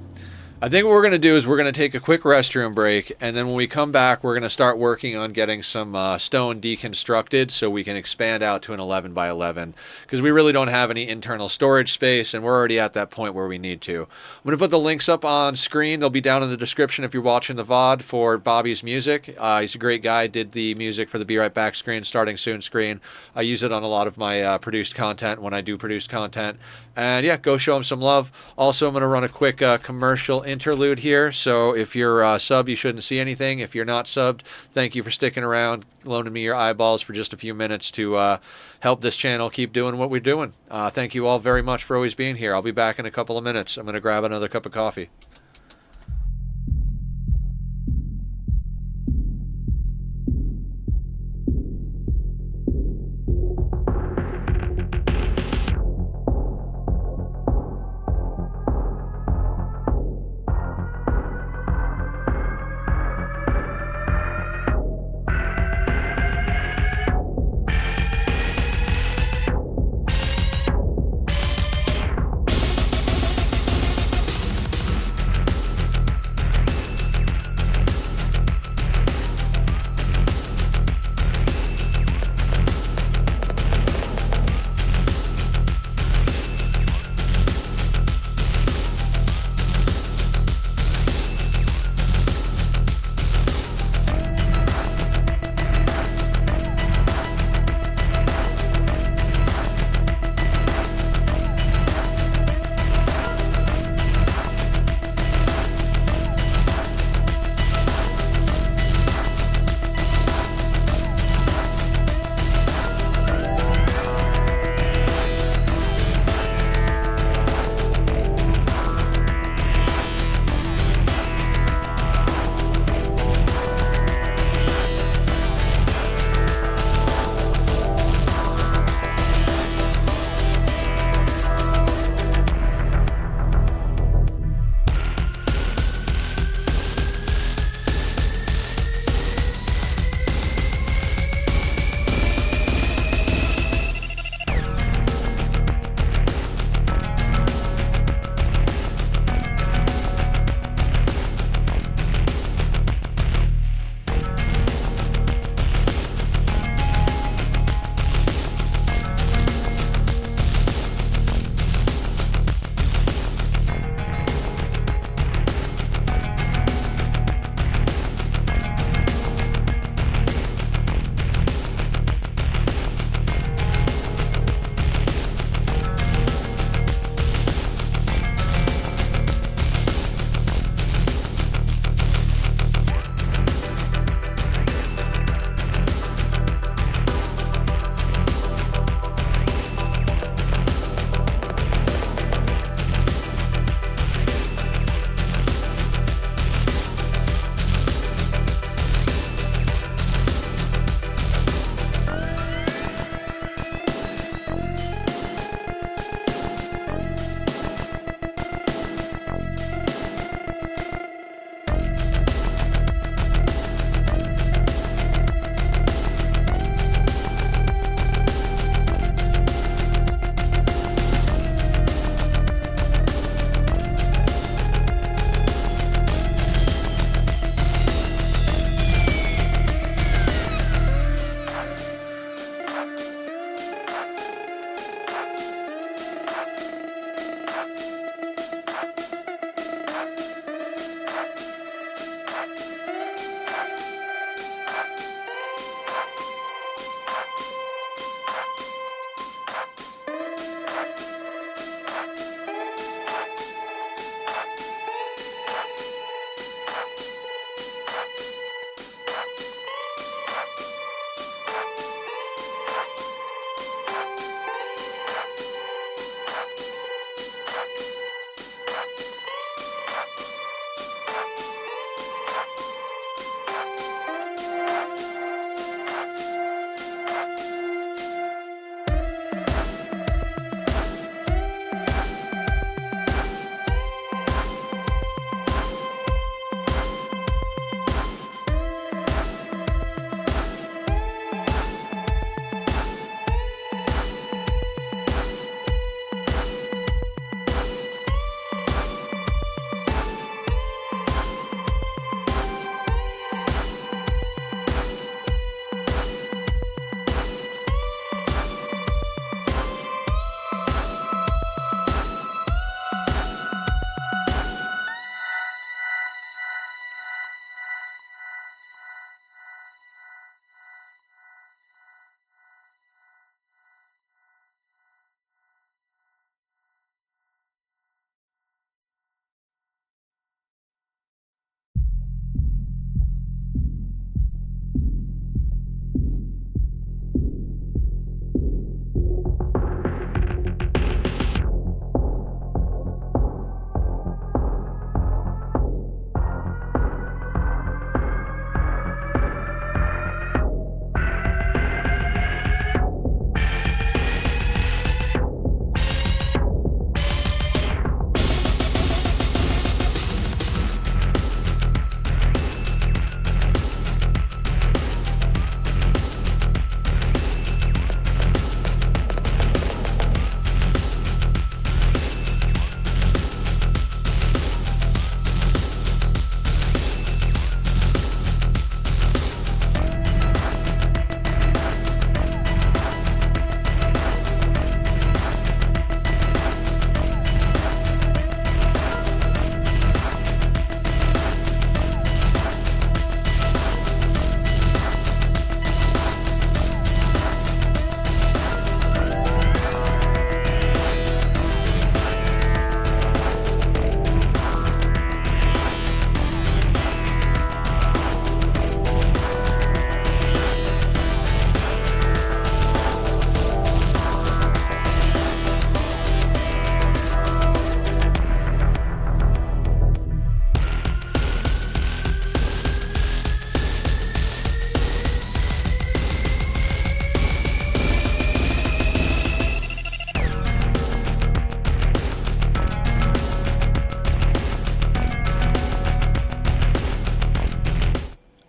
I think what we're going to do is we're going to take a quick restroom break, and then when we come back, we're going to start working on getting some stone deconstructed so we can expand out to an 11 by 11, because we really don't have any internal storage space, and we're already at that point where we need to. I'm going to put the links up on screen. They'll be down in the description if you're watching the VOD for Bobby's music. He's a great guy, did the music for the Be Right Back screen, Starting Soon screen. I use it on a lot of my produced content when I do produced content. And yeah, go show him some love. Also, I'm going to run a quick commercial interlude here. So if you're sub, you shouldn't see anything. If you're not subbed, thank you for sticking around, loaning me your eyeballs for just a few minutes to help this channel keep doing what we're doing. Thank you all very much for always being here. I'll be back in a couple of minutes. I'm going to grab another cup of coffee.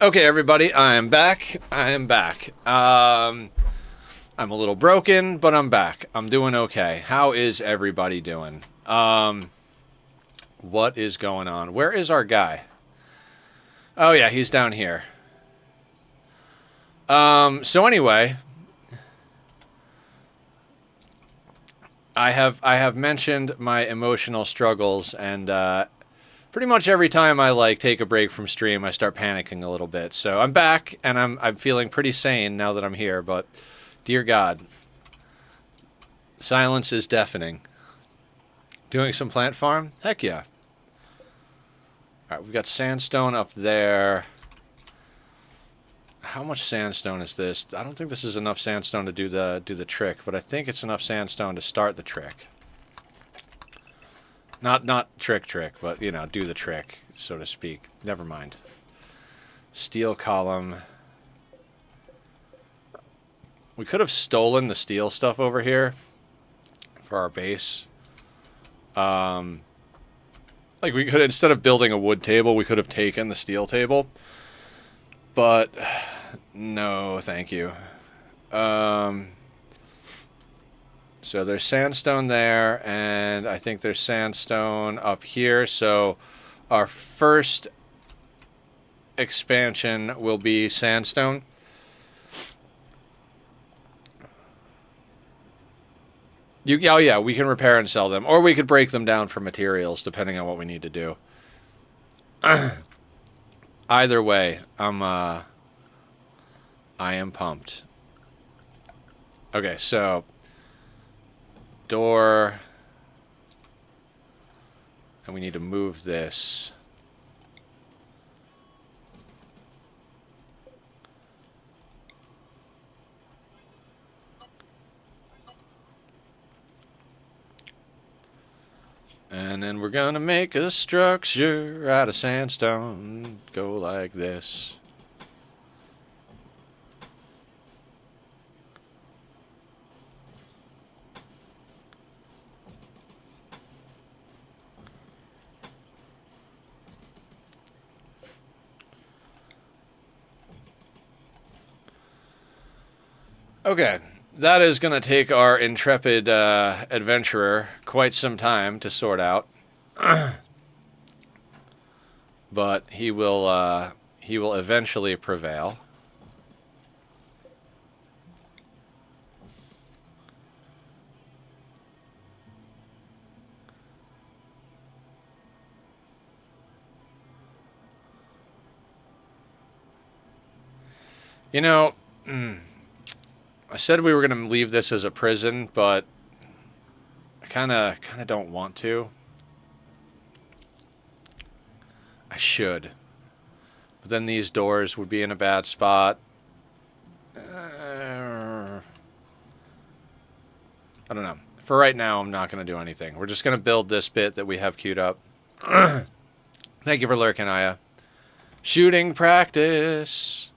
Okay, everybody, I am back. I am back. I'm a little broken, but I'm back. I'm doing okay. How is everybody doing? What is going on? Where is our guy? Oh yeah, he's down here. So anyway, I have mentioned my emotional struggles, and pretty much every time I like take a break from stream, I start panicking a little bit. So I'm back, and I'm feeling pretty sane now that I'm here. But dear God, silence is deafening. Doing some plant farm? Heck yeah. All right, we've got sandstone up there. How much sandstone is this? I don't think this is enough sandstone to do the trick, but I think it's enough sandstone to start the trick. Not trick, but you know, do the trick, so to speak. Never mind. Steel column. We could have stolen the steel stuff over here for our base. Like we could, instead of building a wood table, we could have taken the steel table. But no, thank you. So there's sandstone there, and I think there's sandstone up here. So our first expansion will be sandstone. Oh yeah, we can repair and sell them, or we could break them down for materials, depending on what we need to do. Either way, I am pumped. Okay, so door, and we need to move this. And then we're gonna make a structure out of sandstone. Go like this. Okay, that is going to take our intrepid adventurer quite some time to sort out. But he will eventually prevail. You know, I said we were going to leave this as a prison, but I kind of don't want to. I should. But then these doors would be in a bad spot. I don't know. For right now, I'm not going to do anything. We're just going to build this bit that we have queued up. Thank you for lurking, Aya. Shooting practice.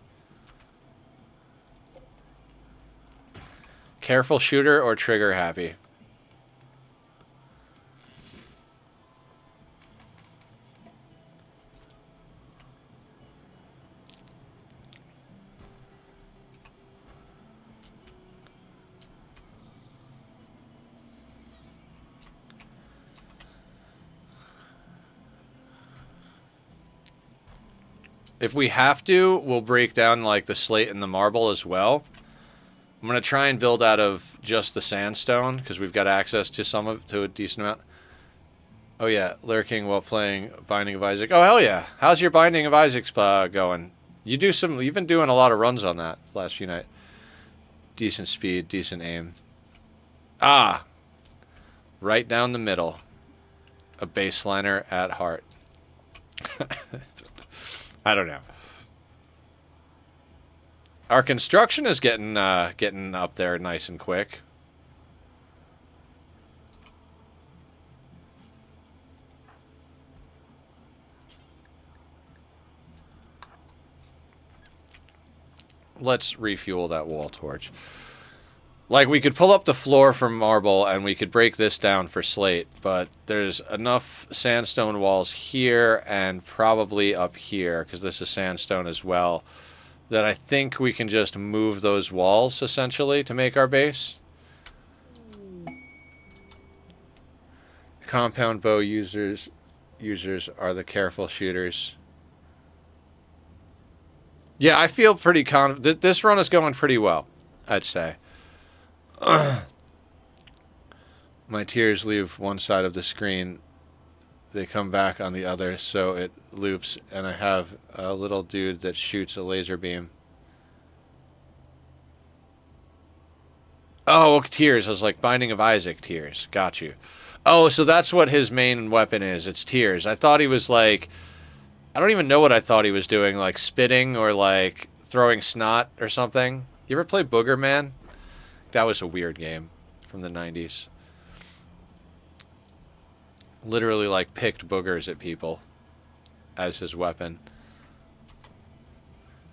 Careful shooter or trigger happy? If we have to, we'll break down like the slate and the marble as well. I'm going to try and build out of just the sandstone, because we've got access to some of to a decent amount. Oh yeah, lurking while playing Binding of Isaac. Oh hell yeah! How's your Binding of Isaac going? You've been doing a lot of runs on that last few nights. Decent speed, decent aim. Ah, right down the middle. A baseliner at heart. I don't know. Our construction is getting up there nice and quick. Let's refuel that wall torch. Like, we could pull up the floor from marble, and we could break this down for slate, but there's enough sandstone walls here and probably up here, because this is sandstone as well, that I think we can just move those walls, essentially, to make our base. Compound bow users are the careful shooters. Yeah, I feel pretty confident. This run is going pretty well, I'd say. My tears leave one side of the screen. They come back on the other, so it loops, and I have a little dude that shoots a laser beam. Oh, tears. I was like, Binding of Isaac tears. Got you. Oh, so that's what his main weapon is. It's tears. I thought he was like... I don't even know what I thought he was doing, like spitting or like throwing snot or something. You ever play Booger Man? That was a weird game from the 90s. Literally like picked boogers at people as his weapon.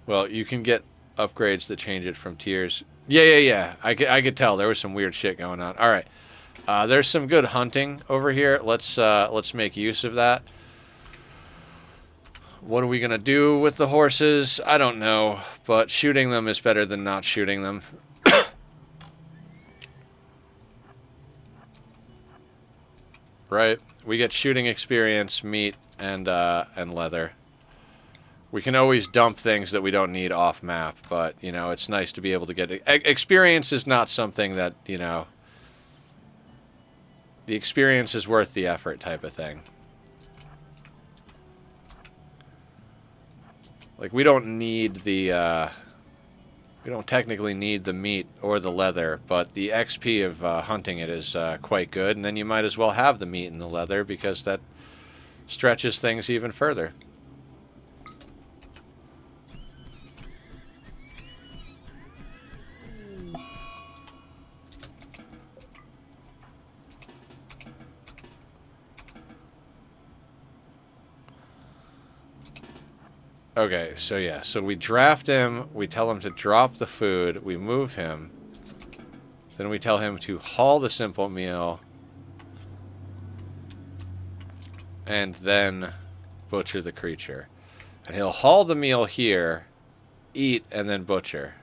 Well, you can get upgrades that change it from tears. Yeah. I could tell there was some weird shit going on. All right. There's some good hunting over here. Let's make use of that. What are we going to do with the horses? I don't know, but shooting them is better than not shooting them. Right? We get shooting experience, meat, and leather. We can always dump things that we don't need off map, but, you know, it's nice to be able to get... Experience is not something that, you know... The experience is worth the effort type of thing. Like, we don't need the, we don't technically need the meat or the leather, but the XP of hunting it is quite good, and then you might as well have the meat and the leather, because that stretches things even further. Okay, so yeah, so we draft him, we tell him to drop the food, we move him, then we tell him to haul the simple meal, and then butcher the creature. And he'll haul the meal here, eat, and then butcher.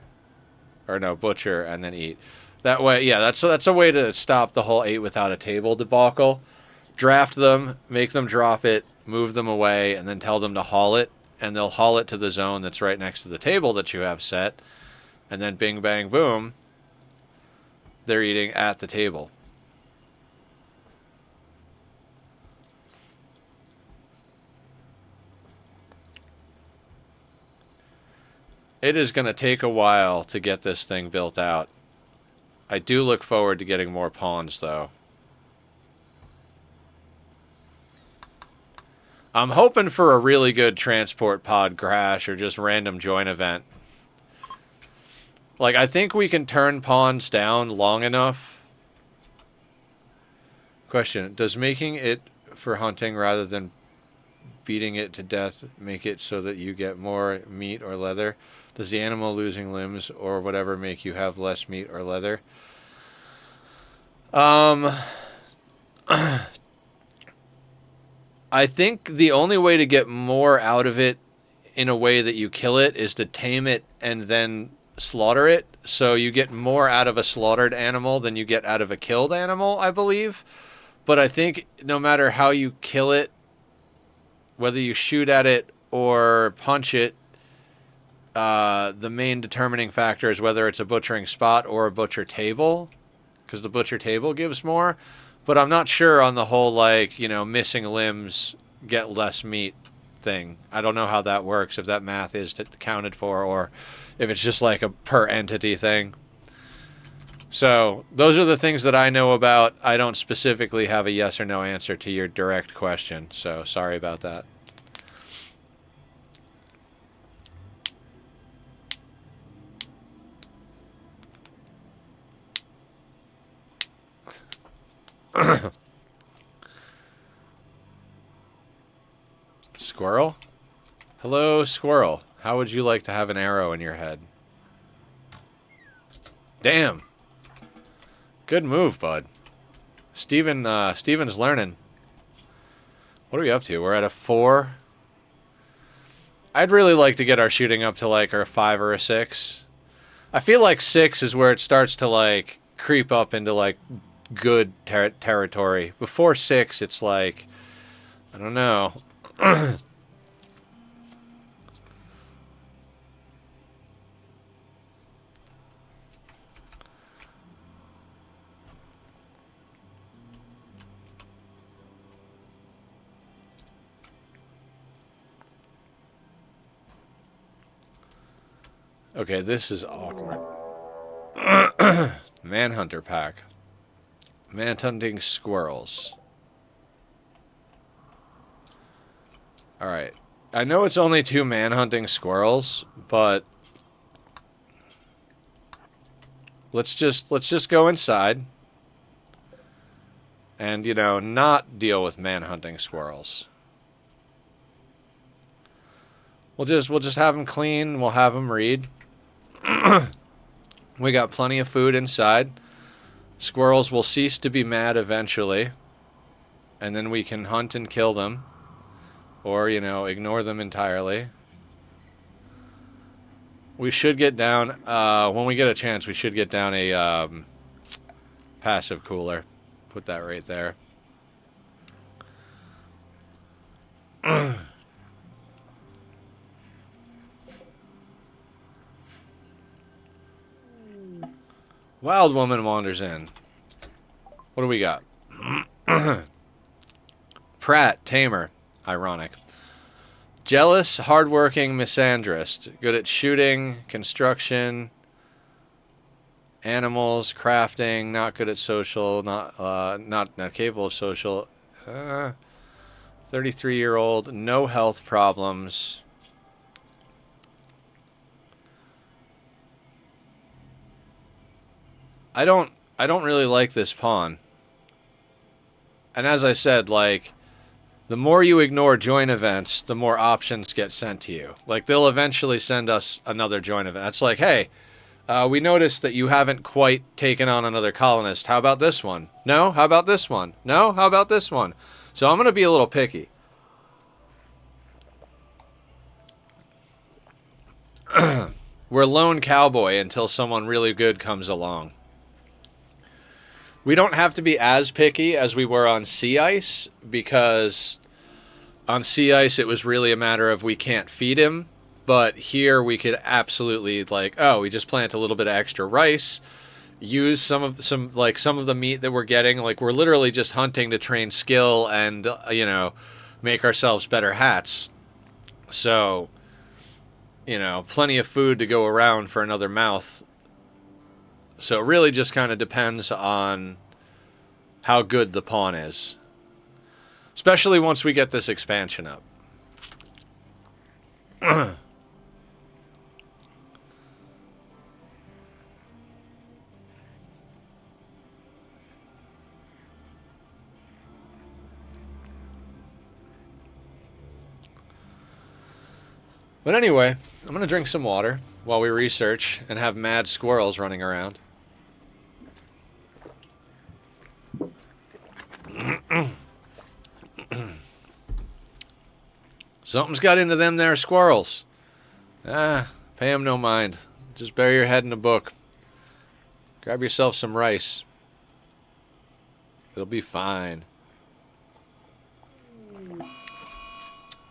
Or no, butcher and then eat. That way, yeah, that's a way to stop the whole ate without a table debacle. Draft them, make them drop it, move them away, and then tell them to haul it. And they'll haul it to the zone that's right next to the table that you have set. And then bing, bang, boom, they're eating at the table. It is going to take a while to get this thing built out. I do look forward to getting more pawns, though. I'm hoping for a really good transport pod crash or just random join event. Like, I think we can turn pawns down long enough. Question, does making it for hunting rather than beating it to death make it so that you get more meat or leather? Does the animal losing limbs or whatever make you have less meat or leather? I think the only way to get more out of it in a way that you kill it is to tame it and then slaughter it. So you get more out of a slaughtered animal than you get out of a killed animal, I believe. But I think no matter how you kill it, whether you shoot at it or punch it, the main determining factor is whether it's a butchering spot or a butcher table, because the butcher table gives more. But I'm not sure on the whole, like, you know, missing limbs get less meat thing. I don't know how that works, if that math is counted for, or if it's just like a per entity thing. So those are the things that I know about. I don't specifically have a yes or no answer to your direct question, so sorry about that. Squirrel? Hello, squirrel. How would you like to have an arrow in your head? Damn. Good move, bud. Steven's learning. What are we up to? We're at a 4. I'd really like to get our shooting up to like our 5 or a 6. I feel like 6 is where it starts to like creep up into like good territory. Before 6, it's like, I don't know. Okay, this is awkward. Manhunter pack. Manhunting squirrels. Alright. I know it's only 2 manhunting squirrels, but let's just go inside and, you know, not deal with manhunting squirrels. We'll just have them clean, we'll have them read. We got plenty of food inside. Squirrels will cease to be mad eventually. And then we can hunt and kill them. Or, you know, ignore them entirely. We should get down, when we get a chance, we should get down a passive cooler. Put that right there. Wild woman wanders in. What do we got? Pratt, tamer. Ironic. Jealous, hardworking misandrist. Good at shooting, construction, animals, crafting. Not good at social. Not capable of social. 33-year-old. No health problems. I don't really like this pawn. And as I said, like, the more you ignore join events, the more options get sent to you. Like, they'll eventually send us another join event. It's like, hey, we noticed that you haven't quite taken on another colonist. How about this one? No? How about this one? No? How about this one? So I'm going to be a little picky. We're lone cowboy until someone really good comes along. We don't have to be as picky as we were on sea ice, because on sea ice it was really a matter of we can't feed him, but here we could absolutely, like, oh, we just plant a little bit of extra rice, use some of the meat that we're getting, like we're literally just hunting to train skill and you know, make ourselves better hats. So, you know, plenty of food to go around for another mouth. So it really just kind of depends on how good the pawn is. Especially once we get this expansion up. But anyway, I'm going to drink some water while we research and have mad squirrels running around. Something's got into them there squirrels. Pay them no mind. Just bury your head in a book. Grab yourself some rice. It'll be fine.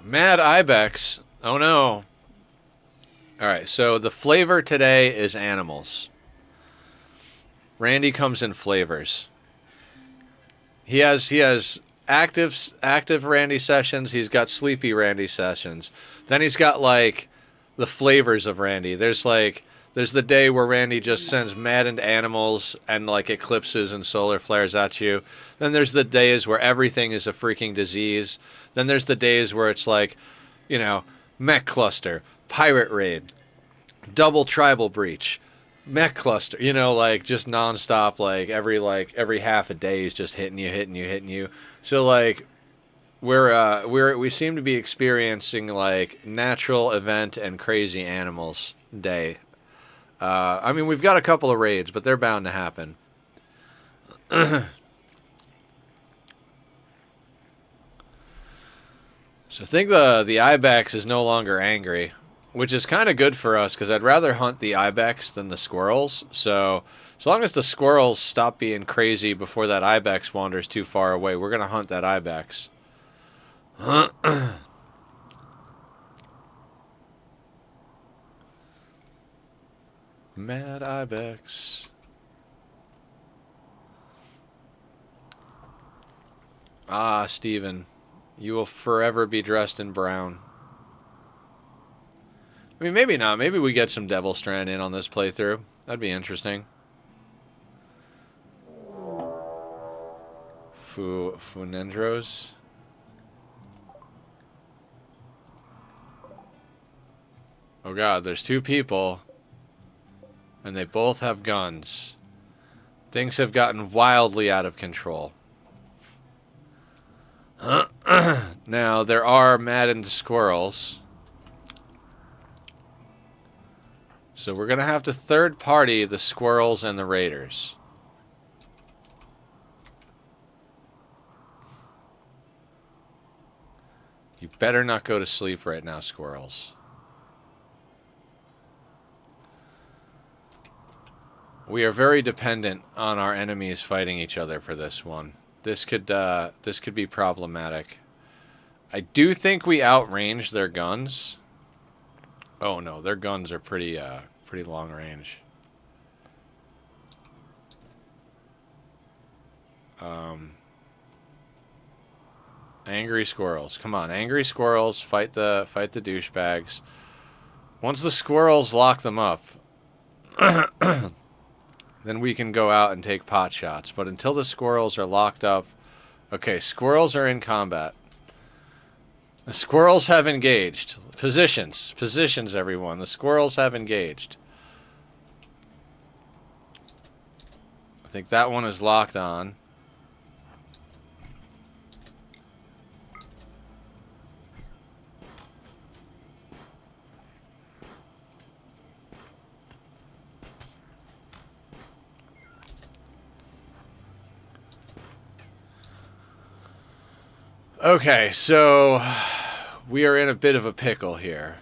Mad Ibex. Oh no. Alright, so the flavor today is animals. Randy comes in flavors. He has active Randy sessions. He's got sleepy Randy sessions. Then he's got like the flavors of Randy. There's the day where Randy just sends maddened animals and like eclipses and solar flares at you. Then there's the days where everything is a freaking disease. Then there's the days where it's like, you know, mech cluster, pirate raid, double tribal breach, mech cluster, you know, like just nonstop, like every half a day is just hitting you. So like we seem to be experiencing like natural event and crazy animals day. I mean, we've got a couple of raids, but they're bound to happen. So I think the ibex is no longer angry, which is kind of good for us because I'd rather hunt the ibex than the squirrels. So as long as the squirrels stop being crazy before that ibex wanders too far away, we're going to hunt that ibex. Mad ibex. Ah, Steven. You will forever be dressed in brown. I mean, maybe not. Maybe we get some Devil Strand in on this playthrough. That'd be interesting. Funendros. Oh god, there's two people. And they both have guns. Things have gotten wildly out of control. Now, there are maddened squirrels. So we're going to have to third party the squirrels and the raiders. You better not go to sleep right now, squirrels. We are very dependent on our enemies fighting each other for this one. This could be problematic. I do think we outrange their guns. Oh no, their guns are pretty long range. Angry squirrels. Come on, angry squirrels, fight the douchebags. Once the squirrels lock them up, then we can go out and take pot shots. But until the squirrels are locked up... Okay, squirrels are in combat. The squirrels have engaged. Positions. Positions, everyone. The squirrels have engaged. I think that one is locked on. Okay, so we are in a bit of a pickle here.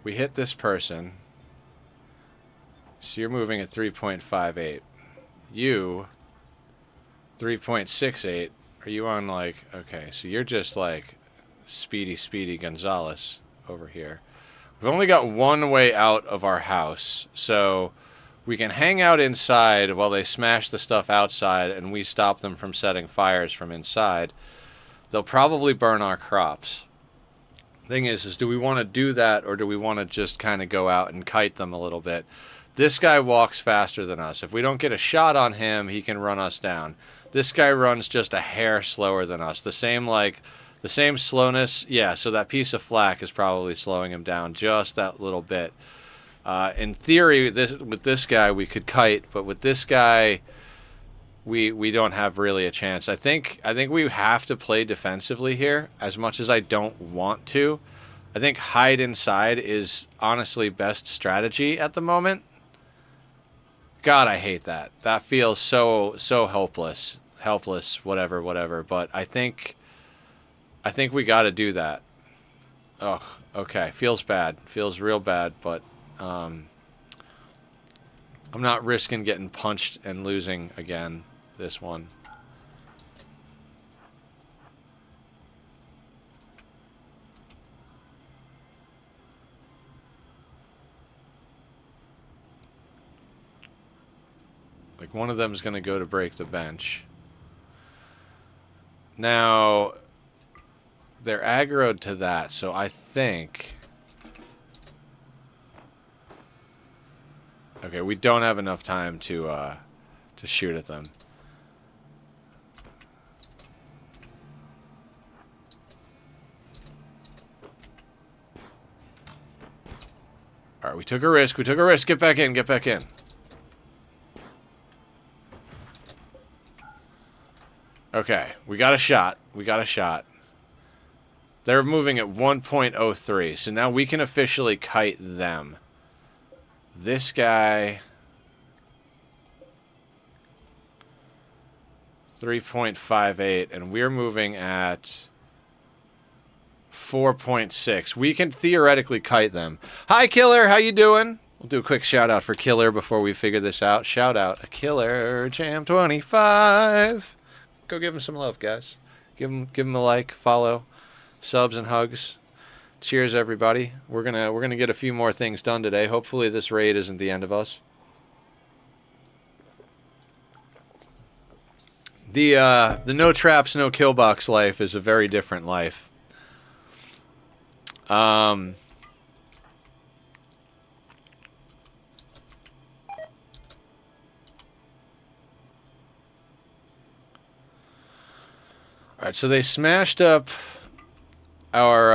We hit this person. So you're moving at 3.58. You, 3.68. Are you on like... Okay, so you're just like Speedy Gonzalez over here. We've only got one way out of our house, so we can hang out inside while they smash the stuff outside and we stop them from setting fires from inside. They'll probably burn our crops. Thing is do we want to do that or do we want to just kind of go out and kite them a little bit? This guy walks faster than us. If we don't get a shot on him, he can run us down. This guy runs just a hair slower than us. The same slowness. Yeah, so that piece of flak is probably slowing him down just that little bit. In theory, with this guy, we could kite, but with this guy... We don't have really a chance. I think we have to play defensively here, as much as I don't want to. I think hide inside is honestly best strategy at the moment. God, I hate that. That feels so helpless. Helpless, whatever. But I think we got to do that. Oh, okay. Feels bad. Feels real bad, but I'm not risking getting punched and losing again. This one. Like one of them is going to go to break the bench. Now, they're aggroed to that, so I think... Okay, we don't have enough time to shoot at them. All right, we took a risk. Get back in. Okay, we got a shot. They're moving at 1.03, so now we can officially kite them. This guy... 3.58, and we're moving at 4.6. We can theoretically kite them. Hi, Killer. How you doing? We'll do a quick shout out for Killer before we figure this out. Shout out a Killer Jam 25. Go give him some love, guys. Give him a like, follow, subs and hugs. Cheers, everybody. We're gonna get a few more things done today. Hopefully, this raid isn't the end of us. The no traps, no killbox life is a very different life. Alright, so they smashed up our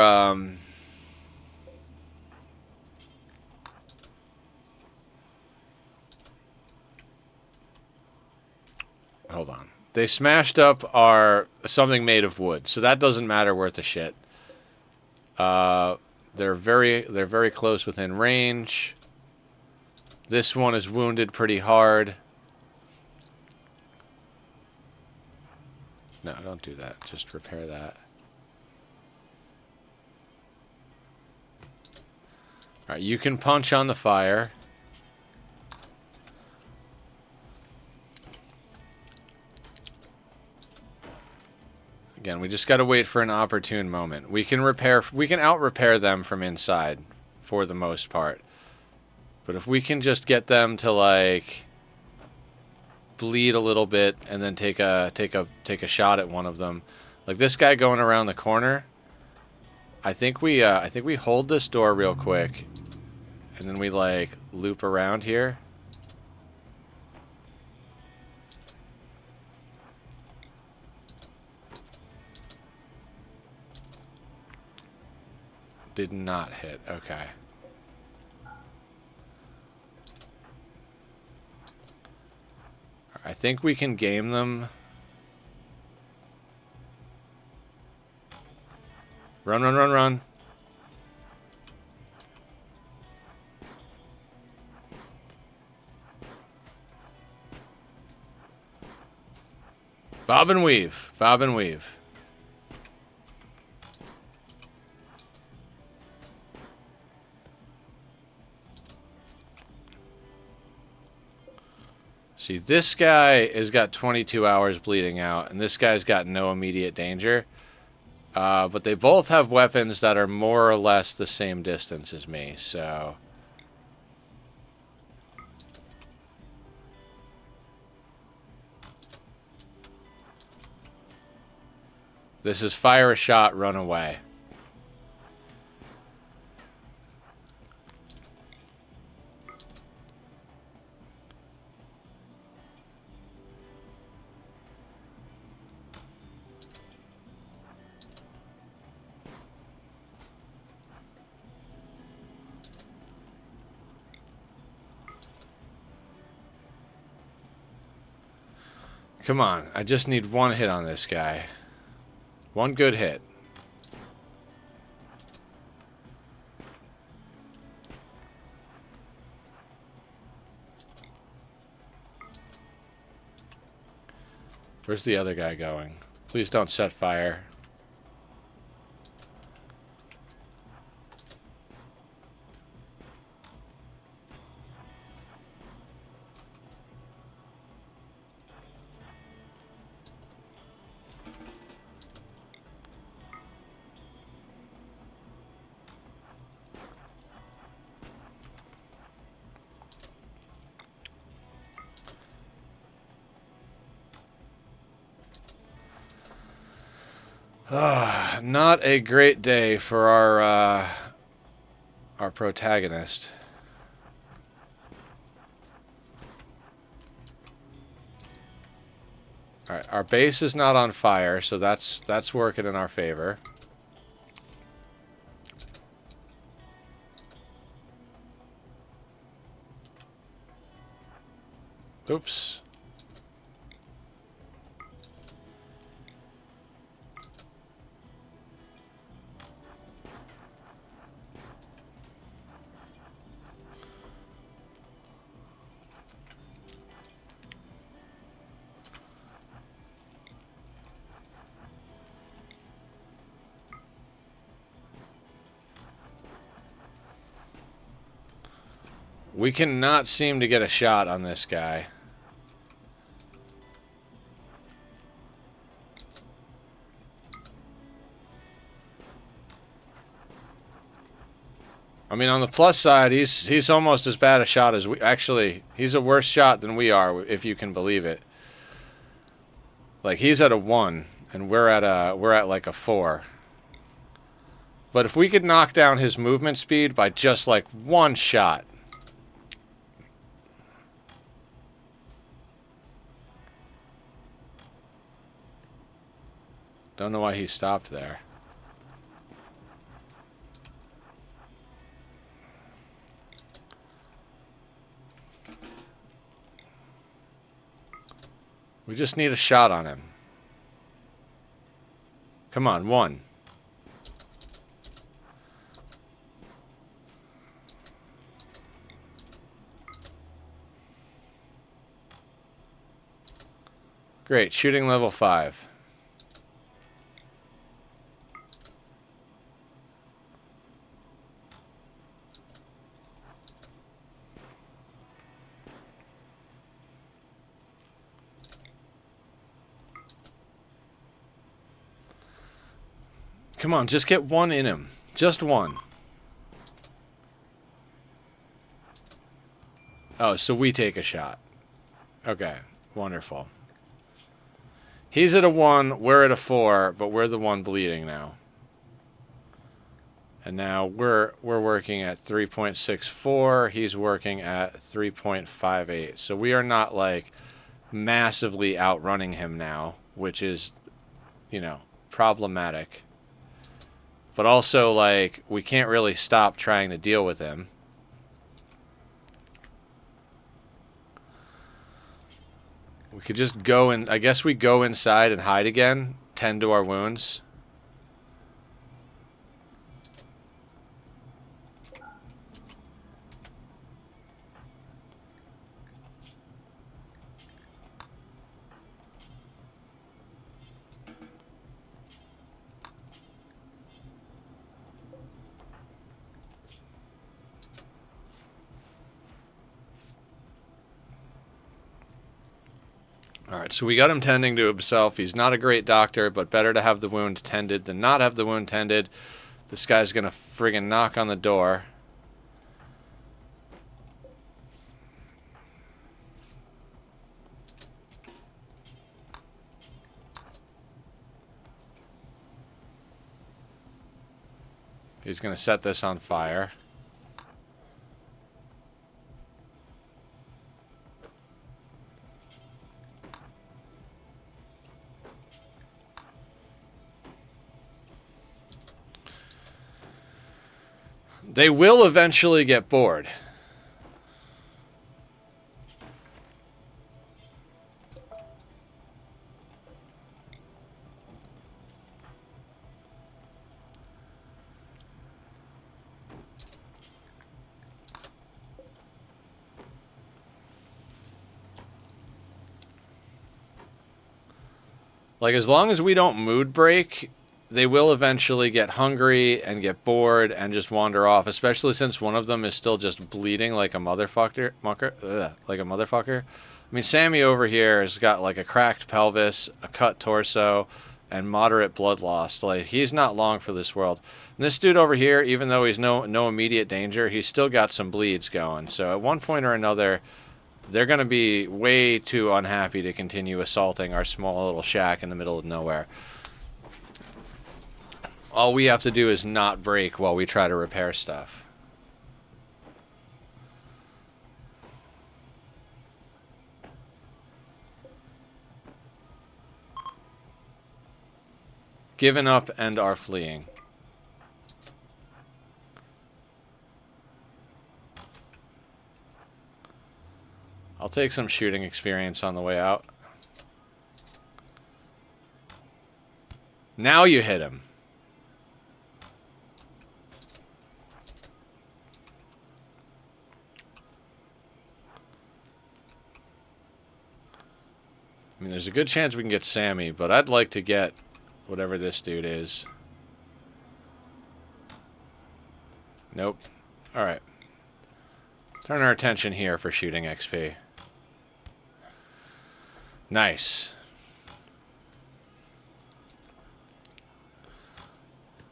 hold on. They smashed up our something made of wood, so that doesn't matter worth a shit. They're very close within range. This one is wounded pretty hard. No, don't do that. Just repair that. Alright, you can punch on the fire. Again, we just got to wait for an opportune moment. We can out-repair them from inside for the most part. But if we can just get them to like bleed a little bit and then take a shot at one of them. Like this guy going around the corner. I think we hold this door real quick and then we like loop around here. Did not hit. Okay. I think we can game them. Run, run, run, run. Bob and weave. Bob and weave. See, this guy has got 22 hours bleeding out, and this guy's got no immediate danger. But they both have weapons that are more or less the same distance as me, so... This is fire a shot, run away. Come on, I just need one hit on this guy. One good hit. Where's the other guy going? Please don't set fire. Not a great day for our protagonist. All right, our base is not on fire, so that's working in our favor. Oops. We cannot seem to get a shot on this guy. I mean, on the plus side, he's almost as bad a shot as we... Actually, he's a worse shot than we are, if you can believe it. Like, he's at a 1, and we're at like a 4. But if we could knock down his movement speed by just, like, 1 shot... Don't know why he stopped there. We just need a shot on him. Come on, 1. Great, shooting level 5. Come on, just get 1 in him. Just 1. Oh, so we take a shot. Okay, wonderful. He's at a 1, we're at a 4, but we're the one bleeding now. And now we're working at 3.64. He's working at 3.58. So we are not, like, massively outrunning him now, which is, you know, problematic. But also, like, we can't really stop trying to deal with him. We could just go and... I guess we go inside and hide again. Tend to our wounds. Alright, so we got him tending to himself. He's not a great doctor, but better to have the wound tended than not have the wound tended. This guy's gonna friggin' knock on the door. He's gonna set this on fire. They will eventually get bored. Like, as long as we don't mood break, they will eventually get hungry and get bored and just wander off, especially since one of them is still just bleeding like a motherfucker. Like a motherfucker. I mean, Sammy over here has got like a cracked pelvis, a cut torso, and moderate blood loss. Like, he's not long for this world. And this dude over here, even though he's no immediate danger, he's still got some bleeds going. So at one point or another, they're going to be way too unhappy to continue assaulting our small little shack in the middle of nowhere. All we have to do is not break while we try to repair stuff. Given up and are fleeing. I'll take some shooting experience on the way out. Now you hit him. I mean, there's a good chance we can get Sammy, but I'd like to get whatever this dude is. Nope. Alright. Turn our attention here for shooting XP. Nice.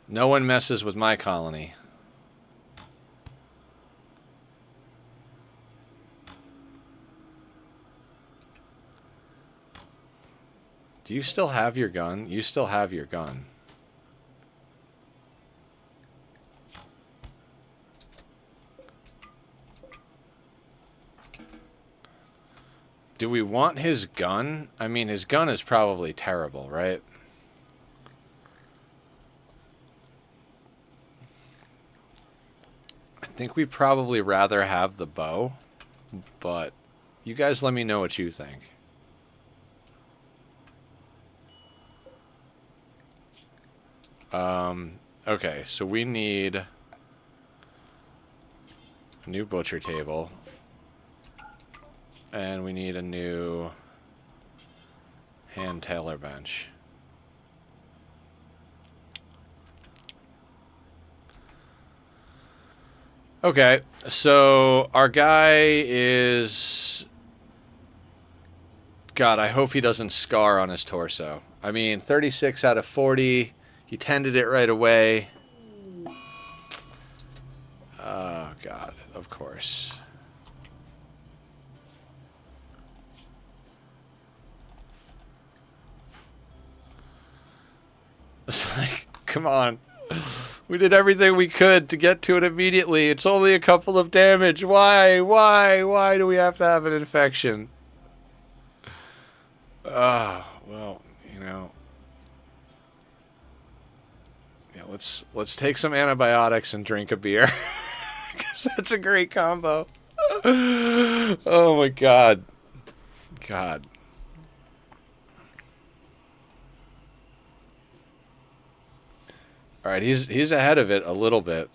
No one messes with my colony. Do you still have your gun? You still have your gun. Do we want his gun? I mean, his gun is probably terrible, right? I think we'd probably rather have the bow, but you guys let me know what you think. Okay, so we need a new butcher table. And we need a new hand tailor bench. Okay, so our guy is... God, I hope he doesn't scar on his torso. I mean, 36 out of 40. He tended it right away. Oh, God, of course. It's like, come on. We did everything we could to get to it immediately. It's only a couple of damage. Why? Why do we have to have an infection? Well, you know. Yeah, let's take some antibiotics and drink a beer. Because that's a great combo. Oh my God. God. All right, he's ahead of it a little bit.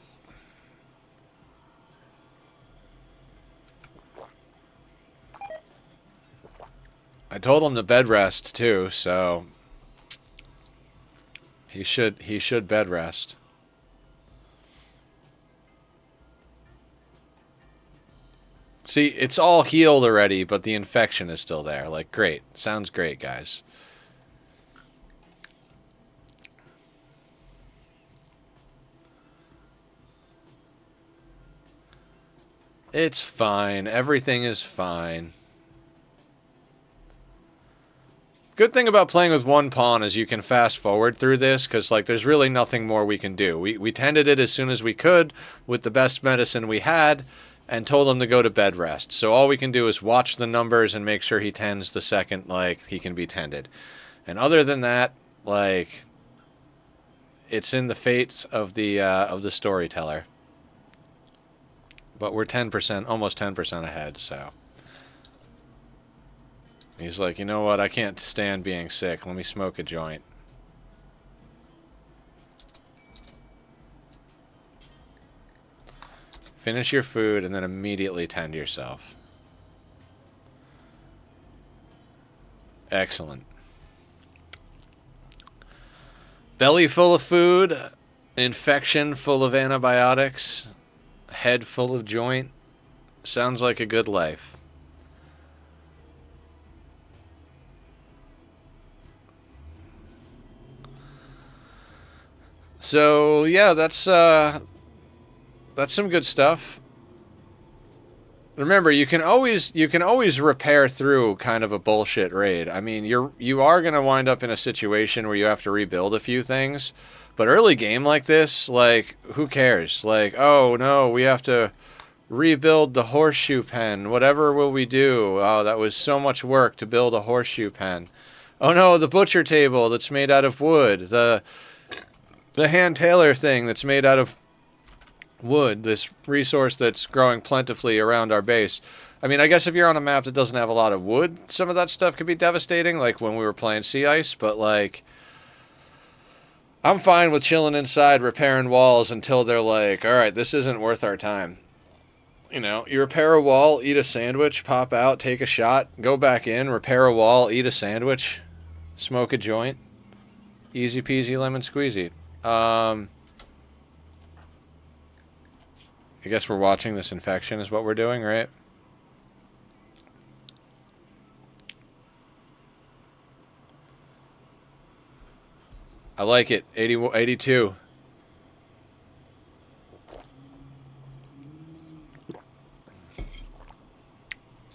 I told him to bed rest too, so he should bed rest. See, it's all healed already, but the infection is still there. Like, great. Sounds great, guys. It's fine. Everything is fine. Good thing about playing with one pawn is you can fast forward through this, because like there's really nothing more we can do. We tended it as soon as we could with the best medicine we had and told him to go to bed rest. So all we can do is watch the numbers and make sure he tends the second like he can be tended. And other than that, like it's in the fate of the storyteller. But we're 10%, almost 10% ahead, so. He's like, you know what, I can't stand being sick. Let me smoke a joint. Finish your food and then immediately tend yourself. Excellent. Belly full of food, infection full of antibiotics, head full of joint. Sounds like a good life. So yeah, that's some good stuff. Remember, you can always repair through kind of a bullshit raid. I mean, you are gonna wind up in a situation where you have to rebuild a few things, but early game like this, like who cares? Like, oh no, we have to rebuild the horseshoe pen. Whatever will we do? Oh, that was so much work to build a horseshoe pen. Oh no, the butcher table that's made out of wood. The hand tailor thing that's made out of wood, this resource that's growing plentifully around our base. I mean, I guess if you're on a map that doesn't have a lot of wood, some of that stuff could be devastating, like when we were playing Sea Ice, but like, I'm fine with chilling inside repairing walls until they're like, alright, this isn't worth our time. You know, you repair a wall, eat a sandwich, pop out, take a shot, go back in, repair a wall, eat a sandwich, smoke a joint. Easy peasy lemon squeezy. I guess we're watching this infection is what we're doing, right? I like it. 82.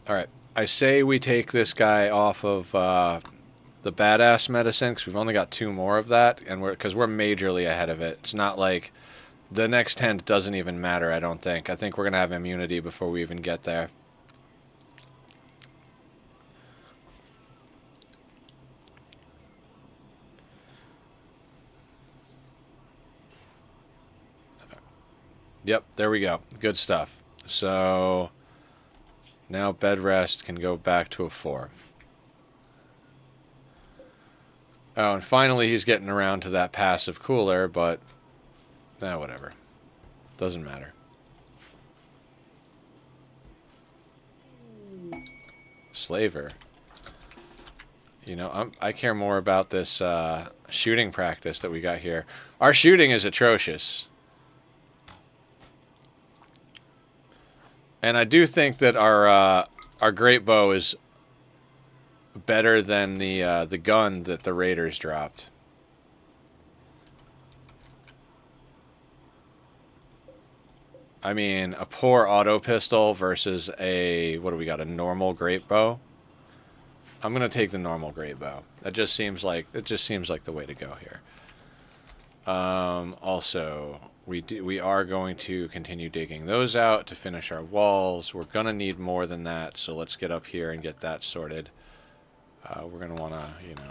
All right. I say we take this guy off of the badass medicine because we've only got 2 more of that, and because we're majorly ahead of it. It's not like the next tent doesn't even matter. I don't think. I think we're gonna have immunity before we even get there. Yep, there we go. Good stuff. So now bed rest can go back to a 4. Oh, and finally he's getting around to that passive cooler, but whatever. Doesn't matter. Slaver. You know, I care more about this shooting practice that we got here. Our shooting is atrocious. And I do think that our great bow is better than the gun that the Raiders dropped. I mean, a poor auto pistol versus a, what do we got, a normal great bow? I'm gonna take the normal great bow. It just seems like the way to go here. Also, we are going to continue digging those out to finish our walls. We're gonna need more than that, so let's get up here and get that sorted. We're gonna wanna, you know.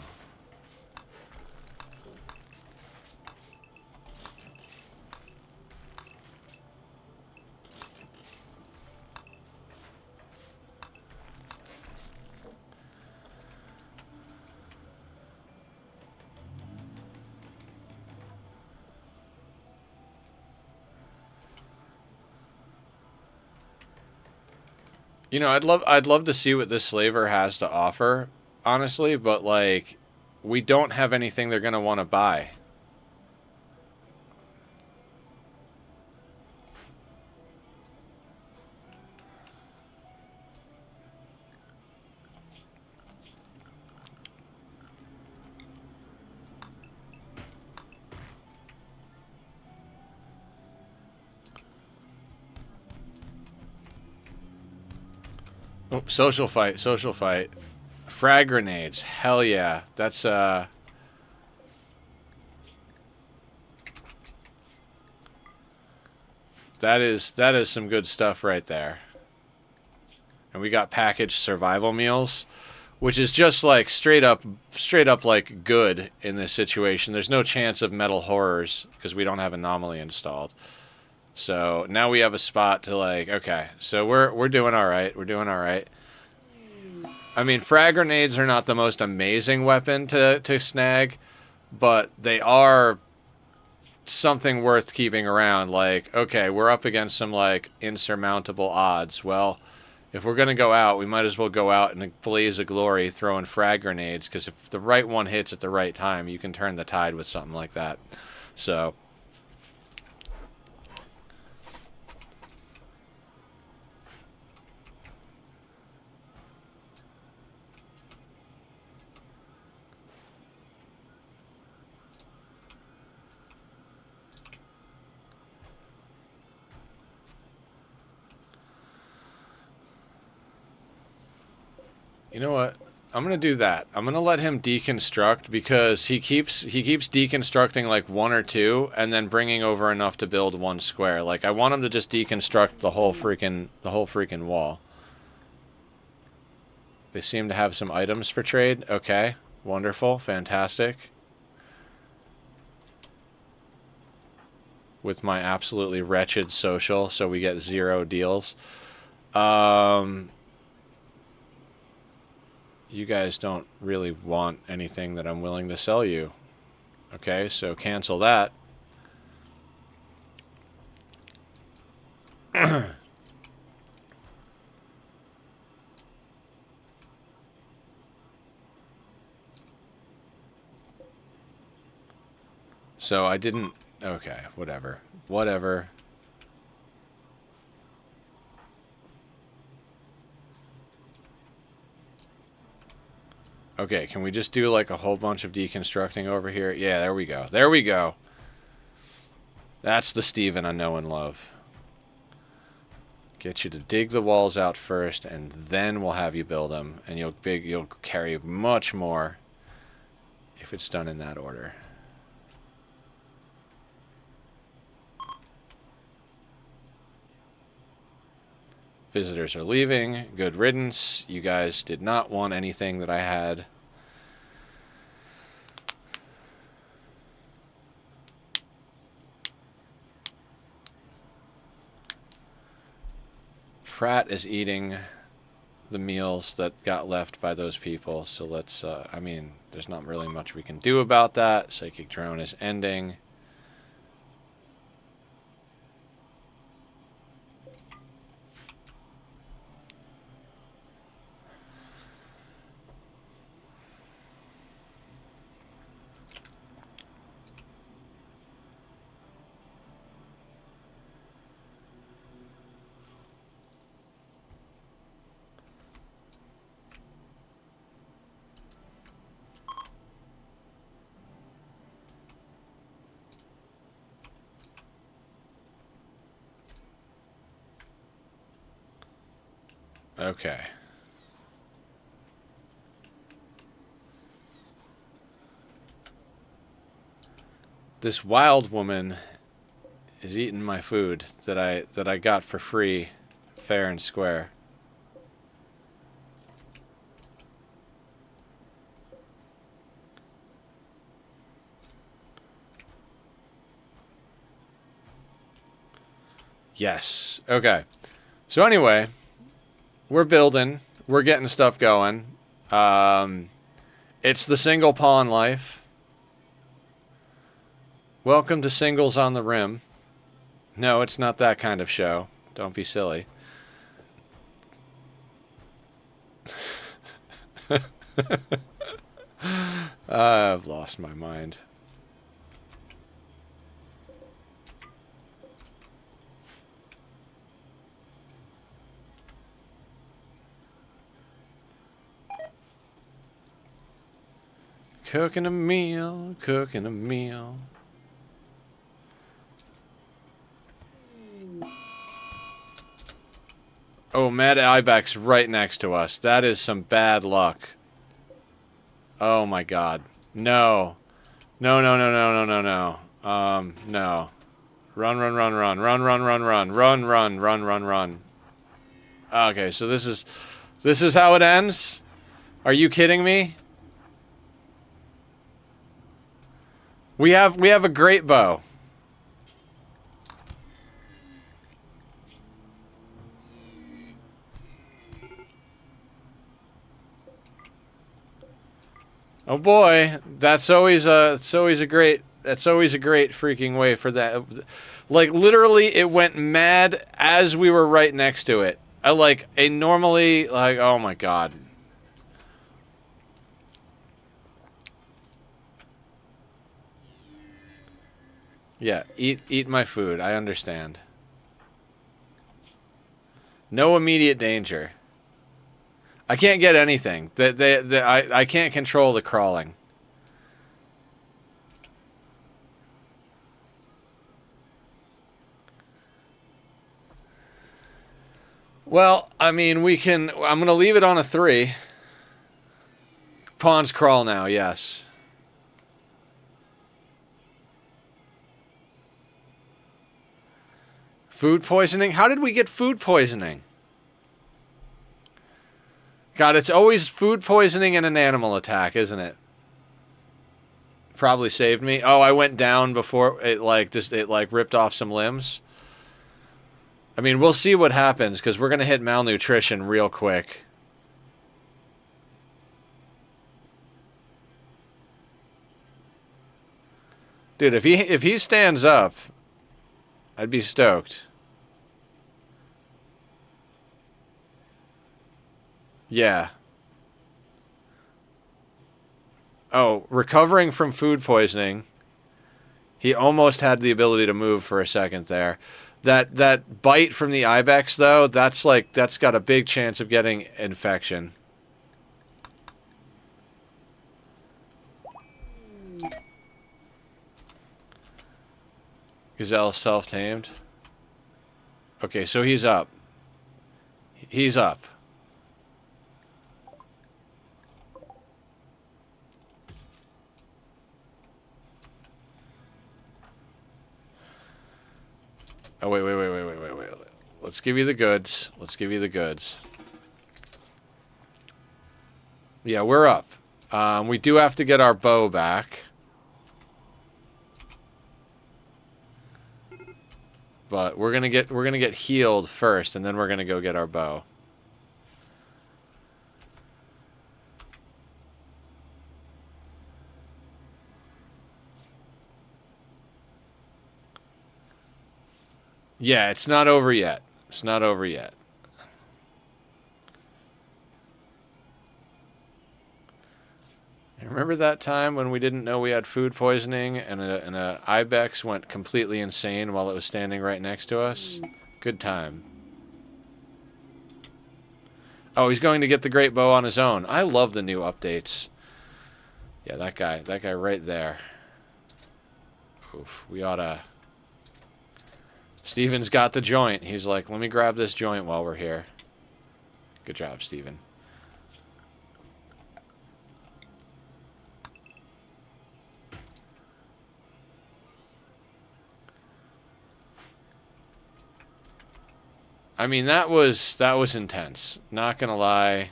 You know, I'd love to see what this slaver has to offer, honestly, but like we don't have anything they're gonna want to buy. Oh, social fight, social fight. Frag grenades. Hell yeah. That's that is some good stuff right there. And we got packaged survival meals, which is just like straight up like good in this situation. There's no chance of metal horrors because we don't have anomaly installed. So now we have a spot to like, okay, so we're doing all right. We're doing all right. I mean, frag grenades are not the most amazing weapon to snag, but they are something worth keeping around. Like, okay, we're up against some like insurmountable odds. Well, if we're gonna go out, we might as well go out in a blaze of glory throwing frag grenades, because if the right one hits at the right time, you can turn the tide with something like that. So you know what? I'm gonna do that. I'm gonna let him deconstruct, because he keeps deconstructing like 1 or 2, and then bringing over enough to build 1 square. Like, I want him to just deconstruct the whole freaking wall. They seem to have some items for trade. Okay, wonderful, fantastic. With my absolutely wretched social, so we get 0 deals. You guys don't really want anything that I'm willing to sell you. Okay, so cancel that. So I didn't... Okay, whatever. Whatever. Okay, can we just do like a whole bunch of deconstructing over here? Yeah, there we go. There we go. That's the Steven I know and love. Get you to dig the walls out first, and then we'll have you build them, and you'll carry much more if it's done in that order. Visitors are leaving. Good riddance. You guys did not want anything that I had. Pratt is eating the meals that got left by those people, so let's, I mean, there's not really much we can do about that. Psychic drone is ending. Okay. This wild woman is eating my food that I got for free, fair and square. Yes. Okay. So anyway, we're building. We're getting stuff going. It's the single pawn life. Welcome to Singles on the Rim. No, it's not that kind of show. Don't be silly. I've lost my mind. Cooking a meal, cooking a meal. Oh, Mad Ibex right next to us. That is some bad luck. Oh my god. No. No, no, no, no, no, no, no. No. Run, run, run, run. Run, run, run, run. Run, run, run, run, run. Okay, so this is how it ends? Are you kidding me? We have a great bow. Oh boy, that's always a great freaking way for that. Like literally it went mad as we were right next to it. Normally oh my god. Yeah, eat my food. I understand. No immediate danger. I can't get anything. I can't control the crawling. Well, I mean, we can... I'm going to leave it on a 3. Pawns crawl now, yes. Food poisoning? How did we get food poisoning? God, it's always food poisoning and an animal attack, isn't it? Probably saved me. Oh, I went down before it ripped off some limbs. I mean, we'll see what happens because we're going to hit malnutrition real quick. Dude, if he stands up, I'd be stoked. Yeah. Oh, recovering from food poisoning. He almost had the ability to move for a second there. That bite from the ibex though, that's got a big chance of getting infection. Gazelle self-tamed. Okay, so he's up. He's up. Oh, wait. Let's give you the goods. Let's give you the goods. Yeah, we're up. We do have to get our bow back. But we're gonna get healed first, and then we're gonna go get our bow. Yeah, it's not over yet. It's not over yet. Remember that time when we didn't know we had food poisoning and a ibex went completely insane while it was standing right next to us? Good time. Oh, he's going to get the great bow on his own. I love the new updates. Yeah, that guy right there. Oof, we oughta... Steven's got the joint. He's like, let me grab this joint while we're here. Good job, Steven. I mean, that was intense. Not gonna lie.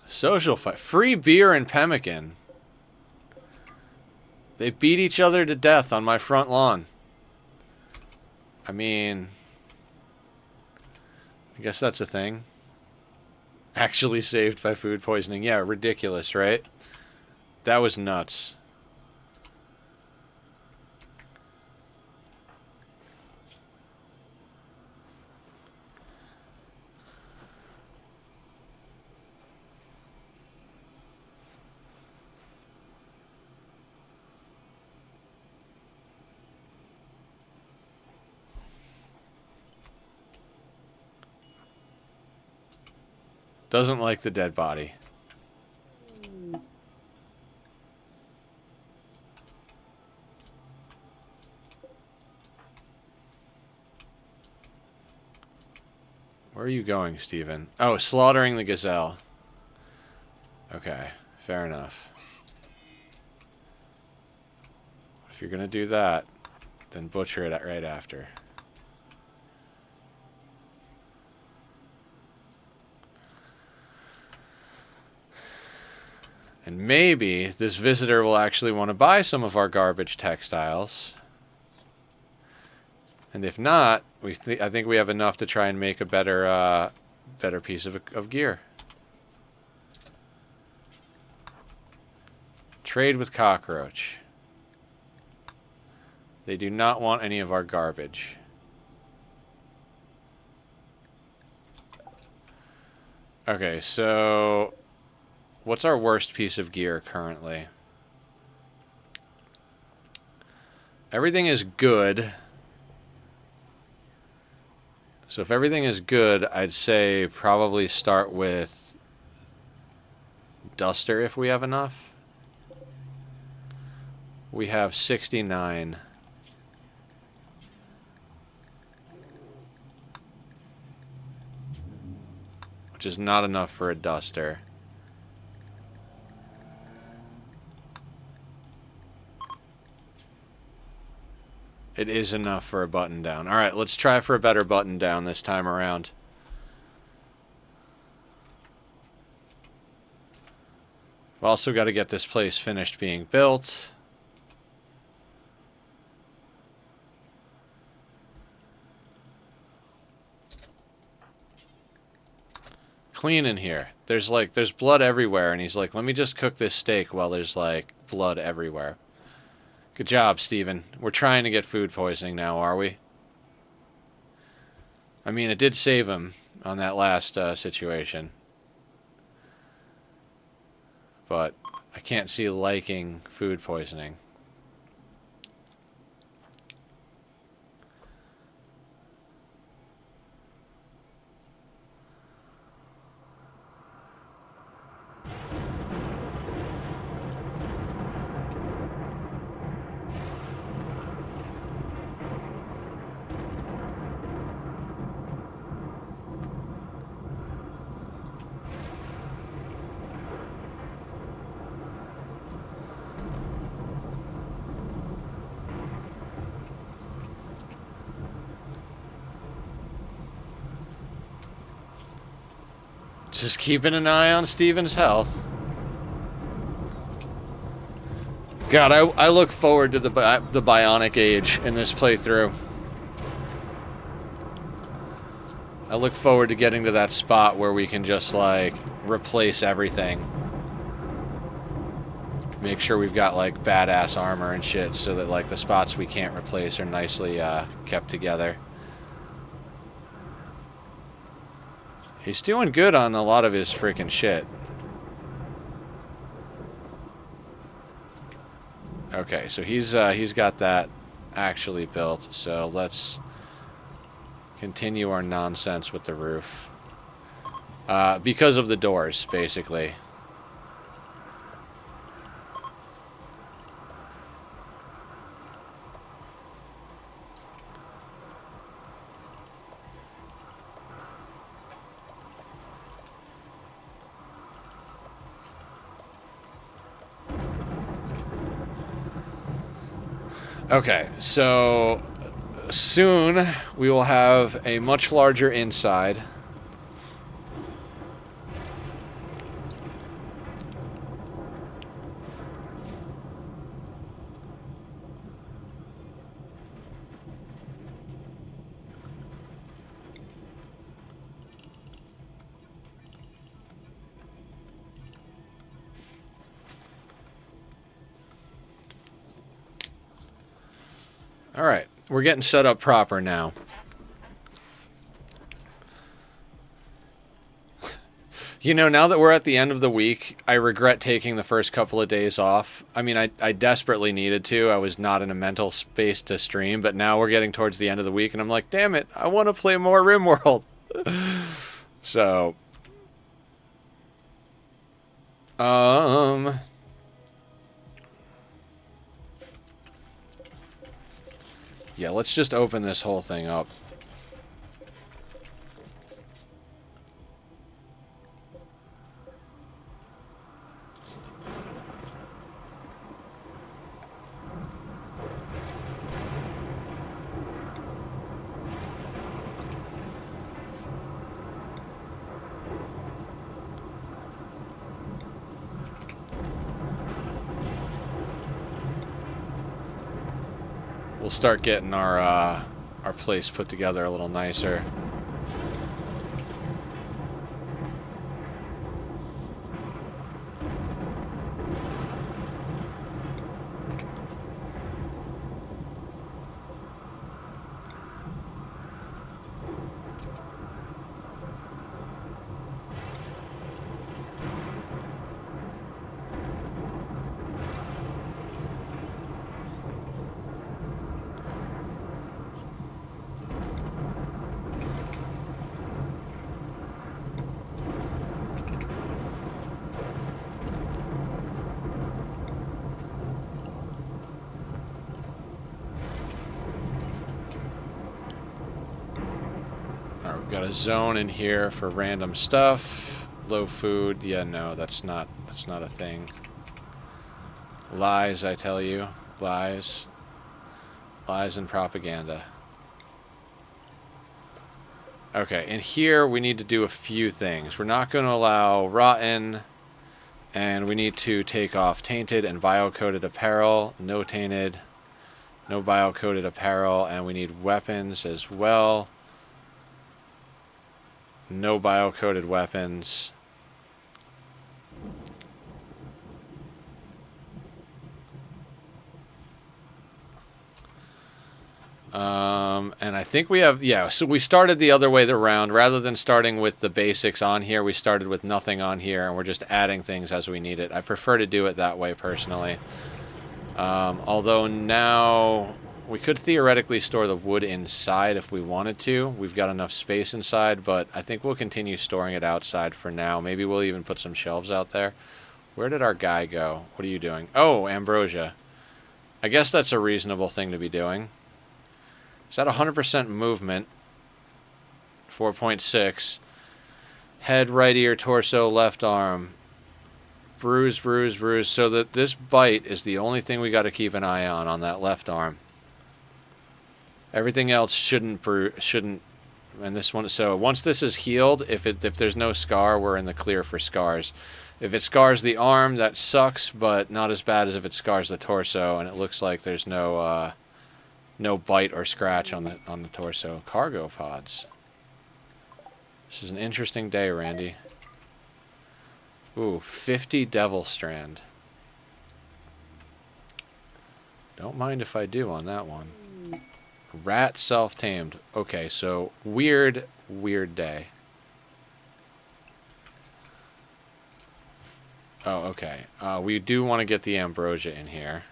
Social fight. Free beer and pemmican. They beat each other to death on my front lawn. I mean... I guess that's a thing. Actually saved by food poisoning. Yeah, ridiculous, right? That was nuts. Doesn't like the dead body. Where are you going, Steven? Oh, slaughtering the gazelle. Okay, fair enough. If you're gonna do that, then butcher it right after. And maybe this visitor will actually want to buy some of our garbage textiles. And if not, I think we have enough to try and make a better piece of gear. Trade with cockroach. They do not want any of our garbage. Okay, so... what's our worst piece of gear currently? Everything is good. So if everything is good, I'd say probably start with Duster if we have enough. We have 69. Which is not enough for a Duster. It is enough for a button down. Alright, let's try for a better button down this time around. We've also got to get this place finished being built. Clean in here. There's blood everywhere, and he's like, let me just cook this steak while there's like blood everywhere. Good job, Steven. We're trying to get food poisoning now, are we? I mean, it did save him on that last situation. But I can't see liking food poisoning. Just keeping an eye on Steven's health. God, I look forward to the Bionic Age in this playthrough. I look forward to getting to that spot where we can just, like, replace everything. Make sure we've got, like, badass armor and shit so that, like, the spots we can't replace are nicely kept together. He's doing good on a lot of his freaking shit. Okay, so he's got that actually built, so let's continue our nonsense with the roof. Because of the doors, basically. Okay, so soon we will have a much larger inside. All right, we're getting set up proper now. You know, now that we're at the end of the week, I regret taking the first couple of days off. I mean, I desperately needed to. I was not in a mental space to stream, but now we're getting towards the end of the week, and I'm like, damn it, I want to play more Rimworld. So, yeah, let's just open this whole thing up. We'll start getting our place put together a little nicer. Got a zone in here for random stuff. Low food. Yeah, no, that's not a thing. Lies, I tell you. Lies. Lies and propaganda. Okay, and here we need to do a few things. We're not going to allow rotten, and we need to take off tainted and bio-coded apparel. No tainted, no bio-coded apparel, and we need weapons as well. No bio-coded weapons. And I think we have, yeah, so we started the other way around. Rather than starting with the basics on here, we started with nothing on here, and we're just adding things as we need it. I prefer to do it that way, personally. Although now, we could theoretically store the wood inside if we wanted to. We've got enough space inside, but I think we'll continue storing it outside for now. Maybe we'll even put some shelves out there. Where did our guy go? What are you doing? Oh, ambrosia. I guess that's a reasonable thing to be doing. Is that 100% movement? 4.6. Head, right ear, torso, left arm. Bruise, bruise, bruise. So that this bite is the only thing we got to keep an eye on that left arm. Everything else shouldn't. And this one. So once this is healed, if there's no scar, we're in the clear for scars. If it scars the arm, that sucks, but not as bad as if it scars the torso. And it looks like there's no bite or scratch on the torso. Cargo pods. This is an interesting day, Randy. Ooh, 50 devil strand. Don't mind if I do on that one. Rat self-tamed. Okay, so weird day. Oh, okay. We do want to get the ambrosia in here.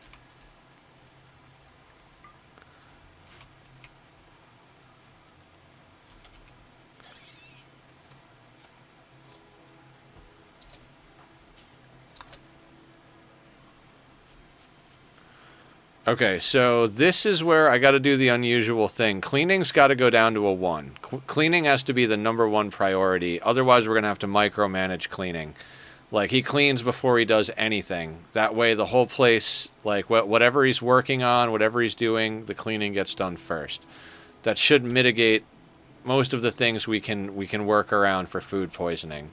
Okay, so this is where I got to do the unusual thing. Cleaning's got to go down to a 1. Cleaning has to be the #1 priority. Otherwise, we're going to have to micromanage cleaning. Like, he cleans before he does anything. That way, the whole place, like, whatever he's working on, whatever he's doing, the cleaning gets done first. That should mitigate most of the things we can work around for food poisoning.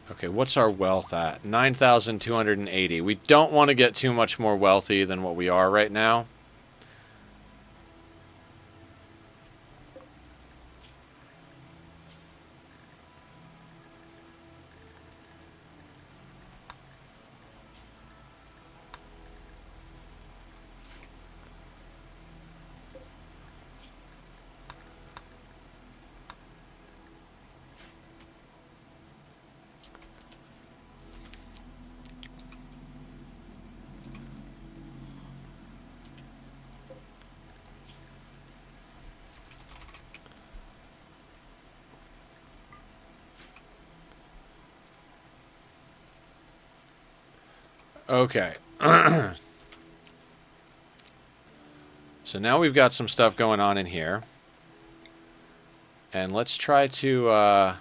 Okay, what's our wealth at? 9,280. We don't want to get too much more wealthy than what we are right now. Okay. So now we've got some stuff going on in here. And let's try to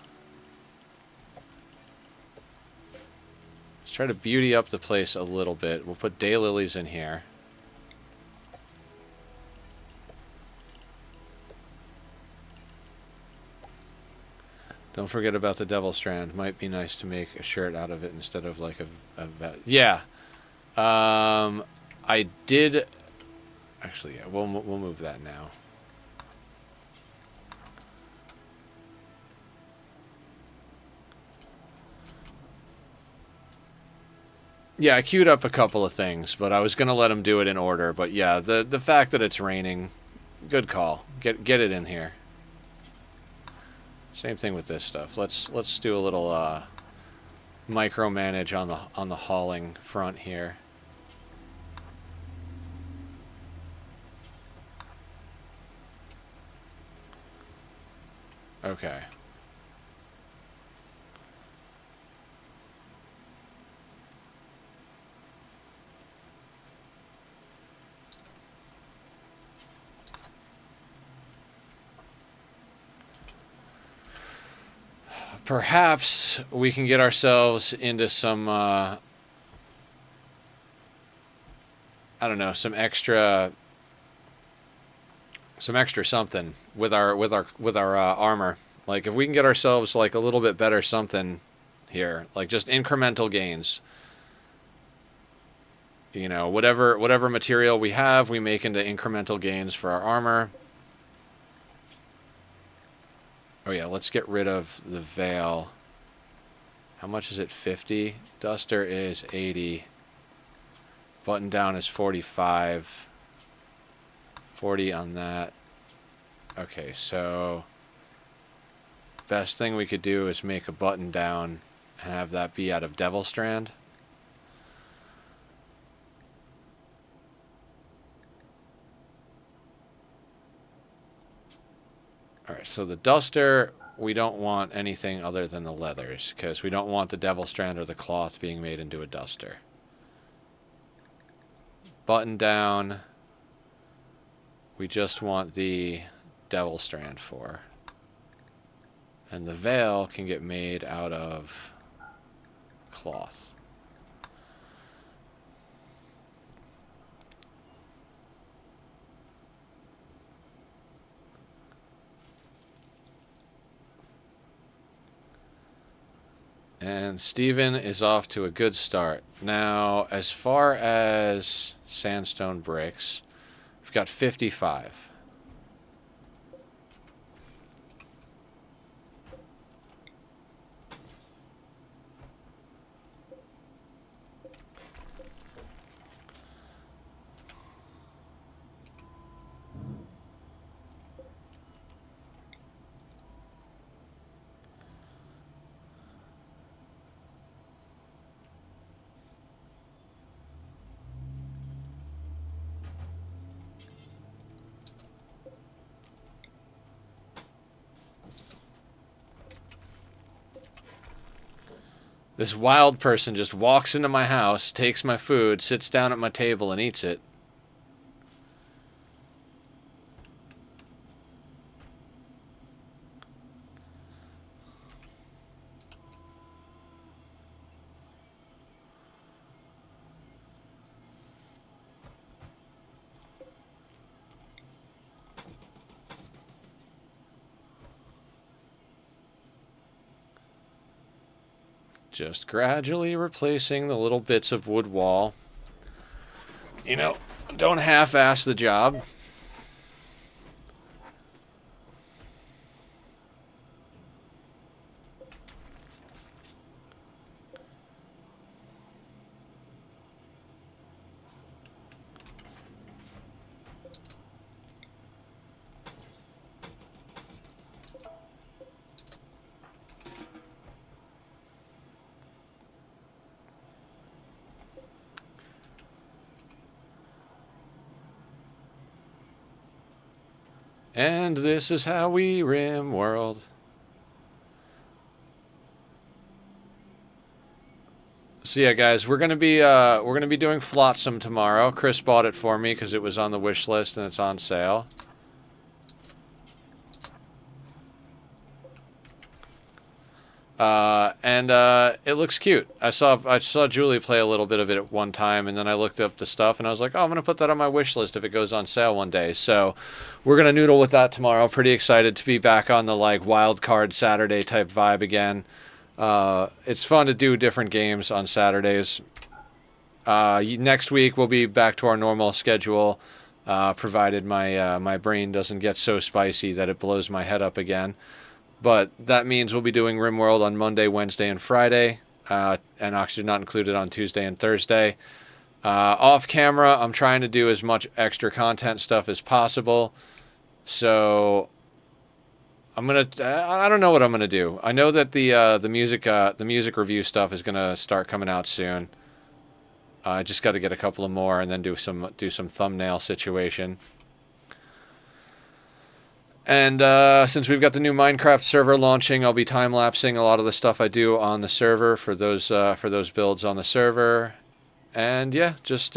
beauty up the place a little bit. We'll put daylilies in here. Don't forget about the devil strand. Might be nice to make a shirt out of it instead of like a yeah. I did actually. Yeah, we'll move that now. Yeah, I queued up a couple of things, but I was gonna let him do it in order. But yeah, the fact that it's raining, good call. Get it in here. Same thing with this stuff. Let's do a little micromanage on the hauling front here. Okay. Perhaps we can get ourselves into some I don't know, some extra something with our armor. Like if we can get ourselves like a little bit better something here, like just incremental gains. You know, whatever material we have, we make into incremental gains for our armor. Oh yeah, let's get rid of the veil. How much is it? 50. Duster is 80. Button down is 45. 40 on that. Okay, so best thing we could do is make a button down and have that be out of Devil Strand. Alright, so the duster, we don't want anything other than the leathers, because we don't want the Devil Strand or the cloth being made into a duster. Button down, we just want the Devil Strand for. And the veil can get made out of cloth. And Steven is off to a good start. Now, as far as sandstone bricks, we've got 55. This wild person just walks into my house, takes my food, sits down at my table, and eats it. Just gradually replacing the little bits of wood wall. You know, don't half-ass the job. And this is how we Rimworld. So yeah, guys, we're gonna be doing Flotsam tomorrow. Chris bought it for me because it was on the wish list and it's on sale. It looks cute. I saw Julie play a little bit of it at one time, and then I looked up the stuff, and I was like, oh, I'm gonna put that on my wish list if it goes on sale one day. So we're gonna noodle with that tomorrow. Pretty excited to be back on the like wild card Saturday type vibe again. It's fun to do different games on Saturdays. Next week we'll be back to our normal schedule, provided my brain doesn't get so spicy that it blows my head up again. But that means we'll be doing Rimworld on Monday, Wednesday, and Friday, and Oxygen not included on Tuesday and Thursday. Off camera, I'm trying to do as much extra content stuff as possible. So I don't know what I'm gonna do. I know that the music review stuff is gonna start coming out soon. I just got to get a couple of more and then do some thumbnail situation. And since we've got the new Minecraft server launching, I'll be time-lapsing a lot of the stuff I do on the server for those builds on the server. And yeah, just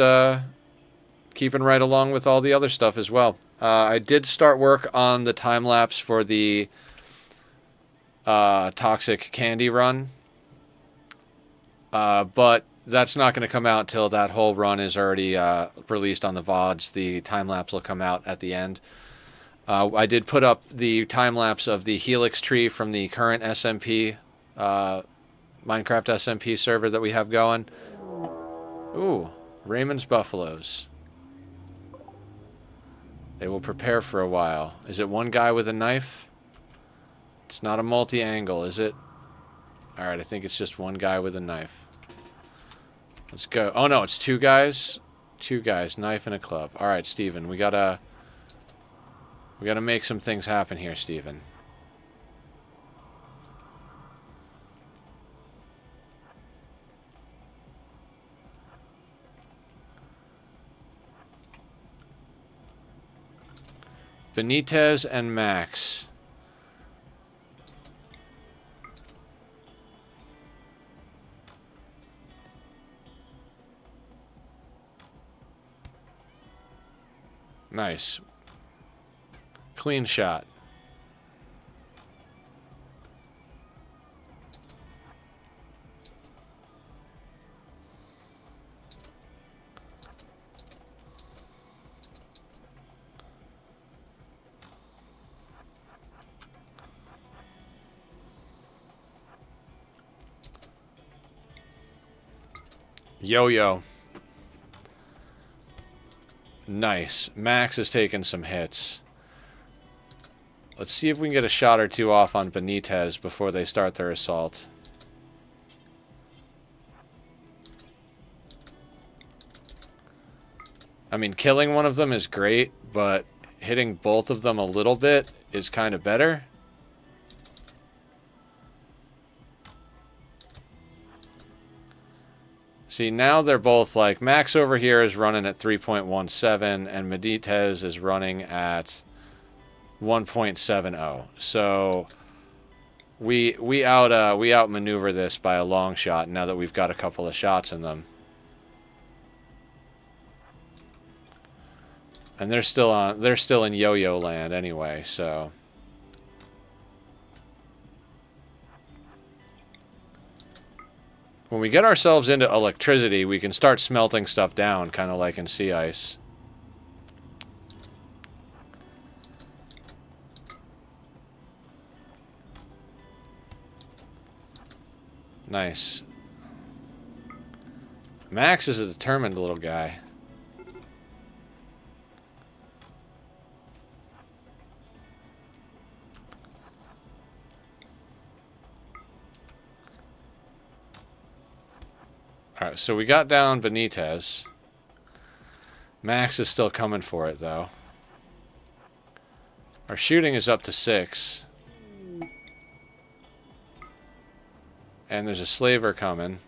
keeping right along with all the other stuff as well. I did start work on the time-lapse for the Toxic Candy run. But that's not going to come out till that whole run is already released on the VODs. The time-lapse will come out at the end. I did put up the time-lapse of the Helix tree from the current SMP Minecraft SMP server that we have going. Ooh, Raymond's Buffaloes. They will prepare for a while. Is it one guy with a knife? It's not a multi-angle, is it? Alright, I think it's just one guy with a knife. Let's go. Oh no, it's two guys. Two guys, knife and a club. Alright, Steven, we gotta make some things happen here, Steven. Benitez and Max. Nice. Clean shot. Yo-yo. Nice. Max has taken some hits. Let's see if we can get a shot or two off on Benitez before they start their assault. I mean, killing one of them is great, but hitting both of them a little bit is kind of better. See, now they're both like, Max over here is running at 3.17 and Benitez is running at 1.70. So we outmaneuver this by a long shot now that we've got a couple of shots in them. And they're still in yo-yo land anyway, so when we get ourselves into electricity, we can start smelting stuff down, kind of like in sea ice. Nice. Max is a determined little guy. Alright, so we got down Benitez. Max is still coming for it, though. Our shooting is up to 6. And there's a slaver coming.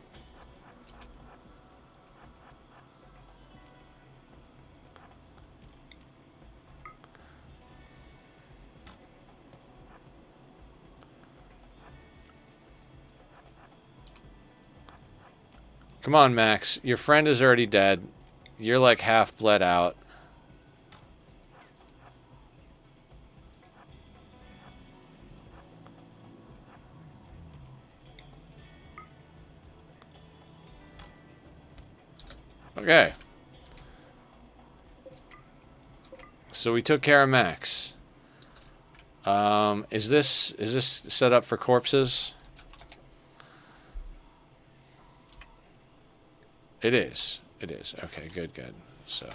Come on, Max. Your friend is already dead. You're like half bled out. Okay. So we took care of Max. Is this set up for corpses? It is. It is. Okay, good, good. So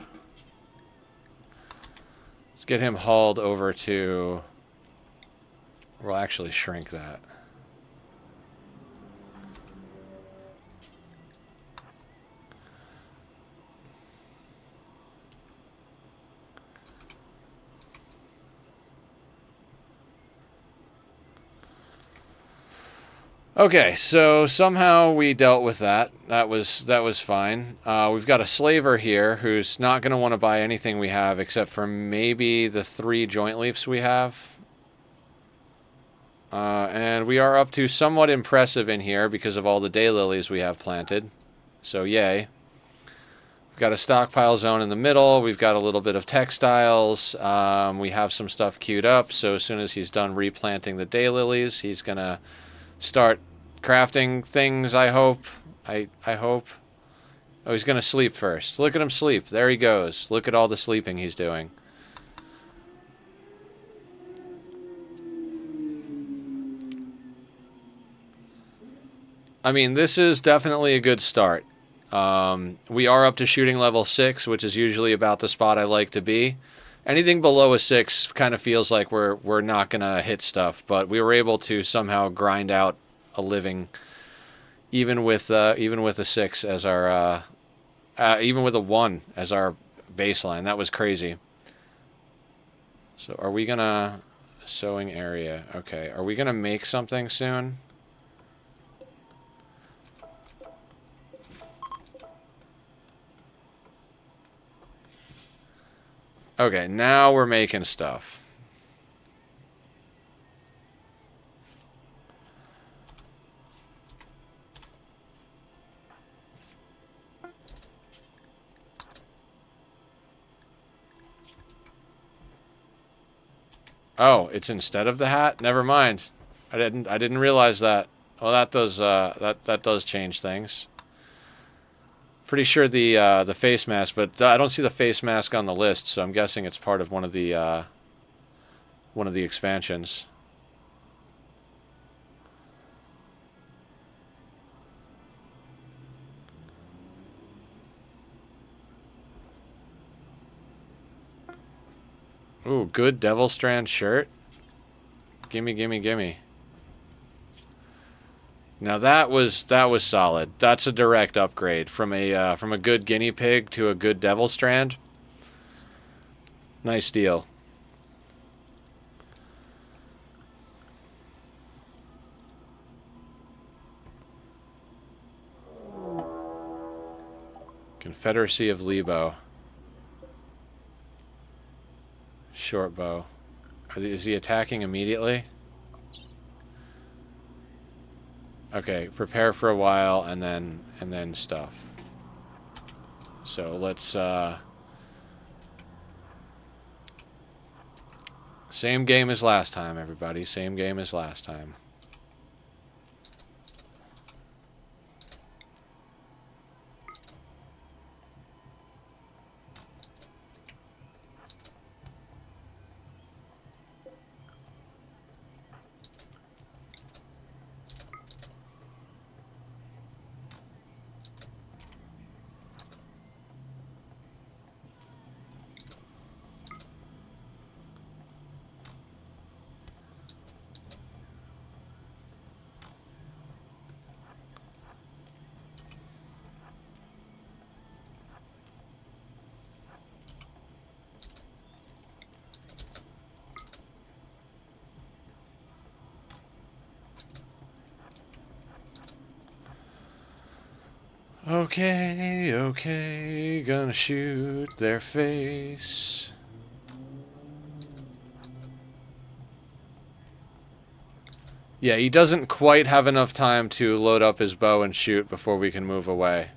let's get him hauled over to... We'll actually shrink that. Okay, so somehow we dealt with that. That was fine. We've got a slaver here who's not going to want to buy anything we have except for maybe the 3 joint leaves we have. And we are up to somewhat impressive in here because of all the daylilies we have planted. So yay. We've got a stockpile zone in the middle. We've got a little bit of textiles. We have some stuff queued up. So as soon as he's done replanting the daylilies, he's going to start crafting things, I hope. I hope. Oh, he's going to sleep first. Look at him sleep. There he goes. Look at all the sleeping he's doing. I mean, this is definitely a good start. We are up to shooting level 6, which is usually about the spot I like to be. Anything below a 6 kind of feels like we're not gonna hit stuff, but we were able to somehow grind out a living, even with a 6 as our even with a 1 as our baseline. That was crazy. So are we gonna sewing area? Okay, are we gonna make something soon? Okay, now we're making stuff. Oh, it's instead of the hat? Never mind. I didn't realize that. Well, that does that does change things. Pretty sure the face mask, but I don't see the face mask on the list, so I'm guessing it's part of one of the expansions. Ooh, good Devil Strand shirt. Gimme, gimme, gimme. Now that was solid. That's a direct upgrade from a good guinea pig to a good Devil Strand. Nice deal. Confederacy of Lebo. Short bow. Is he attacking immediately? Okay, prepare for a while and then stuff. So let's same game as last time, everybody. Same game as last time. Okay, okay, gonna shoot their face. Yeah, he doesn't quite have enough time to load up his bow and shoot before we can move away.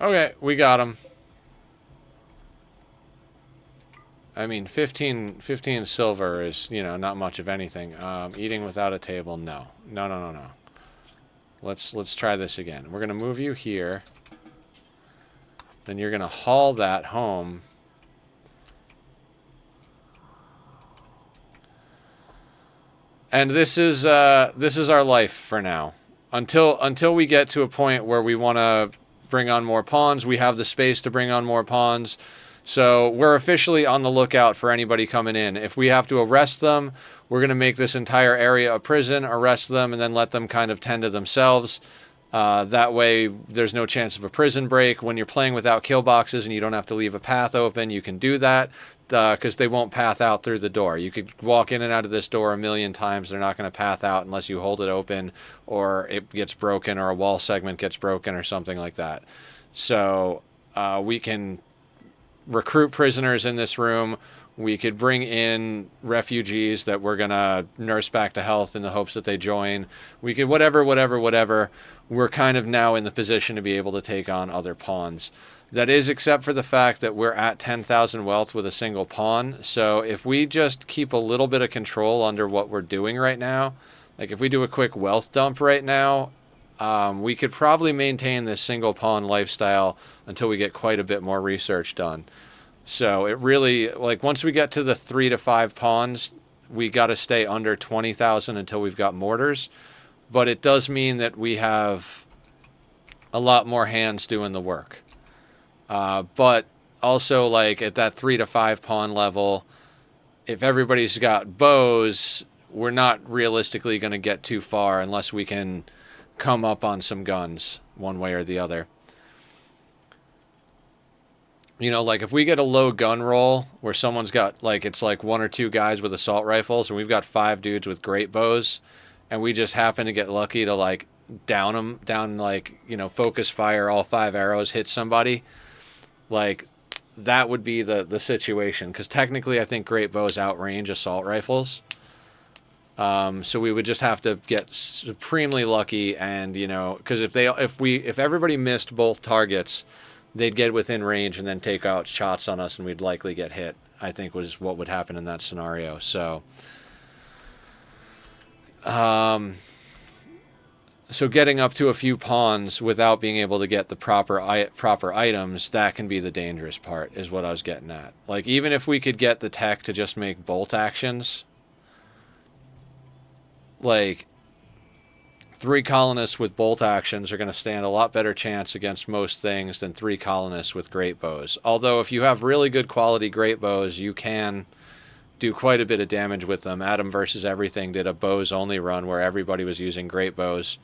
Okay, we got him. I mean, 15 silver is, you know, not much of anything. Eating without a table, no. No, no, no, no. Let's try this again. We're going to move you here. Then you're going to haul that home. And this is our life for now. Until we get to a point where we want to bring on more pawns, we have the space to bring on more pawns. So we're officially on the lookout for anybody coming in. If we have to arrest them, we're going to make this entire area a prison, arrest them, and then let them kind of tend to themselves. That way, there's no chance of a prison break. When you're playing without kill boxes and you don't have to leave a path open, you can do that because they won't path out through the door. You could walk in and out of this door a million times. They're not going to path out unless you hold it open or it gets broken or a wall segment gets broken or something like that. So we can recruit prisoners in this room. We could bring in refugees that we're going to nurse back to health in the hopes that they join. We could whatever. We're kind of now in the position to be able to take on other pawns. That is except for the fact that we're at 10,000 wealth with a single pawn. So if we just keep a little bit of control under what we're doing right now, like if we do a quick wealth dump right now, we could probably maintain this single pawn lifestyle until we get quite a bit more research done. So it really, like once we get to the 3 to 5 pawns, we got to stay under 20,000 until we've got mortars. But it does mean that we have a lot more hands doing the work. But also, like at that 3 to 5 pawn level, if everybody's got bows, we're not realistically going to get too far unless we can come up on some guns one way or the other. You know, like if we get a low gun roll where someone's got like, it's like 1 or 2 guys with assault rifles and we've got 5 dudes with great bows and we just happen to get lucky to like down them, down like, you know, focus fire, all 5 arrows hit somebody, like that would be the situation. Because technically I think great bows outrange assault rifles. So we would just have to get supremely lucky, and you know, because if everybody missed both targets, they'd get within range and then take out shots on us, and we'd likely get hit. I think was what would happen in that scenario. So, so getting up to a few pawns without being able to get the proper items, that can be the dangerous part, is what I was getting at. Like even if we could get the tech to just make bolt actions. Like 3 colonists with bolt actions are going to stand a lot better chance against most things than 3 colonists with great bows. Although if you have really good quality great bows, you can do quite a bit of damage with them. Adam versus Everything did a bows only run where everybody was using great bows,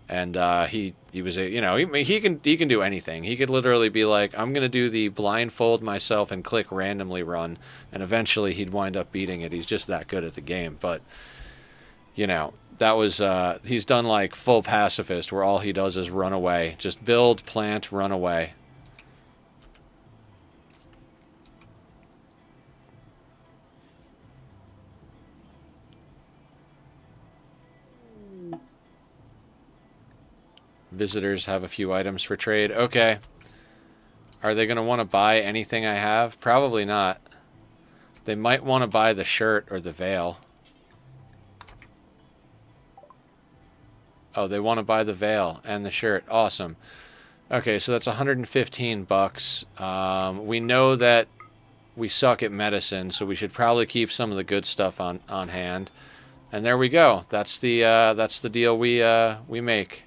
and he was a, you know, he can do anything. He could literally be like, I'm going to do the blindfold myself and click randomly run, and eventually he'd wind up beating it. He's just that good at the game. But you know, that was, he's done like full pacifist where all he does is run away. Just build, plant, run away. Visitors have a few items for trade. Okay. Are they going to want to buy anything I have? Probably not. They might want to buy the shirt or the veil. Oh, they want to buy the veil and the shirt. Awesome. Okay, so that's 115 bucks. We know that we suck at medicine, so we should probably keep some of the good stuff on hand. And there we go. That's the deal we make.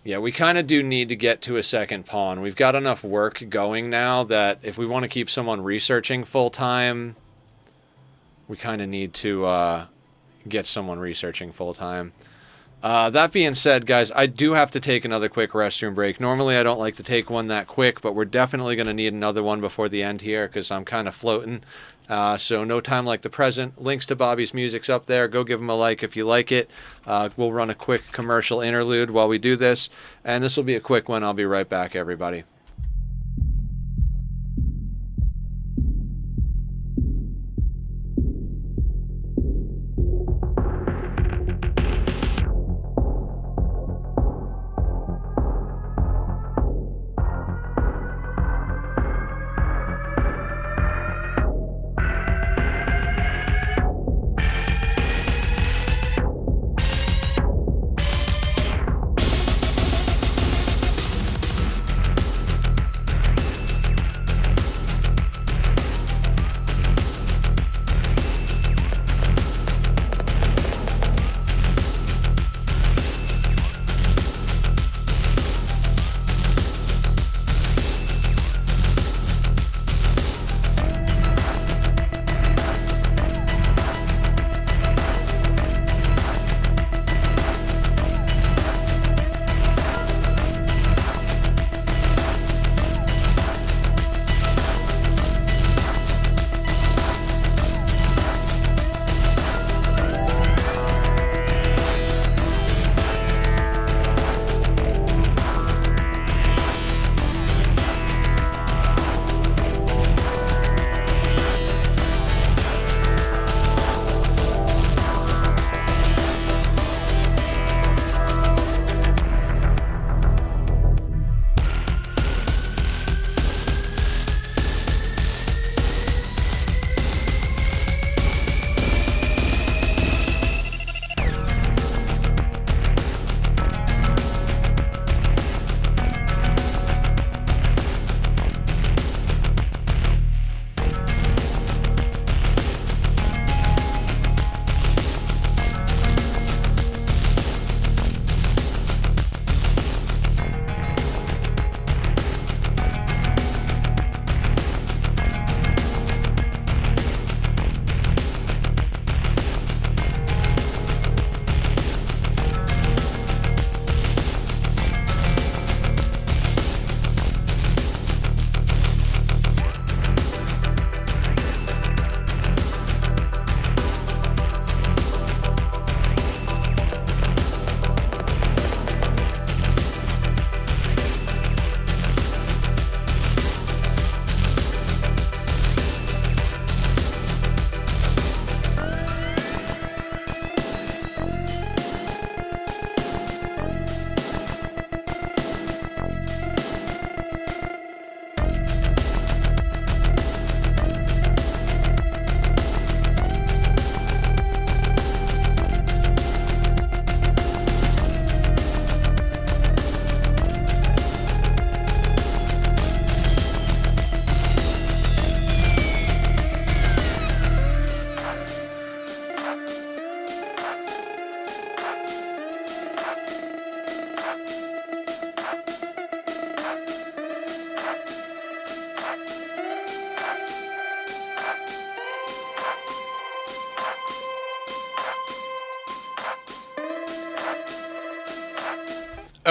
Yeah, we kind of do need to get to a second pawn. We've got enough work going now that if we want to keep someone researching full-time, we kind of need to get someone researching full-time. That being said, guys, I do have to take another quick restroom break. Normally, I don't like to take one that quick, but we're definitely going to need another one before the end here because I'm kind of floating. So no time like the present. Links to Bobby's music's up there. Go give him a like if you like it. We'll run a quick commercial interlude while we do this. And this will be a quick one. I'll be right back, everybody.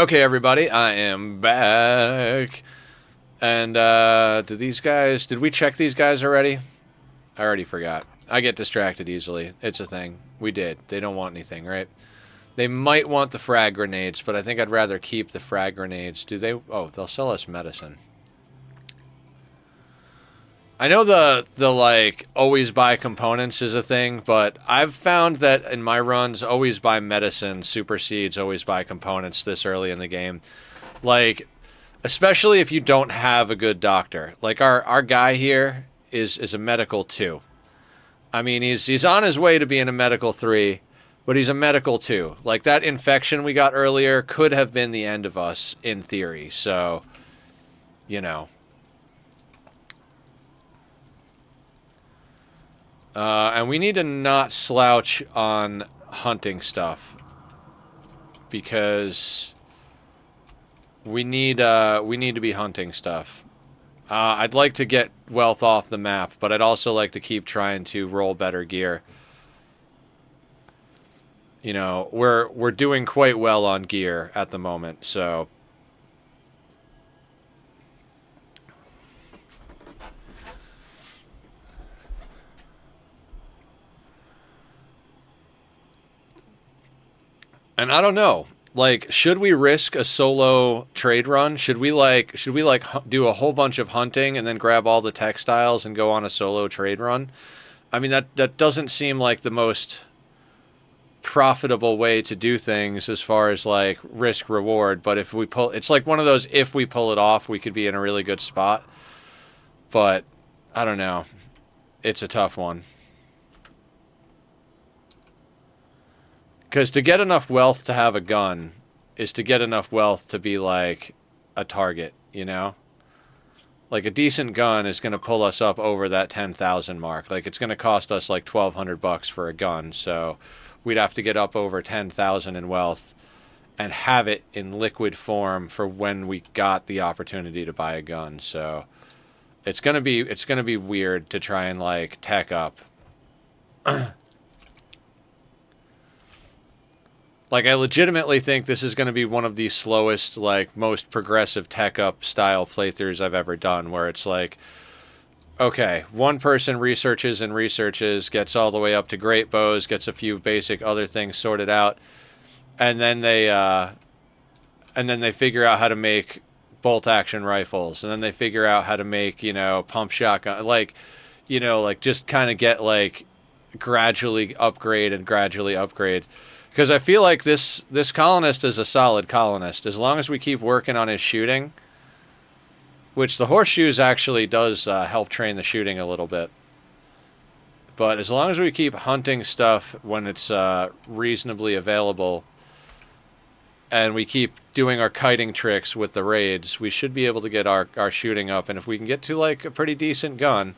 Okay, everybody, I am back. And, did we check these guys already? I already forgot. I get distracted easily. It's a thing. We did. They don't want anything, right? They might want the frag grenades, but I think I'd rather keep the frag grenades. Do they? Oh, they'll sell us medicine. I know the like, always buy components is a thing, but I've found that in my runs, always buy medicine supersedes always buy components this early in the game. Like, especially if you don't have a good doctor. Like, our guy here is a medical 2. I mean, he's on his way to being a medical 3, but he's a medical 2. Like, that infection we got earlier could have been the end of us, in theory. So, you know. And we need to not slouch on hunting stuff, because we need to be hunting stuff. I'd like to get wealth off the map, but I'd also like to keep trying to roll better gear. You know, we're doing quite well on gear at the moment, so. And I don't know, like, should we risk a solo trade run? Should we do a whole bunch of hunting and then grab all the textiles and go on a solo trade run? I mean, that doesn't seem like the most profitable way to do things as far as like risk reward, but if we pull, it's like one of those, if we pull it off, we could be in a really good spot. But I don't know. It's a tough one. Because to get enough wealth to have a gun is to get enough wealth to be, like, a target, you know? Like, a decent gun is going to pull us up over that 10,000 mark. Like, it's going to cost us, like, $1,200 for a gun, so we'd have to get up over 10,000 in wealth and have it in liquid form for when we got the opportunity to buy a gun. So it's going to be weird to try and, like, tech up. Like, I legitimately think this is going to be one of the slowest, like, most progressive tech-up style playthroughs I've ever done, where it's like, okay, one person researches and researches, gets all the way up to great bows, gets a few basic other things sorted out, and then they figure out how to make bolt-action rifles, and then they figure out how to make, you know, pump shotgun, like, you know, like, just kind of get, like, gradually upgrade. Because I feel like this colonist is a solid colonist. As long as we keep working on his shooting, which the horseshoes actually does help train the shooting a little bit. But as long as we keep hunting stuff when it's reasonably available, and we keep doing our kiting tricks with the raids, we should be able to get our shooting up. And if we can get to, like, a pretty decent gun...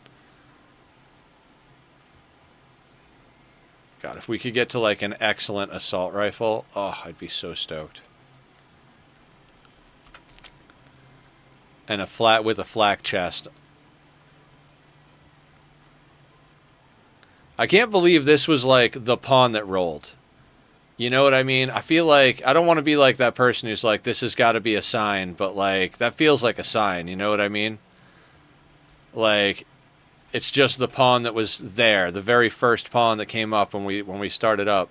God, if we could get to, like, an excellent assault rifle, oh, I'd be so stoked. And a flak chest. I can't believe this was, like, the pawn that rolled. You know what I mean? I feel like, I don't want to be like that person who's like, this has got to be a sign, but, like, that feels like a sign, you know what I mean? Like... It's just the pawn that was there, the very first pawn that came up when we started up.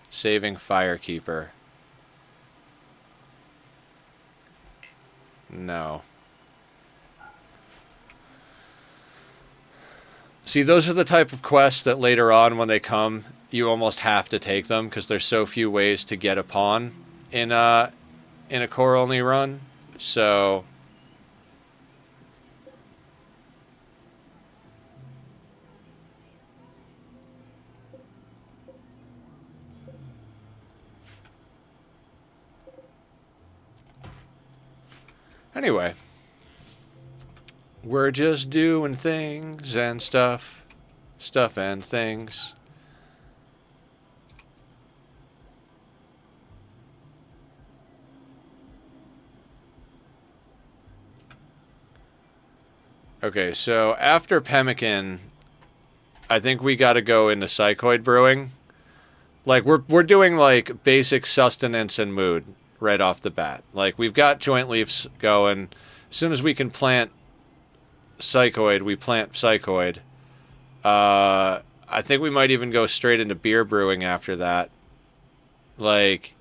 Saving Firekeeper. No. See, those are the type of quests that later on, when they come, you almost have to take them, because there's so few ways to get a pawn in a core-only run. So... Anyway, we're just doing things and stuff and things. Okay, so after Pemmican, I think we got to go into Psychoid Brewing. Like, we're doing, like, basic sustenance and mood. right off the bat. Like, we've got joint leaves going. As soon as we can plant psychoid, we plant psychoid. I think we might even go straight into beer brewing after that. Like,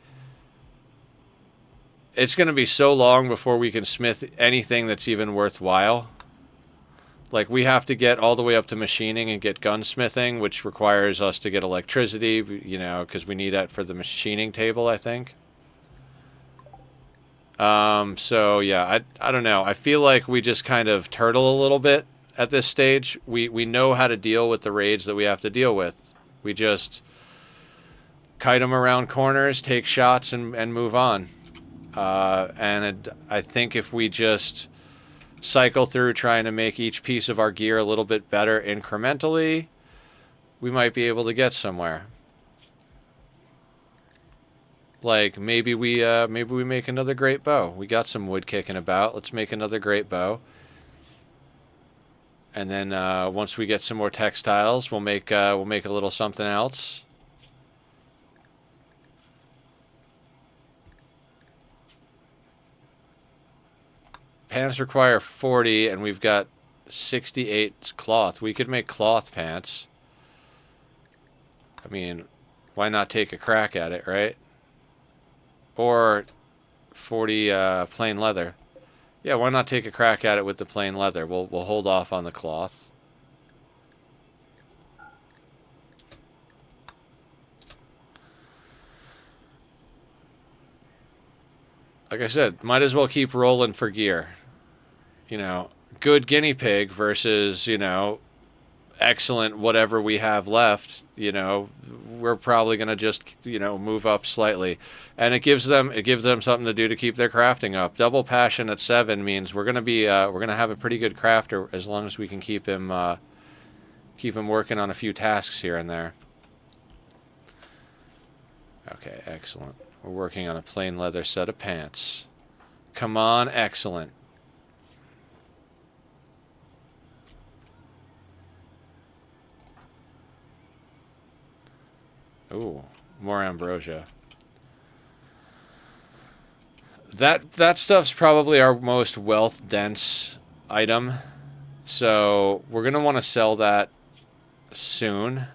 it's going to be so long before we can smith anything that's even worthwhile. Like, we have to get all the way up to machining and get gunsmithing, which requires us to get electricity, you know, because we need that for the machining table, I think. So, yeah, I don't know. I feel like we just kind of turtle a little bit at this stage. We know how to deal with the raids that we have to deal with. We just kite them around corners, take shots, and move on. I think if we just cycle through trying to make each piece of our gear a little bit better incrementally, we might be able to get somewhere. Like, maybe we make another great bow. We got some wood kicking about. Let's make another great bow. And then once we get some more textiles, we'll make a little something else. Pants require 40, and we've got 68 cloth. We could make cloth pants. I mean, why not take a crack at it, right? Or 40 plain leather. Yeah, why not take a crack at it with the plain leather? We'll hold off on the cloth. Like I said, might as well keep rolling for gear. You know, good guinea pig versus, you know, excellent whatever we have left. You know, we're probably going to just, you know, move up slightly. And it gives them something to do to keep their crafting up. Double passion at 7 means we're going to have a pretty good crafter as long as we can keep him working on a few tasks here and there. Okay, excellent. We're working on a plain leather set of pants. Come on, excellent. Ooh, more ambrosia. That stuff's probably our most wealth dense item. So we're going to want to sell that soon.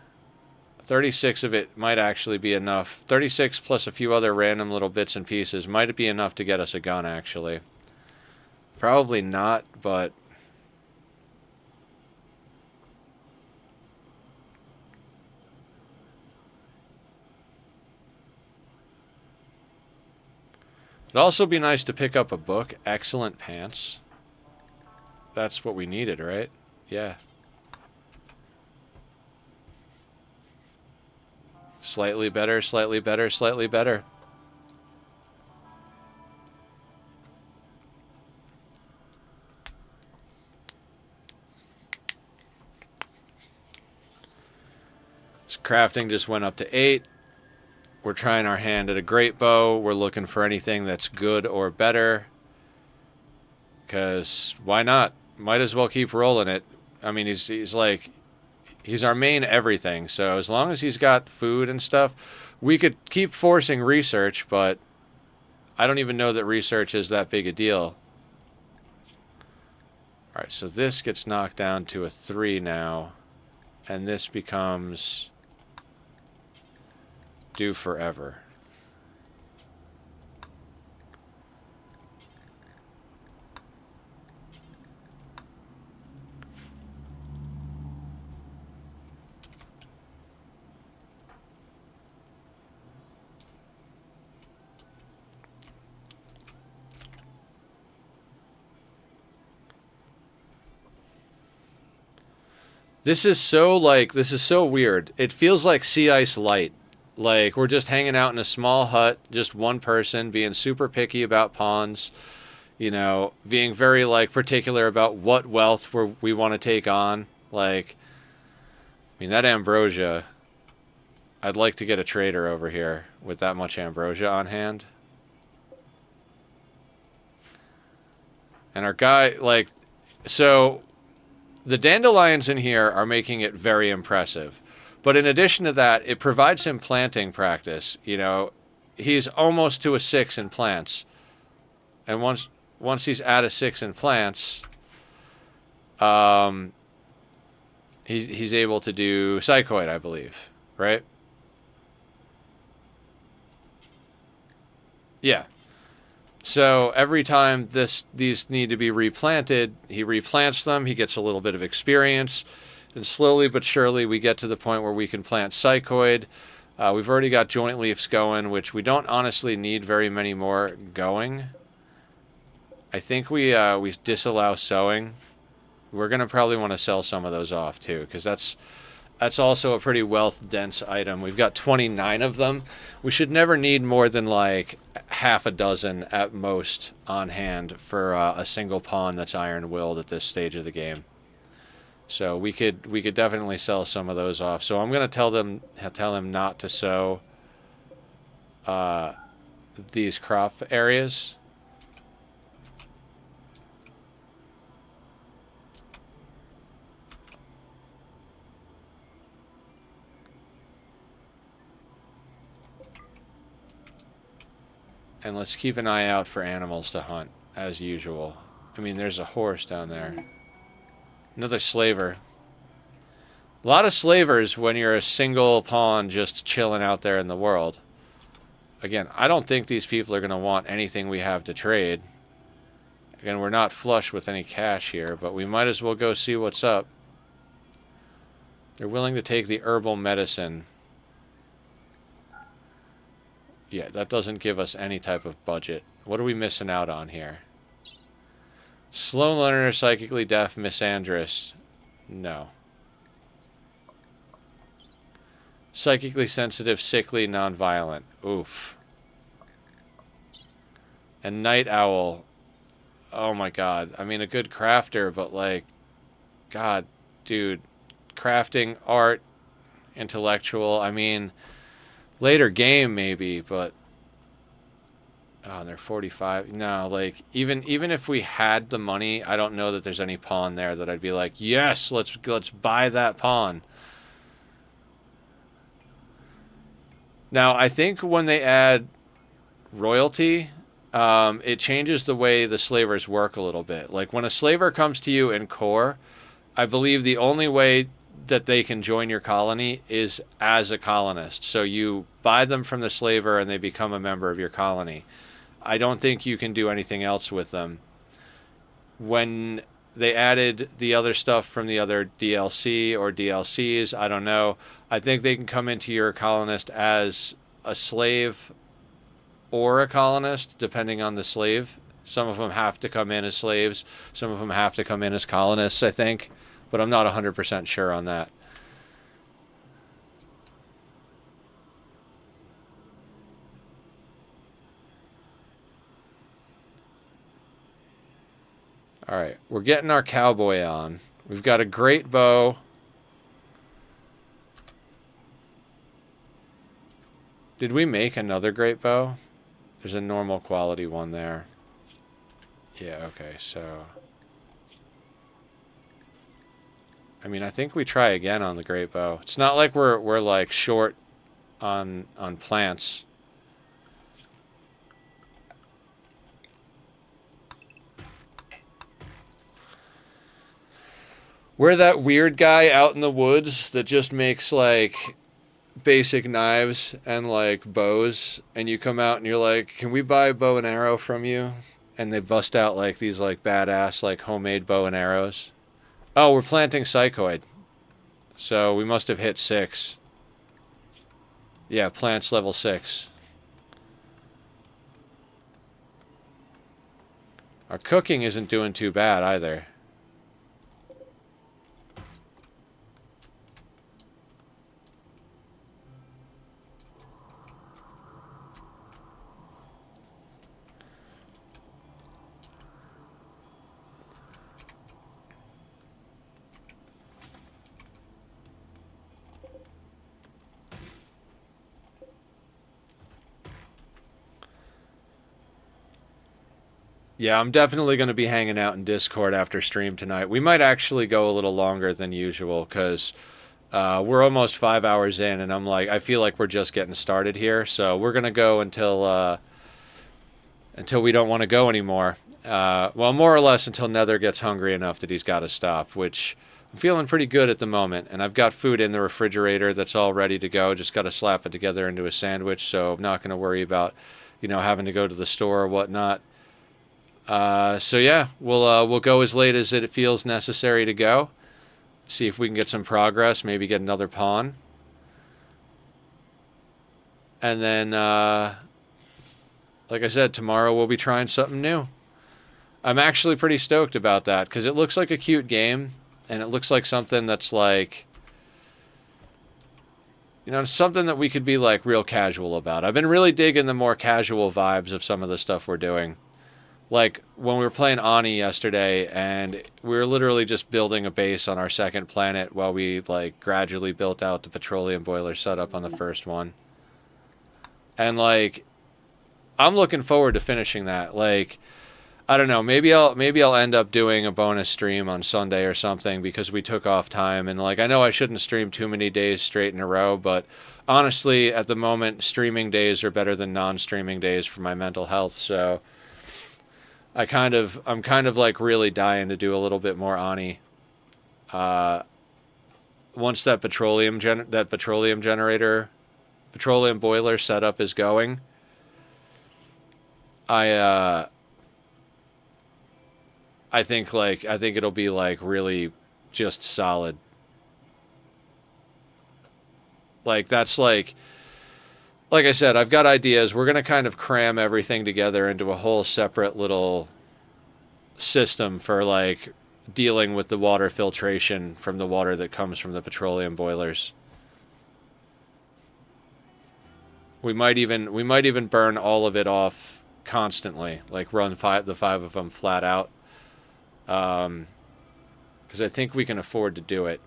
36 of it might actually be enough. 36 plus a few other random little bits and pieces might be enough to get us a gun, actually. Probably not, but it'd also be nice to pick up a book. Excellent pants. That's what we needed, right? Yeah. Slightly better, slightly better, slightly better. This crafting just went up to 8. We're trying our hand at a great bow. We're looking for anything that's good or better. Because why not? Might as well keep rolling it. I mean, he's our main everything. So as long as he's got food and stuff, we could keep forcing research, but I don't even know that research is that big a deal. All right, so this gets knocked down to a 3 now, and this becomes do forever. This is so weird. It feels like Sea Ice Light. Like, we're just hanging out in a small hut, just one person, being super picky about pawns, you know, being very, like, particular about what wealth we want to take on. Like, I mean, that ambrosia, I'd like to get a trader over here with that much ambrosia on hand. And our guy, like, so the dandelions in here are making it very impressive. But in addition to that, it provides him planting practice. You know, he's almost to a 6 in plants. And once he's at a 6 in plants, he's able to do psychoid, I believe, right? Yeah. So every time these need to be replanted, he replants them. He gets a little bit of experience, and slowly but surely we get to the point where we can plant psychoid. We've already got joint leaves going, which we don't honestly need very many more going. I think we disallow sowing. We're gonna probably want to sell some of those off too, because that's also a pretty wealth dense item. We've got 29 of them. We should never need more than like half a dozen at most on hand for a single pawn that's iron willed at this stage of the game. So we could definitely sell some of those off. So I'm gonna tell him not to sow these crop areas. And let's keep an eye out for animals to hunt, as usual. I mean, there's a horse down there. Another slaver. A lot of slavers when you're a single pawn just chilling out there in the world. Again, I don't think these people are going to want anything we have to trade. Again, we're not flush with any cash here, but we might as well go see what's up. They're willing to take the herbal medicine. Yeah, that doesn't give us any type of budget. What are we missing out on here? Slow learner, psychically deaf, misandrous. No. Psychically sensitive, sickly, nonviolent. Oof. And night owl. Oh my god. I mean, a good crafter, but like... God, dude. Crafting, art, intellectual. I mean... Later game, maybe, but... Oh, they're 45. No, like, even if we had the money, I don't know that there's any pawn there that I'd be like, yes, let's buy that pawn. Now, I think when they add royalty, it changes the way the slavers work a little bit. Like, when a slaver comes to you in core, I believe the only way that they can join your colony is as a colonist. So you buy them from the slaver and they become a member of your colony. I don't think you can do anything else with them. When they added the other stuff from the other DLC or DLCs, I don't know. I think they can come into your colonist as a slave or a colonist, depending on the slave. Some of them have to come in as slaves. Some of them have to come in as colonists, I think. But I'm not 100% sure on that. Alright, we're getting our cowboy on. We've got a great bow. Did we make another great bow? There's a normal quality one there. Yeah, okay, so... I mean, I think we try again on the great bow. It's not like we're like short on plants. We're that weird guy out in the woods that just makes like basic knives and like bows, and you come out and you're like, "Can we buy a bow and arrow from you?" And they bust out like these like badass like homemade bow and arrows. Oh, we're planting psychoid. So we must have hit 6. Yeah, plants level 6. Our cooking isn't doing too bad either. Yeah, I'm definitely going to be hanging out in Discord after stream tonight. We might actually go a little longer than usual because We're almost 5 hours in, and I feel like we're just getting started here. So we're gonna go until we don't want to go anymore. Well, more or less until Nether gets hungry enough that he's got to stop, which I'm feeling pretty good at the moment. And I've got food in the refrigerator that's all ready to go. Just got to slap it together into a sandwich, so I'm not going to worry about, having to go to the store or whatnot. So yeah, we'll go as late as it feels necessary to go. See if we can get some progress. Maybe get another pawn. And then, like I said, tomorrow we'll be trying something new. I'm actually pretty stoked about that because it looks like a cute game, and it looks like something that's like, something that we could be like real casual about. I've been really digging the more casual vibes of some of the stuff we're doing. Like when we were playing Ani yesterday, and we were literally just building a base on our second planet while we like gradually built out the petroleum boiler setup on the first one. And like, I'm looking forward to finishing that. Like, I don't know, maybe I'll end up doing a bonus stream on Sunday or something because we took off time, and like I know I shouldn't stream too many days straight in a row, but honestly at the moment streaming days are better than non-streaming days for my mental health, so I'm kind of like really dying to do a little bit more Ani. Once that petroleum boiler setup is going, I think it'll be like really just solid. Like that's like I said, I've got ideas. We're going to kind of cram everything together into a whole separate little system for like dealing with the water filtration from the water that comes from the petroleum boilers. We might even burn all of it off constantly, like run the five of them flat out. Because I think we can afford to do it.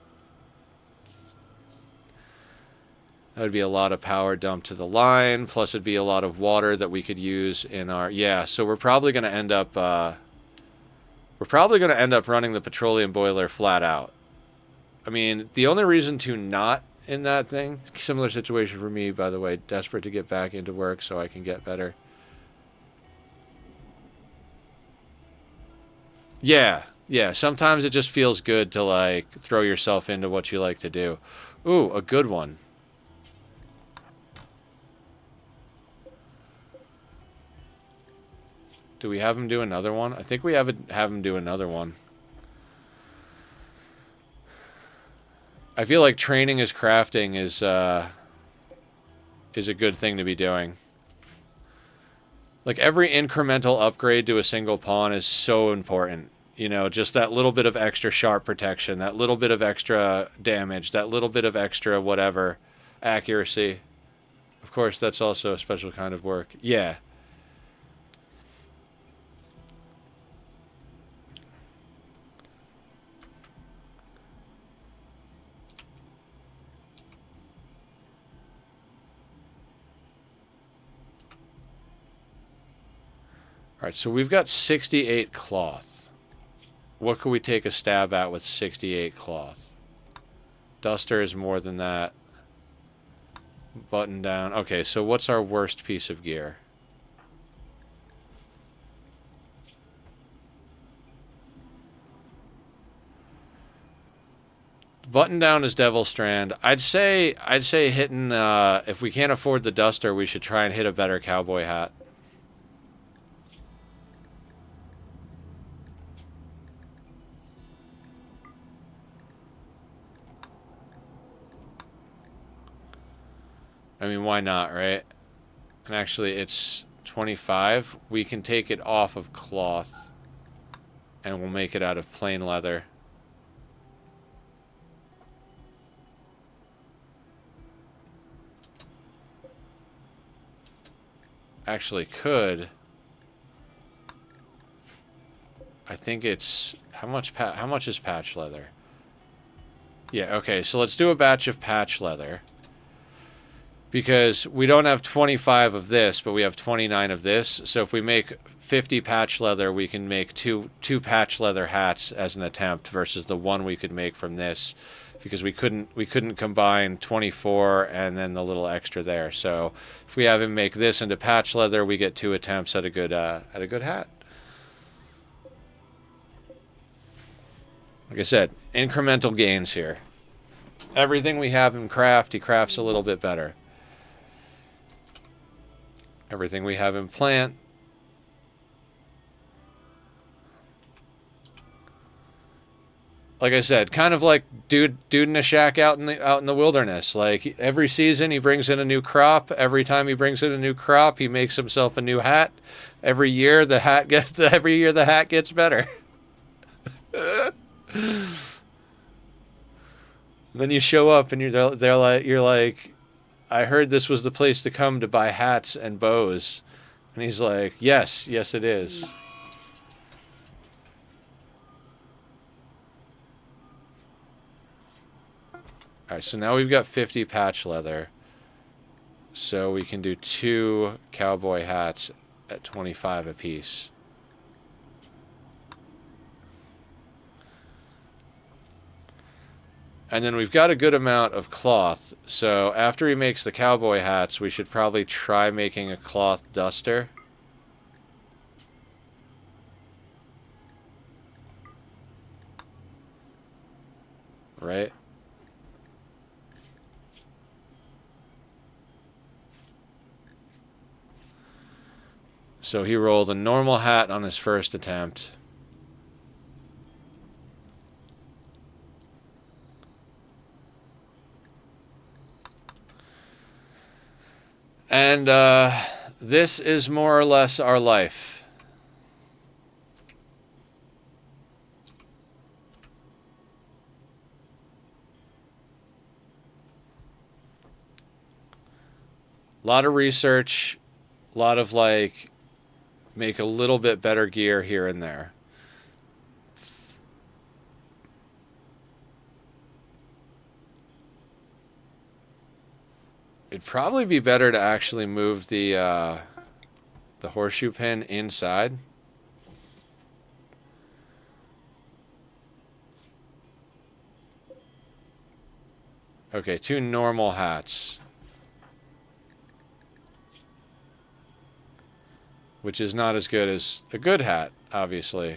That would be a lot of power dumped to the line, plus it'd be a lot of water that we could use in our... Yeah, so we're probably going to end up... running the petroleum boiler flat out. I mean, the only reason to not in that thing... Similar situation for me, by the way. Desperate to get back into work so I can get better. Yeah. Yeah, sometimes it just feels good to, like, throw yourself into what you like to do. Ooh, a good one. Do we have him do another one? I think we have him do another one. I feel like training as crafting is a good thing to be doing. Like, every incremental upgrade to a single pawn is so important. Just that little bit of extra sharp protection, that little bit of extra damage, that little bit of extra whatever, accuracy. Of course, that's also a special kind of work. Yeah. Alright, so we've got 68 cloth. What could we take a stab at with 68 cloth? Duster is more than that. Button down. Okay, so what's our worst piece of gear? Button down is Devil Strand. I'd say hitting, if we can't afford the Duster, we should try and hit a better cowboy hat. I mean, why not, right? And actually, it's 25. We can take it off of cloth, and we'll make it out of plain leather. Actually, could. I think it's... How much is patch leather? Yeah, okay, so let's do a batch of patch leather. Because we don't have 25 of this, but we have 29 of this. So if we make 50 patch leather, we can make two patch leather hats as an attempt versus the one we could make from this. because we couldn't combine 24 and then the little extra there. So if we have him make this into patch leather, we get 2 attempts at a good hat. Like I said, incremental gains here. Everything we have him craft, he crafts a little bit better. Everything we have him plant, like I said, kind of like dude in a shack out in the wilderness. Like every season he brings in a new crop. Every time he brings in a new crop, he makes himself a new hat. Every year the hat gets better. Then you show up and you're like, I heard this was the place to come to buy hats and bows. And he's like, yes it is. Alright, so now we've got 50 patch leather. So we can do 2 cowboy hats at 25 apiece. And then we've got a good amount of cloth. So after he makes the cowboy hats, we should probably try making a cloth duster. Right? So he rolled a normal hat on his first attempt. And this is more or less our life. A lot of research, a lot of like, make a little bit better gear here and there. It'd probably be better to actually move the horseshoe pin inside. Okay, 2 normal hats. Which is not as good as a good hat, obviously.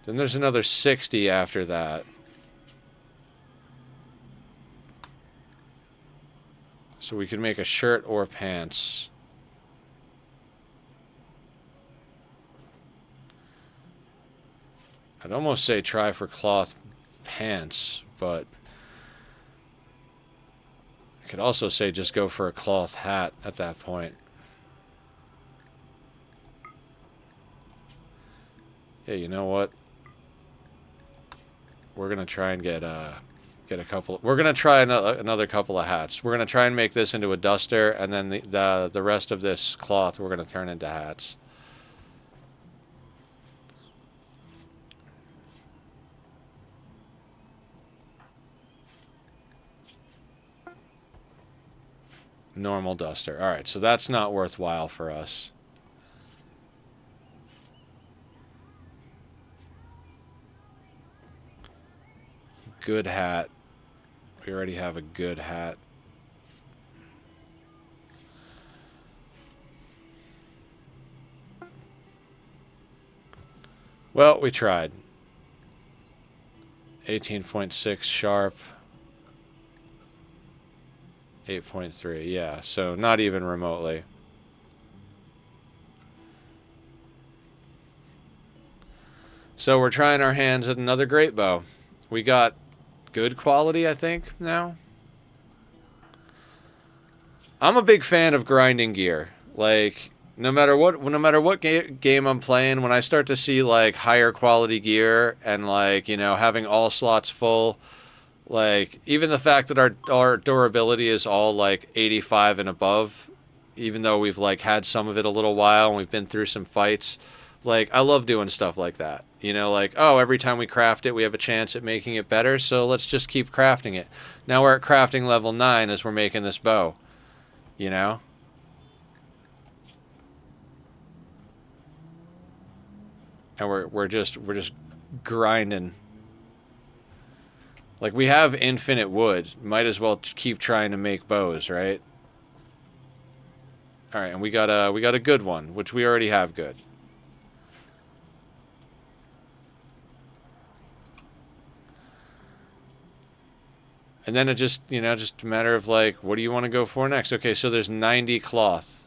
Then there's another 60 after that. So we could make a shirt or pants. I'd almost say try for cloth pants, but I could also say just go for a cloth hat at that point. Yeah, you know what? We're gonna try and get a couple. We're gonna try another couple of hats. We're gonna try and make this into a duster, and then the rest of this cloth we're gonna turn into hats. Normal duster. All right, so that's not worthwhile for us. Good hat. We already have a good hat. Well, we tried. 18.6 sharp. 8.3, yeah, so not even remotely. So we're trying our hands at another great bow. We got good quality, I think, now. I'm a big fan of grinding gear. Like, no matter what game I'm playing, when I start to see like higher quality gear and like, you know, having all slots full, like, even the fact that our durability is all, like, 85 and above, even though we've, like, had some of it a little while and we've been through some fights, like, I love doing stuff like that. You know, like, oh, every time we craft it, we have a chance at making it better, so let's just keep crafting it. Now we're at crafting level 9 as we're making this bow. You know? and we're just grinding. Like, we have infinite wood. Might as well keep trying to make bows, right? All right, and we got a good one, which we already have good. And then it just, just a matter of like, what do you want to go for next? Okay, so there's 90 cloth.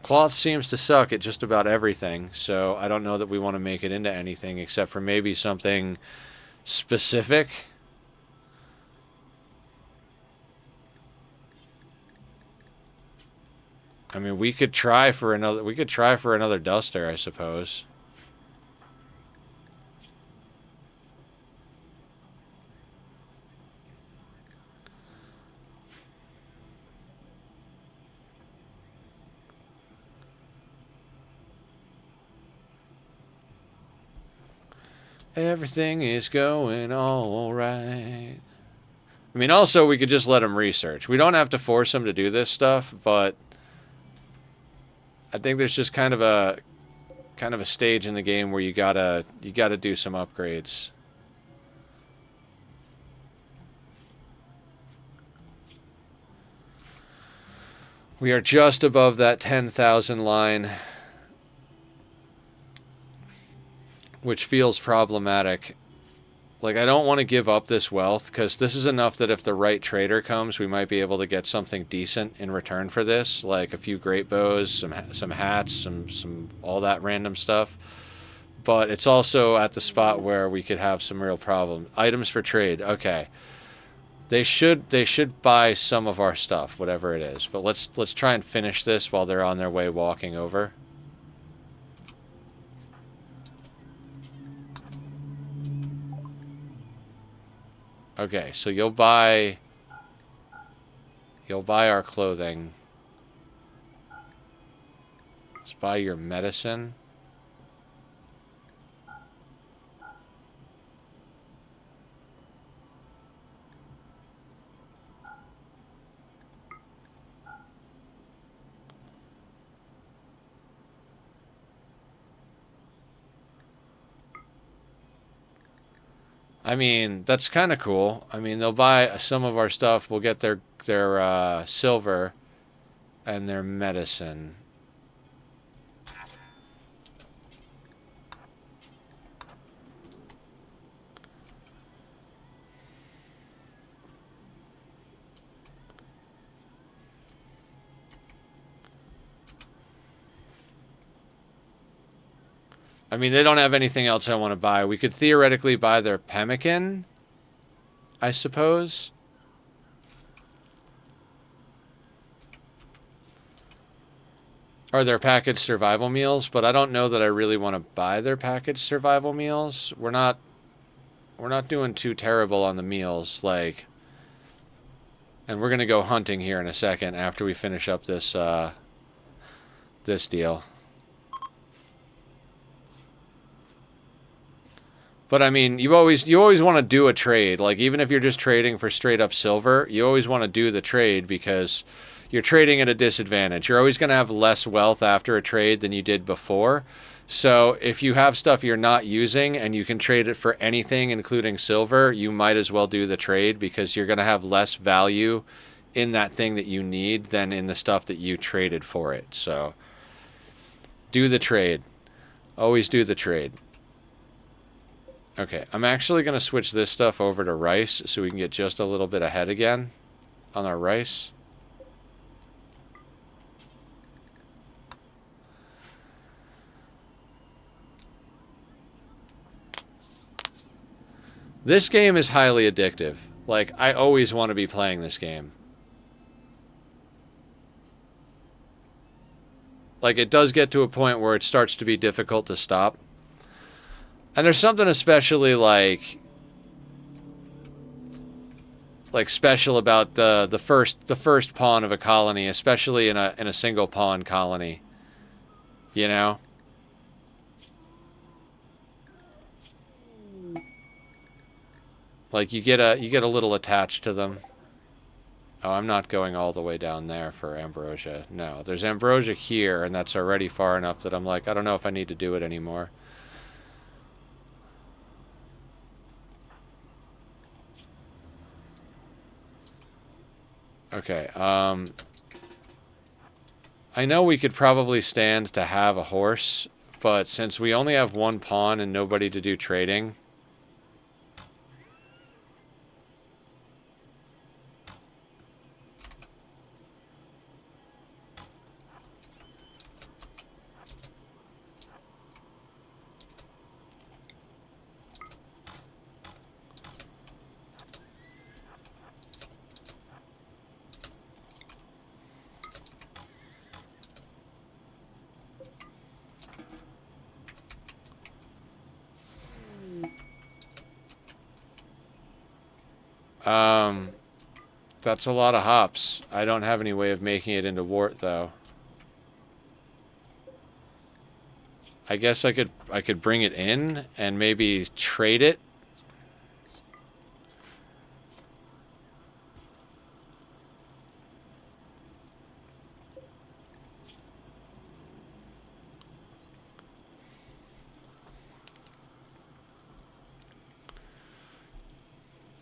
Cloth seems to suck at just about everything, so I don't know that we want to make it into anything except for maybe something specific. I mean, we could try for another duster, I suppose. Everything is going all right. I mean, also, we could just let them research. We don't have to force them to do this stuff, but I think there's just kind of a stage in the game where you gotta do some upgrades. We are just above that 10,000 line, which feels problematic. Like, I don't want to give up this wealth, because this is enough that if the right trader comes, we might be able to get something decent in return for this, like a few great bows, some hats, some all that random stuff. But it's also at the spot where we could have some real problems. Items for trade. Okay. They should buy some of our stuff, whatever it is. But let's try and finish this while they're on their way walking over. Okay, so you'll buy our clothing. Let's buy your medicine. I mean, that's kind of cool. I mean, they'll buy some of our stuff. We'll get their silver and their medicine. I mean, they don't have anything else I want to buy. We could theoretically buy their pemmican, I suppose. Or their packaged survival meals, but I don't know that I really want to buy their packaged survival meals. We're not doing too terrible on the meals, like, and we're gonna go hunting here in a second after we finish up this this deal. But I mean, you always want to do a trade. Like, even if you're just trading for straight up silver, you always want to do the trade, because you're trading at a disadvantage. You're always going to have less wealth after a trade than you did before. So if you have stuff you're not using and you can trade it for anything, including silver, you might as well do the trade, because you're going to have less value in that thing that you need than in the stuff that you traded for it. So do the trade. Always do the trade. Okay, I'm actually going to switch this stuff over to rice so we can get just a little bit ahead again on our rice. This game is highly addictive. Like, I always want to be playing this game. Like, it does get to a point where it starts to be difficult to stop. And there's something especially like special about the first pawn of a colony, especially in a single pawn colony. You know? Like, you get a little attached to them. Oh, I'm not going all the way down there for ambrosia. No, there's ambrosia here, and that's already far enough that I'm like, I don't know if I need to do it anymore. Okay, I know we could probably stand to have a horse, but since we only have one pawn and nobody to do trading... That's a lot of hops. I don't have any way of making it into wart, though. I guess I could bring it in and maybe trade it.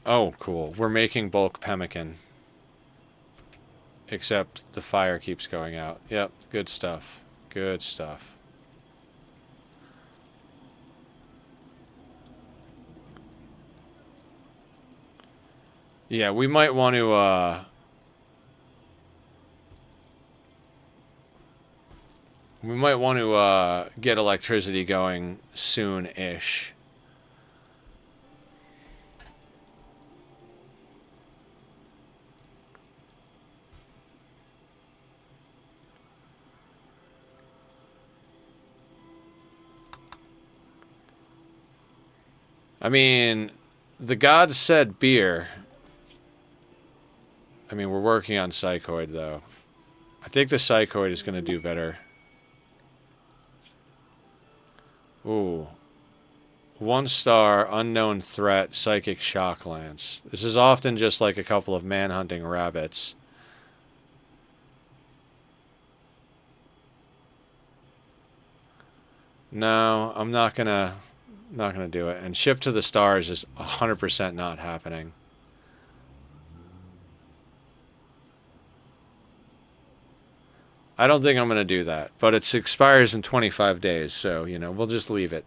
Oh, cool. We're making bulk pemmican. Except the fire keeps going out. Yep, good stuff. Good stuff. Yeah, we might want to, get electricity going soon-ish. I mean, the gods said beer. I mean, we're working on psychoid, though. I think the psychoid is going to do better. Ooh. 1-star, unknown threat, psychic shock lance. This is often just like a couple of man-hunting rabbits. No, I'm not gonna do it. And ship to the stars is 100% not happening. I don't think I'm gonna do that, but it expires in 25 days, so you know we'll just leave it.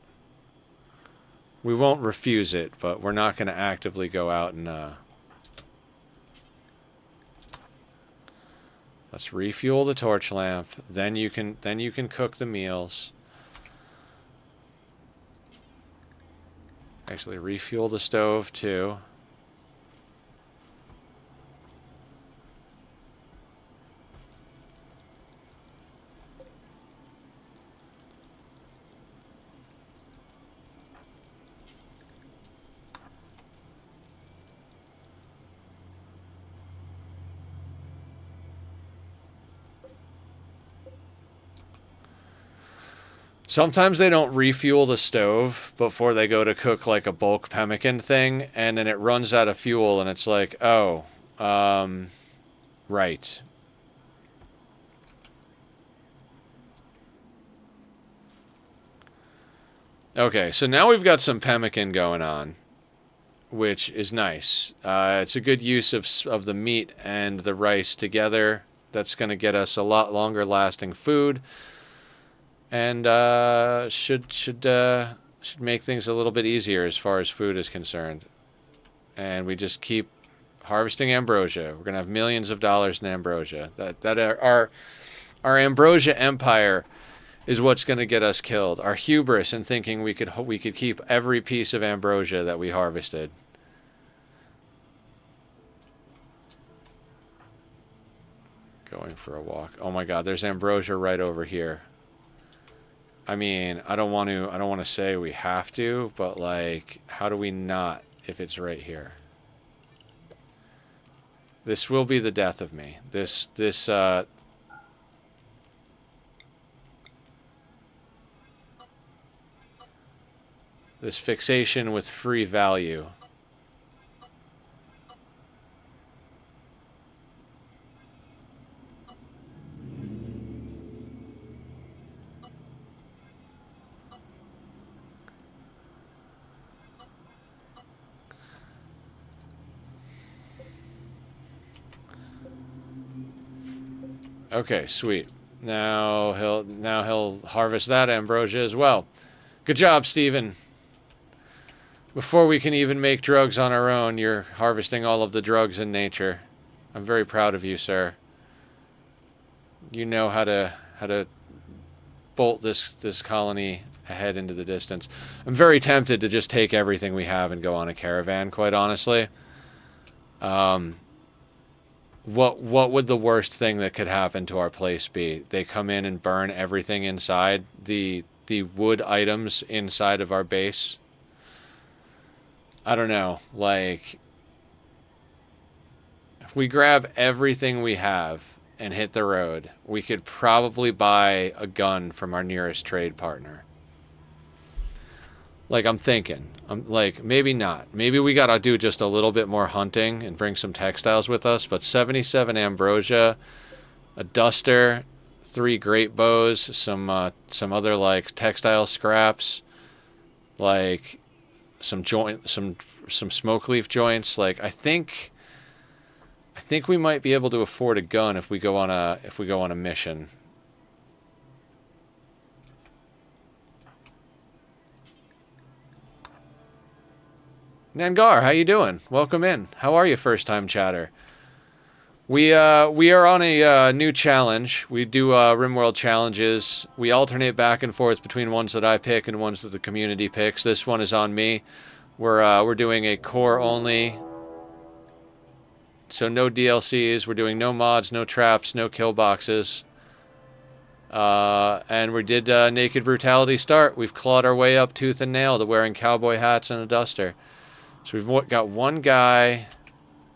We won't refuse it, but we're not gonna actively go out and. Let's refuel the torch lamp. Then you can cook the meals. Actually, refuel the stove, too. Sometimes they don't refuel the stove before they go to cook like a bulk pemmican thing, and then it runs out of fuel, and it's like, oh, right. Okay, so now we've got some pemmican going on, which is nice. It's a good use of the meat and the rice together. That's going to get us a lot longer lasting food. And should make things a little bit easier as far as food is concerned. And we just keep harvesting ambrosia. We're gonna have millions of dollars in ambrosia. Our ambrosia empire is what's gonna get us killed. Our hubris in thinking we could keep every piece of ambrosia that we harvested. Going for a walk. Oh my God, there's ambrosia right over here. I mean, I don't want to say we have to, but like, how do we not if it's right here? This will be the death of me. This fixation with free value. Okay, sweet. Now he'll harvest that ambrosia as well. Good job, Steven. Before we can even make drugs on our own, you're harvesting all of the drugs in nature. I'm very proud of you, sir. You know how to bolt this colony ahead into the distance. I'm very tempted to just take everything we have and go on a caravan, quite honestly. What would the worst thing that could happen to our place be? They come in and burn everything inside, the wood items inside of our base. I don't know, like, if we grab everything we have and hit the road, we could probably buy a gun from our nearest trade partner. Like, I'm thinking, like, maybe not. Maybe we gotta do just a little bit more hunting and bring some textiles with us, but 77 ambrosia, a duster, 3 great bows, some other, like, textile scraps, like some smoke leaf joints. Like, I think we might be able to afford a gun if we go on a mission. Nangar, how you doing? Welcome in. How are you, first time chatter? We are on a new challenge. We do Rimworld challenges. We alternate back and forth between ones that I pick and ones that the community picks. This one is on me. We're doing a core only. So no DLCs. We're doing no mods, no traps, no kill boxes. And we did Naked Brutality start. We've clawed our way up tooth and nail to wearing cowboy hats and a duster. So we've got one guy.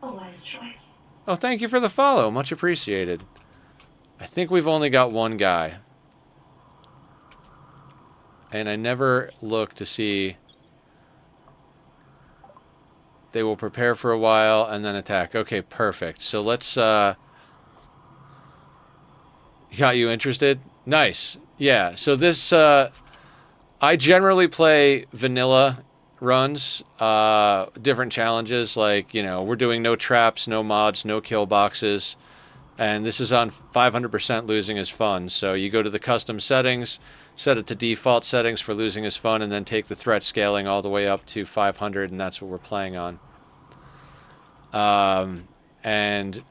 A wise choice. Oh, thank you for the follow. Much appreciated. I think we've only got one guy. And I never look to see. They will prepare for a while and then attack. Okay, perfect. So let's... Got you interested? Nice. Yeah, so this... I generally play vanilla runs, different challenges, like, you know, we're doing no traps, no mods, no kill boxes, and this is on 500% losing is fun. So you go to the custom settings, set it to default settings for losing is fun, and then take the threat scaling all the way up to 500, and that's what we're playing on. And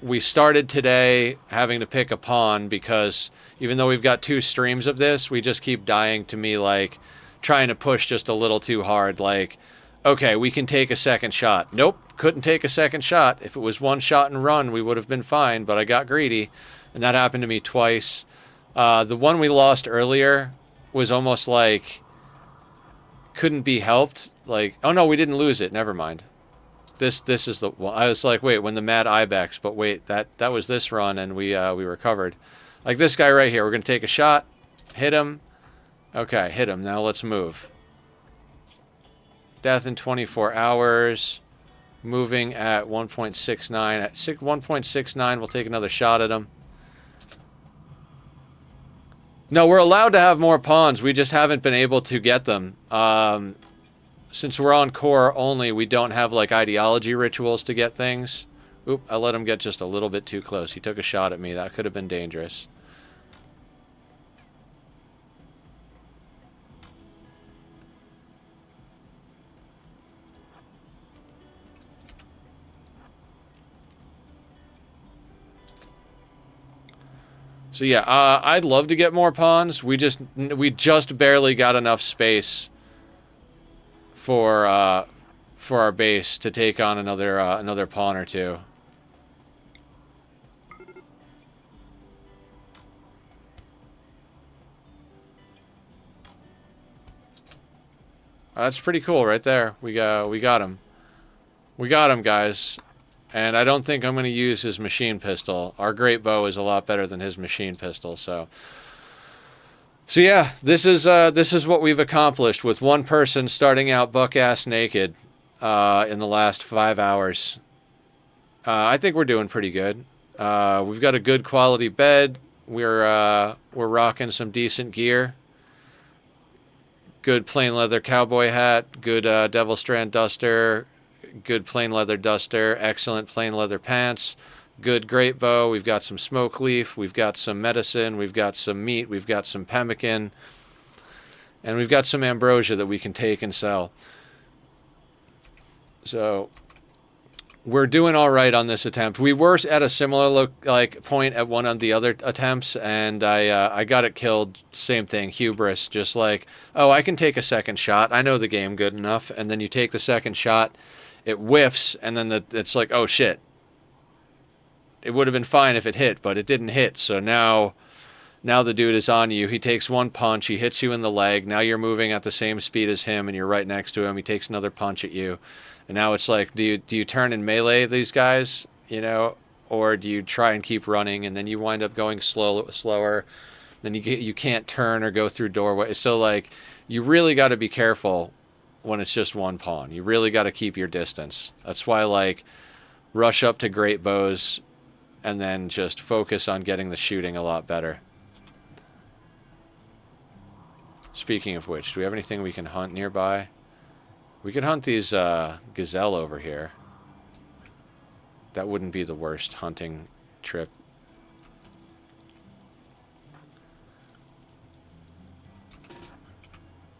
we started today having to pick a pawn because even though we've got 2 streams of this, we just keep dying to me, like, trying to push just a little too hard. Like, okay, we can take a second shot. Nope, couldn't take a second shot. If it was one shot and run, we would have been fine, but I got greedy, and that happened to me twice. The one we lost earlier was almost like couldn't be helped. Like, oh no, we didn't lose it. Never mind. This is the one. I was like, wait, when the Mad Ibex, but wait, that was this run, and we recovered. Like this guy right here, we're gonna take a shot, hit him. Okay, hit him. Now let's move. Death in 24 hours. Moving at 1.69. At 1.69, we'll take another shot at him. No, we're allowed to have more pawns. We just haven't been able to get them. Since we're on core only, we don't have, like, ideology rituals to get things. Oop, I let him get just a little bit too close. He took a shot at me. That could have been dangerous. So yeah, I'd love to get more pawns. We just barely got enough space for our base to take on another pawn or two. That's pretty cool right there. We got him. We got him, guys. And I don't think I'm going to use his machine pistol. Our great bow is a lot better than his machine pistol. So yeah, this is what we've accomplished with one person starting out buck-ass naked in the last 5 hours. I think we're doing pretty good. We've got a good quality bed. We're rocking some decent gear. Good plain leather cowboy hat. Good Devil Strand duster. Good plain leather duster, excellent plain leather pants, good great bow, we've got some smoke leaf, we've got some medicine, we've got some meat, we've got some pemmican, and we've got some ambrosia that we can take and sell. So we're doing all right on this attempt. We were at a similar point at one of the other attempts, and I got it killed. Same thing, hubris. Just like, oh, I can take a second shot. I know the game good enough. And then you take the second shot, it whiffs, and then it's like, oh shit. It would have been fine if it hit, but it didn't hit. So now the dude is on you. He takes one punch. He hits you in the leg. Now you're moving at the same speed as him, and you're right next to him. He takes another punch at you. And now it's like, do you turn and melee these guys, or do you try and keep running, and then you wind up going slower. Then you can't turn or go through doorways. So like, you really got to be careful when it's just one pawn. You really got to keep your distance. That's why like rush up to great bows, and then just focus on getting the shooting a lot better. Speaking of which, do we have anything we can hunt nearby? We could hunt these gazelle over here. That wouldn't be the worst hunting trip.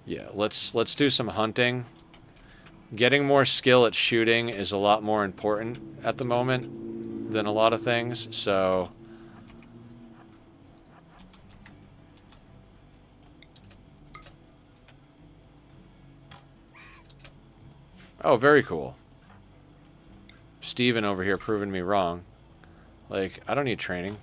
Yeah, let's do some hunting. Getting more skill at shooting is a lot more important at the moment than a lot of things, so oh, very cool. Steven over here proving me wrong. Like, I don't need training.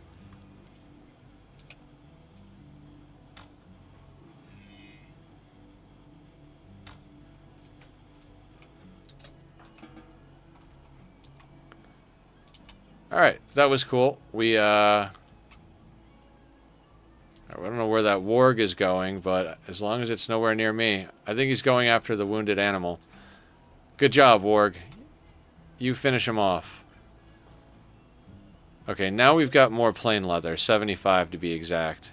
Alright, that was cool. I don't know where that warg is going, but as long as it's nowhere near me. I think he's going after the wounded animal. Good job, warg. You finish him off. Okay, now we've got more plain leather. 75 to be exact.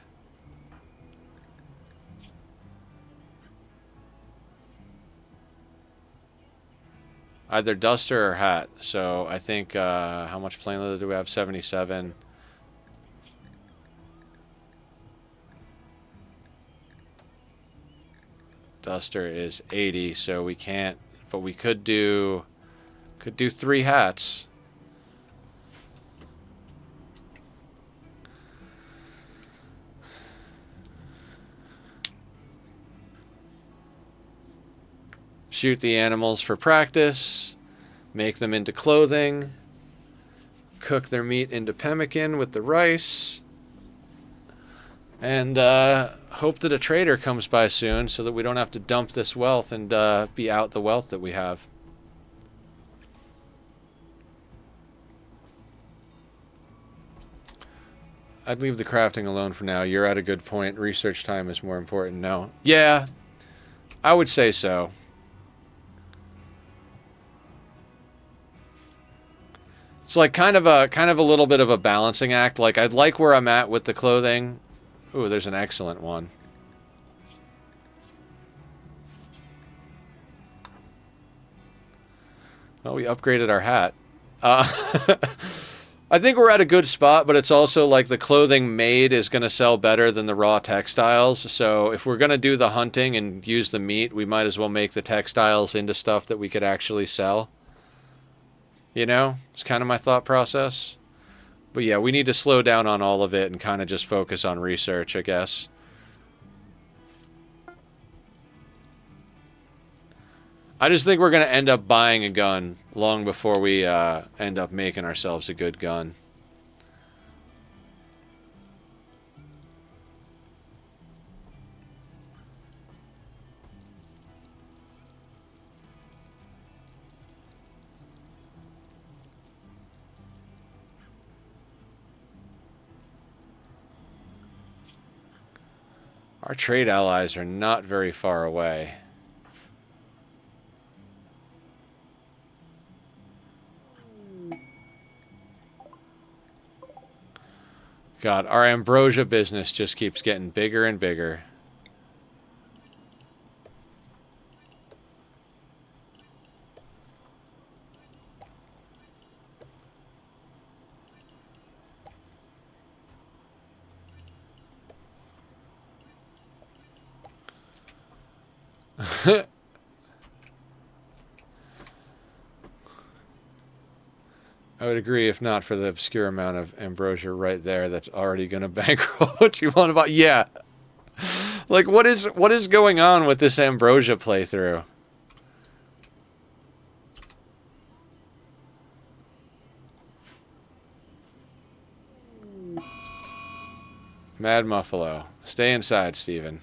Either duster or hat. So I think, how much plain leather do we have? 77. Duster is 80, so we can't, but we could do 3 hats. Shoot the animals for practice, make them into clothing, cook their meat into pemmican with the rice, and hope that a trader comes by soon so that we don't have to dump this wealth and be out the wealth that we have. I'd leave the crafting alone for now. You're at a good point. Research time is more important now. Yeah, I would say so. It's like kind of a little bit of a balancing act. Like, I'd like where I'm at with the clothing. Ooh, there's an excellent one. Well, we upgraded our hat. I think we're at a good spot, but it's also like the clothing made is going to sell better than the raw textiles. So if we're going to do the hunting and use the meat, we might as well make the textiles into stuff that we could actually sell. You know, it's kind of my thought process. But yeah, we need to slow down on all of it and kind of just focus on research, I guess. I just think we're going to end up buying a gun long before we end up making ourselves a good gun. Our trade allies are not very far away. God, our ambrosia business just keeps getting bigger and bigger. I would agree, if not for the obscure amount of ambrosia right there that's already going to bankroll what you want to buy. Yeah. Like, what is going on with this ambrosia playthrough? Mad Muffalo. Stay inside, Steven.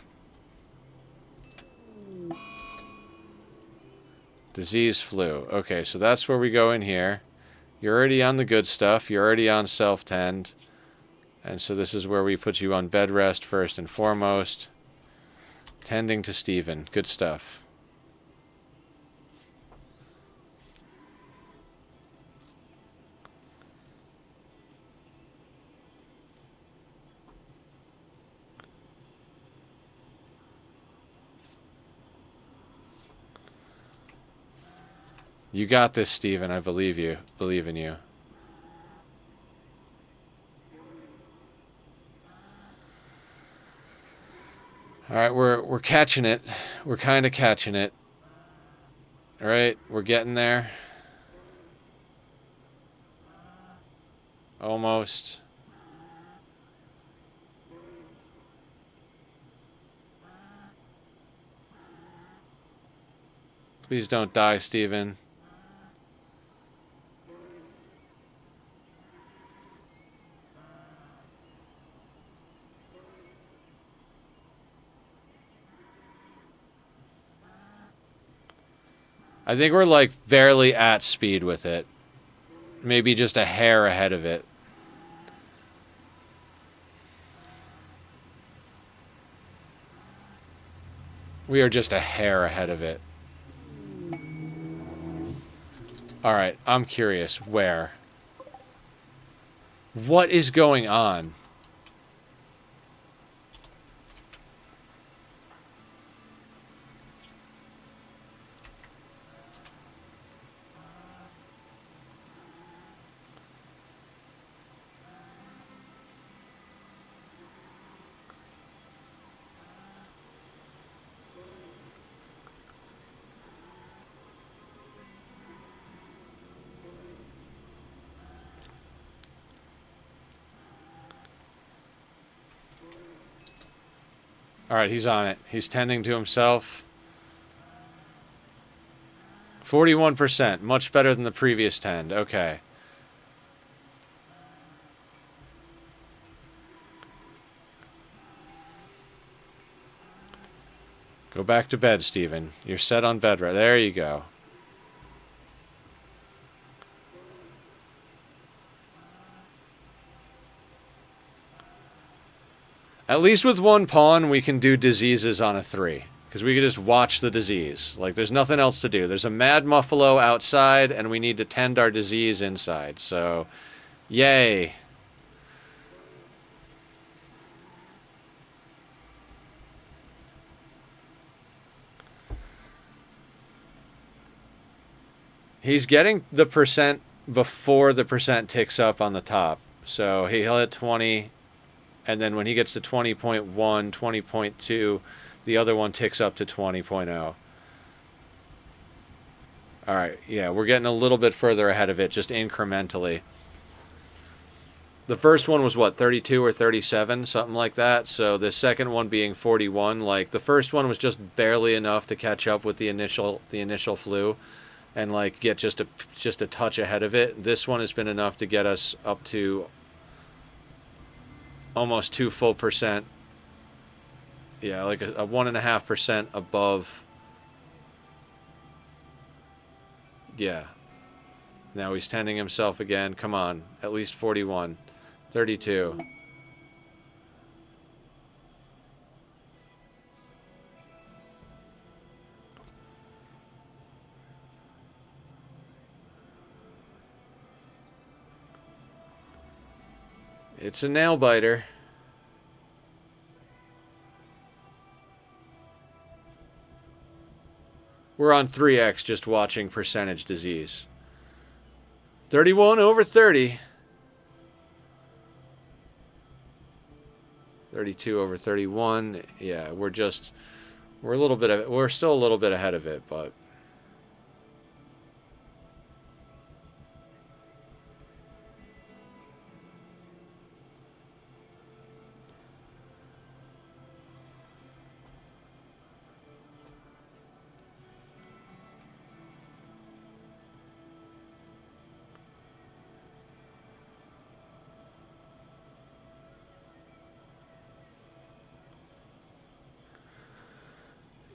Disease flu. Okay, so that's where we go in here. You're already on the good stuff. You're already on self-tend. And so this is where we put you on bed rest first and foremost. Tending to Steven. Good stuff. You got this, Steven. I believe you. Believe in you. All right, we're catching it. We're kind of catching it. All right, we're getting there. Almost. Please don't die, Steven. I think we're like barely at speed with it. Maybe just a hair ahead of it. We are just a hair ahead of it. Alright, I'm curious. Where? What is going on? Alright, he's on it. He's tending to himself. 41%. Much better than the previous tend. Okay. Go back to bed, Steven. You're set on bed right. There you go. At least with one pawn, we can do diseases on a 3. Because we can just watch the disease. Like, there's nothing else to do. There's a mad muffalo outside, and we need to tend our disease inside. So, yay. He's getting the percent before the percent ticks up on the top. So he'll hit 20, and then when he gets to 20.1, 20.2, the other one ticks up to 20.0. All right, yeah, we're getting a little bit further ahead of it, just incrementally. The first one was, what, 32 or 37, something like that? So the second one being 41, like, the first one was just barely enough to catch up with the initial flu. And like get just a touch ahead of it. This one has been enough to get us up to almost 2 full percent. Yeah, like a 1.5% above. Yeah. Now he's tending himself again. Come on, at least 41, 32. It's a nail biter. We're on 3x just watching percentage disease. 31 over 30. 32 over 31. Yeah, we're just We're still a little bit ahead of it, but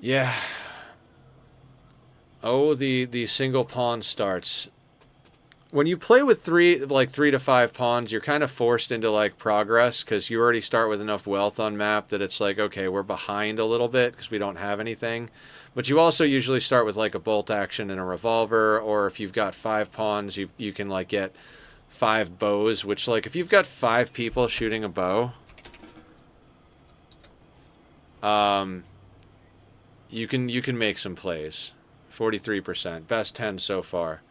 yeah. Oh, the single pawn starts. When you play with three to five pawns, you're kind of forced into like progress because you already start with enough wealth on map that it's like, okay, we're behind a little bit because we don't have anything. But you also usually start with like a bolt action and a revolver, or if you've got five pawns, you can like get five bows, which like if you've got five people shooting a bow, um, you can make some plays. 43%, best 10 so far.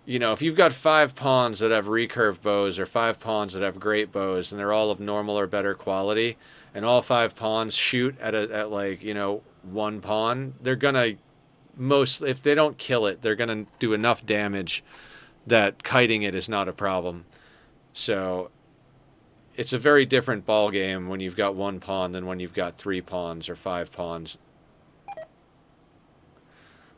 You know, if you've got five pawns that have recurve bows or five pawns that have great bows and they're all of normal or better quality, and all five pawns shoot at like, you know, one pawn, they're gonna most if they don't kill it, they're gonna do enough damage that kiting it is not a problem. So it's a very different ball game when you've got one pawn than when you've got three pawns or five pawns.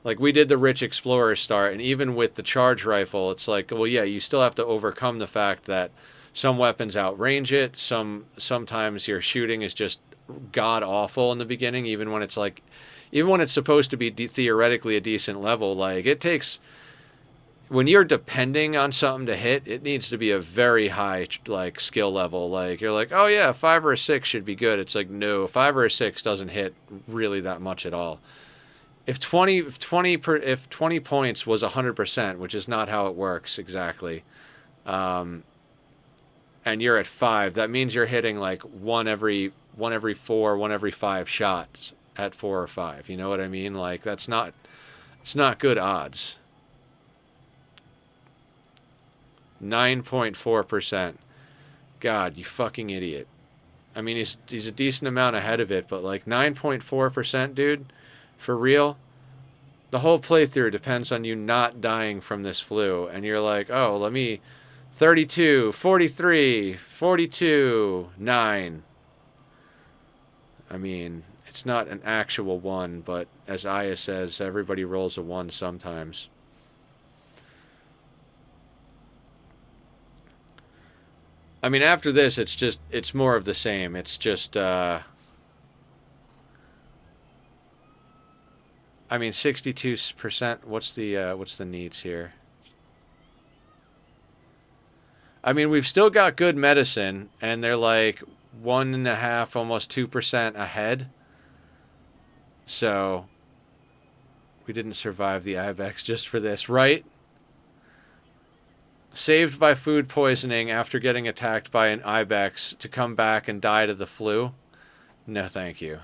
Like we did the rich explorer start, and even with the charge rifle, it's like, well, yeah, you still have to overcome the fact that some weapons outrange it. Sometimes your shooting is just god awful in the beginning, even when it's supposed to be theoretically a decent level. Like it takes when you're depending on something to hit, it needs to be a very high like skill level. Like you're like, oh yeah, 5 or 6 should be good. It's like no, 5 or 6 doesn't hit really that much at all. If 20 points was 100%, which is not how it works exactly, um, and you're at 5, that means you're hitting like one every 4, 1 every 5 shots at 4 or 5. You know what I mean? Like it's not good odds. 9.4%. God, you fucking idiot. I mean, he's a decent amount ahead of it, but like 9.4%, dude. For real? The whole playthrough depends on you not dying from this flu. And you're like, oh, let me 32, 43, 42, 9. I mean, it's not an actual 1, but as Aya says, everybody rolls a 1 sometimes. I mean, after this, it's more of the same. It's just, I mean, 62%. What's the needs here? I mean, we've still got good medicine, and they're like 1.5, almost 2% ahead. So we didn't survive the ibex just for this, right? Saved by food poisoning after getting attacked by an ibex to come back and die to the flu? No, thank you.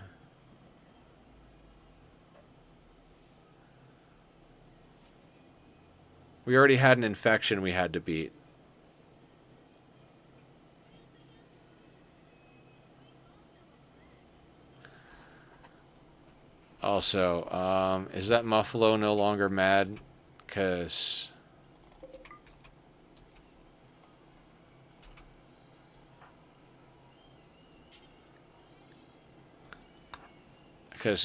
We already had an infection we had to beat. Also, is that Muffalo no longer mad? Because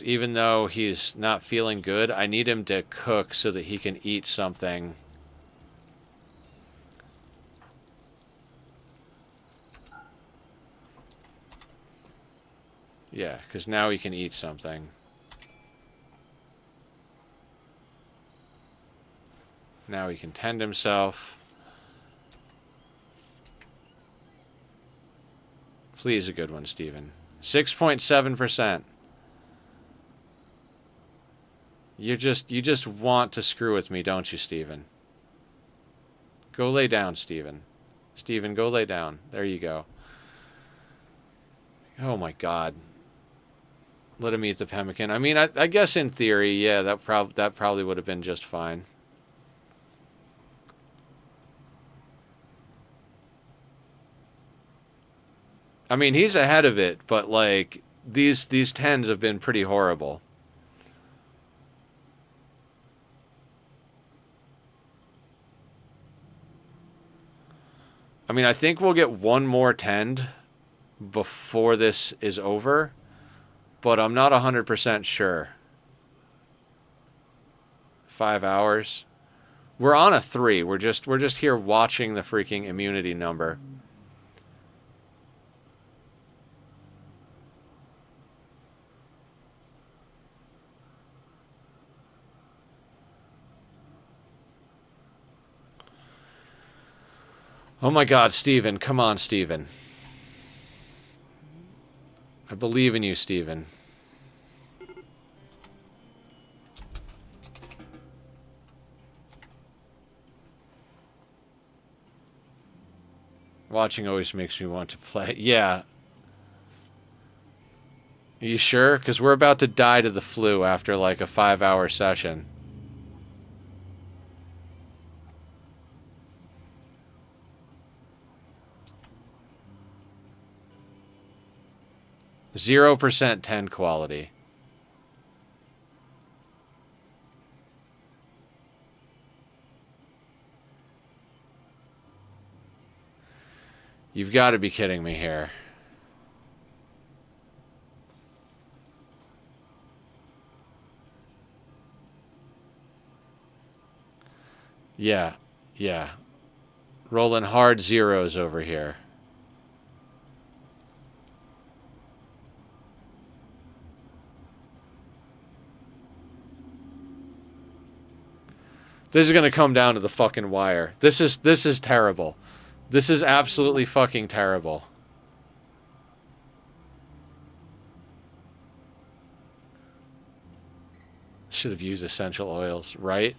even though he's not feeling good, I need him to cook so that he can eat something. Yeah, because now he can eat something. Now he can tend himself. Please, a good one, Steven. 6.7%. You just want to screw with me, don't you, Steven? Go lay down, Steven. Steven, go lay down. There you go. Oh my God. Let him eat the pemmican. I mean, I guess in theory, yeah, that probably would have been just fine. I mean, he's ahead of it, but like these tens have been pretty horrible. I mean, I think we'll get one more tend before this is over, but I'm not 100% sure. 5 hours. We're on a 3. We're just here watching the freaking immunity number. Oh my God, Steven. Come on, Steven. I believe in you, Steven. Watching always makes me want to play. Yeah. Are you sure? Because we're about to die to the flu after like a 5-hour session. %, 10 quality. You've got to be kidding me here. Yeah, yeah. Rolling hard zeros over here. This is going to come down to the fucking wire. This is terrible. This is absolutely fucking terrible. Should have used essential oils, right?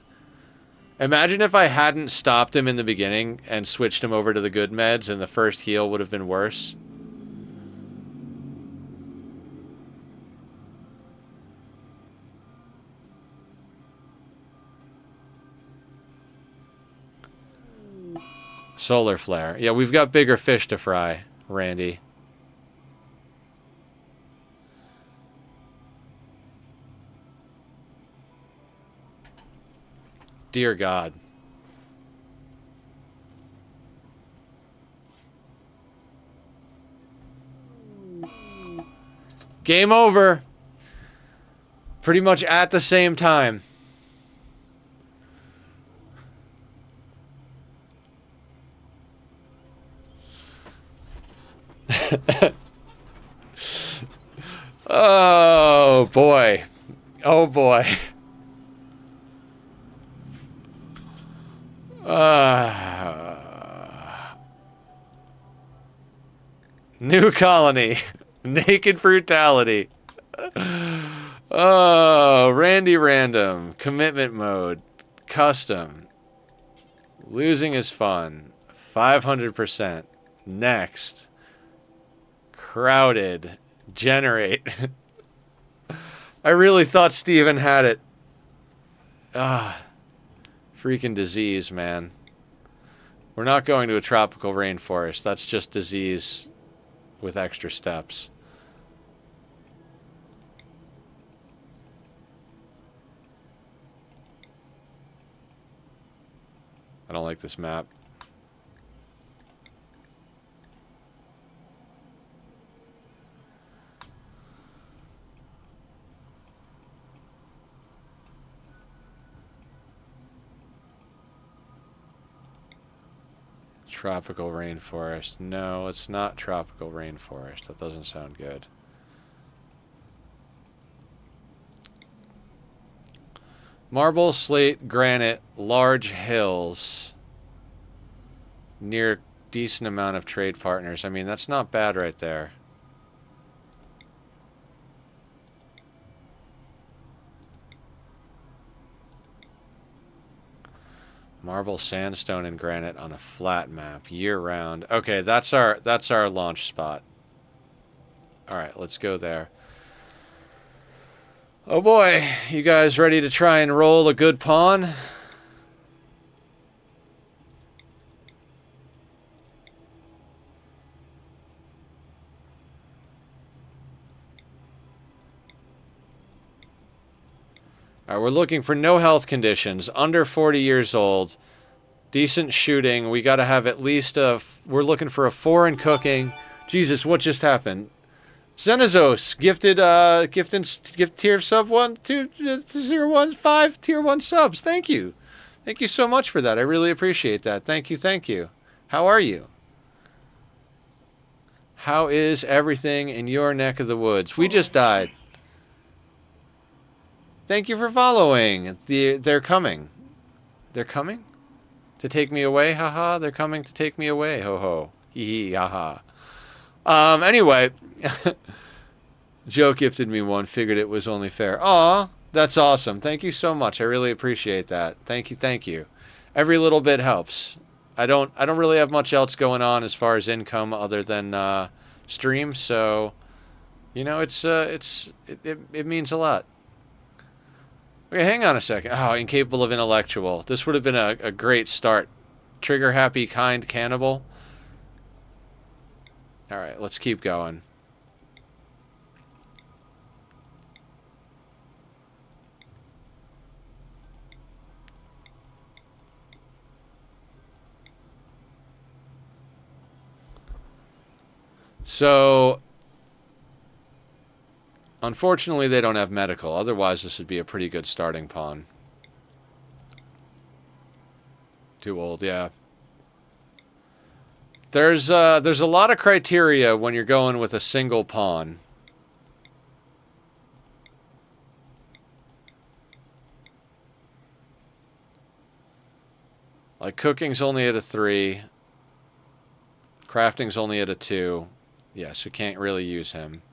Imagine if I hadn't stopped him in the beginning and switched him over to the good meds and the first heal would have been worse. Solar flare. Yeah, we've got bigger fish to fry, Randy. Dear God. Game over. Pretty much at the same time. Oh, boy. Oh, boy. New colony. Naked brutality. Oh, Randy random. Commitment mode. Custom. Losing is fun. 500%. Next. Crowded. Generate. I really thought Steven had it. Ah. Freaking disease, man. We're not going to a tropical rainforest. That's just disease with extra steps. I don't like this map. Tropical rainforest. No, it's not tropical rainforest. That doesn't sound good. Marble, slate, granite, large hills. Near decent amount of trade partners. I mean, that's not bad right there. Marble, sandstone, and granite on a flat map, year-round. Okay, that's our launch spot. All right, let's go there. Oh boy, you guys ready to try and roll a good pawn? All right, we're looking for no health conditions, under 40 years old, decent shooting. We got to have at least we're looking for a 4 in cooking. Jesus, what just happened? Xenazos gift tier sub 1 2 0 1 5 tier 1 subs. Thank you. Thank you so much for that. I really appreciate that. Thank you. Thank you. How are you? How is everything in your neck of the woods? We just died. Thank you for following. They're coming. They're coming to take me away. Haha. They're coming to take me away. Ho ho. Hee hee. Haha. Anyway, Joe gifted me one. Figured it was only fair. Aw, that's awesome. Thank you so much. I really appreciate that. Thank you. Thank you. Every little bit helps. I don't really have much else going on as far as income other than streams. So, you know, it means a lot. Okay, hang on a second. Oh, incapable of intellectual. This would have been a great start. Trigger happy, kind, cannibal. All right, let's keep going. So, unfortunately, they don't have medical. Otherwise, this would be a pretty good starting pawn. Too old, yeah. There's a lot of criteria when you're going with a single pawn. Like cooking's only at a 3. Crafting's only at a 2. Yes, you can't really use him.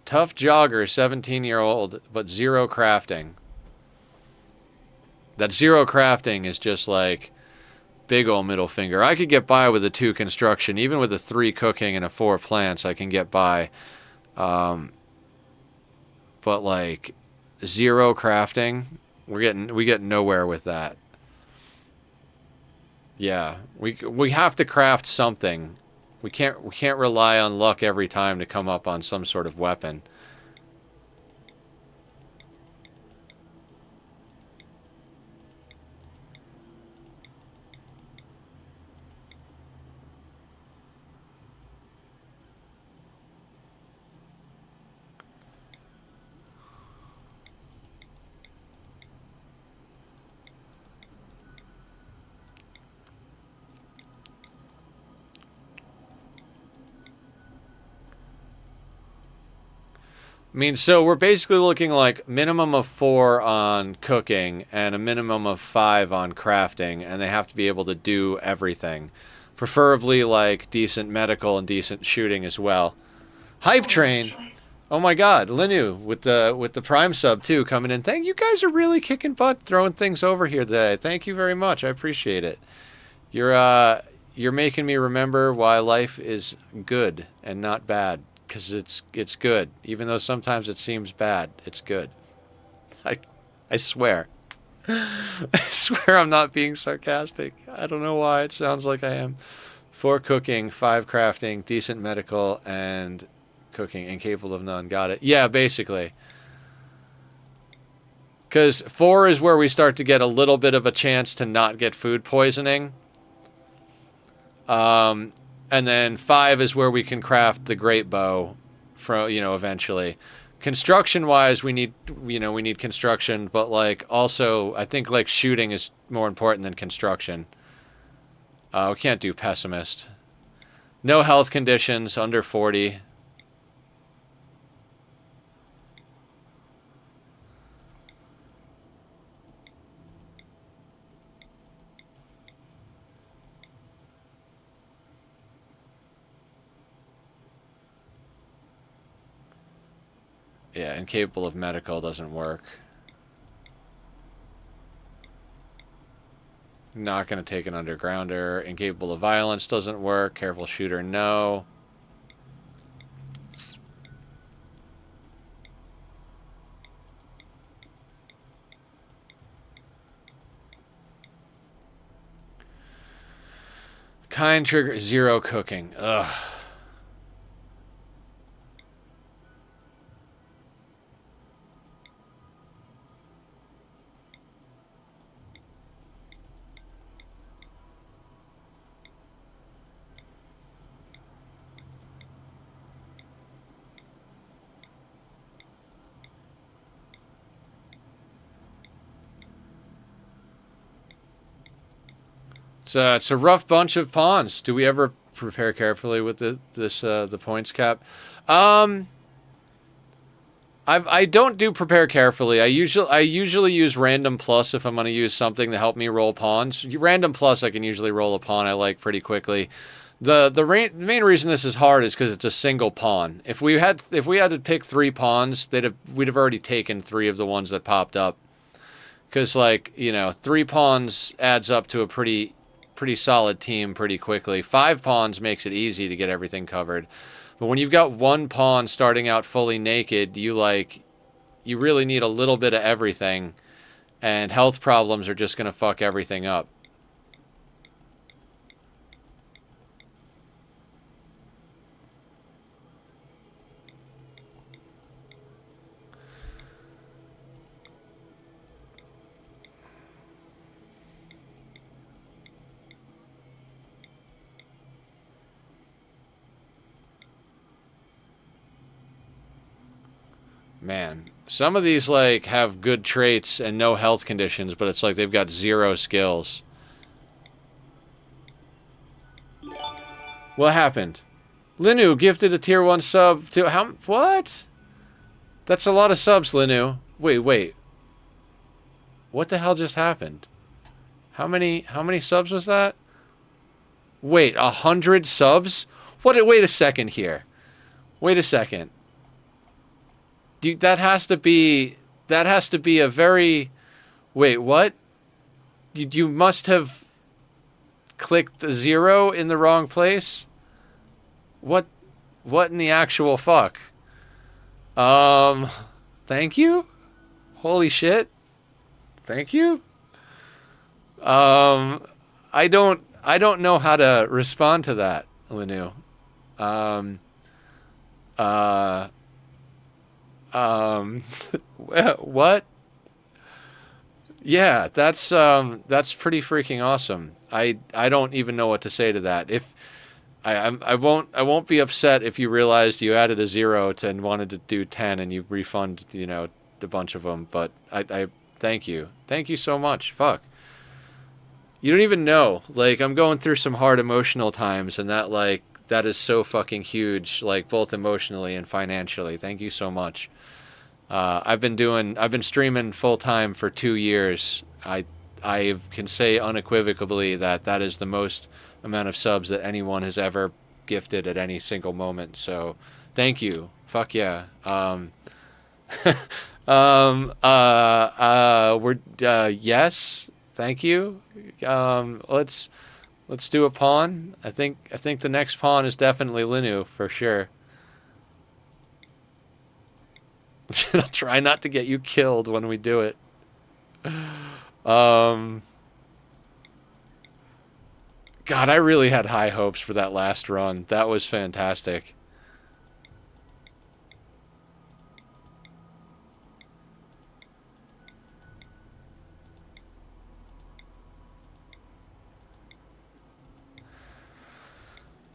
Tough jogger, 17-year-old, but 0 crafting. That 0 crafting is just like big ol' middle finger. I could get by with a 2 construction. Even with a 3 cooking and a 4 plants, I can get by. But like 0 crafting, we get nowhere with that. Yeah, we have to craft something. We can't rely on luck every time to come up on some sort of weapon. I mean, so we're basically looking like minimum of 4 on cooking and a minimum of 5 on crafting, and they have to be able to do everything. Preferably like decent medical and decent shooting as well. Hype train. Oh my god, Linu with the Prime sub too coming in. Thank you, guys are really kicking butt, throwing things over here today. Thank you very much. I appreciate it. You're making me remember why life is good and not bad. Because it's good. Even though sometimes it seems bad, it's good. I swear. I swear I'm not being sarcastic. I don't know why. It sounds like I am. 4 cooking, 5 crafting, decent medical, and cooking, incapable of none. Got it. Yeah, basically. Because 4 is where we start to get a little bit of a chance to not get food poisoning. And then 5 is where we can craft the great bow, eventually. Construction-wise, we need construction, but like also I think like shooting is more important than construction. We can't do pessimist. No health conditions under 40. Yeah, incapable of medical doesn't work. Not going to take an undergrounder. Incapable of violence doesn't work. Careful shooter, no. Kind trigger, 0 cooking. Ugh. It's a rough bunch of pawns. Do we ever prepare carefully with the points cap? Um, I don't do prepare carefully. I usually use random plus if I'm going to use something to help me roll pawns. Random plus I can usually roll a pawn I like pretty quickly. The main reason this is hard is because it's a single pawn. If we had to pick 3 pawns, we'd have already taken 3 of the ones that popped up. Because 3 pawns adds up to a pretty solid team pretty quickly. 5 pawns makes it easy to get everything covered. But when you've got 1 pawn starting out fully naked, you really need a little bit of everything, and health problems are just gonna fuck everything up. Man, some of these have good traits and no health conditions, but it's like they've got 0 skills. What happened? Linu gifted a tier 1 sub to how what? That's a lot of subs, Linu. Wait. What the hell just happened? How many subs was that? Wait, 100 subs? Wait a second here. Wait a second. That has to be a very wait, what? You must have clicked the 0 in the wrong place? What in the actual fuck? Thank you? Holy shit. Thank you? I don't know how to respond to that, Linu. Um uh what? Yeah, that's pretty freaking awesome. I don't even know what to say to that. If I won't be upset if you realized you added a 0 to and wanted to do 10 and you refund, a bunch of them, but I thank you. Thank you so much. Fuck. You don't even know. I'm going through some hard emotional times, and that is so fucking huge, both emotionally and financially. Thank you so much. I've been streaming full time for 2 years. I can say unequivocally that is the most amount of subs that anyone has ever gifted at any single moment. So, thank you. Fuck yeah. Yes. Thank you. Let's do a pawn. I think the next pawn is definitely Linu for sure. I'll try not to get you killed when we do it. God, I really had high hopes for that last run. That was fantastic.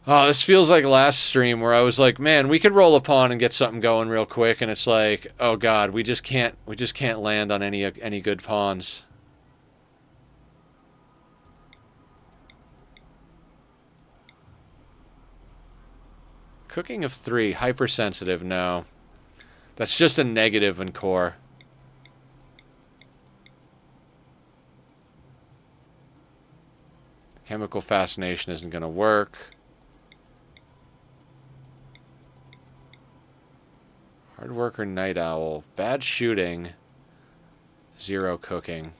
Oh, this feels like last stream where I was like, man, we could roll a pawn and get something going real quick, and it's like, oh god, we just can't land on any good pawns. Cooking of 3, hypersensitive, no. That's just a negative in core. Chemical fascination isn't gonna work. Hard worker, night owl. Bad shooting. 0 cooking.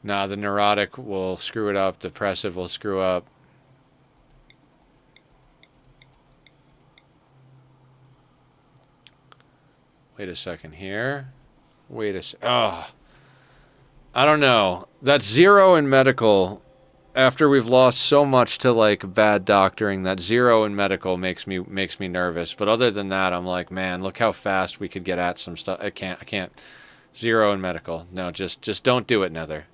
Nah, the neurotic will screw it up. Depressive will screw up. Wait a second here. Oh. I don't know. That 0 in medical, after we've lost so much to bad doctoring, that 0 in medical makes me nervous. But other than that, I'm like, man, look how fast we could get at some stuff. I can't. 0 in medical. No, just don't do it, Nether.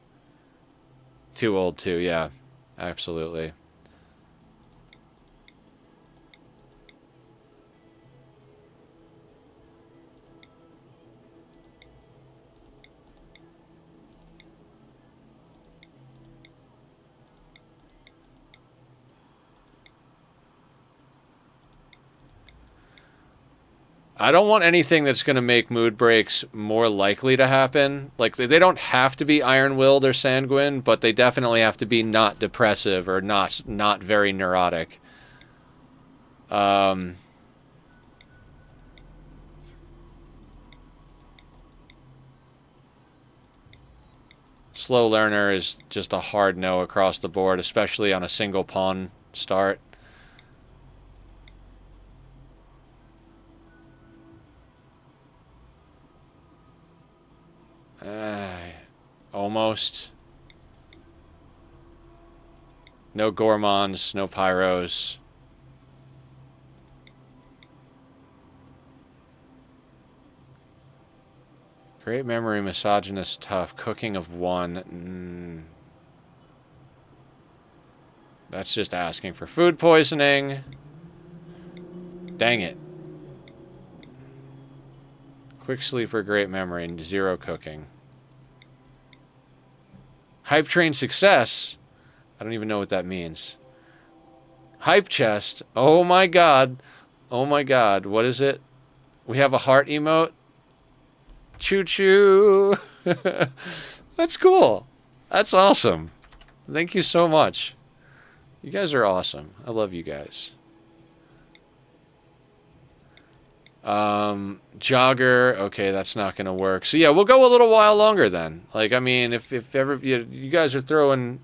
Too old too, yeah. Absolutely. I don't want anything that's going to make mood breaks more likely to happen. Like, they don't have to be iron-willed or sanguine, but they definitely have to be not depressive or not very neurotic. Slow learner is just a hard no across the board, especially on a single pawn start. Almost. No Gormons, no Pyros. Great memory, misogynist, tough. Cooking of 1. That's just asking for food poisoning. Dang it. Quick sleeper, great memory, and 0 cooking. Hype train success. I don't even know what that means. Hype chest. Oh my god. Oh my god. What is it? We have a heart emote. Choo choo. That's cool. That's awesome. Thank you so much. You guys are awesome. I love you guys. Jogger. Okay, that's not going to work. So yeah, we'll go a little while longer then. Like, I mean, if ever you guys are throwing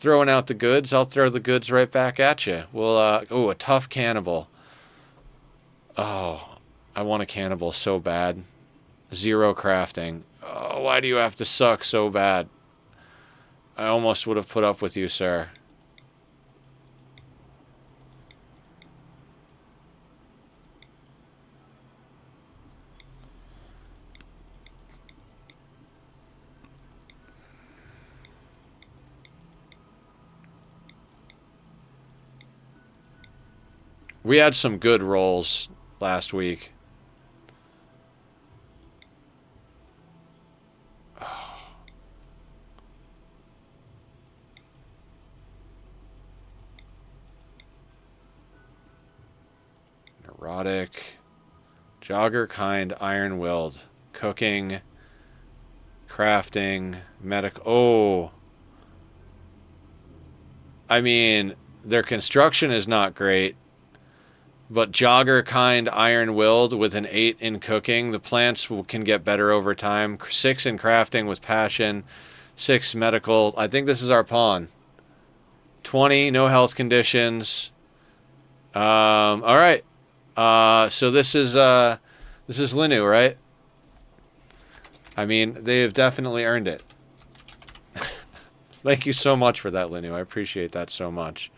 out the goods, I'll throw the goods right back at you. We'll oh, a tough cannibal. Oh, I want a cannibal so bad. 0 crafting. Oh, why do you have to suck so bad? I almost would have put up with you, sir. We had some good rolls last week. Neurotic. Jogger kind, iron-willed. Cooking. Crafting. Oh. I mean, their construction is not great. But jogger kind, iron-willed with an 8 in cooking. The plants can get better over time. 6 in crafting with passion. 6 medical. I think this is our pawn. 20, no health conditions. All right. So this is Linu, right? I mean, they have definitely earned it. Thank you so much for that, Linu. I appreciate that so much.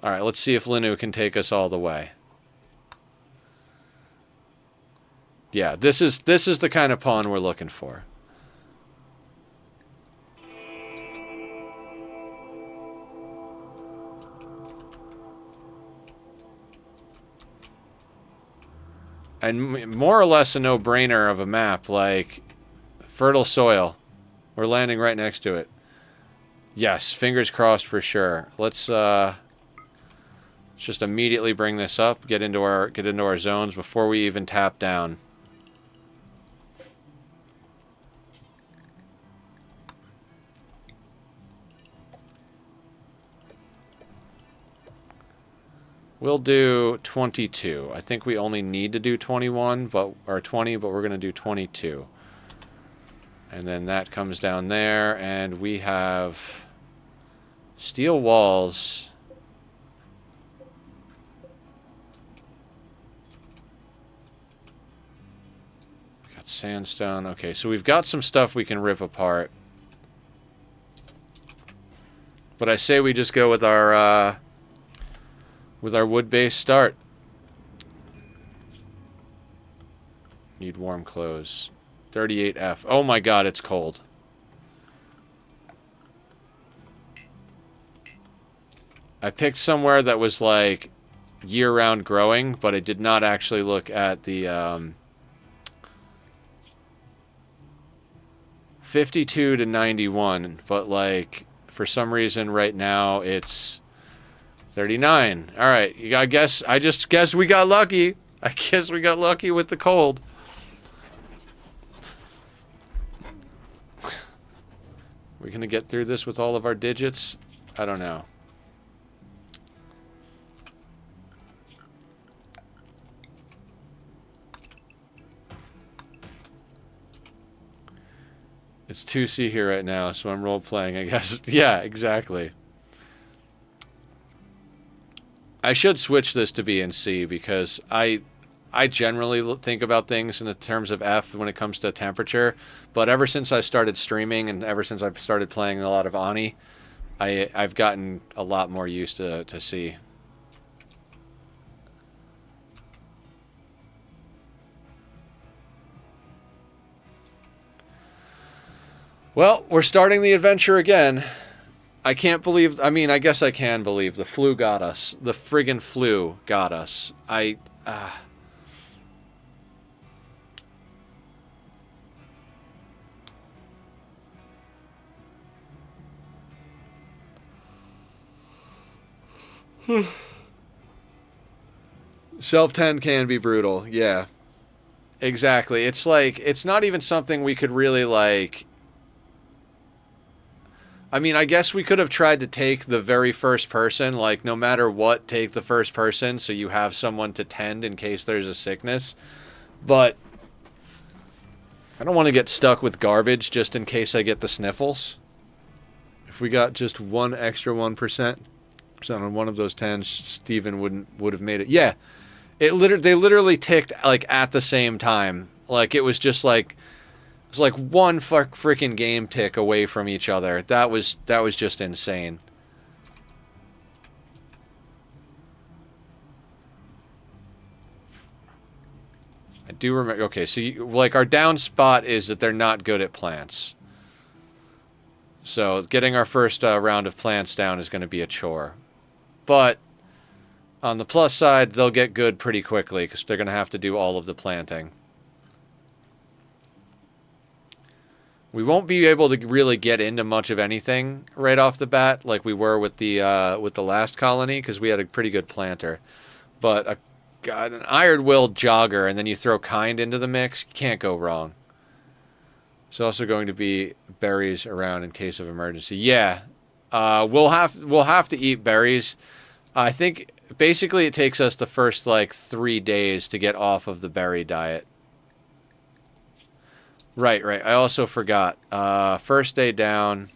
All right, let's see if Linu can take us all the way. Yeah, this is the kind of pawn we're looking for. And more or less a no-brainer of a map, like fertile soil. We're landing right next to it. Yes, fingers crossed for sure. Let's just immediately bring this up, get into our zones before we even tap down. We'll do 22. I think we only need to do 21, or 20, but we're going to do 22. And then that comes down there, and we have steel walls. We got sandstone. Okay, so we've got some stuff we can rip apart. But I say we just go with our wood-based start. Need warm clothes. 38F. Oh my god, it's cold. I picked somewhere that was like year-round growing, but I did not actually look at the 52 to 91, but like for some reason right now it's 39. All right, I just guess we got lucky. I guess we got lucky with the cold. We're going to get through this with all of our digits? I don't know. It's 2C here right now, so I'm role-playing, I guess. Yeah, exactly. I should switch this to B and C because I generally think about things in the terms of F when it comes to temperature, but ever since I started streaming and ever since I've started playing a lot of Ani, I've gotten a lot more used to C. Well, we're starting the adventure again. I can't believe... I mean, I guess I can believe. The flu got us. The friggin' flu got us. Self-10 can be brutal. Yeah. Exactly. It's like... It's not even something we could really, like... I mean, I guess we could have tried to take the very first person, like, no matter what, take the first person so you have someone to tend in case there's a sickness. But I don't want to get stuck with garbage just in case I get the sniffles. If we got just one extra 1% on one of those 10s, Steven would have made it. Yeah, they literally ticked, like, at the same time. Like, it was just like... It's like one freaking game tick away from each other. That was just insane. I do remember... Okay, so like our down spot is that they're not good at plants. So getting our first round of plants down is going to be a chore. But on the plus side, they'll get good pretty quickly because they're going to have to do all of the planting. We won't be able to really get into much of anything right off the bat, like we were with the last colony, because we had a pretty good planter. But an iron-willed jogger, and then you throw kind into the mix, can't go wrong. There's also going to be berries around in case of emergency. Yeah, we'll have to eat berries. I think basically it takes us the first like 3 days to get off of the berry diet. Right. I also forgot. First day down.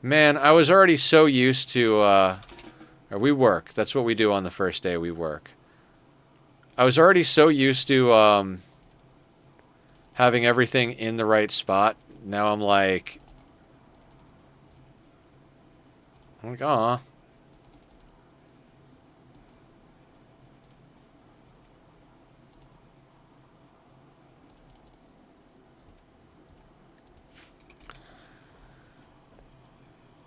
Man, I was already so used to... we work. That's what we do on the first day. We work. I was already so used to having everything in the right spot. Now I'm like... aw.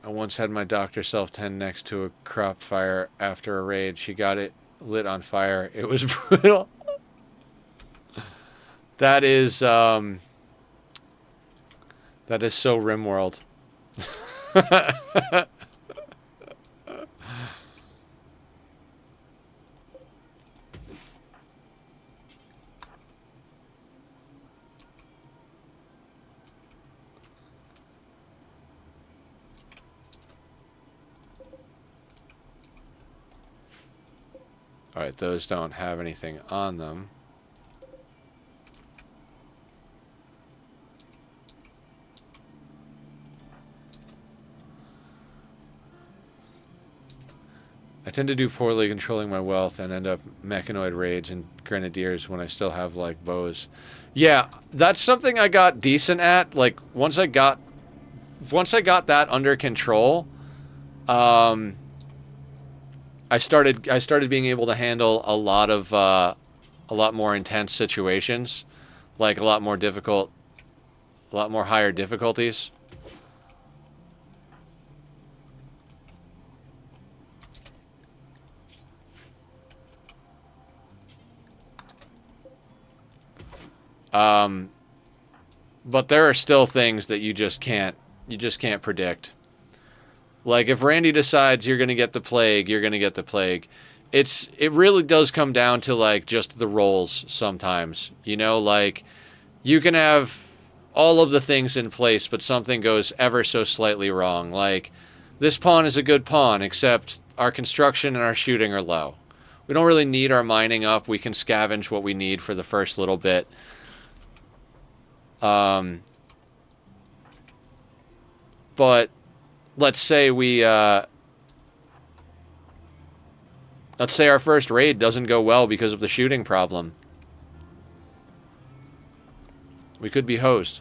I once had my Dr. Self-10 next to a crop fire after a raid. She got it lit on fire. It was brutal. That is so Rimworld. Alright, those don't have anything on them. I tend to do poorly controlling my wealth and end up mechanoid raids and grenadiers when I still have, like, bows. Yeah, that's something I got decent at. Like, once I got that under control, I started being able to handle a lot more intense situations, like a lot more higher difficulties. But there are still things that you just can't predict. Like, if Randy decides you're going to get the plague, you're going to get the plague. it really does come down to like just the rolls sometimes. You know, like you can have all of the things in place, but something goes ever so slightly wrong. Like this pawn is a good pawn, except our construction and our shooting are low. We don't really need our mining up. We can scavenge what we need for the first little bit. But let's say let's say our first raid doesn't go well because of the shooting problem. We could be hosed.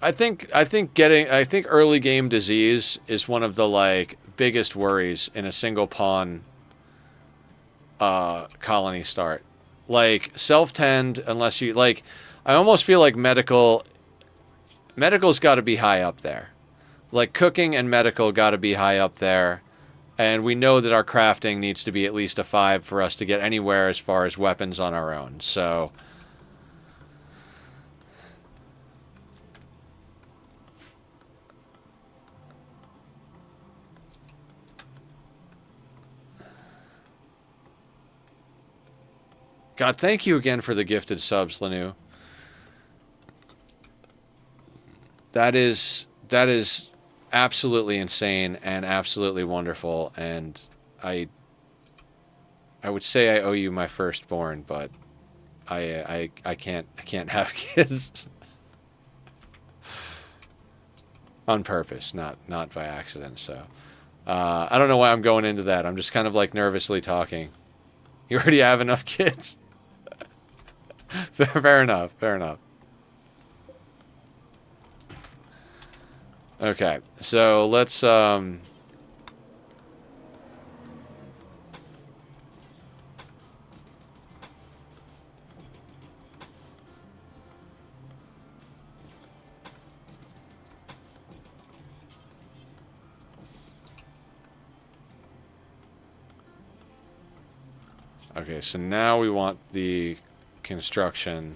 I think early game disease is one of the like biggest worries in a single pawn colony start. Like self-tend, unless you like, I almost feel like medical's got to be high up there. Like cooking and medical got to be high up there, and we know that our crafting needs to be at least a 5 for us to get anywhere as far as weapons on our own. So God, thank you again for the gifted subs, Lanu. That is absolutely insane and absolutely wonderful, and I would say I owe you my firstborn, but I can't have kids on purpose, not by accident. So I don't know why I'm going into that. I'm just kind of like nervously talking. You already have enough kids. Fair enough. Fair enough. Okay, so let's okay, so now we want the construction.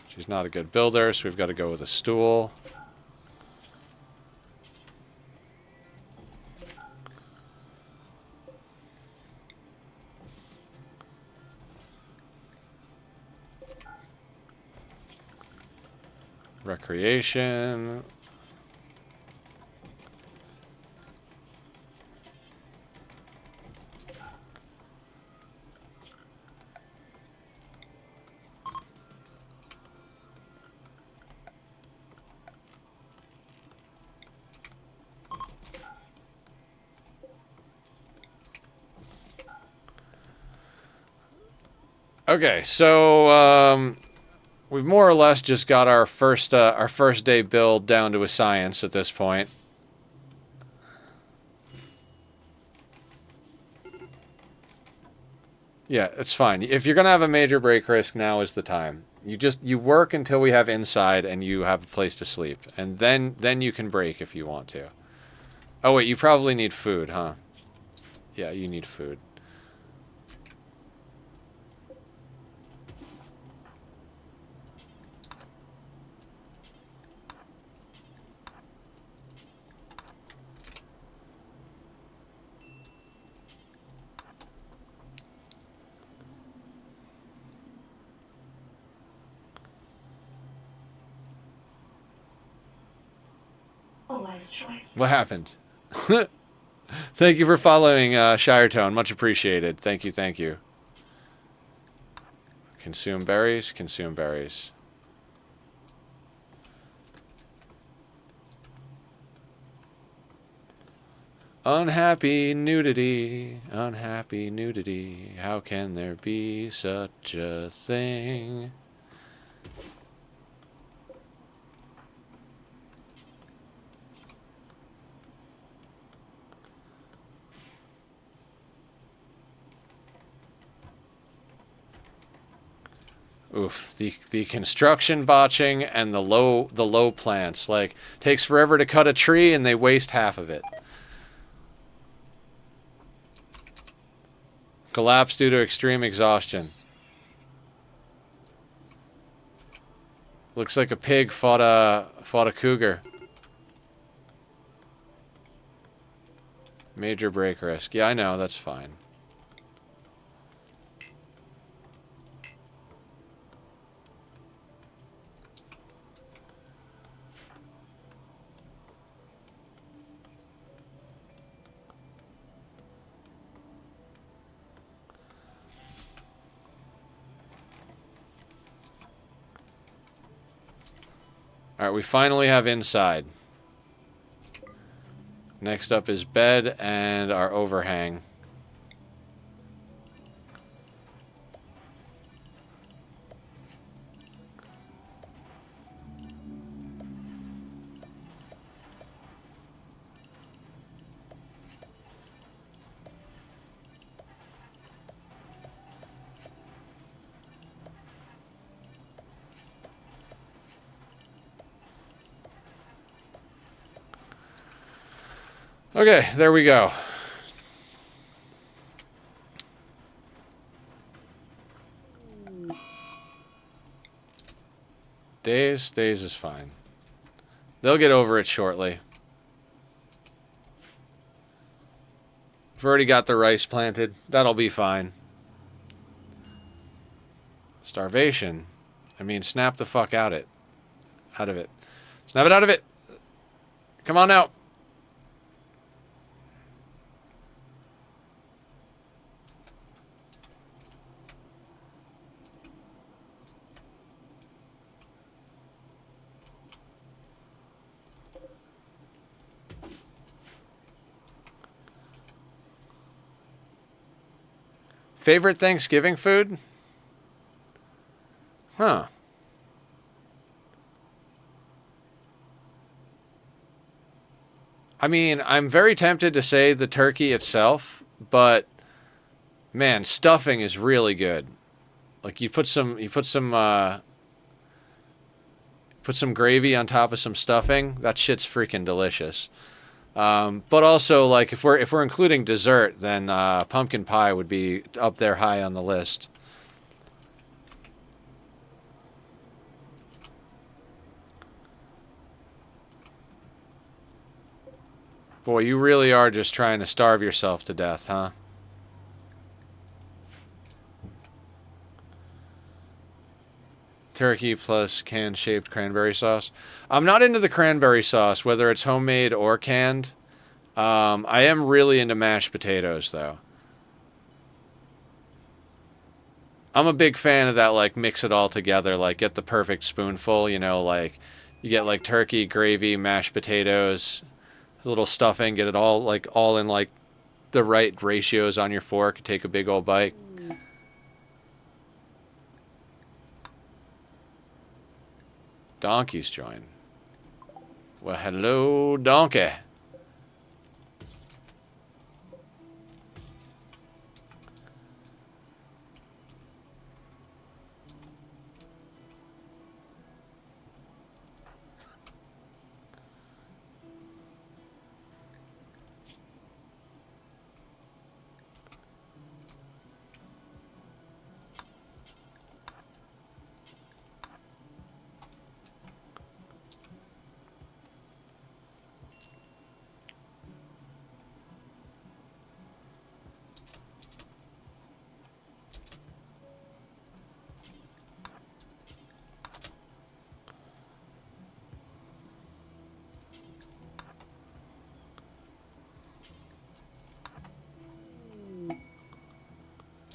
She's not a good builder, so we've got to go with a stool. Recreation. Okay, so we've more or less just got our first day build down to a science at this point. Yeah, it's fine. If you're gonna have a major break risk, now is the time. You work until we have inside and you have a place to sleep, and then you can break if you want to. Oh wait, you probably need food, huh? Yeah, you need food. A wise choice. What happened? Thank you for following, Shiretone. Much appreciated. Thank you, thank you. Consume berries, consume berries. Unhappy nudity, unhappy nudity. How can there be such a thing? Oof, the construction botching and the low plants. Like, takes forever to cut a tree and they waste half of it. Collapse due to extreme exhaustion. Looks like a pig fought a cougar. Major break risk. Yeah, I know, that's fine. Alright, we finally have inside. Next up is bed and our overhang. Okay, there we go. Days is fine. They'll get over it shortly. We've already got the rice planted. That'll be fine. Starvation. I mean, snap the fuck out of it. Snap it out of it. Come on now. Favorite Thanksgiving food? Huh. I mean, I'm very tempted to say the turkey itself, but man, stuffing is really good. Like you put some gravy on top of some stuffing. That shit's freaking delicious. But also, like, if we're including dessert, then pumpkin pie would be up there high on the list. Boy, you really are just trying to starve yourself to death, huh? Turkey plus can-shaped cranberry sauce. I'm not into the cranberry sauce, whether it's homemade or canned. I am really into mashed potatoes, though. I'm a big fan of that, like, mix it all together, like, get the perfect spoonful, you know, like, you get, like, turkey, gravy, mashed potatoes, a little stuffing, get it all, like, all in, like, the right ratios on your fork, take a big old bite. Donkeys join. Well, hello, donkey.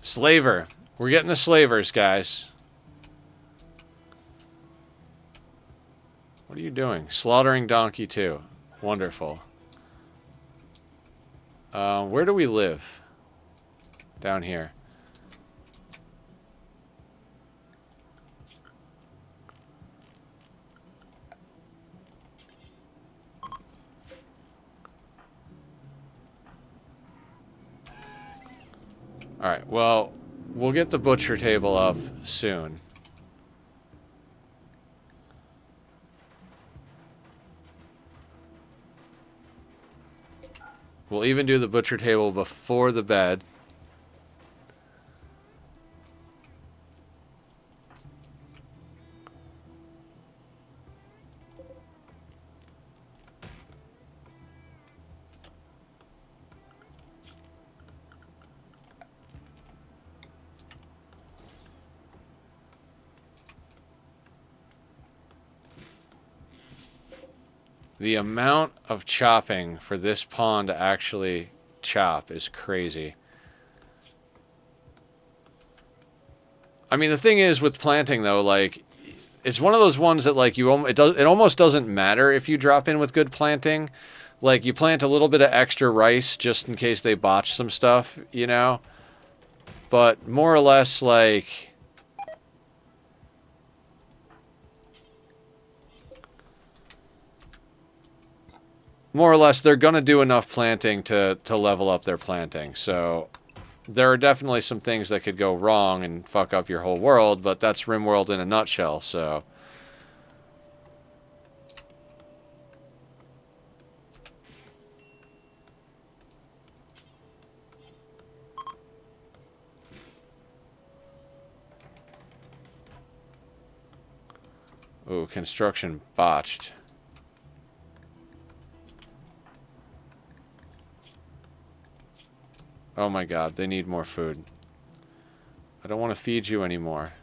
Slaver. We're getting the slavers, guys. What are you doing? Slaughtering donkey too. Wonderful. Where do we live? Down here. Alright, well, we'll get the butcher table up soon. We'll even do the butcher table before the bed. The amount of chopping for this pawn to actually chop is crazy. I mean, the thing is with planting, though, like, it's one of those ones that, like, it almost doesn't matter if you drop in with good planting. Like, you plant a little bit of extra rice just in case they botch some stuff, you know? But more or less, like... more or less, they're going to do enough planting to level up their planting. So there are definitely some things that could go wrong and fuck up your whole world, but that's Rimworld in a nutshell, so... Ooh, construction botched. Oh my god, they need more food. I don't want to feed you anymore.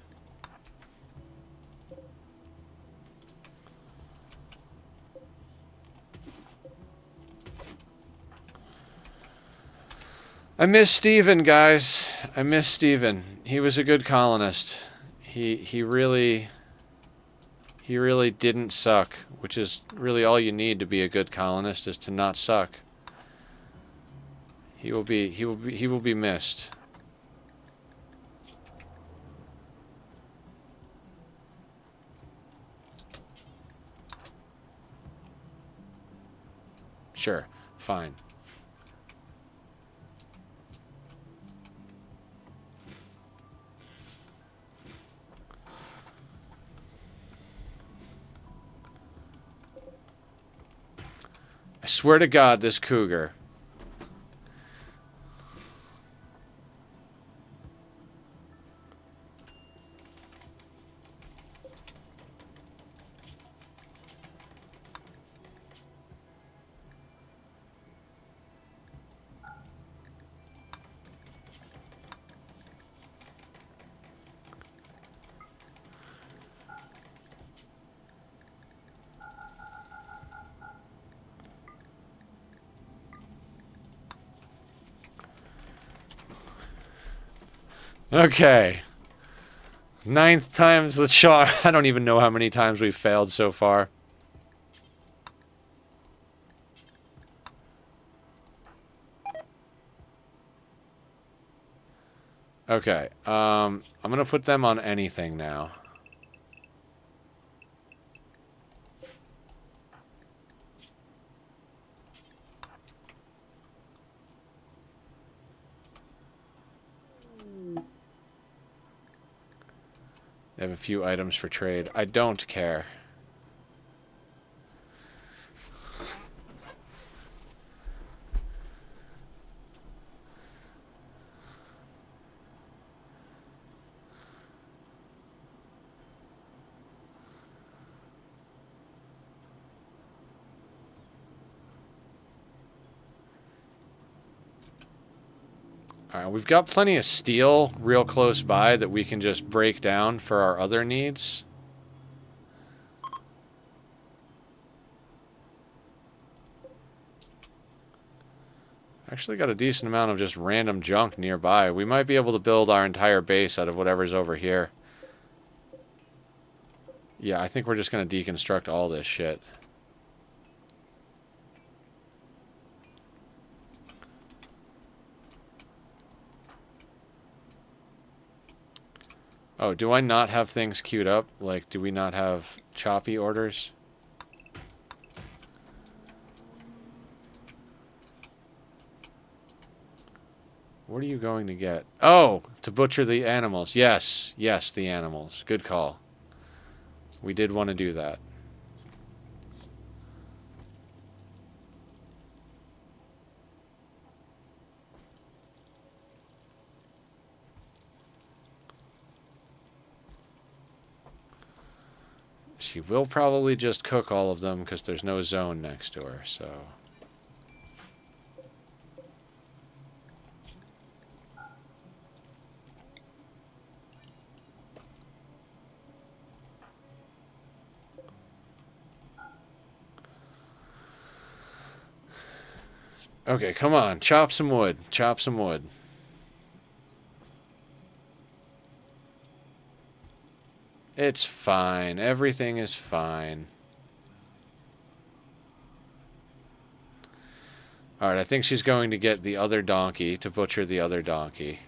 I miss Steven, guys. I miss Steven. He was a good colonist. He really didn't suck, which is really all you need to be a good colonist, is to not suck. He will be missed. Sure, fine. I swear to God, this cougar. Okay. 9th time's the charm. I don't even know how many times we've failed so far. Okay. I'm gonna put them on anything now. They have a few items for trade. I don't care. Alright, we've got plenty of steel real close by that we can just break down for our other needs. Actually got a decent amount of just random junk nearby. We might be able to build our entire base out of whatever's over here. Yeah, I think we're just going to deconstruct all this shit. Oh, do I not have things queued up? Like, do we not have choppy orders? What are you going to get? Oh, to butcher the animals. Yes, yes, the animals. Good call. We did want to do that. She will probably just cook all of them because there's no zone next to her, so... Okay, come on. Chop some wood. Chop some wood. It's fine. Everything is fine. Alright, I think she's going to get the other donkey to butcher the other donkey.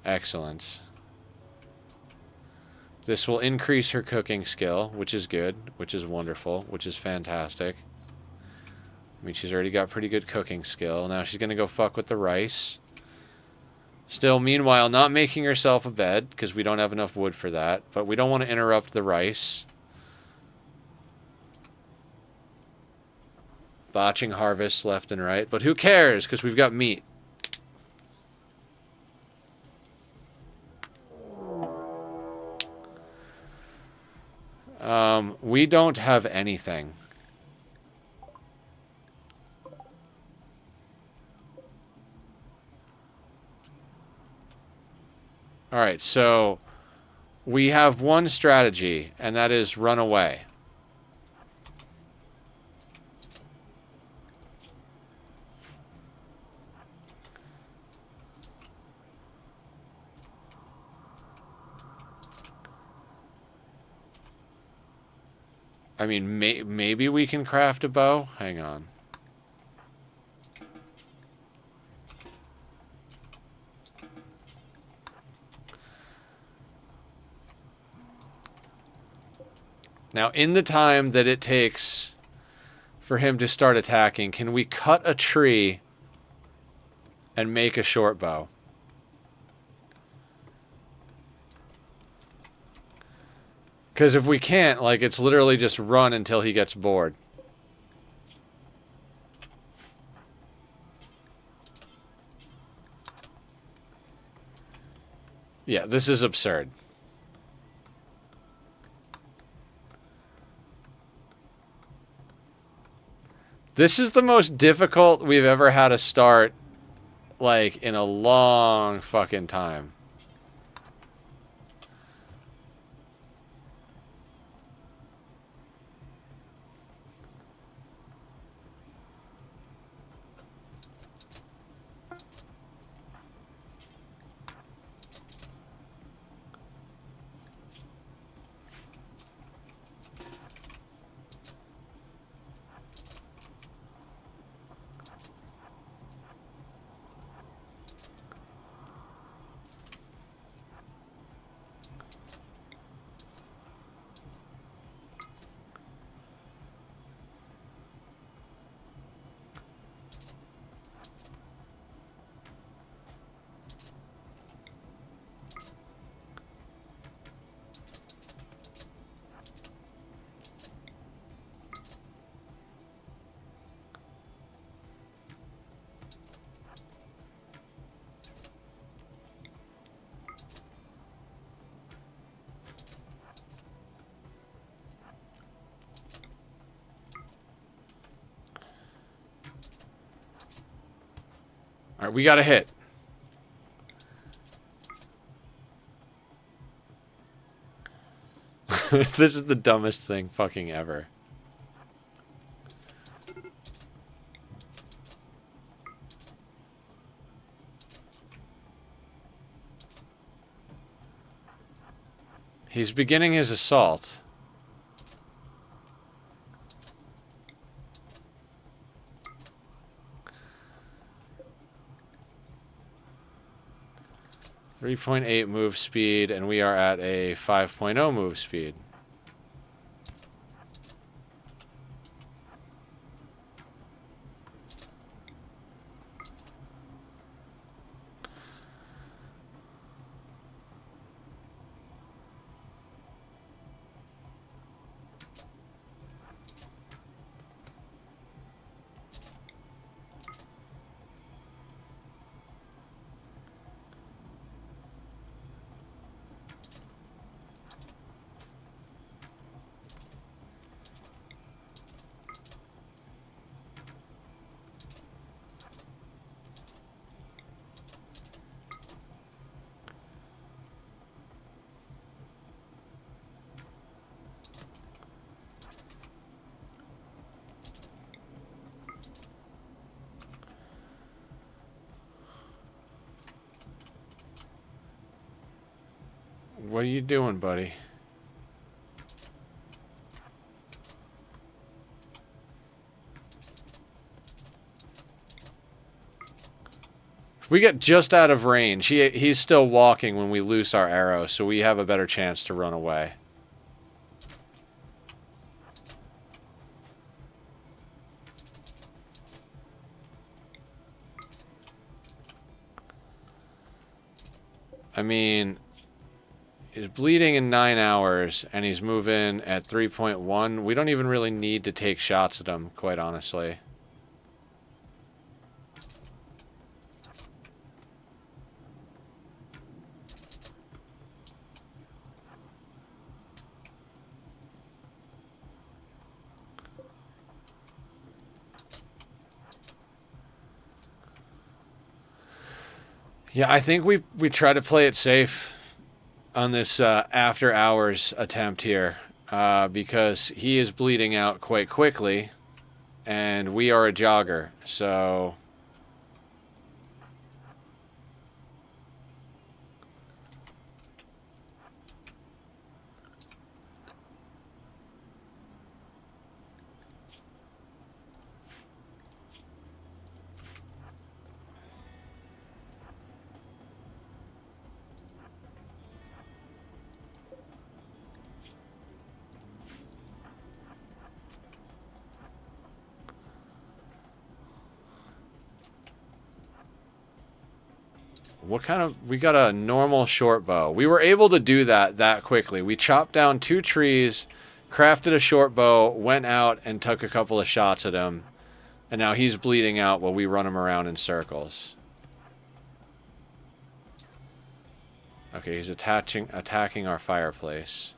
Excellent. This will increase her cooking skill, which is good, which is wonderful, which is fantastic. I mean, she's already got pretty good cooking skill. Now she's going to go fuck with the rice. Still, meanwhile, not making herself a bed, because we don't have enough wood for that. But we don't want to interrupt the rice. Botching harvests left and right. But who cares, because we've got meat. We don't have anything. Alright, so we have one strategy, and that is run away. I mean, maybe we can craft a bow? Hang on. Now, in the time that it takes for him to start attacking, can we cut a tree and make a short bow? Because if we can't, like, it's literally just run until he gets bored. Yeah, this is absurd. This is the most difficult we've ever had to start, like, in a long fucking time. Alright, we got a hit. This is the dumbest thing fucking ever. He's beginning his assault. .8 move speed, and we are at a 5.0 move speed. What are you doing, buddy? We get just out of range. He's still walking when we loose our arrow, so we have a better chance to run away. I mean, he's bleeding in 9 hours, and he's moving at 3.1. We don't even really need to take shots at him, quite honestly. Yeah, I think we try to play it safe on this after hours attempt here because he is bleeding out quite quickly and we are a jogger, so what kind of... We got a normal short bow. We were able to do that quickly. We chopped down 2 trees, crafted a short bow, went out and took a couple of shots at him, and now he's bleeding out while we run him around in circles. Okay, he's attacking our fireplace.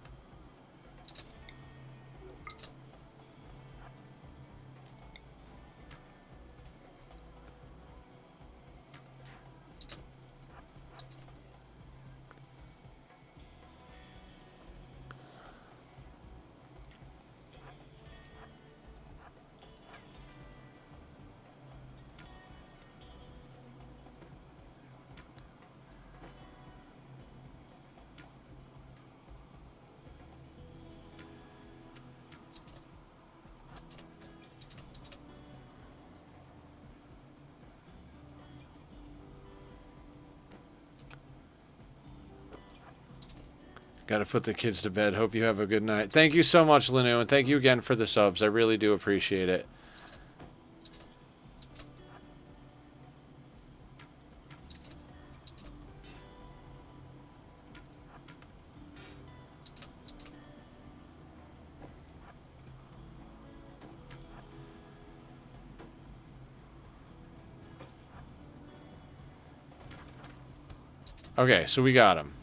Gotta put the kids to bed. Hope you have a good night. Thank you so much, Lanu, and thank you again for the subs. I really do appreciate it. Okay, so we got him.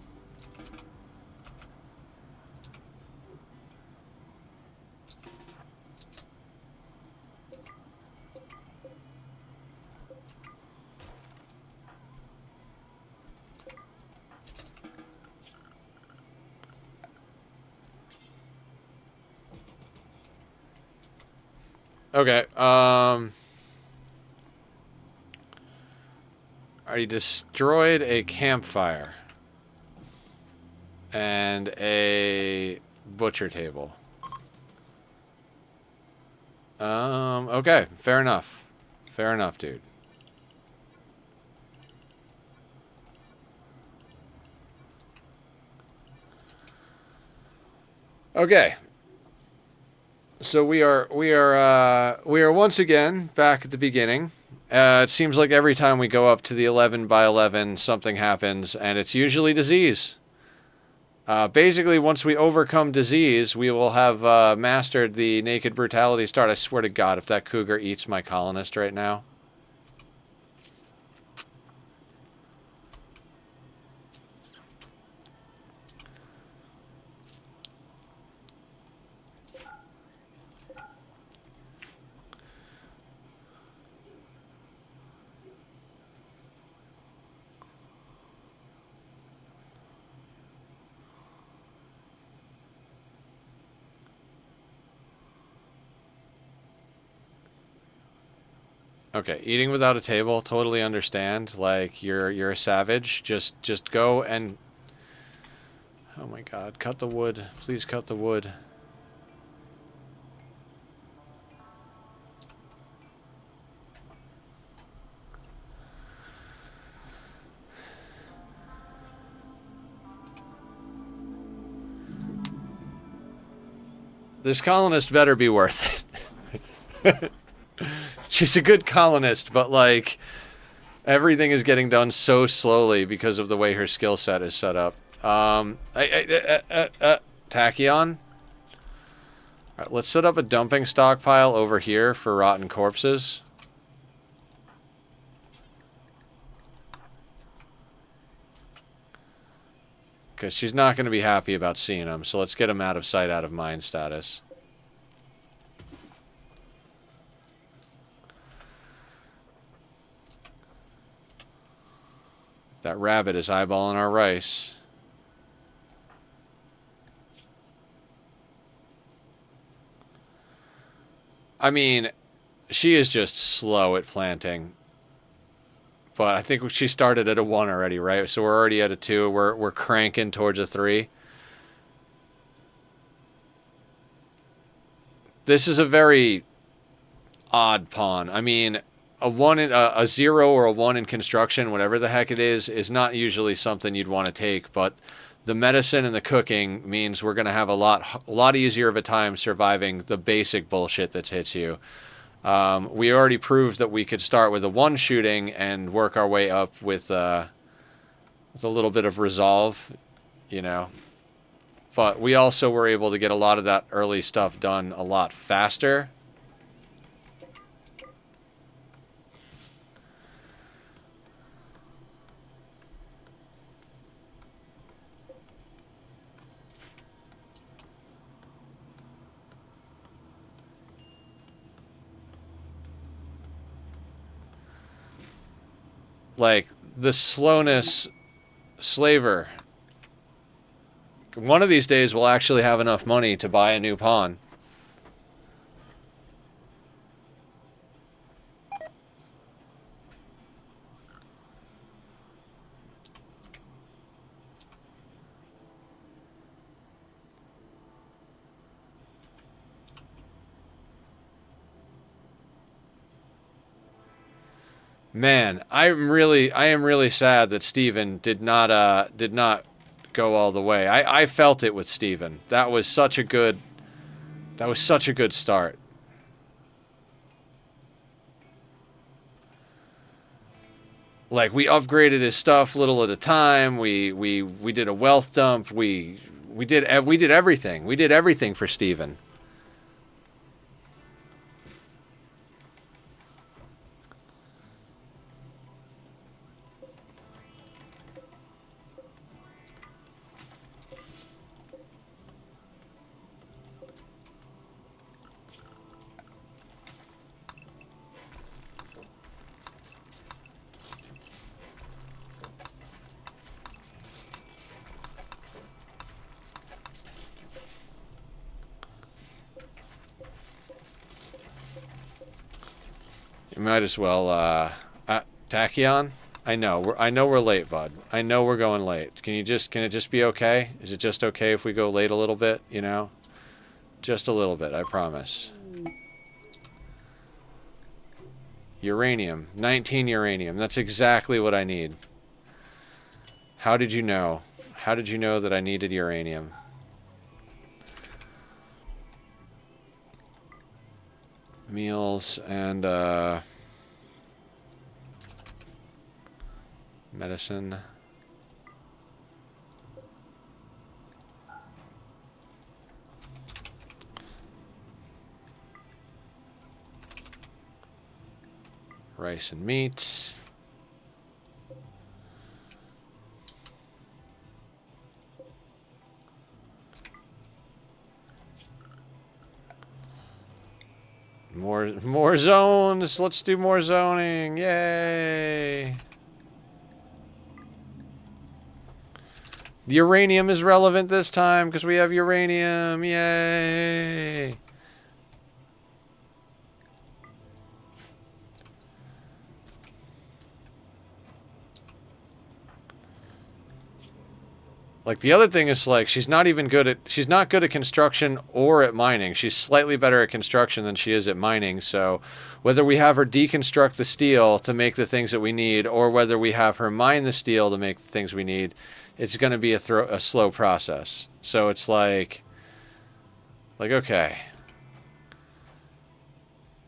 Okay, I destroyed a campfire and a butcher table. Okay, fair enough. Fair enough, dude. Okay. So we are once again back at the beginning. It seems like every time we go up to the 11 by 11, something happens, and it's usually disease. Basically, once we overcome disease, we will have mastered the naked brutality start. I swear to God, if that cougar eats my colonist right now. Okay, eating without a table, totally understand. Like you're a savage. Just go and Oh my god, cut the wood. Please cut the wood. This colonist better be worth it. She's a good colonist, but like everything is getting done so slowly because of the way her skill set is set up. Tachyon. Alright, let's set up a dumping stockpile over here for rotten corpses. Because she's not going to be happy about seeing them, so let's get them out of sight, out of mind status. That rabbit is eyeballing our rice. I mean, she is just slow at planting. But I think she started at a 1 already, right? So we're already at a 2. We're cranking towards a 3. This is a very odd pawn. I mean, a 0 or a 1 in construction, whatever the heck it is not usually something you'd want to take. But the medicine and the cooking means we're going to have a lot easier of a time surviving the basic bullshit that hits you. We already proved that we could start with a 1 shooting and work our way up with a little bit of resolve, you know. But we also were able to get a lot of that early stuff done a lot faster. Like, the slowness slaver. One of these days we'll actually have enough money to buy a new pawn. Man, I am really sad that Steven did not go all the way. I felt it with Steven. That was such a good start. Like, we upgraded his stuff little at a time. We did a wealth dump. We did everything. We did everything for Steven. You might as well, Tachyon? I know we're late, bud. I know we're going late. Can it just be okay? Is it just okay if we go late a little bit, you know? Just a little bit, I promise. Uranium. 19 uranium. That's exactly what I need. How did you know? How did you know that I needed uranium? Meals and medicine. Rice and meats. More zones. Let's do more zoning. Yay. The uranium is relevant this time because we have uranium. Yay. Like, the other thing is, like, she's not good at construction or at mining. She's slightly better at construction than she is at mining. So whether we have her deconstruct the steel to make the things that we need, or whether we have her mine the steel to make the things we need, it's going to be a slow process. So it's like, okay,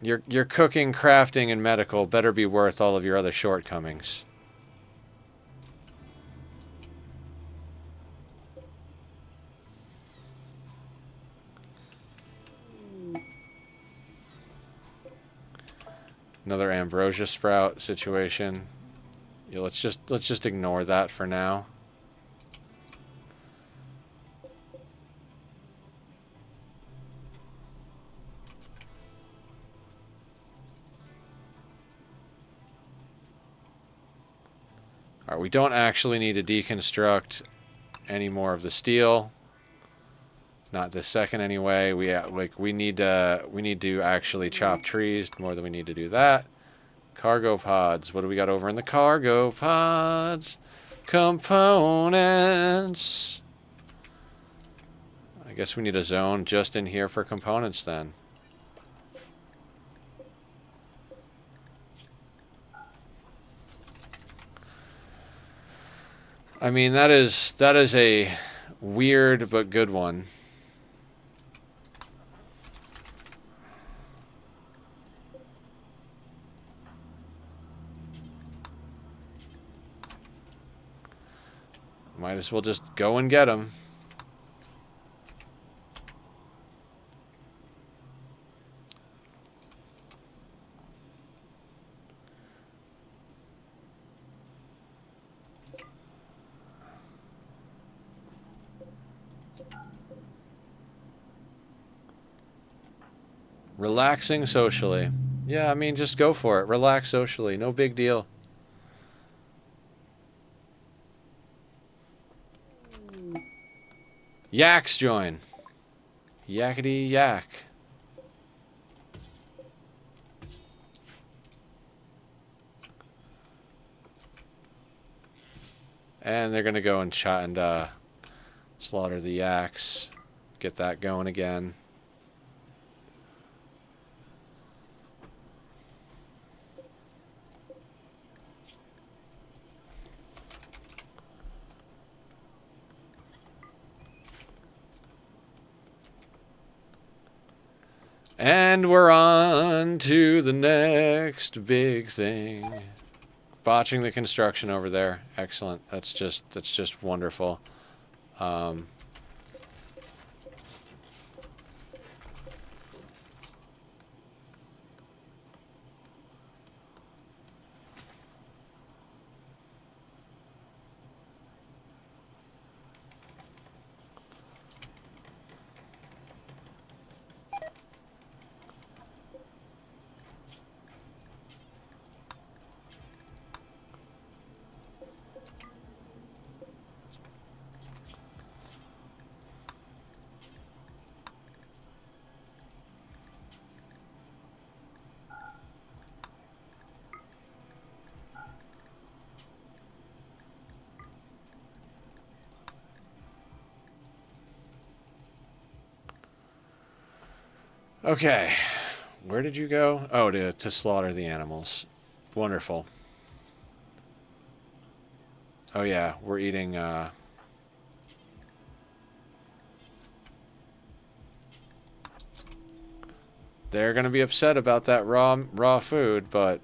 your cooking, crafting, and medical better be worth all of your other shortcomings. Another ambrosia sprout situation. Yeah, let's just ignore that for now. All right, we don't actually need to deconstruct any more of the steel. Not this second anyway. We need to actually chop trees more than we need to do that. Cargo pods. What do we got over in the cargo pods? Components. I guess we need a zone just in here for components then. I mean, that is a weird but good one. Might as well just go and get them. Relaxing socially. Yeah, I mean, just go for it. Relax socially. No big deal. Yaks join. Yakety yak. And they're going to go and slaughter the yaks. Get that going again. And we're on to the next big thing. Botching the construction over there. Excellent. That's just wonderful. Okay. Where did you go? Oh, to slaughter the animals. Wonderful. Oh yeah, we're eating they're going to be upset about that raw food, but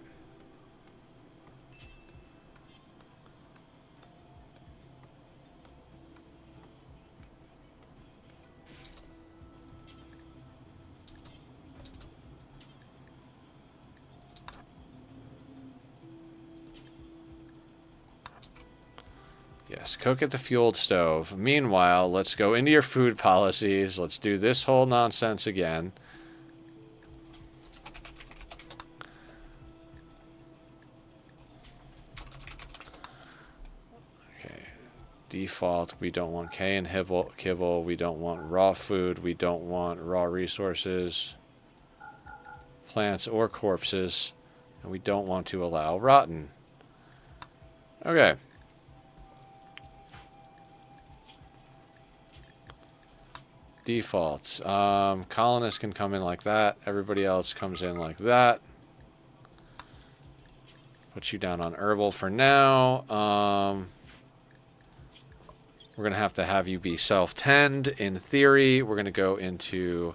yes, cook at the fueled stove. Meanwhile, let's go into your food policies. Let's do this whole nonsense again. Okay. Default, we don't want K and kibble. We don't want raw food. We don't want raw resources, plants or corpses. And we don't want to allow rotten. Okay. Defaults. Colonists can come in like that. Everybody else comes in like that. Put you down on herbal for now. We're going to have you be self-tend. In theory, we're going to go into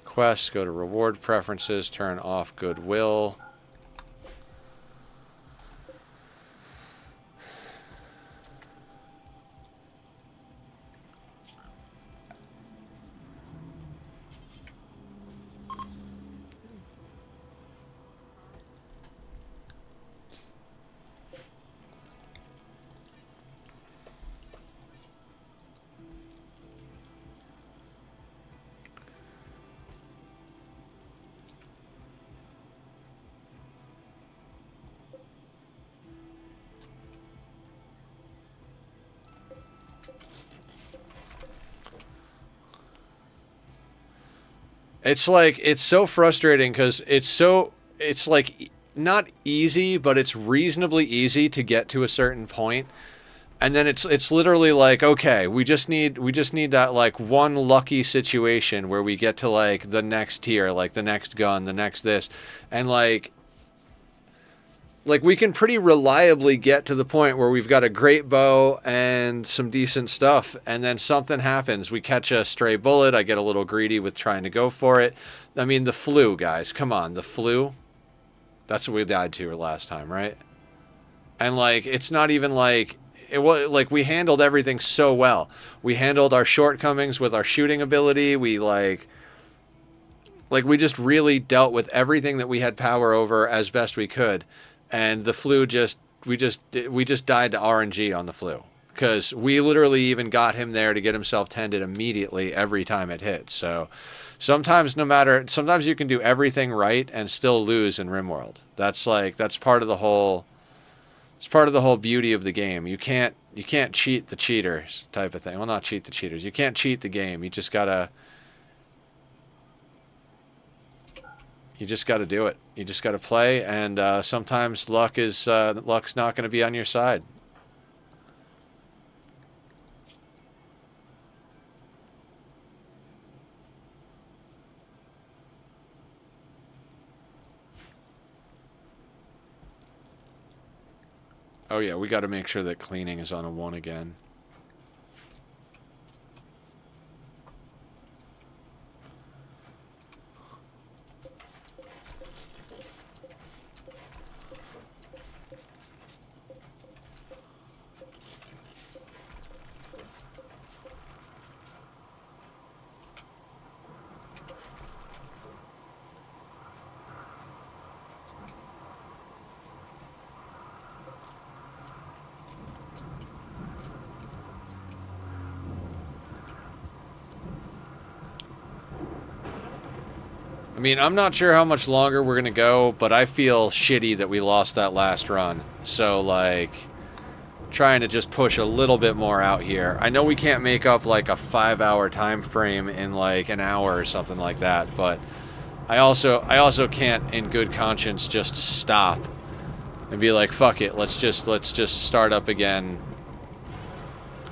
quests, go to reward preferences, turn off goodwill. It's like, it's so frustrating because it's like not easy, but it's reasonably easy to get to a certain point. And then it's literally like, okay, we just need that like one lucky situation where we get to like the next tier, like the next gun, the next this. And like we can pretty reliably get to the point where we've got a great bow and some decent stuff, and then something happens. We catch a stray bullet. I get a little greedy with trying to go for it. I mean, the flu, guys. Come on, the flu. That's what we died to last time, right? And like, it's not even like it was like we handled everything so well. We handled our shortcomings with our shooting ability. We like we just really dealt with everything that we had power over as best we could. And the flu we just died to RNG on the flu, because we literally even got him there to get himself tended immediately every time it hit. So sometimes you can do everything right and still lose in Rimworld. That's part of the whole. It's part of the whole beauty of the game. You can't cheat the cheaters type of thing. Well, not cheat the cheaters. You can't cheat the game. You just gotta do it. You just gotta play, and sometimes luck's not going to be on your side. Oh yeah, we got to make sure that cleaning is on a 1 again. I mean, I'm not sure how much longer we're going to go, but I feel shitty that we lost that last run. So, like, trying to just push a little bit more out here. I know we can't make up, like, a 5-hour time frame in, like, an hour or something like that, but I also can't, in good conscience, just stop and be like, fuck it, let's just start up again.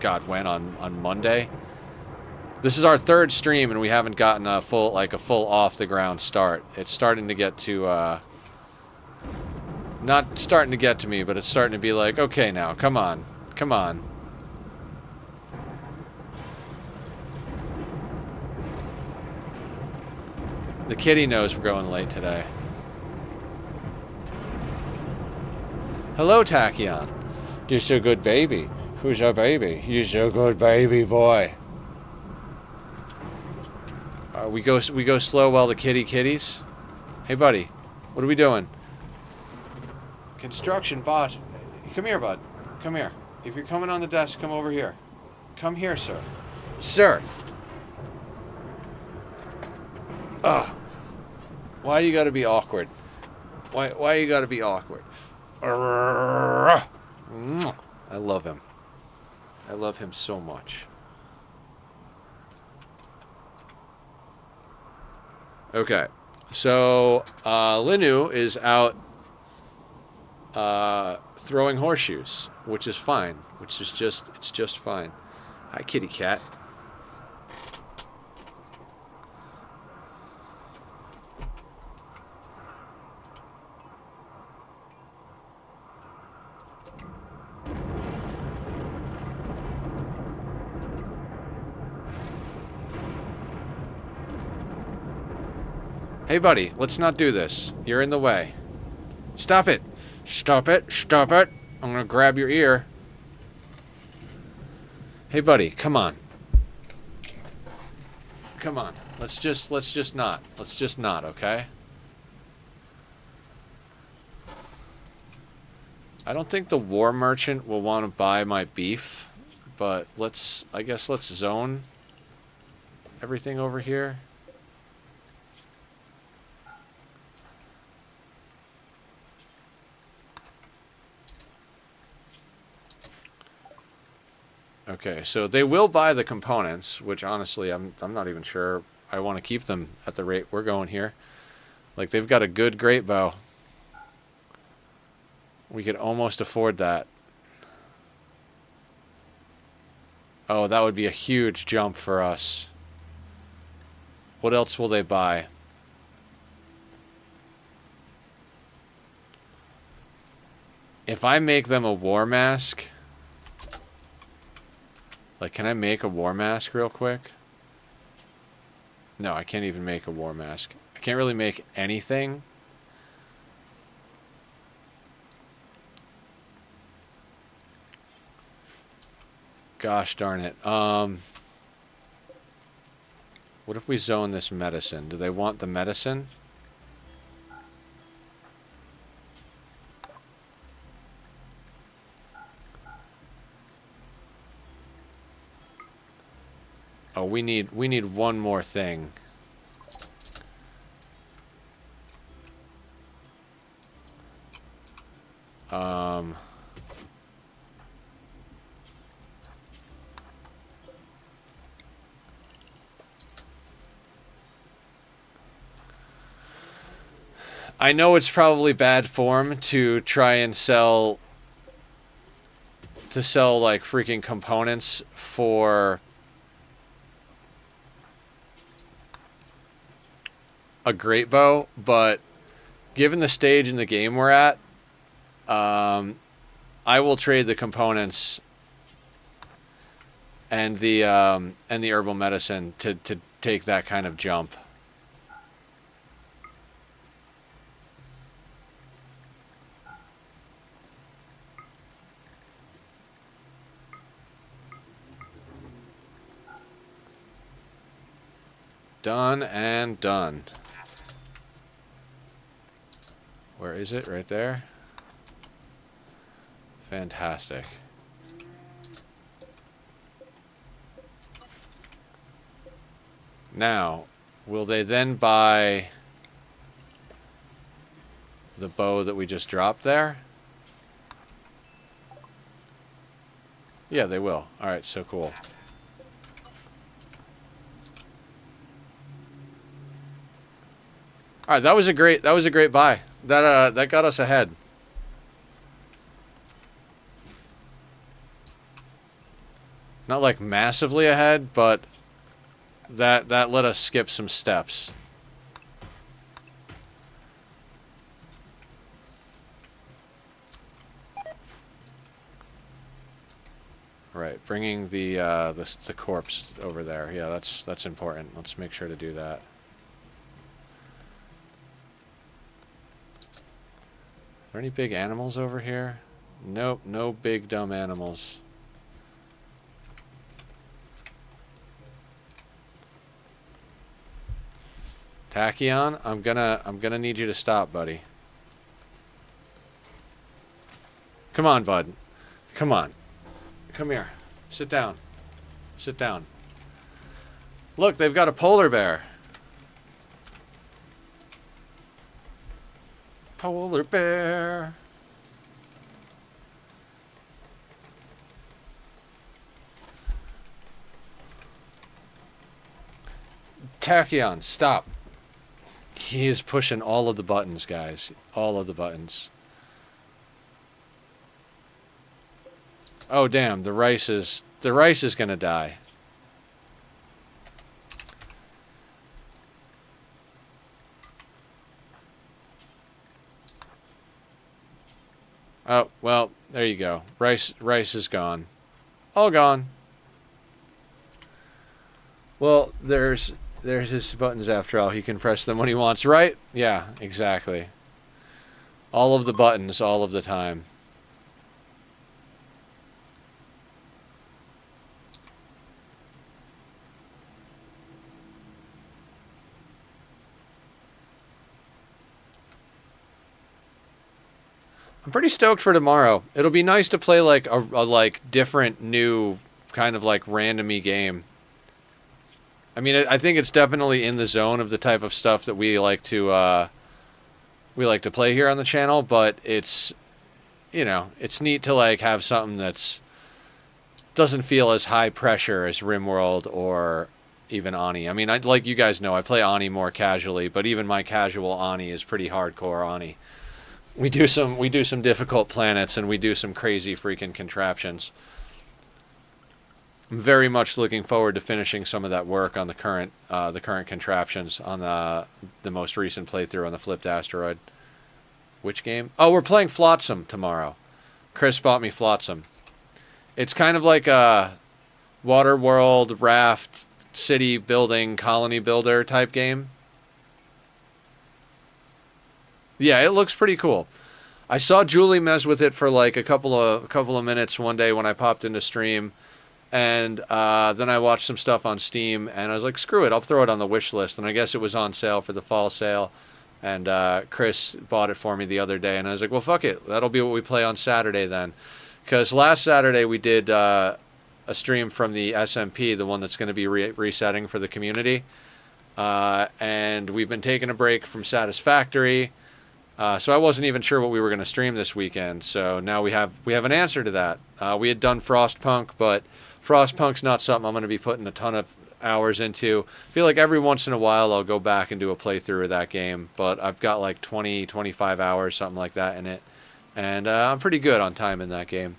God, when? On Monday? This is our 3rd stream, and we haven't gotten a full off-the-ground start. It's starting to get to, not starting to get to me, but it's starting to be like, okay now, come on. Come on. The kitty knows we're going late today. Hello, Tachyon. You're so good, baby. Who's our baby? You're so good, baby boy. We go slow while the kitties. Hey, buddy, what are we doing? Construction bot. Come here, bud. Come here. If you're coming on the desk, come over here. Come here, sir. Sir. Ugh. Why you gotta be awkward? Why you gotta be awkward? I love him. I love him so much. Okay, so Linu is out throwing horseshoes, which is fine. It's just fine. Hi, kitty cat. Hey, buddy, let's not do this. You're in the way. Stop it. Stop it. Stop it. I'm gonna grab your ear. Hey, buddy, come on. Come on. Let's just not. Let's just not, okay? I don't think the war merchant will want to buy my beef, but I guess let's zone everything over here. Okay, so they will buy the components, which honestly I'm not even sure I want to keep them at the rate we're going here. Like, they've got a good great bow. We could almost afford that. Oh, that would be a huge jump for us. What else will they buy? If I make them a war mask... Like, can I make a war mask real quick? No, I can't even make a war mask. I can't really make anything. Gosh darn it. What if we zone this medicine? Do they want the medicine? Oh, we need one more thing. I know it's probably bad form to try and sell like freaking components for a great bow, but given the stage in the game we're at, I will trade the components and the herbal medicine to take that kind of jump. Done and done. Where is it? Right there? Fantastic. Now, will they then buy the bow that we just dropped there? Yeah, they will. Alright, so cool. Alright, that was a great buy. That got us ahead. Not like massively ahead, but that let us skip some steps. Right, bringing the corpse over there. Yeah, that's important. Let's make sure to do that. Are there any big animals over here? Nope, no big dumb animals. Tachyon, I'm gonna need you to stop, buddy. Come on, bud. Come on. Come here. Sit down. Sit down. Look, they've got a polar bear. Polar bear. Tachyon, stop. He is pushing all of the buttons, guys. All of the buttons. Oh, damn. The rice is gonna die. Oh, well, there you go. Rice is gone. All gone. Well, there's There's his buttons after all. He can press them when he wants, right? Yeah, exactly. All of the buttons, all of the time. I'm pretty stoked for tomorrow. It'll be nice to play like a like different, new, kind of like randomy game. I mean, I think it's definitely in the zone of the type of stuff that we like to play here on the channel. But it's, you know, it's neat to like have something that's doesn't feel as high pressure as Rimworld or even Ani. I mean, like you guys know, I play Ani more casually, but even my casual Ani is pretty hardcore Ani. We do some difficult planets and we do some crazy freaking contraptions. I'm very much looking forward to finishing some of that work on the current contraptions on the most recent playthrough on the flipped asteroid. Which game? Oh, we're playing Flotsam tomorrow. Chris bought me Flotsam. It's kind of like a water world, raft, city building, colony builder type game. Yeah, it looks pretty cool. I saw Julie mess with it for like a couple of minutes one day when I popped into stream, and then I watched some stuff on Steam, and I was like, screw it, I'll throw it on the wish list. And I guess it was on sale for the fall sale, and Chris bought it for me the other day, and I was like, well, fuck it, that'll be what we play on Saturday then, because last Saturday we did a stream from the SMP, the one that's going to be resetting for the community, and we've been taking a break from Satisfactory. So I wasn't even sure what we were going to stream this weekend. So now we have an answer to that. We had done Frostpunk, but Frostpunk's not something I'm going to be putting a ton of hours into. I feel like every once in a while I'll go back and do a playthrough of that game, but I've got like 20, 25 hours, something like that in it. And I'm pretty good on time in that game.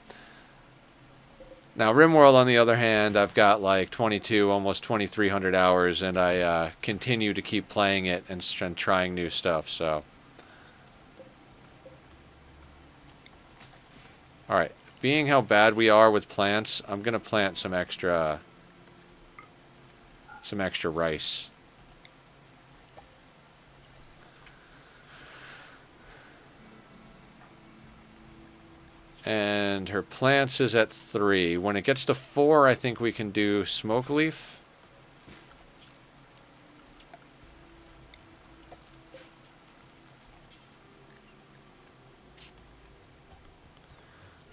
Now, Rimworld, on the other hand, I've got like 22, almost 2,300 hours, and I continue to keep playing it and trying new stuff, so... Alright, being how bad we are with plants, I'm going to plant some extra rice. And her plants is at 3. When it gets to 4, I think we can do smoke leaf.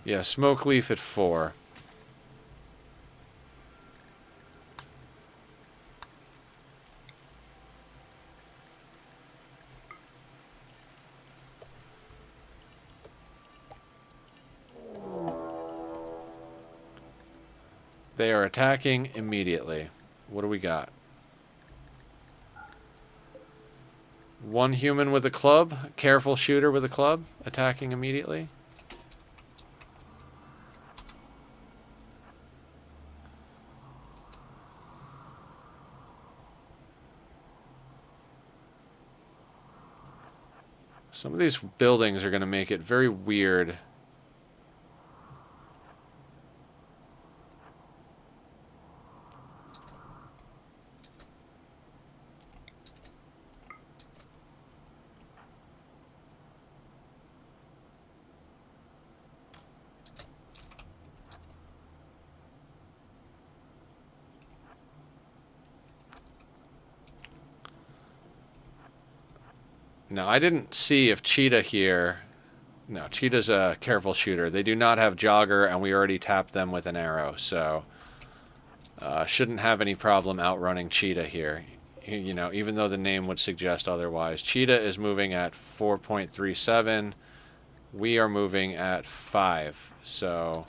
Yeah, smoke leaf at 4. They are attacking immediately. What do we got? One human with a club, careful shooter with a club, attacking immediately. Some of these buildings are going to make it very weird. Now, I didn't see if Cheetah here... No, Cheetah's a careful shooter. They do not have Jogger, and we already tapped them with an arrow, so... shouldn't have any problem outrunning Cheetah here. You know, even though the name would suggest otherwise. Cheetah is moving at 4.37. We are moving at 5, so...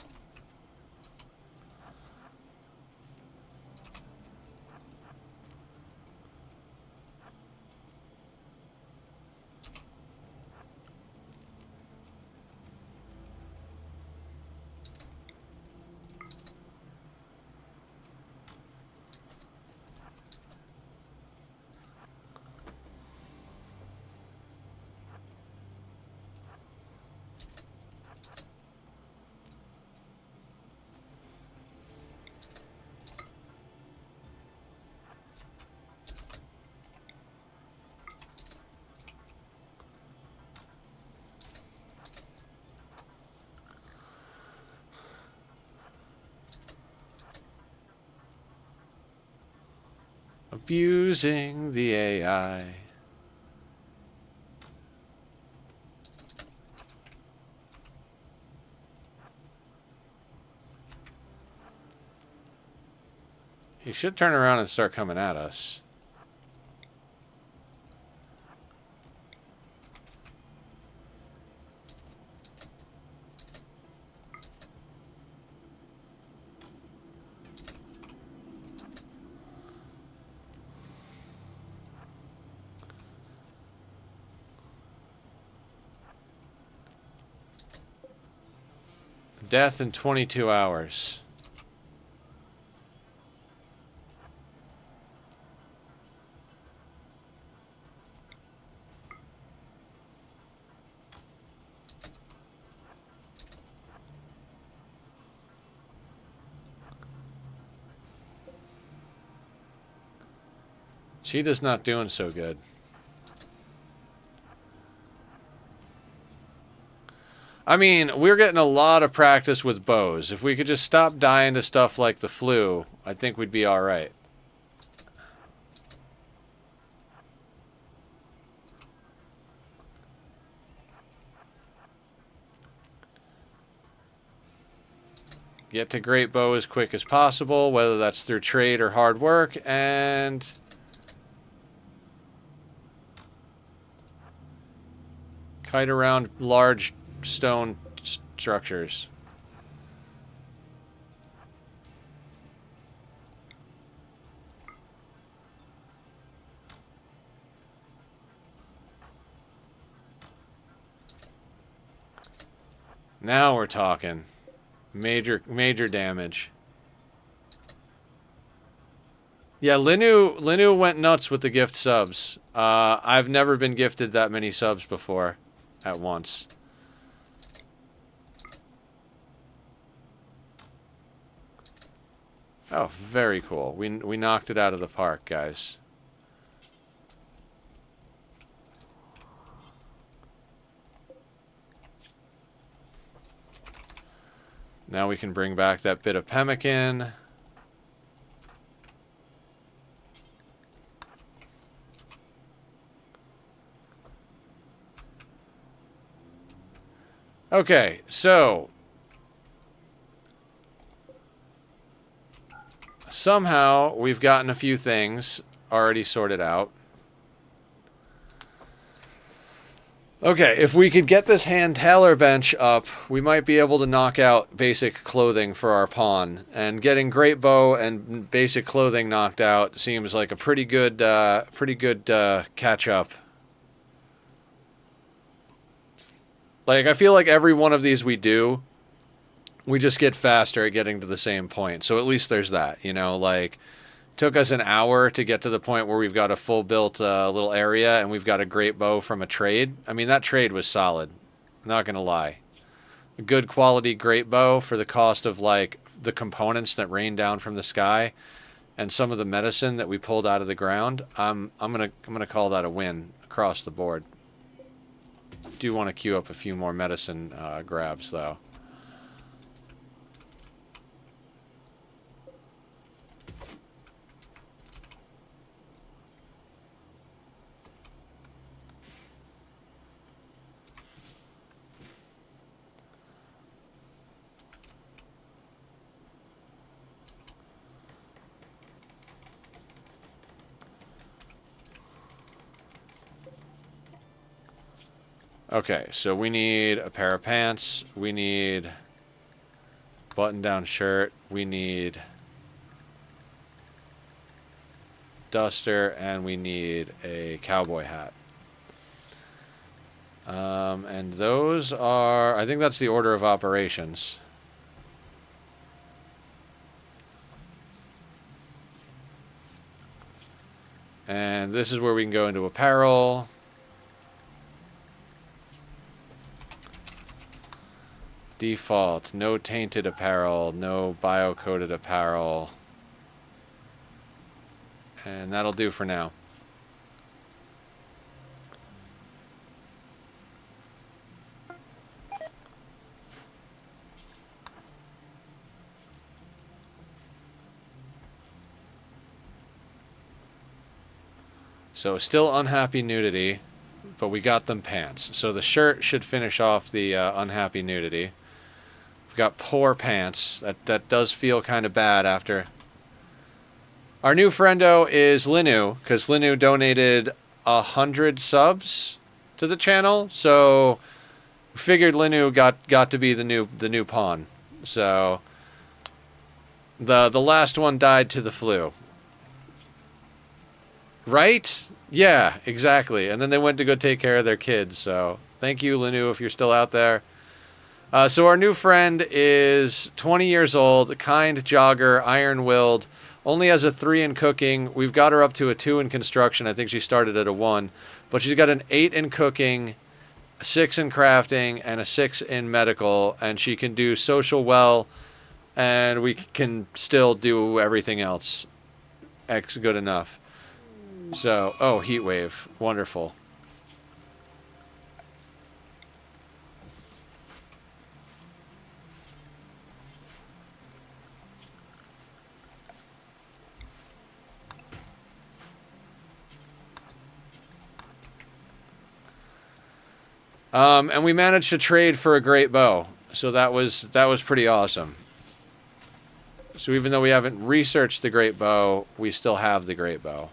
Fusing the AI. He should turn around and start coming at us. Death in 22 hours. Cheetah's not doing so good. I mean, we're getting a lot of practice with bows. If we could just stop dying to stuff like the flu, I think we'd be alright. Get to great bow as quick as possible, whether that's through trade or hard work, and kite around large stone structures. Now we're talking. Major damage. Yeah, Linu went nuts with the gift subs. I've never been gifted that many subs before at once. Oh, very cool. We knocked it out of the park, guys. Now we can bring back that bit of pemmican. Okay, so somehow we've gotten a few things already sorted out. Okay, if we could get this hand tailor bench up, we might be able to knock out basic clothing for our pawn. And getting great bow and basic clothing knocked out seems like a pretty good catch up. Like, I feel like every one of these we do, we just get faster at getting to the same point. So at least there's that, you know, like, took us an hour to get to the point where we've got a full built little area and we've got a great bow from a trade. I mean, that trade was solid. Not going to lie. A good quality great bow for the cost of, like, the components that rain down from the sky and some of the medicine that we pulled out of the ground. I'm going to call that a win across the board. Do want to queue up a few more medicine grabs, though. Okay, so we need a pair of pants, we need button-down shirt, we need duster, and we need a cowboy hat. And those are, I think that's the order of operations. And this is where we can go into apparel. Default, no tainted apparel, no bio-coded apparel. And that'll do for now. So still unhappy nudity, but we got them pants. So the shirt should finish off the unhappy nudity. We've got poor pants. That does feel kind of bad after. Our new friendo is Linu, because Linu donated 100 subs to the channel. So we figured Linu got to be the new pawn. So the last one died to the flu. Right? Yeah, exactly. And then they went to go take care of their kids. So thank you, Linu, if you're still out there. So our new friend is 20 years old, kind jogger, iron-willed, only has a 3 in cooking. We've got her up to a 2 in construction. I think she started at a 1. But she's got an 8 in cooking, a 6 in crafting, and a 6 in medical. And she can do social well, and we can still do everything else. Good enough. So, oh, heat wave. Wonderful. And we managed to trade for a great bow. So that was pretty awesome. So even though we haven't researched the great bow, we still have the great bow.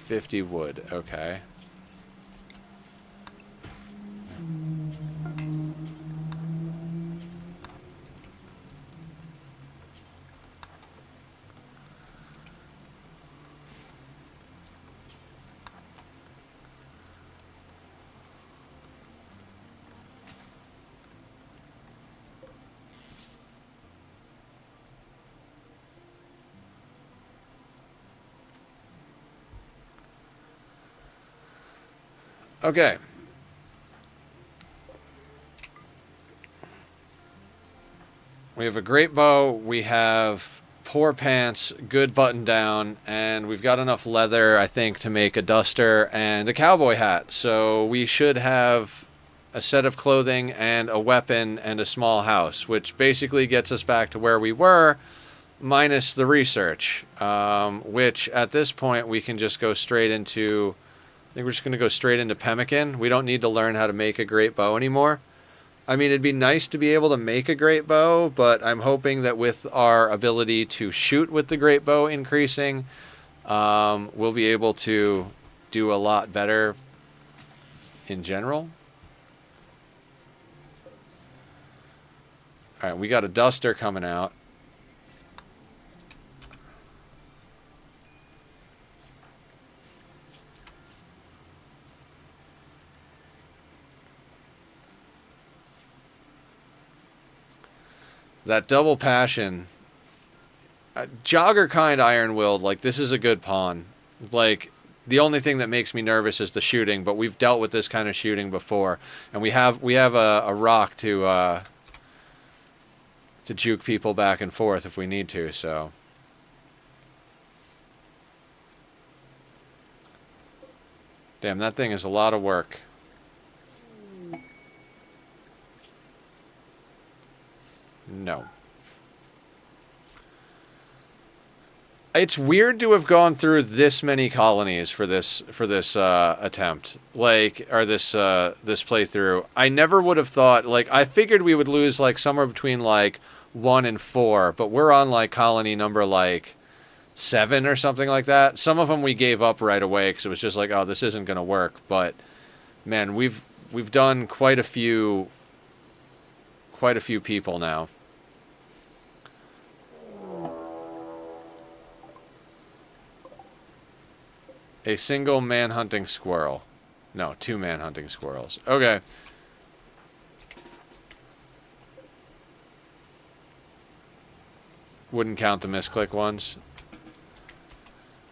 50 wood, okay. Okay. We have a great bow, we have poor pants, good button down, and we've got enough leather, I think, to make a duster and a cowboy hat. So we should have a set of clothing and a weapon and a small house, which basically gets us back to where we were, minus the research, which at this point we can just go straight into... I think we're just going to go straight into pemmican. We don't need to learn how to make a great bow anymore. I mean, it'd be nice to be able to make a great bow, but I'm hoping that with our ability to shoot with the great bow increasing, we'll be able to do a lot better in general. All right, we got a duster coming out. That double passion, jogger kind iron-willed, like this is a good pawn. Like the only thing that makes me nervous is the shooting, but we've dealt with this kind of shooting before, and we have a rock to juke people back and forth if we need to. So damn, that thing is a lot of work. No. It's weird to have gone through this many colonies for this attempt, like, or this playthrough. I never would have thought, like, I figured we would lose like somewhere between like 1 and 4, but we're on like colony number like 7 or something like that. Some of them we gave up right away because it was just like, oh, this isn't gonna work. But man, we've done quite a few people now. A single man-hunting squirrel. No, 2 man-hunting squirrels. Okay. Wouldn't count the misclick ones.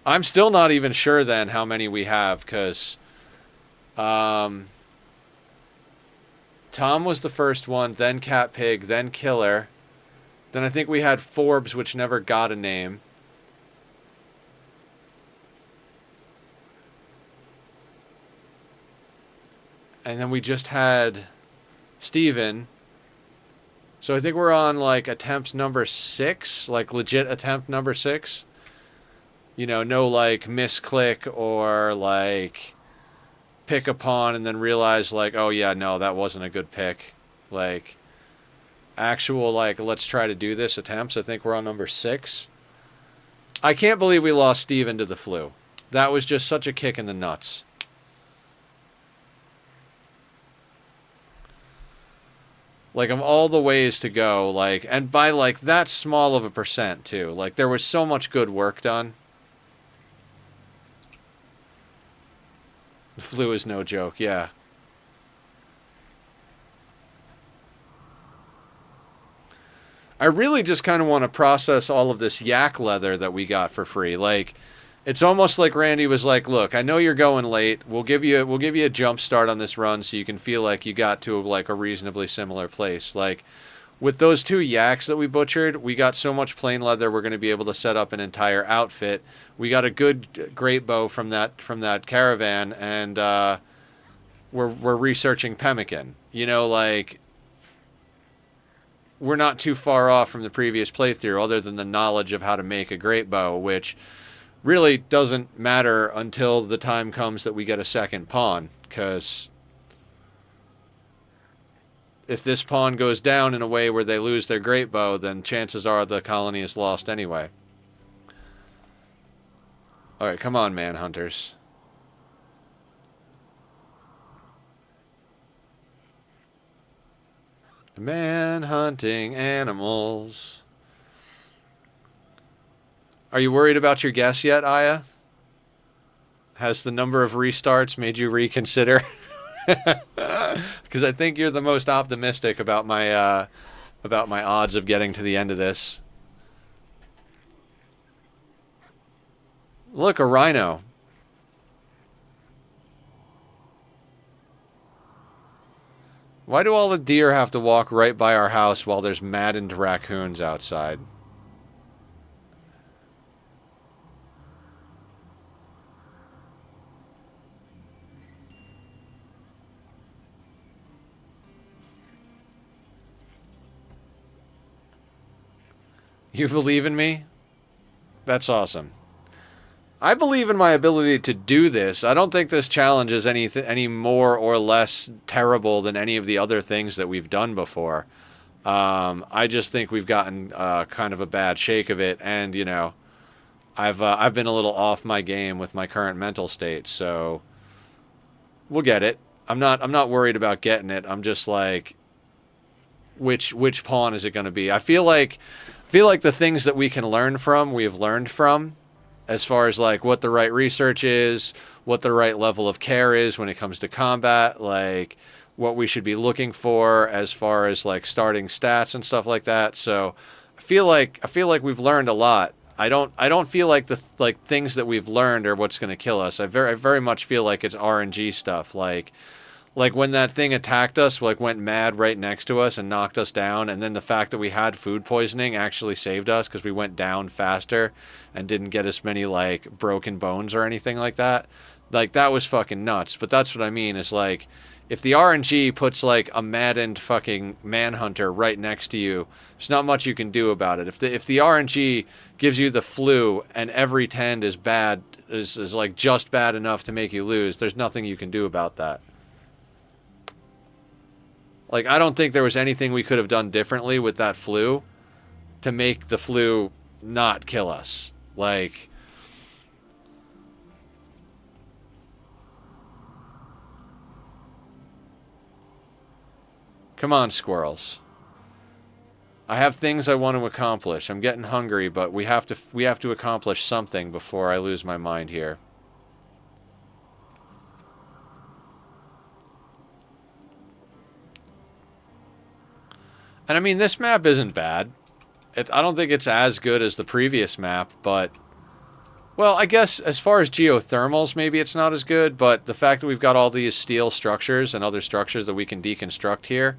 I'm still not even sure then how many we have, because Tom was the first one, then Cat Pig, then Killer. Then I think we had Forbes, which never got a name. And then we just had Steven. So I think we're on like attempt number 6, like legit attempt number 6. You know, no like misclick or like pick a pawn and then realize like, oh yeah, no, that wasn't a good pick. Like actual like let's try to do this attempts. I think we're on number 6. I can't believe we lost Steven to the flu. That was just such a kick in the nuts. Like of all the ways to go, like, and by like that small of a percent too. Like there was so much good work done. The flu is no joke, yeah. I really just kind of want to process all of this yak leather that we got for free. Like, it's almost like Randy was like, "Look, I know you're going late. We'll give you a jump start on this run so you can feel like you got to like a reasonably similar place." Like with those 2 yaks that we butchered, we got so much plain leather we're going to be able to set up an entire outfit. We got a good great bow from that caravan, and we're researching pemmican. You know, like we're not too far off from the previous playthrough, other than the knowledge of how to make a great bow, which really doesn't matter until the time comes that we get a second pawn, because if this pawn goes down in a way where they lose their great bow, then chances are the colony is lost anyway. Alright, come on, manhunters. Man-hunting animals. Are you worried about your guess yet, Aya? Has the number of restarts made you reconsider? Because I think you're the most optimistic about my odds of getting to the end of this. Look, a rhino. Why do all the deer have to walk right by our house while there's maddened raccoons outside? You believe in me? That's awesome. I believe in my ability to do this. I don't think this challenge is any more or less terrible than any of the other things that we've done before. I just think we've gotten kind of a bad shake of it, and you know, I've been a little off my game with my current mental state. So we'll get it. I'm not worried about getting it. I'm just like, which pawn is it going to be? I feel like the things that we can learn from, we have learned from, as far as like what the right research is, what the right level of care is when it comes to combat, like what we should be looking for as far as like starting stats and stuff like that. So I feel like we've learned a lot. I don't feel like the like things that we've learned are what's going to kill us. I very much feel like it's RNG stuff. Like when that thing attacked us, like went mad right next to us and knocked us down, and then the fact that we had food poisoning actually saved us because we went down faster and didn't get as many like broken bones or anything like that. Like that was fucking nuts. But that's what I mean is like if the RNG puts like a maddened fucking manhunter right next to you, there's not much you can do about it. If the RNG gives you the flu and every tend is bad is like just bad enough to make you lose, there's nothing you can do about that. Like, I don't think there was anything we could have done differently with that flu to make the flu not kill us. Like, come on, squirrels. I have things I want to accomplish. I'm getting hungry, but we have to accomplish something before I lose my mind here. And I mean, this map isn't bad. I don't think it's as good as the previous map, but well, I guess as far as geothermals, maybe it's not as good, but the fact that we've got all these steel structures and other structures that we can deconstruct here,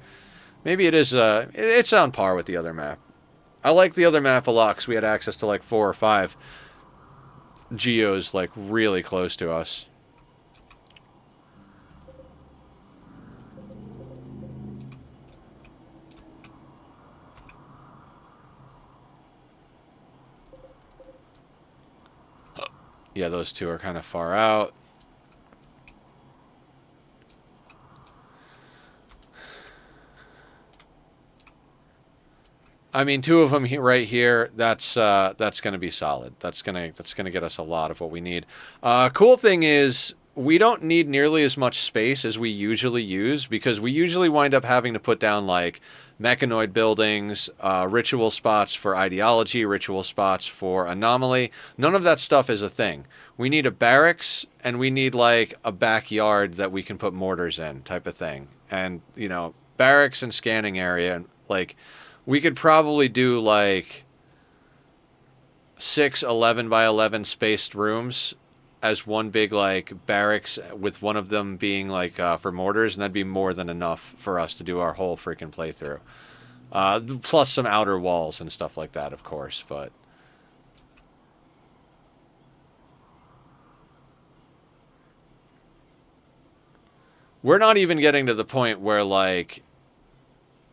maybe it is, it's on par with the other map. I like the other map a lot because we had access to like 4 or 5 geos like really close to us. Yeah, those two are kind of far out. I mean, two of them right here. That's going to be solid. That's gonna get us a lot of what we need. Cool thing is we don't need nearly as much space as we usually use because we usually wind up having to put down like mechanoid buildings, ritual spots for ideology, ritual spots for anomaly. None of that stuff is a thing. We need a barracks and we need like a backyard that we can put mortars in, type of thing. And barracks and scanning area, and like we could probably do like 6 11 by 11 spaced rooms as one big like barracks, with one of them being like for mortars, and that'd be more than enough for us to do our whole freaking playthrough. Plus some outer walls and stuff like that, of course. But we're not even getting to the point where like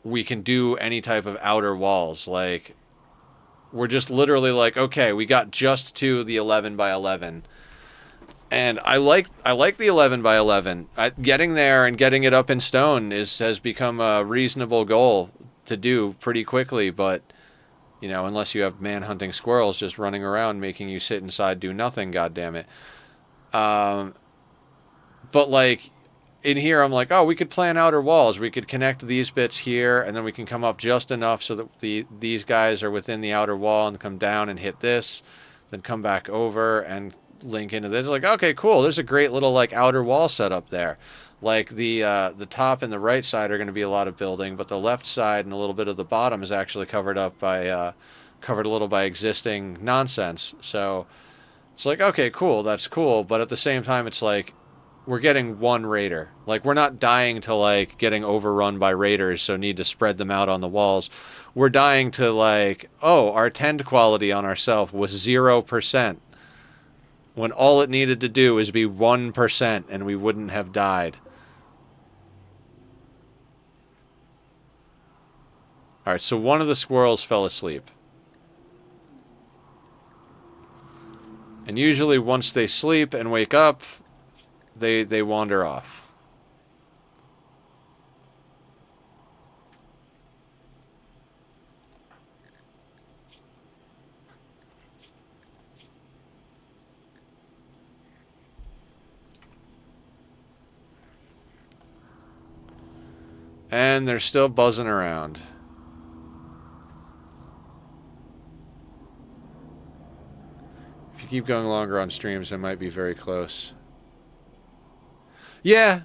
we can do any type of outer walls. Like we're just literally like, okay, we got just to the 11 by 11. And I like the 11 by 11. Getting there and getting it up in stone has become a reasonable goal to do pretty quickly, but unless you have man-hunting squirrels just running around making you sit inside do nothing, god damn it. But like in here I'm like, oh, we could plan outer walls. We could connect these bits here and then we can come up just enough so that these guys are within the outer wall and come down and hit this, then come back over and link into this. Like, okay, cool. There's a great little like outer wall set up there. Like the top and the right side are going to be a lot of building, but the left side and a little bit of the bottom is actually covered up by covered a little by existing nonsense. So it's like, okay, cool, that's cool, but at the same time it's like we're getting one raider. Like we're not dying to like getting overrun by raiders, so need to spread them out on the walls. We're dying to like, oh, our tend quality on ourself was 0%. When all it needed to do is be 1% and we wouldn't have died. Alright, so one of the squirrels fell asleep. And usually once they sleep and wake up, they wander off. And they're still buzzing around. If you keep going longer on streams, I might be very close. Yeah.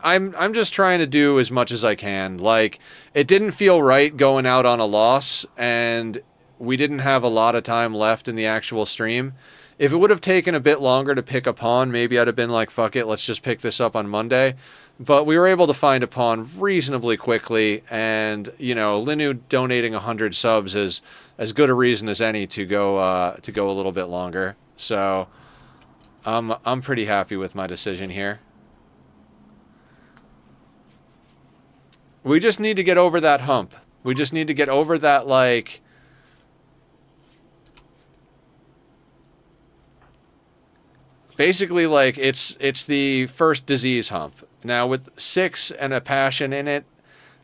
I'm just trying to do as much as I can. Like, it didn't feel right going out on a loss, and we didn't have a lot of time left in the actual stream. If it would have taken a bit longer to pick a pawn, maybe I'd have been like, fuck it, let's just pick this up on Monday. But we were able to find a pawn reasonably quickly, and Linu donating 100 subs is as good a reason as any to go a little bit longer. So I'm pretty happy with my decision here. We just need to get over that hump. We just need to get over that like. Basically, like it's the first disease hump. Now, with 6 and a passion in it,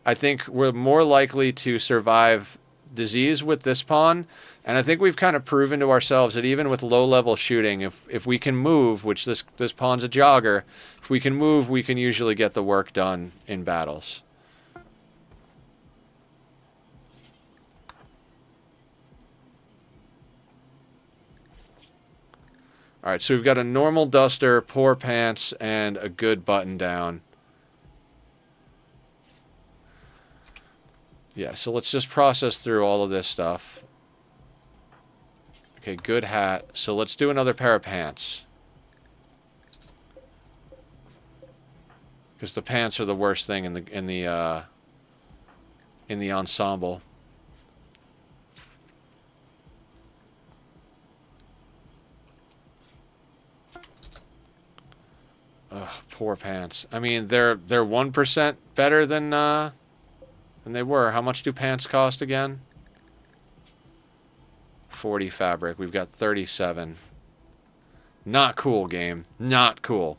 I think we're more likely to survive disease with this pawn. And I think we've kind of proven to ourselves that even with low-level shooting, if we can move, which this pawn's a jogger, if we can move, we can usually get the work done in battles. All right, so we've got a normal duster, poor pants, and a good button down. Yeah, so let's just process through all of this stuff. Okay, good hat. So let's do another pair of pants. Because the pants are the worst thing in the ensemble. Ugh, poor pants. I mean, they're 1% better than they were. How much do pants cost again? 40 fabric. We've got 37. Not cool, game. Not cool.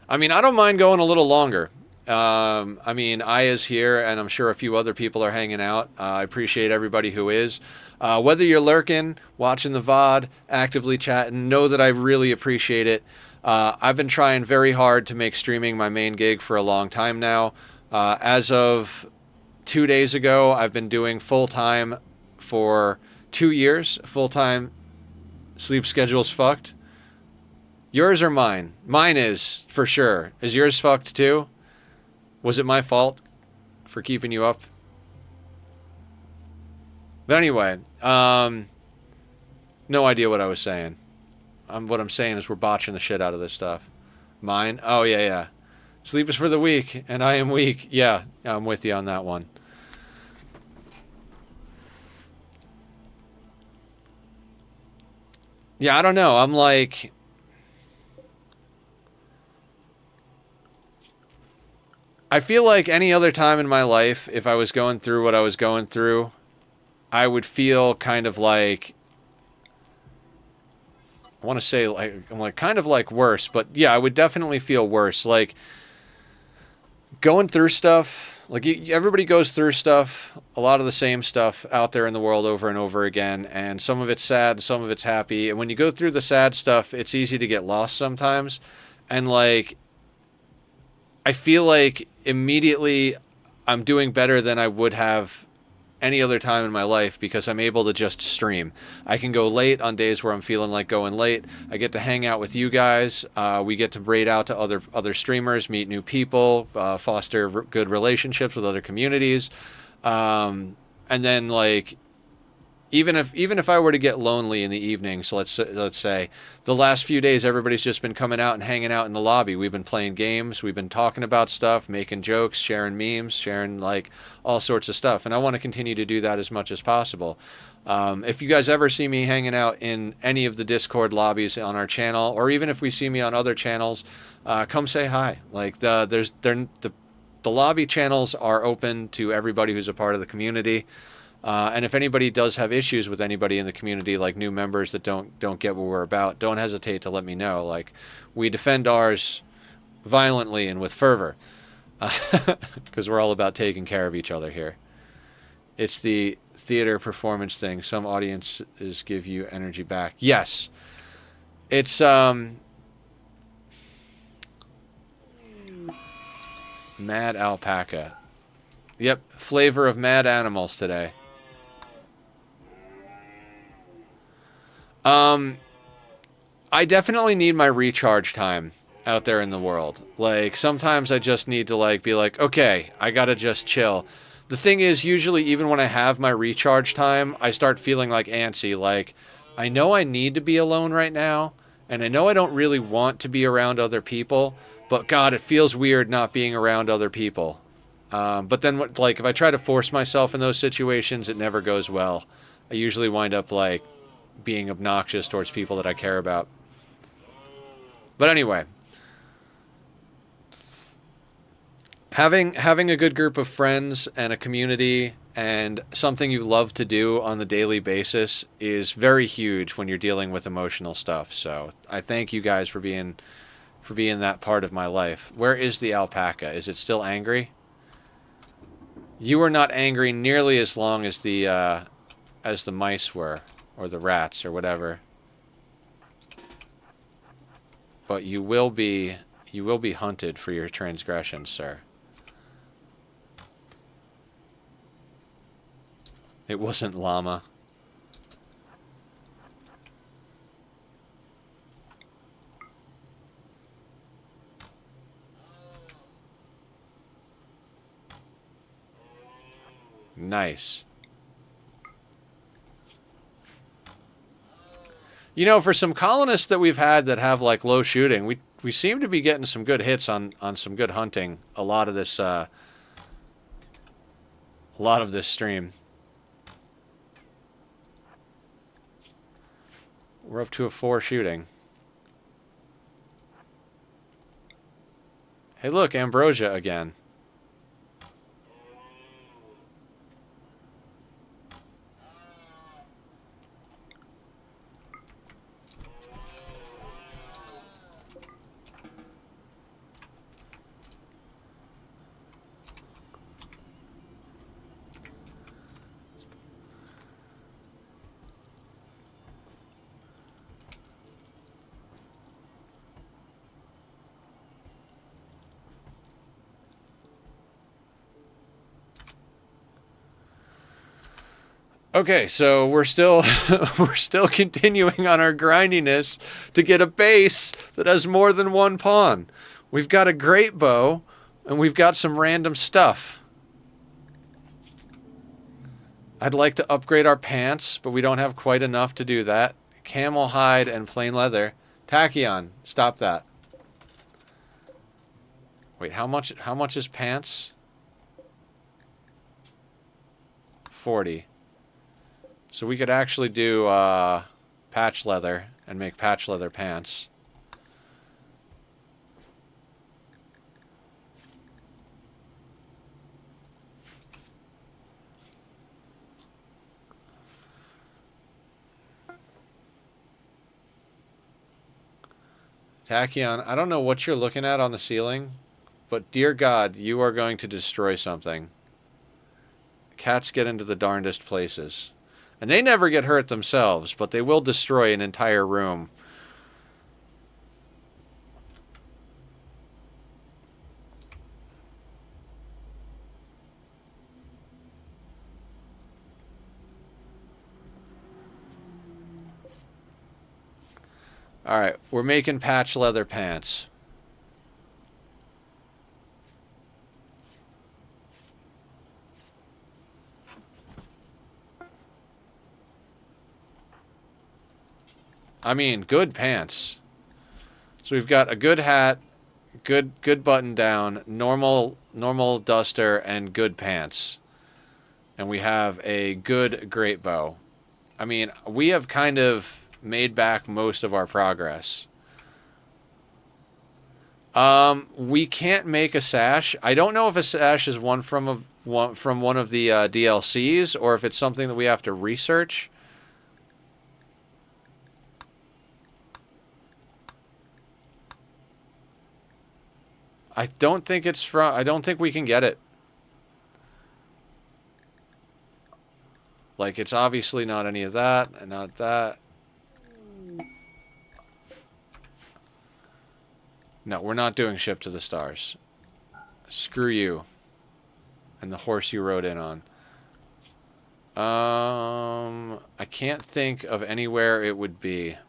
I mean, I don't mind going a little longer. I mean, Aya's here, and I'm sure a few other people are hanging out. I appreciate everybody who is. Whether you're lurking, watching the VOD, actively chatting, know that I really appreciate it. I've been trying very hard to make streaming my main gig for a long time now. As of 2 days ago, I've been doing full time for 2 years. Full time. Sleep schedule's fucked. Yours or mine? Mine is, for sure. Is yours fucked too? Was it my fault for keeping you up? But anyway, no idea what I was saying. What I'm saying is we're botching the shit out of this stuff. Mine? Oh, yeah, yeah. Sleep is for the weak, and I am weak. Yeah, I'm with you on that one. Yeah, I don't know. I'm like... I feel like any other time in my life, if I was going through what I was going through, I would feel kind of like... I want to say, like, I'm like kind of like worse, but yeah, I would definitely feel worse. Like, going through stuff, like everybody goes through stuff, a lot of the same stuff out there in the world over and over again, and some of it's sad, some of it's happy. And when you go through the sad stuff, it's easy to get lost sometimes. And like, I feel like immediately I'm doing better than I would have any other time in my life because I'm able to just stream. I can go late on days where I'm feeling like going late. I get to hang out with you guys. We get to raid out to other streamers, meet new people, foster good relationships with other communities. And then like even if I were to get lonely in the evenings, let's say the last few days everybody's just been coming out and hanging out in the lobby. We've been playing games, we've been talking about stuff, making jokes, sharing memes, sharing like all sorts of stuff, and I want to continue to do that as much as possible. If you guys ever see me hanging out in any of the Discord lobbies on our channel, or even if we see me on other channels, come say hi. Like the lobby channels are open to everybody who's a part of the community. And if anybody does have issues with anybody in the community, like new members that don't get what we're about, don't hesitate to let me know. Like, we defend ours violently and with fervor, because we're all about taking care of each other here. It's the theater performance thing. Some audiences give you energy back. Yes, it's mad alpaca. Yep, flavor of mad animals today. I definitely need my recharge time out there in the world. Like, sometimes I just need to, like, be like, okay, I gotta just chill. The thing is, usually, even when I have my recharge time, I start feeling, like, antsy. Like, I know I need to be alone right now, and I know I don't really want to be around other people, but, God, it feels weird not being around other people. But then, like, if I try to force myself in those situations, it never goes well. I usually wind up, like, being obnoxious towards people that I care about. But anyway, having a good group of friends and a community and something you love to do on the daily basis is very huge when you're dealing with emotional stuff. So I thank you guys for being that part of my life. Where is the alpaca? Is it still angry? You were not angry nearly as long as the mice were, or the rats, or whatever. But you will be hunted for your transgressions, sir. It wasn't llama. Nice. You know, for some colonists that we've had that have like low shooting, we seem to be getting some good hits on some good hunting. A lot of this stream. We're up to a 4 shooting. Hey, look, Ambrosia again. Okay, so we're still we're still continuing on our grindiness to get a base that has more than one pawn. We've got a great bow, and we've got some random stuff. I'd like to upgrade our pants, but we don't have quite enough to do that. Camel hide and plain leather. Tachyon, stop that. Wait, how much is pants? 40. So we could actually do patch leather and make patch leather pants. Tachyon, I don't know what you're looking at on the ceiling, but dear God, you are going to destroy something. Cats get into the darndest places. And they never get hurt themselves, but they will destroy an entire room. Alright, we're making patch leather pants. I mean, good pants. So we've got a good hat, good button down, normal duster, and good pants. And we have a good great bow. I mean, we have kind of made back most of our progress. We can't make a sash. I don't know if a sash is one from one of the DLCs or if it's something that we have to research. I don't think it's from. I don't think we can get it. Like, it's obviously not any of that, and not that. No, we're not doing Ship to the Stars. Screw you. And the horse you rode in on. I can't think of anywhere it would be.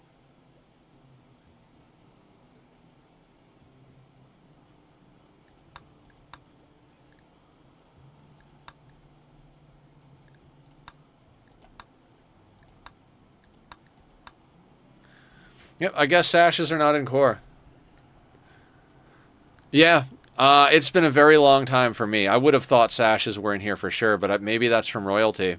Yep, I guess sashes are not in core. Yeah, it's been a very long time for me. I would have thought sashes were in here for sure, but maybe that's from royalty.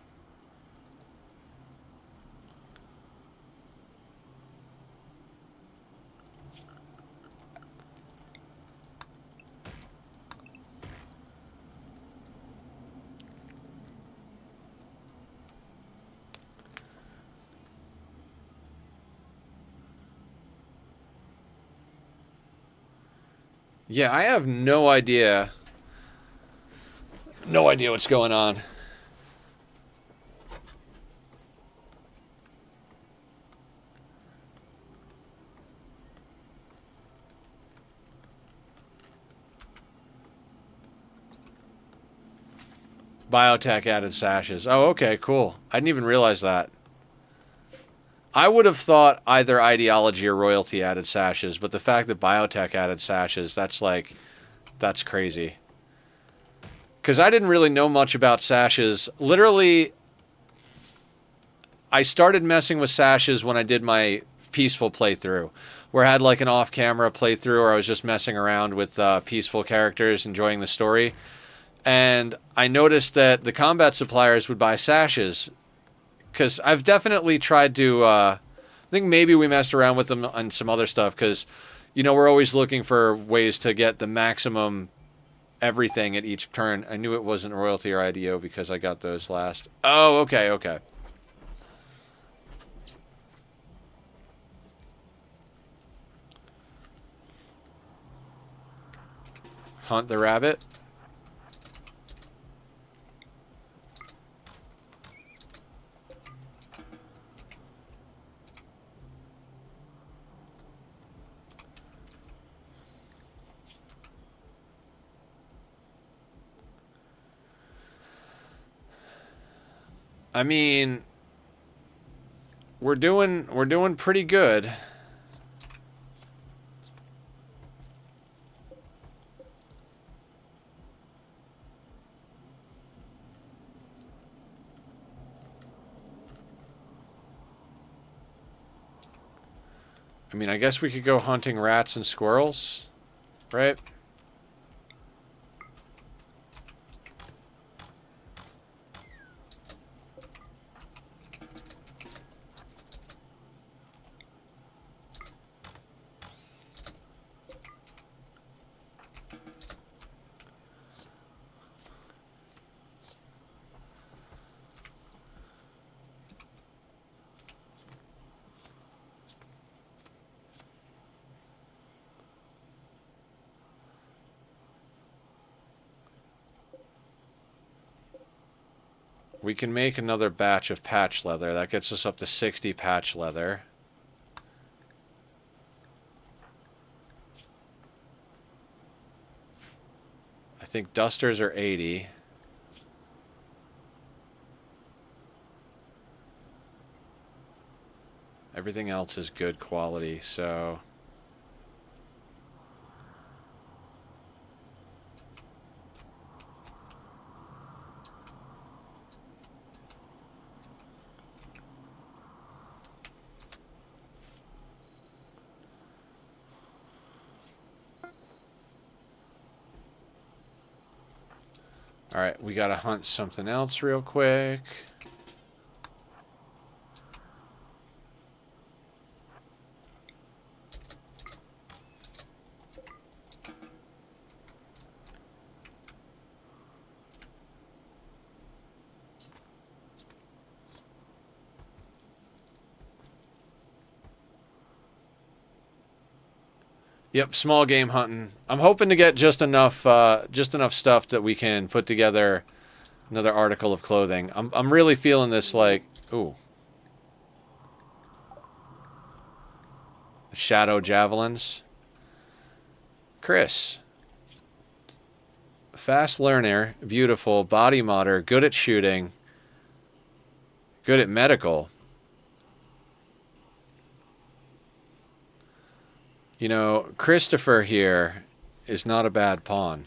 Yeah, I have no idea. No idea what's going on. Biotech added sashes. Oh, okay, cool. I didn't even realize that. I would have thought either ideology or royalty added sashes, but the fact that biotech added sashes, that's crazy. Because I didn't really know much about sashes. Literally, I started messing with sashes when I did my peaceful playthrough, where I had like an off-camera playthrough where I was just messing around with peaceful characters, enjoying the story. And I noticed that the combat suppliers would buy sashes. Because I've definitely tried to... I think maybe we messed around with them on some other stuff, because, you know, we're always looking for ways to get the maximum everything at each turn. I knew it wasn't royalty or IDO because I got those last. Oh, okay, okay. Hunt the rabbit. I mean, we're doing pretty good. I mean, I guess we could go hunting rats and squirrels, right? We can make another batch of patch leather. That gets us up to 60 patch leather. I think dusters are 80. Everything else is good quality, so... Alright, we gotta hunt something else real quick. Yep, small game hunting. I'm hoping to get just enough stuff that we can put together another article of clothing. I'm really feeling this like, ooh, shadow javelins. Chris, fast learner, beautiful, body modder, good at shooting, good at medical. You know, Christopher here is not a bad pawn.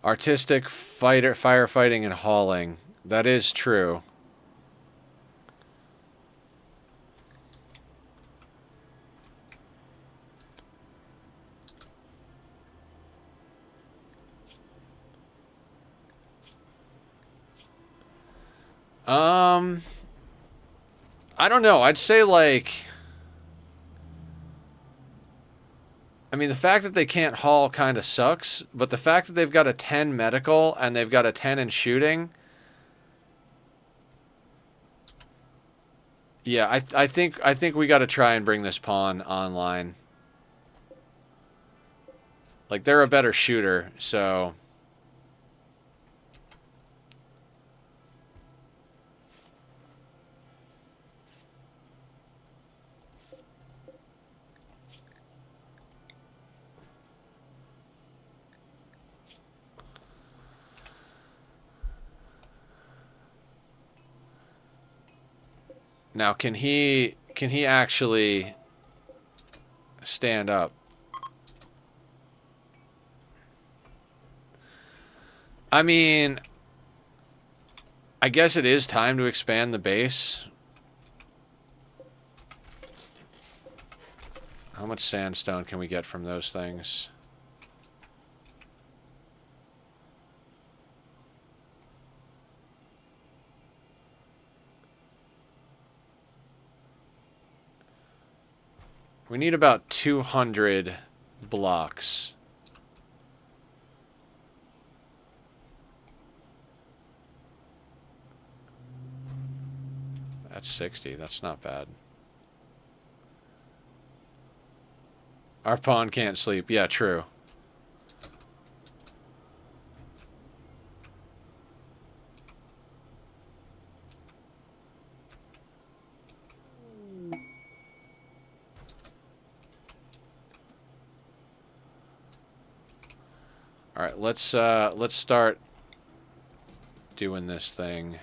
Artistic, firefighting, and hauling. That is true. I don't know. I'd say like... I mean, the fact that they can't haul kind of sucks, but the fact that they've got a 10 medical and they've got a 10 in shooting... Yeah, I think we got to try and bring this pawn online. Like, they're a better shooter, so... Now, can he actually stand up? I mean, I guess it is time to expand the base. How much sandstone can we get from those things? We need about 200 blocks. That's 60. That's not bad. Our pawn can't sleep. Yeah, true. All right, let's start doing this thing.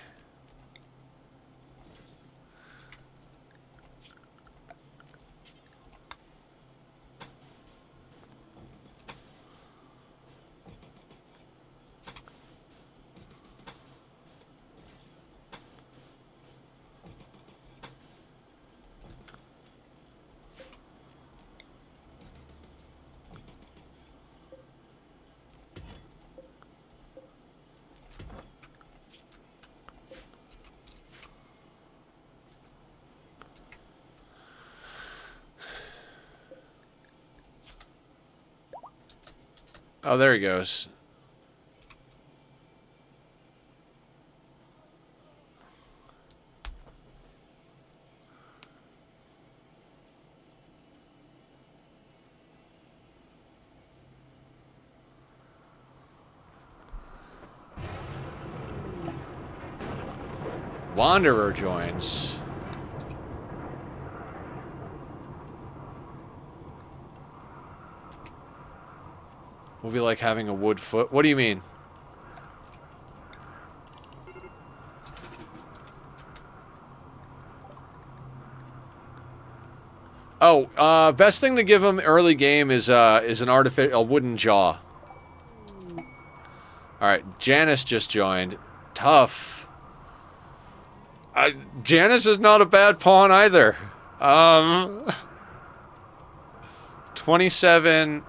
Oh, there he goes. Wanderer joins. Will be like having a wood foot. What do you mean? Oh, best thing to give him early game is a wooden jaw. All right, Janice just joined. Tough. Janice is not a bad pawn either. 27,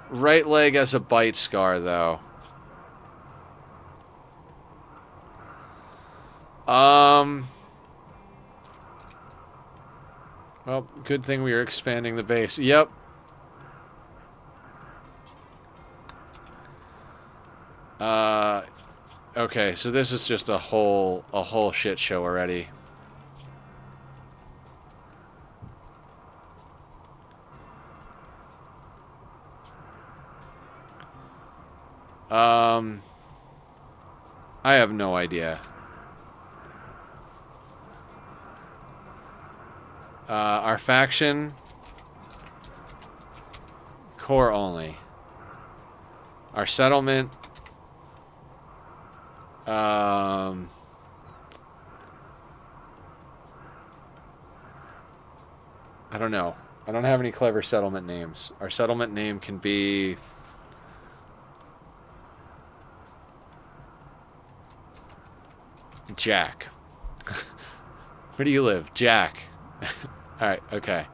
right leg as a bite scar though. Well, good thing we are expanding the base. Yep. Okay, so this is just a whole shit show already. I have no idea. Our faction, core only. Our settlement, I don't know. I don't have any clever settlement names. Our settlement name can be... Jack. Where do you live? Jack. Alright, okay.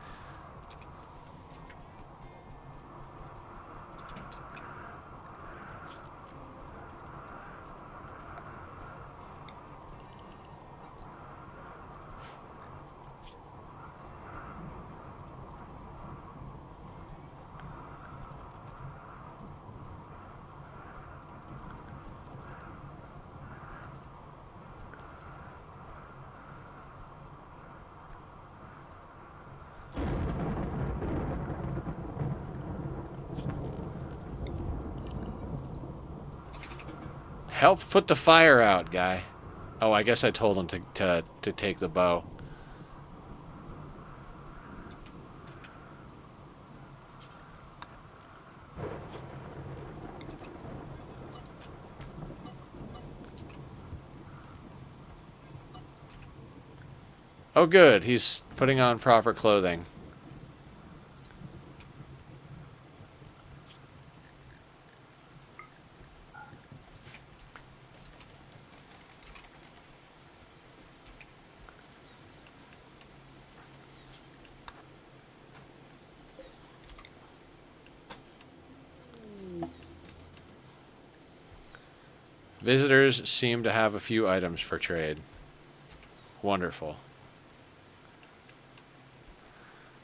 Help put the fire out, guy. Oh, I guess I told him to take the bow. Oh, good. He's putting on proper clothing. Visitors seem to have a few items for trade. Wonderful.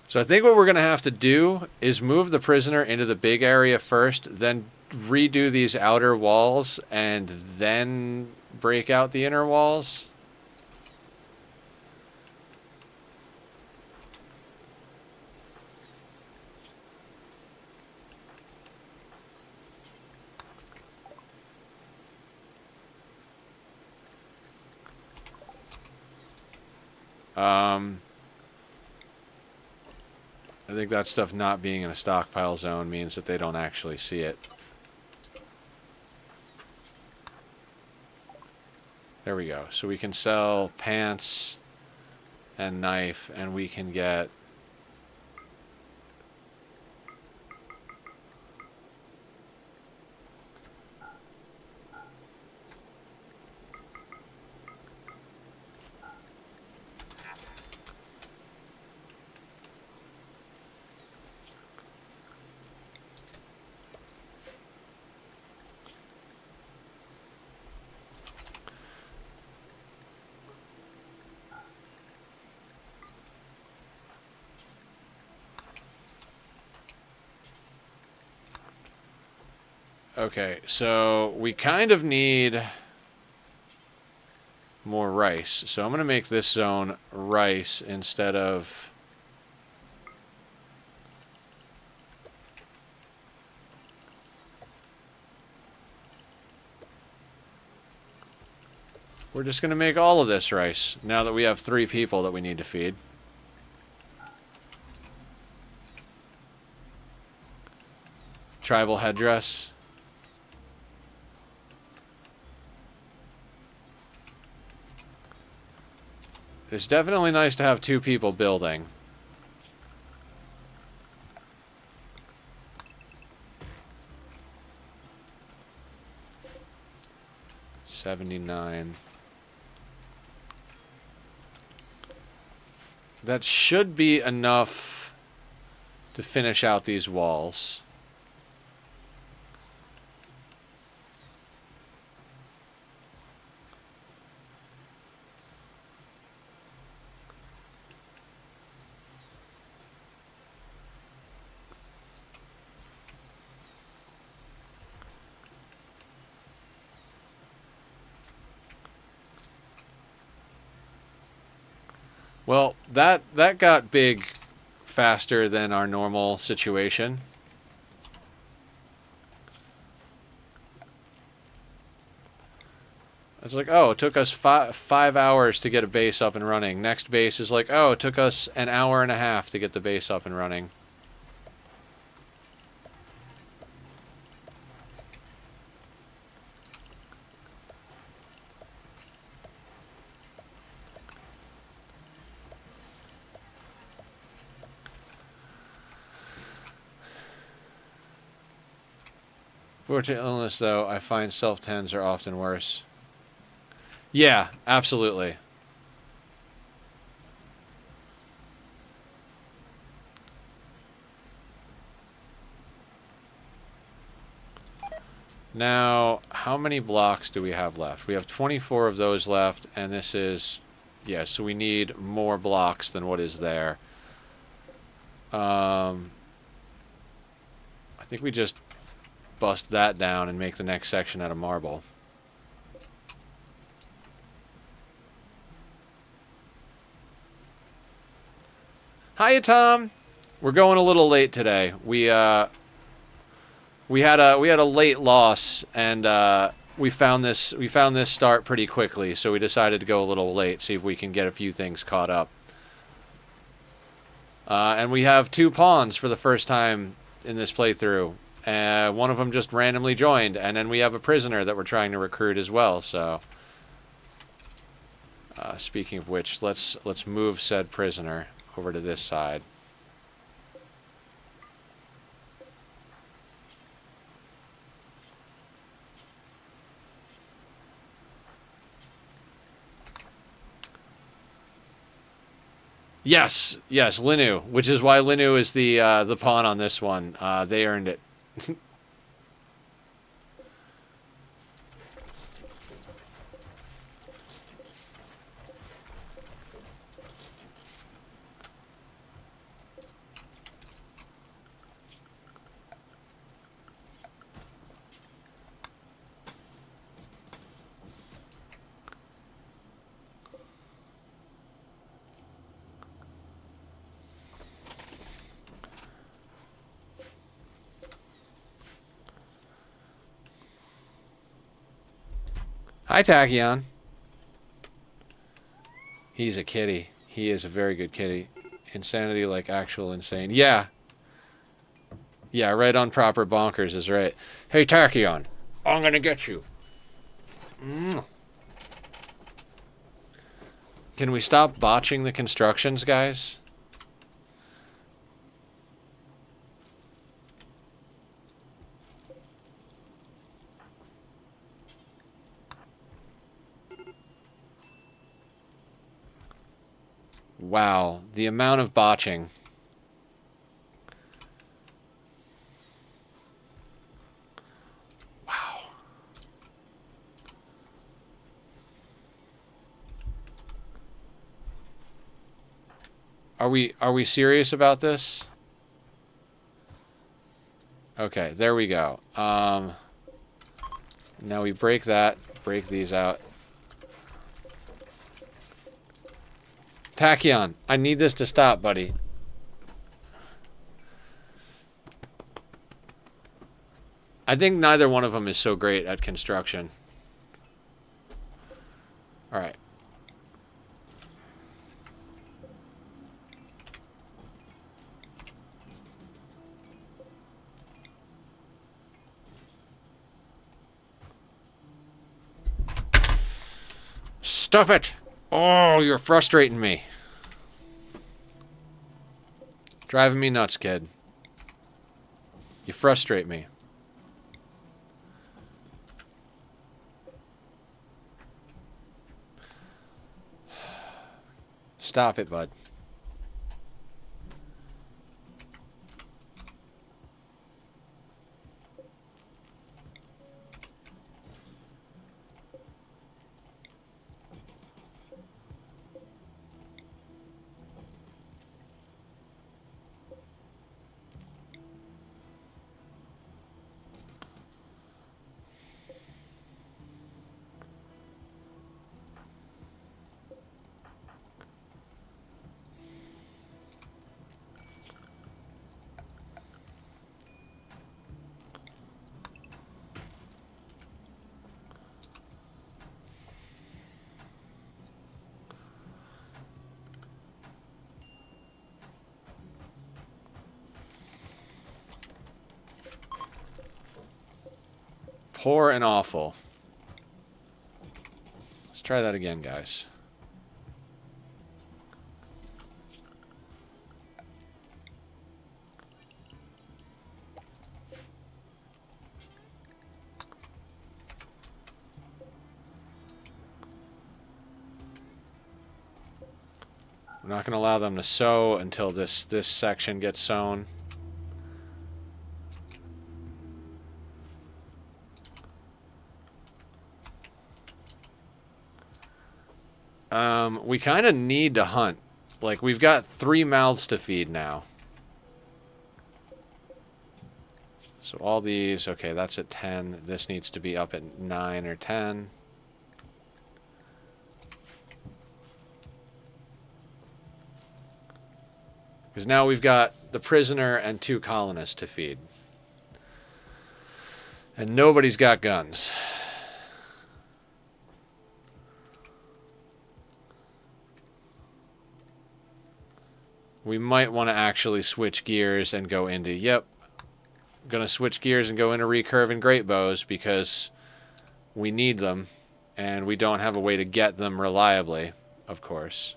So I think what we're going to have to do is move the prisoner into the big area first, then redo these outer walls, and then break out the inner walls. I think that stuff not being in a stockpile zone means that they don't actually see it. There we go. So we can sell pants and knife, and we can get... Okay, so we kind of need more rice. So I'm going to make this zone rice instead of... We're just going to make all of this rice now that we have 3 people that we need to feed. Tribal headdress. It's definitely nice to have 2 people building. $79. That should be enough to finish out these walls. Well, that got big faster than our normal situation. It's like, oh, it took us 5 hours to get a base up and running. Next base is like, oh, it took us an hour and a half to get the base up and running. For to illness, though, I find self-tens are often worse. Yeah, absolutely. Now, how many blocks do we have left? We have 24 of those left, and this is... Yeah, so we need more blocks than what is there. I think we just bust that down and make the next section out of marble. Hiya, Tom. We're going a little late today. We had a late loss, and we found this start pretty quickly, so we decided to go a little late, see if we can get a few things caught up. And we have 2 pawns for the first time in this playthrough. One of them just randomly joined, and then we have a prisoner that we're trying to recruit as well. So, speaking of which, let's move said prisoner over to this side. Yes, Linu, which is why Linu is the pawn on this one. They earned it. Hi, Tachyon. He's a kitty. He is a very good kitty. Insanity like actual insane. Yeah. Yeah, right on proper bonkers is right. Hey, Tachyon. I'm gonna get you. Can we stop botching the constructions, guys? Wow, the amount of botching. Wow. Are we serious about this? Okay, there we go. Now we break that, break these out. Tachyon, I need this to stop, buddy. I think neither one of them is so great at construction. All right. Stuff it! Oh, you're frustrating me. Driving me nuts, kid. You frustrate me. Stop it, bud. Poor and awful. Let's try that again, guys. We're not going to allow them to sow until this section gets sown. We kind of need to hunt. Like, we've got 3 mouths to feed now. So all these, okay, that's at 10. This needs to be up at 9 or 10. Because now we've got the prisoner and 2 colonists to feed. And nobody's got guns. We might want to actually switch gears and go into, yep, going to switch gears and go into recurve and great bows because we need them and we don't have a way to get them reliably, of course.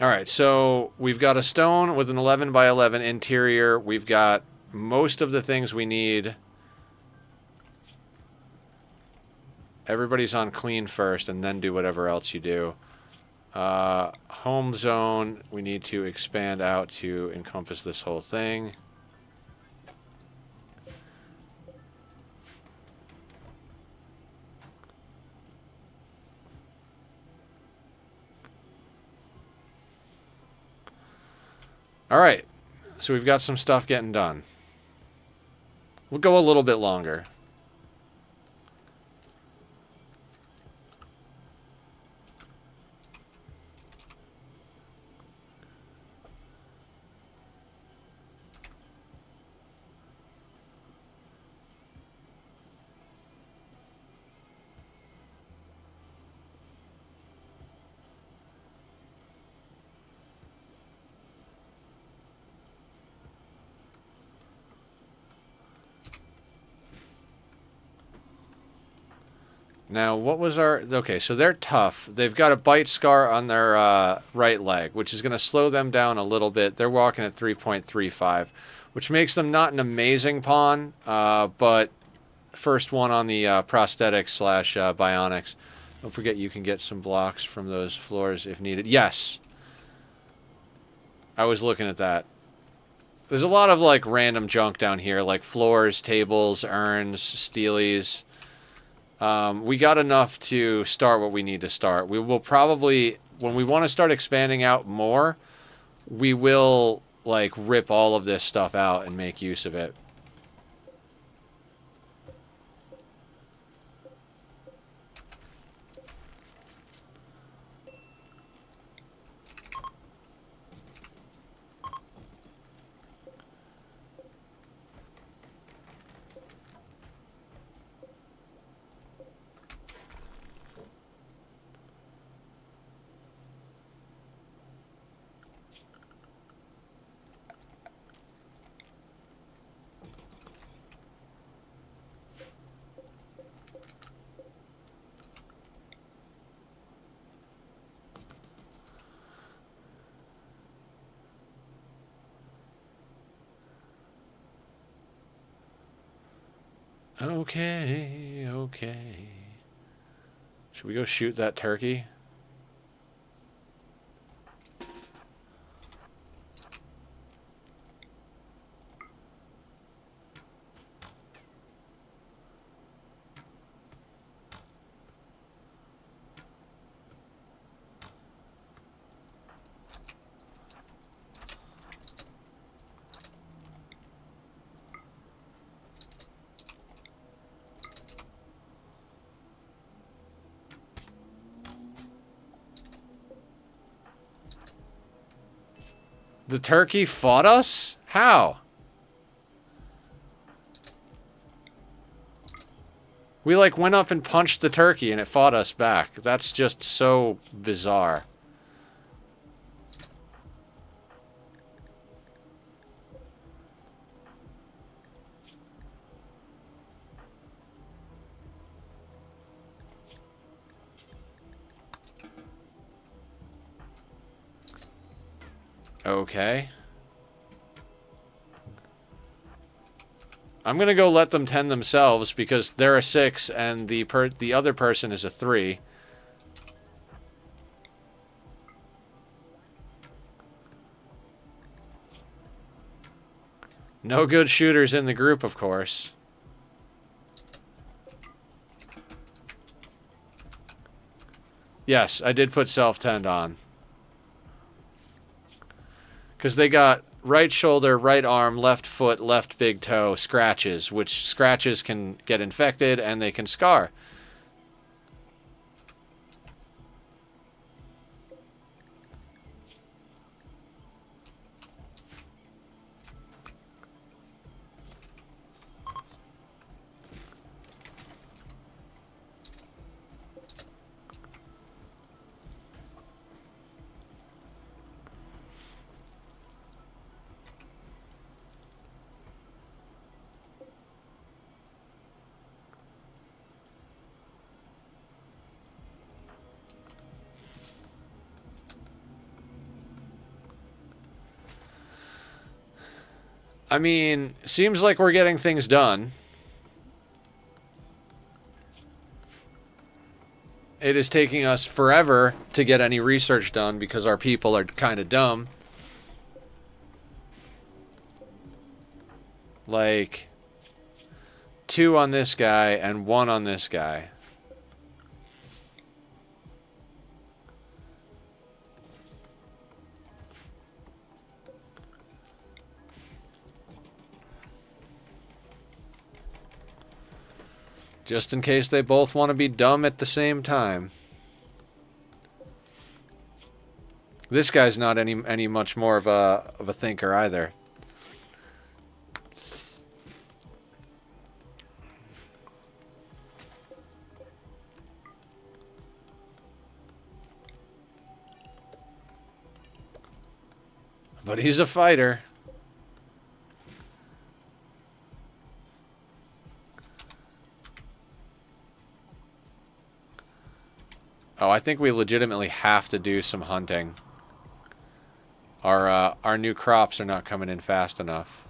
All right, so we've got a stone with an 11 by 11 interior. We've got most of the things we need. Everybody's on clean first and then do whatever else you do. Home zone, we need to expand out to encompass this whole thing. All right, so we've got some stuff getting done. We'll go a little bit longer. Now, what was our... Okay, so they're tough. They've got a bite scar on their right leg, which is going to slow them down a little bit. They're walking at 3.35, which makes them not an amazing pawn, but first one on the prosthetics slash bionics. Don't forget you can get some blocks from those floors if needed. Yes! I was looking at that. There's a lot of, like, random junk down here, like floors, tables, urns, steelies... we got enough to start what we need to start. We will probably, when we want to start expanding out more, we will, like, rip all of this stuff out and make use of it. Okay, okay. Should we go shoot that turkey? The turkey fought us? How? We, like, went up and punched the turkey and it fought us back. That's just so bizarre. Okay. I'm gonna go let them tend themselves because they're a 6 and the other person is a 3. No good shooters in the group, of course. Yes, I did put self-tend on. Because they got right shoulder, right arm, left foot, left big toe scratches, which scratches can get infected and they can scar. I mean, seems like we're getting things done. it is taking us forever to get any research done because our people are kind of dumb. Like 2 on this guy and 1 on this guy. Just in case they both want to be dumb at the same time. This guy's not any much more of a thinker either. But he's a fighter. Oh, I think we legitimately have to do some hunting. Our new crops are not coming in fast enough.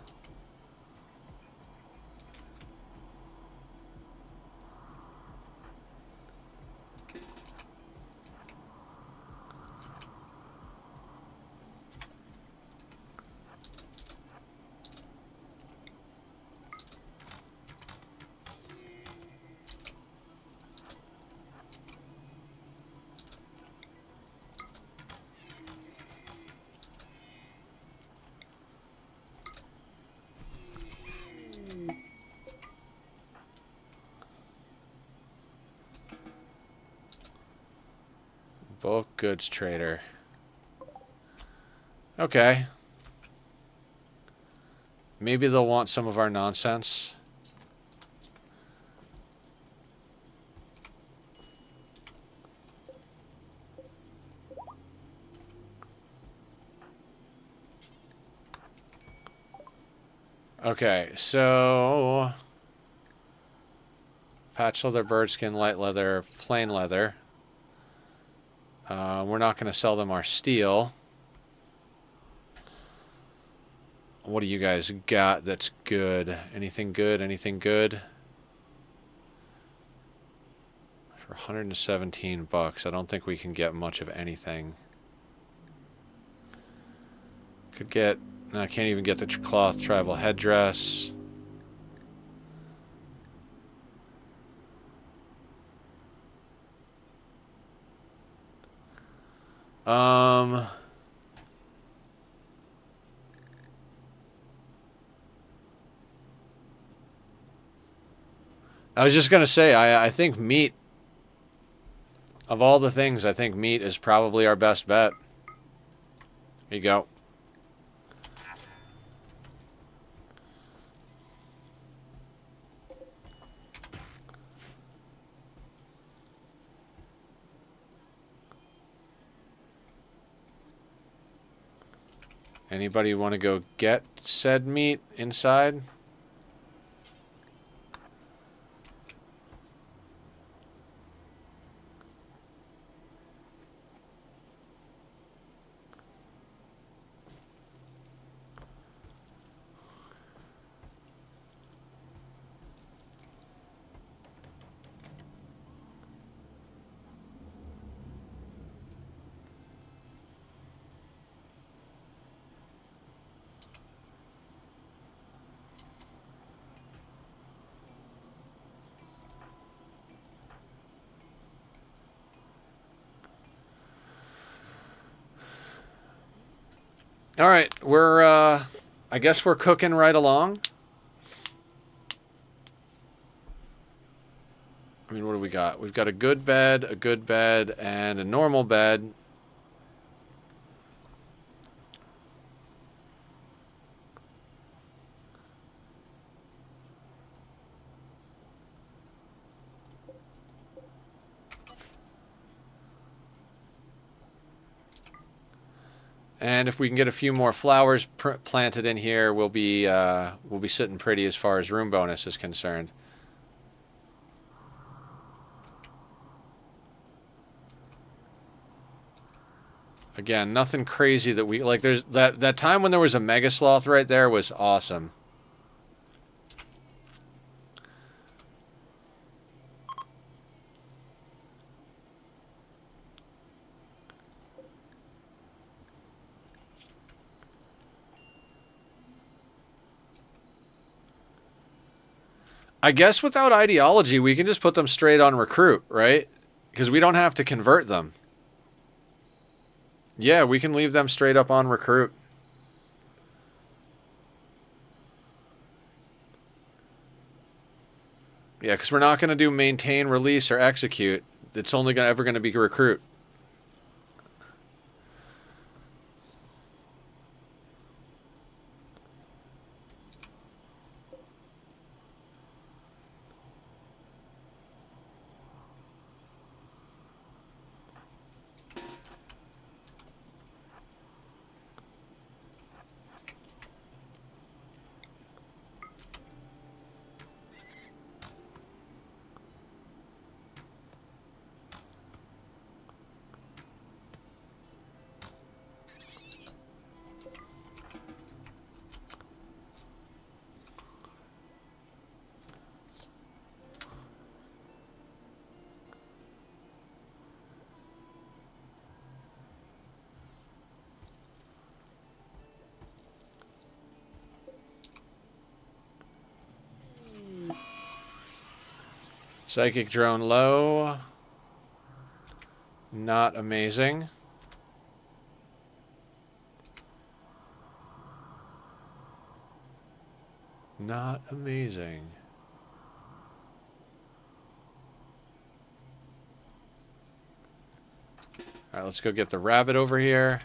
Bulk goods trader. Okay. Maybe they'll want some of our nonsense. Okay, so patch leather, bird skin, light leather, plain leather. We're not going to sell them our steel. What do you guys got that's good? Anything good? Anything good? For 117 bucks, I don't think we can get much of anything. Could get... No, I can't even get the cloth tribal headdress. I was just going to say, I think meat, of all the things, I think meat is probably our best bet. Here you go. Anybody want to go get said meat inside? All right, we're, I guess we're cooking right along. I mean, what do we got? We've got a good bed, and a normal bed. And if we can get a few more flowers planted in here, we'll be sitting pretty as far as room bonus is concerned. Again, nothing crazy that we like. There's that time when there was a mega sloth right there was awesome. I guess without ideology, we can just put them straight on recruit, right? Because we don't have to convert them. Yeah, we can leave them straight up on recruit. Yeah, because we're not going to do maintain, release, or execute. It's only ever going to be recruit. Psychic drone low. Not amazing. Not amazing. All right, let's go get the rabbit over here.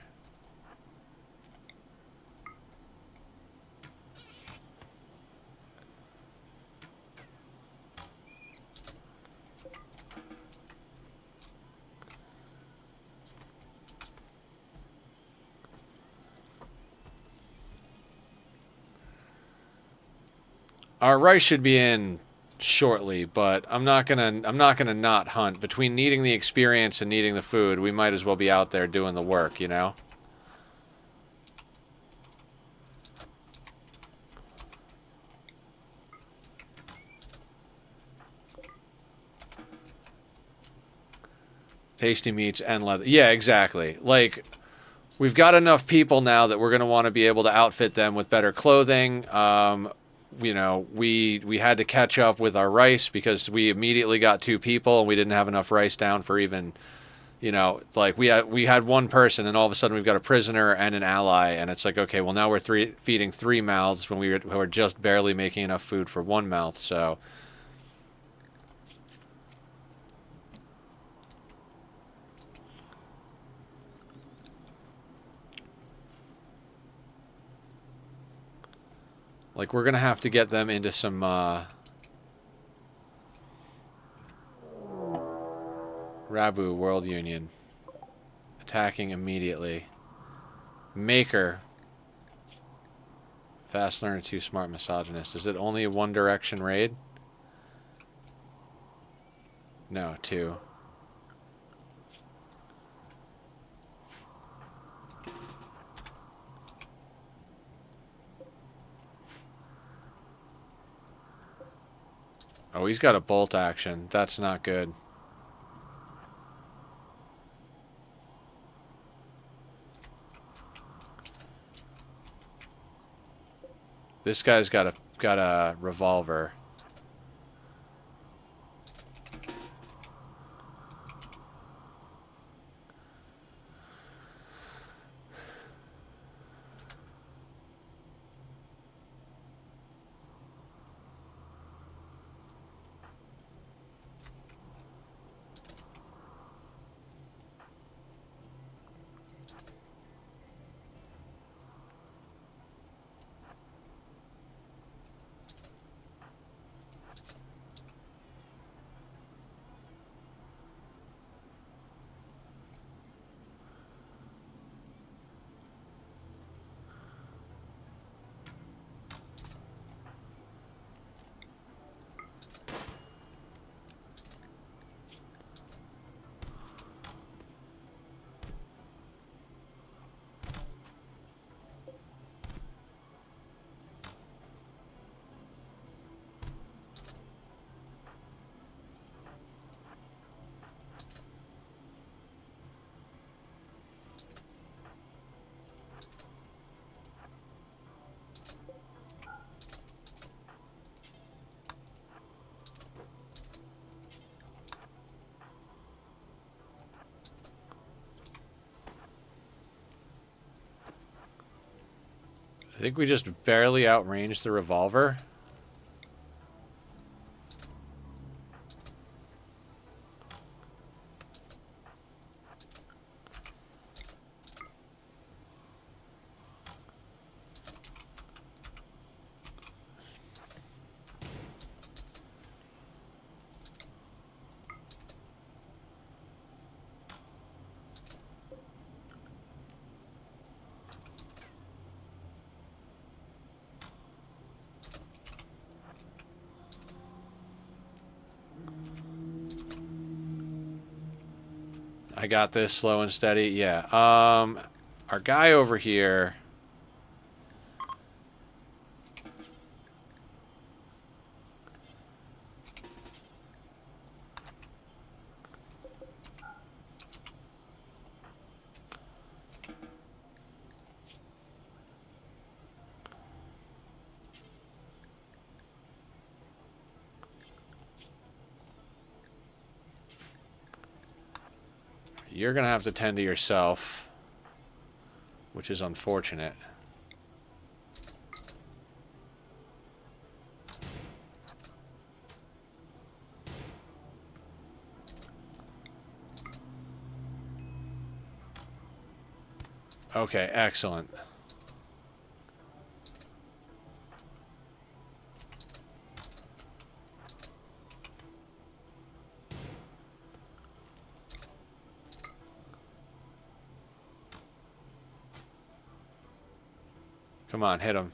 Our rice should be in shortly, but I'm not gonna not hunt. Between needing the experience and needing the food, we might as well be out there doing the work, you know? Tasty meats and leather. Yeah, exactly. Like, we've got enough people now that we're going to want to be able to outfit them with better clothing. You know, we had to catch up with our rice because we immediately got 2 people and we didn't have enough rice down for even, you know, like we had 1 person and all of a sudden we've got a prisoner and an ally, and it's like, okay, well now we're feeding 3 mouths when we were just barely making enough food for 1 mouth. So like we're gonna have to get them into some Rabu World Union. Attacking immediately. Maker. Fast learner, too smart, misogynist. Is it only a 1 direction raid? No, 2. Oh, he's got a bolt action. That's not good. This guy's got a revolver. I think we just barely outranged the revolver. I got this, slow and steady. Yeah. Our guy over here. You're going to have to tend to yourself, which is unfortunate. Okay, excellent. Come on, hit him.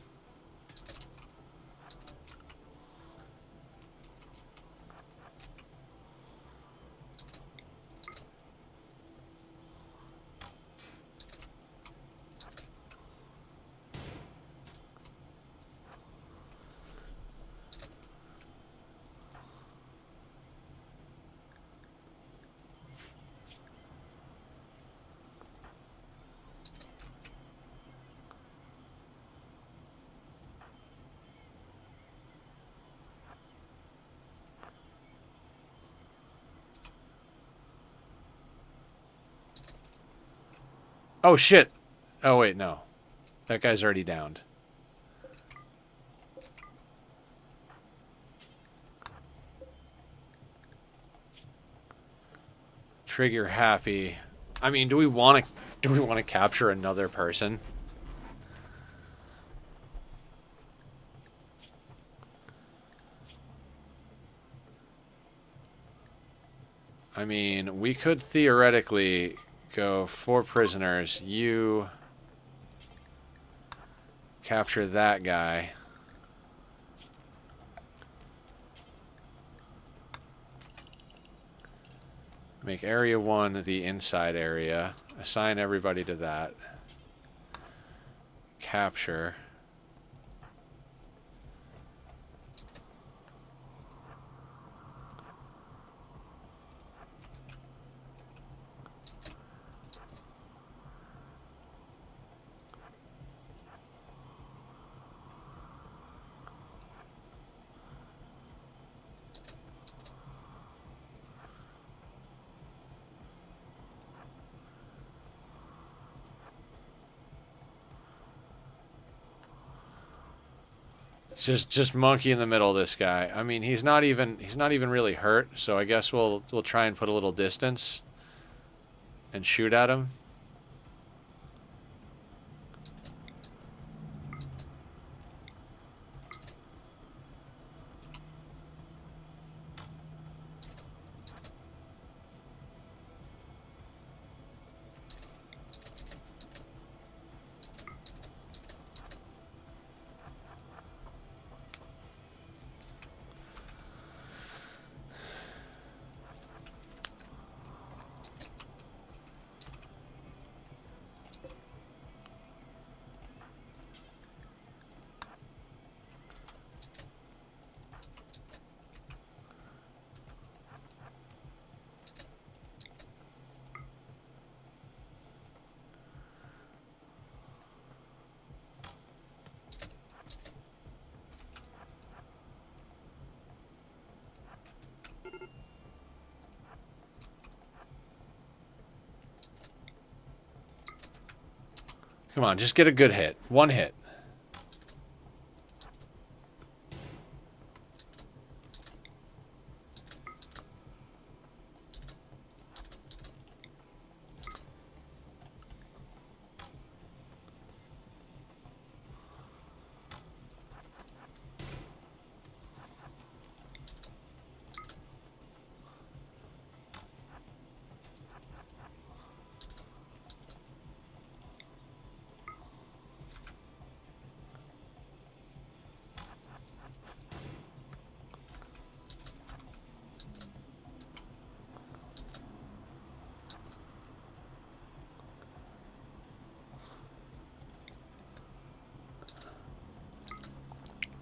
Oh, shit. Oh, wait, no. That guy's already downed. Trigger happy. I mean, do we want to capture another person? I mean, we could theoretically go 4 prisoners. You capture that guy. Make area 1 the inside area. Assign everybody to that. Capture. Just monkey in the middle of this guy. I mean, he's not even really hurt, so I guess we'll try and put a little distance and shoot at him. Come on, just get a good hit. One hit.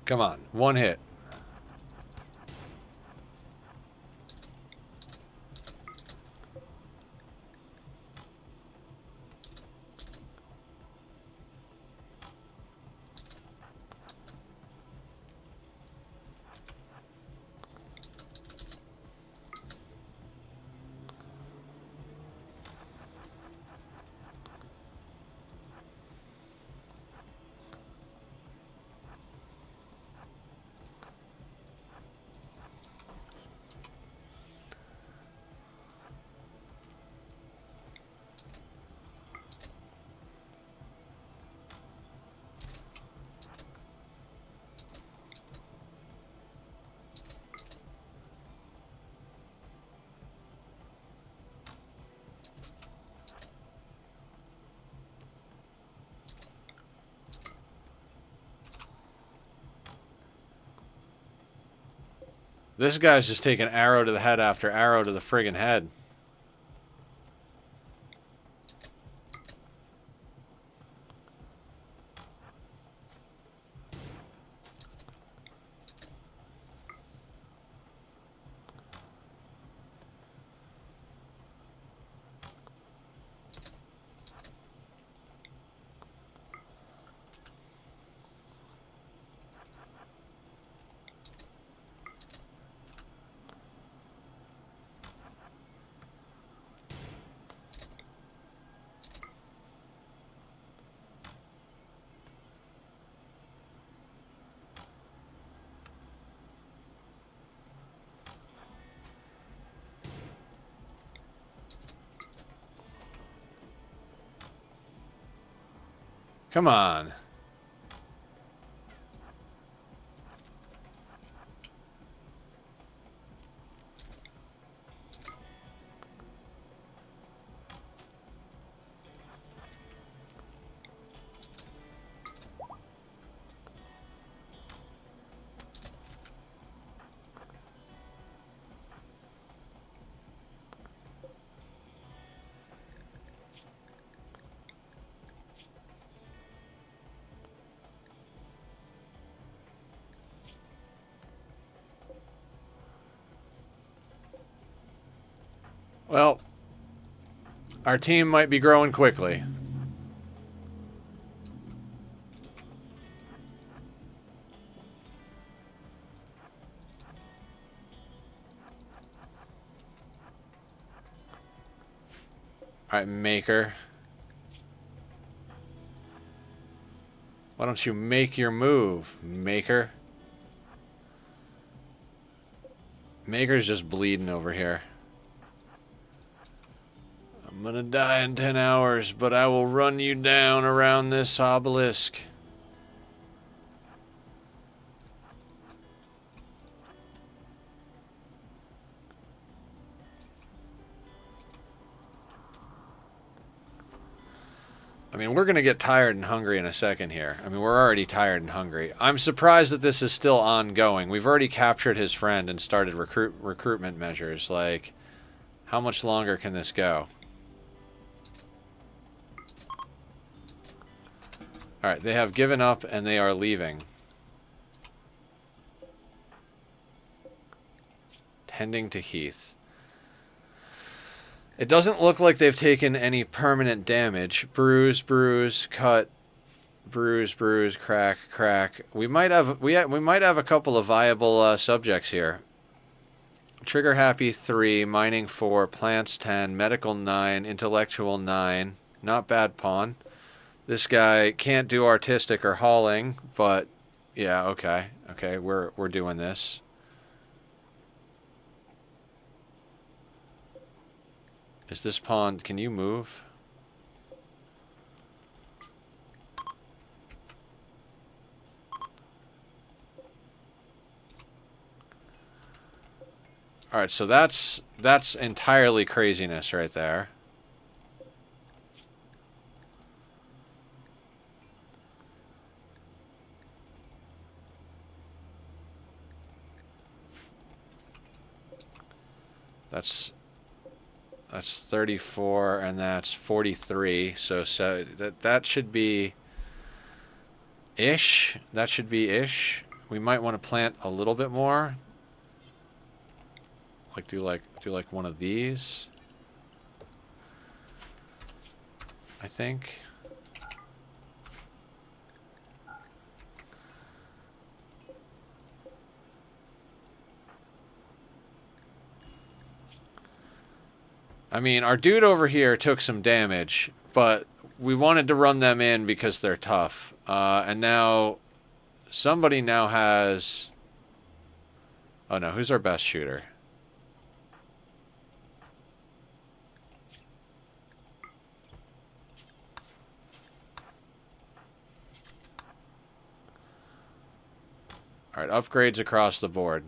Come on, one hit. This guy's just taking arrow to the head after arrow to the friggin' head. Come on. Well, our team might be growing quickly. All right, Maker. Why don't you make your move, Maker? Maker's just bleeding over here. I'm gonna die in 10 hours, but I will run you down around this obelisk. I mean, we're gonna get tired and hungry in a second here. I mean, we're already tired and hungry. I'm surprised that this is still ongoing. We've already captured his friend and started recruitment measures. Like, how much longer can this go? Alright, they have given up and they are leaving. Tending to Heath. It doesn't look like they've taken any permanent damage. Bruise, bruise, cut, bruise, bruise, crack, crack. We might have a couple of viable subjects here. Trigger happy 3, mining 4, plants 10, medical 9, intellectual 9. Not bad pawn. This guy can't do artistic or hauling, but yeah, okay. Okay, we're doing this. Is this pawn, can you move? All right, so that's entirely craziness right there. That's 34 and that's 43. So that should be ish. That should be ish. We might want to plant a little bit more. Do like one of these. I think. I mean, our dude over here took some damage, but we wanted to run them in because they're tough. And now, somebody now has... Oh no, who's our best shooter? Alright, upgrades across the board.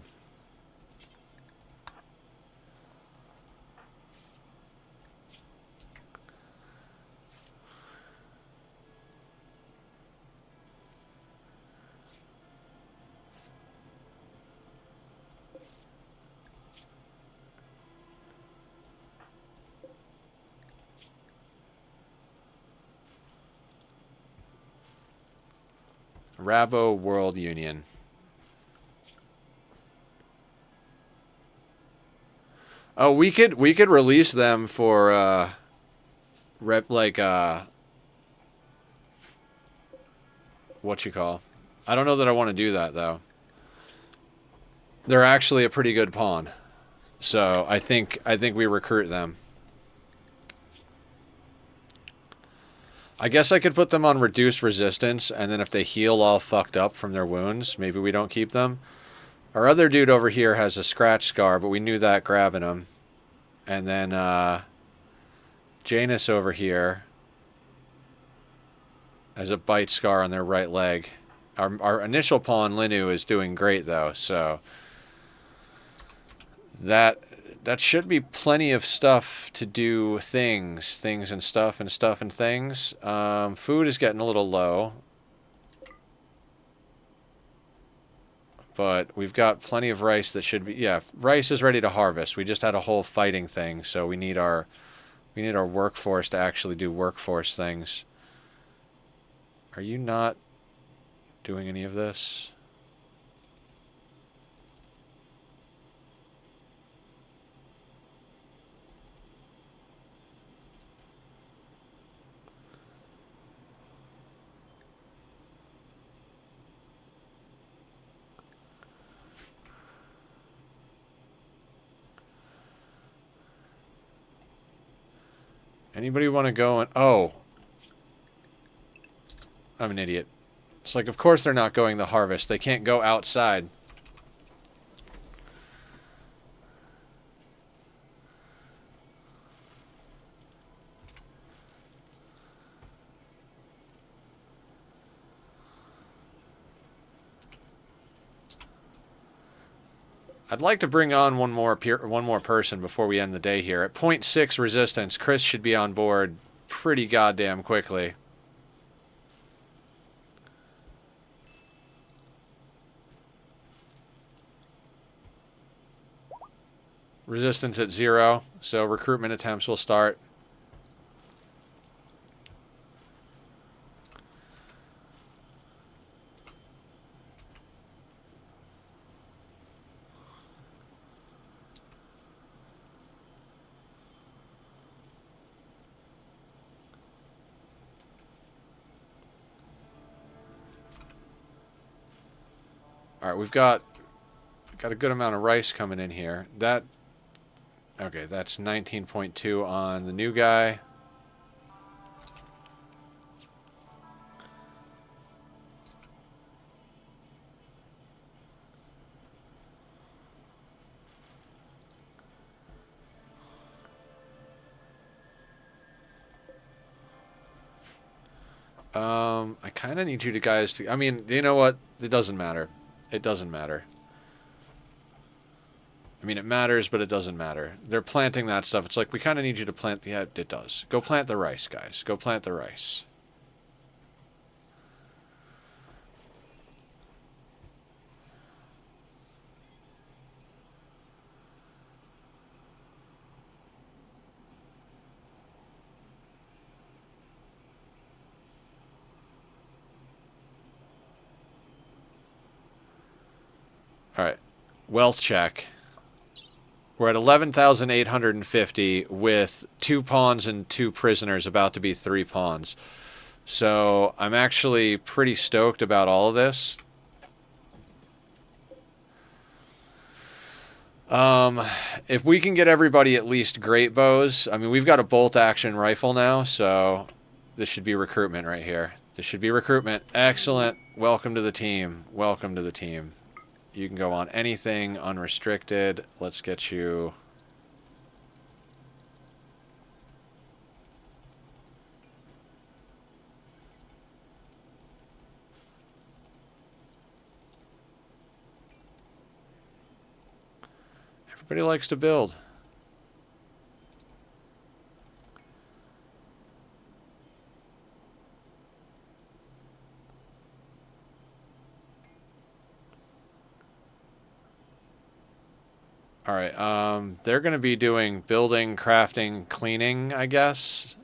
Rabo World Union. Oh, we could release them for what you call. I don't know that I want to do that though. They're actually a pretty good pawn. So, I think we recruit them. I guess I could put them on reduced resistance, and then if they heal all fucked up from their wounds, maybe we don't keep them. Our other dude over here has a scratch scar, but we knew that grabbing him. And then Janus over here has a bite scar on their right leg. Our initial pawn, Linu, is doing great, though, so... That should be plenty of stuff to do things and stuff and stuff and things. Food is getting a little low. But we've got plenty of rice that should be... Yeah, rice is ready to harvest. We just had a whole fighting thing, so we need our workforce to actually do workforce things. Are you not doing any of this? Anybody want to go and... Oh. I'm an idiot. It's like, of course they're not going to harvest. They can't go outside. I'd like to bring on one more person before we end the day here. At 0.6 resistance, Chris should be on board pretty goddamn quickly. Resistance at 0, so recruitment attempts will start. Alright, we've got a good amount of rice coming in here. Okay, that's 19.2 on the new guy. I kind of need you guys to... I mean, you know what? It doesn't matter. It doesn't matter. I mean, it matters, but it doesn't matter. They're planting that stuff. It's like, we kind of need you to plant... Yeah, it does. Go plant the rice, guys. Go plant the rice. All right. Wealth check. We're at 11,850 with 2 pawns and 2 prisoners, about to be 3 pawns. So I'm actually pretty stoked about all of this. If we can get everybody at least great bows, I mean, we've got a bolt action rifle now, so this should be recruitment right here. This should be recruitment. Excellent. Welcome to the team. Welcome to the team. You can go on anything unrestricted. Let's get you... Everybody likes to build. All right, they're going to be doing building, crafting, cleaning, I guess.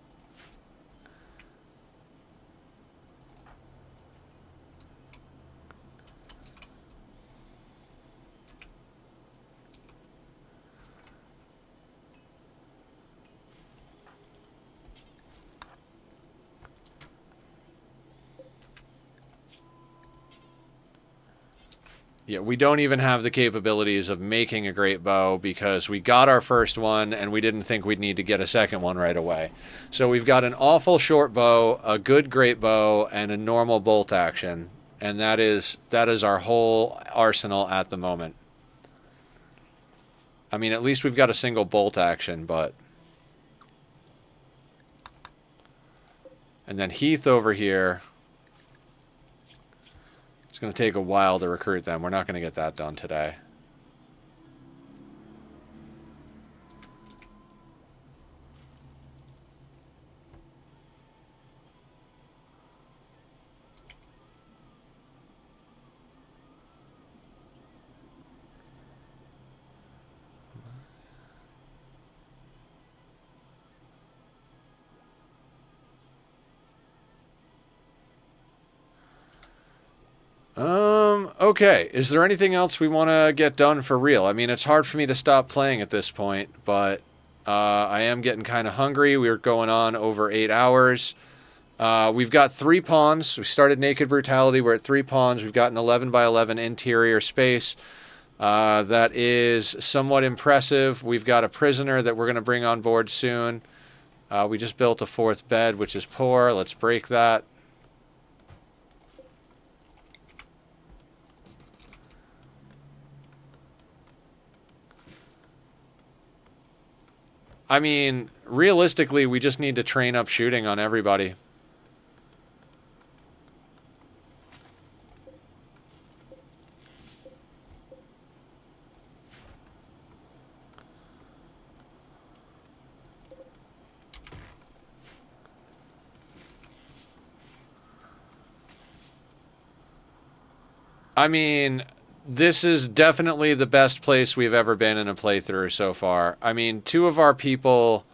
Yeah, we don't even have the capabilities of making a great bow because we got our first one and we didn't think we'd need to get a second one right away. So we've got an awful short bow, a good great bow, and a normal bolt action. And that is our whole arsenal at the moment. I mean, at least we've got a single bolt action, but... And then Heath over here... It's going to take a while to recruit them. We're not going to get that done today. Okay. Is there anything else we want to get done for real? I mean, it's hard for me to stop playing at this point, but I am getting kind of hungry. We're going on over 8 hours. We've got 3 pawns. We started Naked Brutality. We're at 3 pawns. We've got an 11 by 11 interior space. That is somewhat impressive. We've got a prisoner that we're going to bring on board soon. We just built a 4th bed, which is poor. Let's break that. I mean, realistically, we just need to train up shooting on everybody. I mean, this is definitely the best place we've ever been in a playthrough so far. I mean, 2 of our people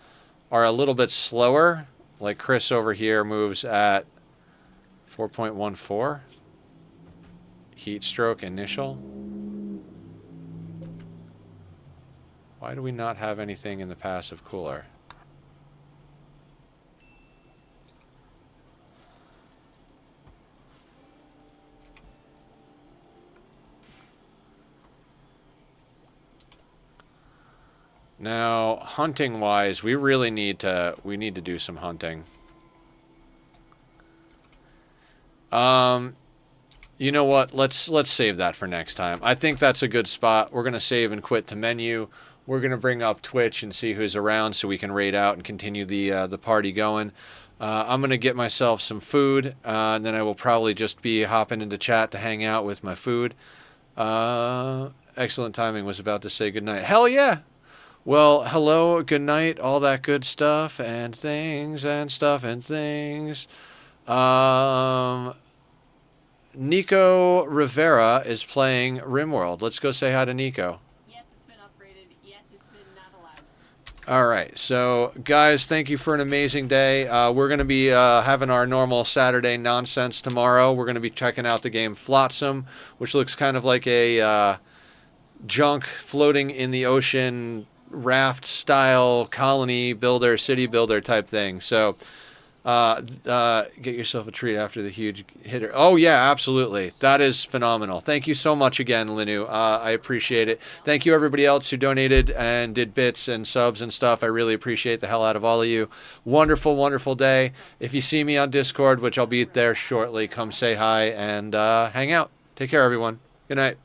are a little bit slower. Like Chris over here moves at 4.14. Heat stroke initial. Why do we not have anything in the passive cooler? Now, hunting-wise, we really need to do some hunting. You know what? Let's save that for next time. I think that's a good spot. We're gonna save and quit to menu. We're gonna bring up Twitch and see who's around so we can raid out and continue the party going. I'm gonna get myself some food, and then I will probably just be hopping into chat to hang out with my food. Excellent timing. Was about to say goodnight. Hell yeah! Well, hello, good night, all that good stuff and things and stuff and things. Nico Rivera is playing Rimworld. Let's go say hi to Nico. Yes, it's been upgraded. Yes, it's been not allowed. All right, so guys, thank you for an amazing day. We're going to be having our normal Saturday nonsense tomorrow. We're going to be checking out the game Flotsam, which looks kind of like a junk floating in the ocean, raft style colony builder, city builder type thing. So get yourself a treat after the huge hitter. Oh yeah, absolutely. That is phenomenal. Thank you so much again, Linu. I appreciate it. Thank you everybody else who donated and did bits and subs and stuff. I really appreciate the hell out of all of you. Wonderful, wonderful day. If you see me on Discord, which I'll be there shortly, come say hi and hang out. Take care, everyone. Good night.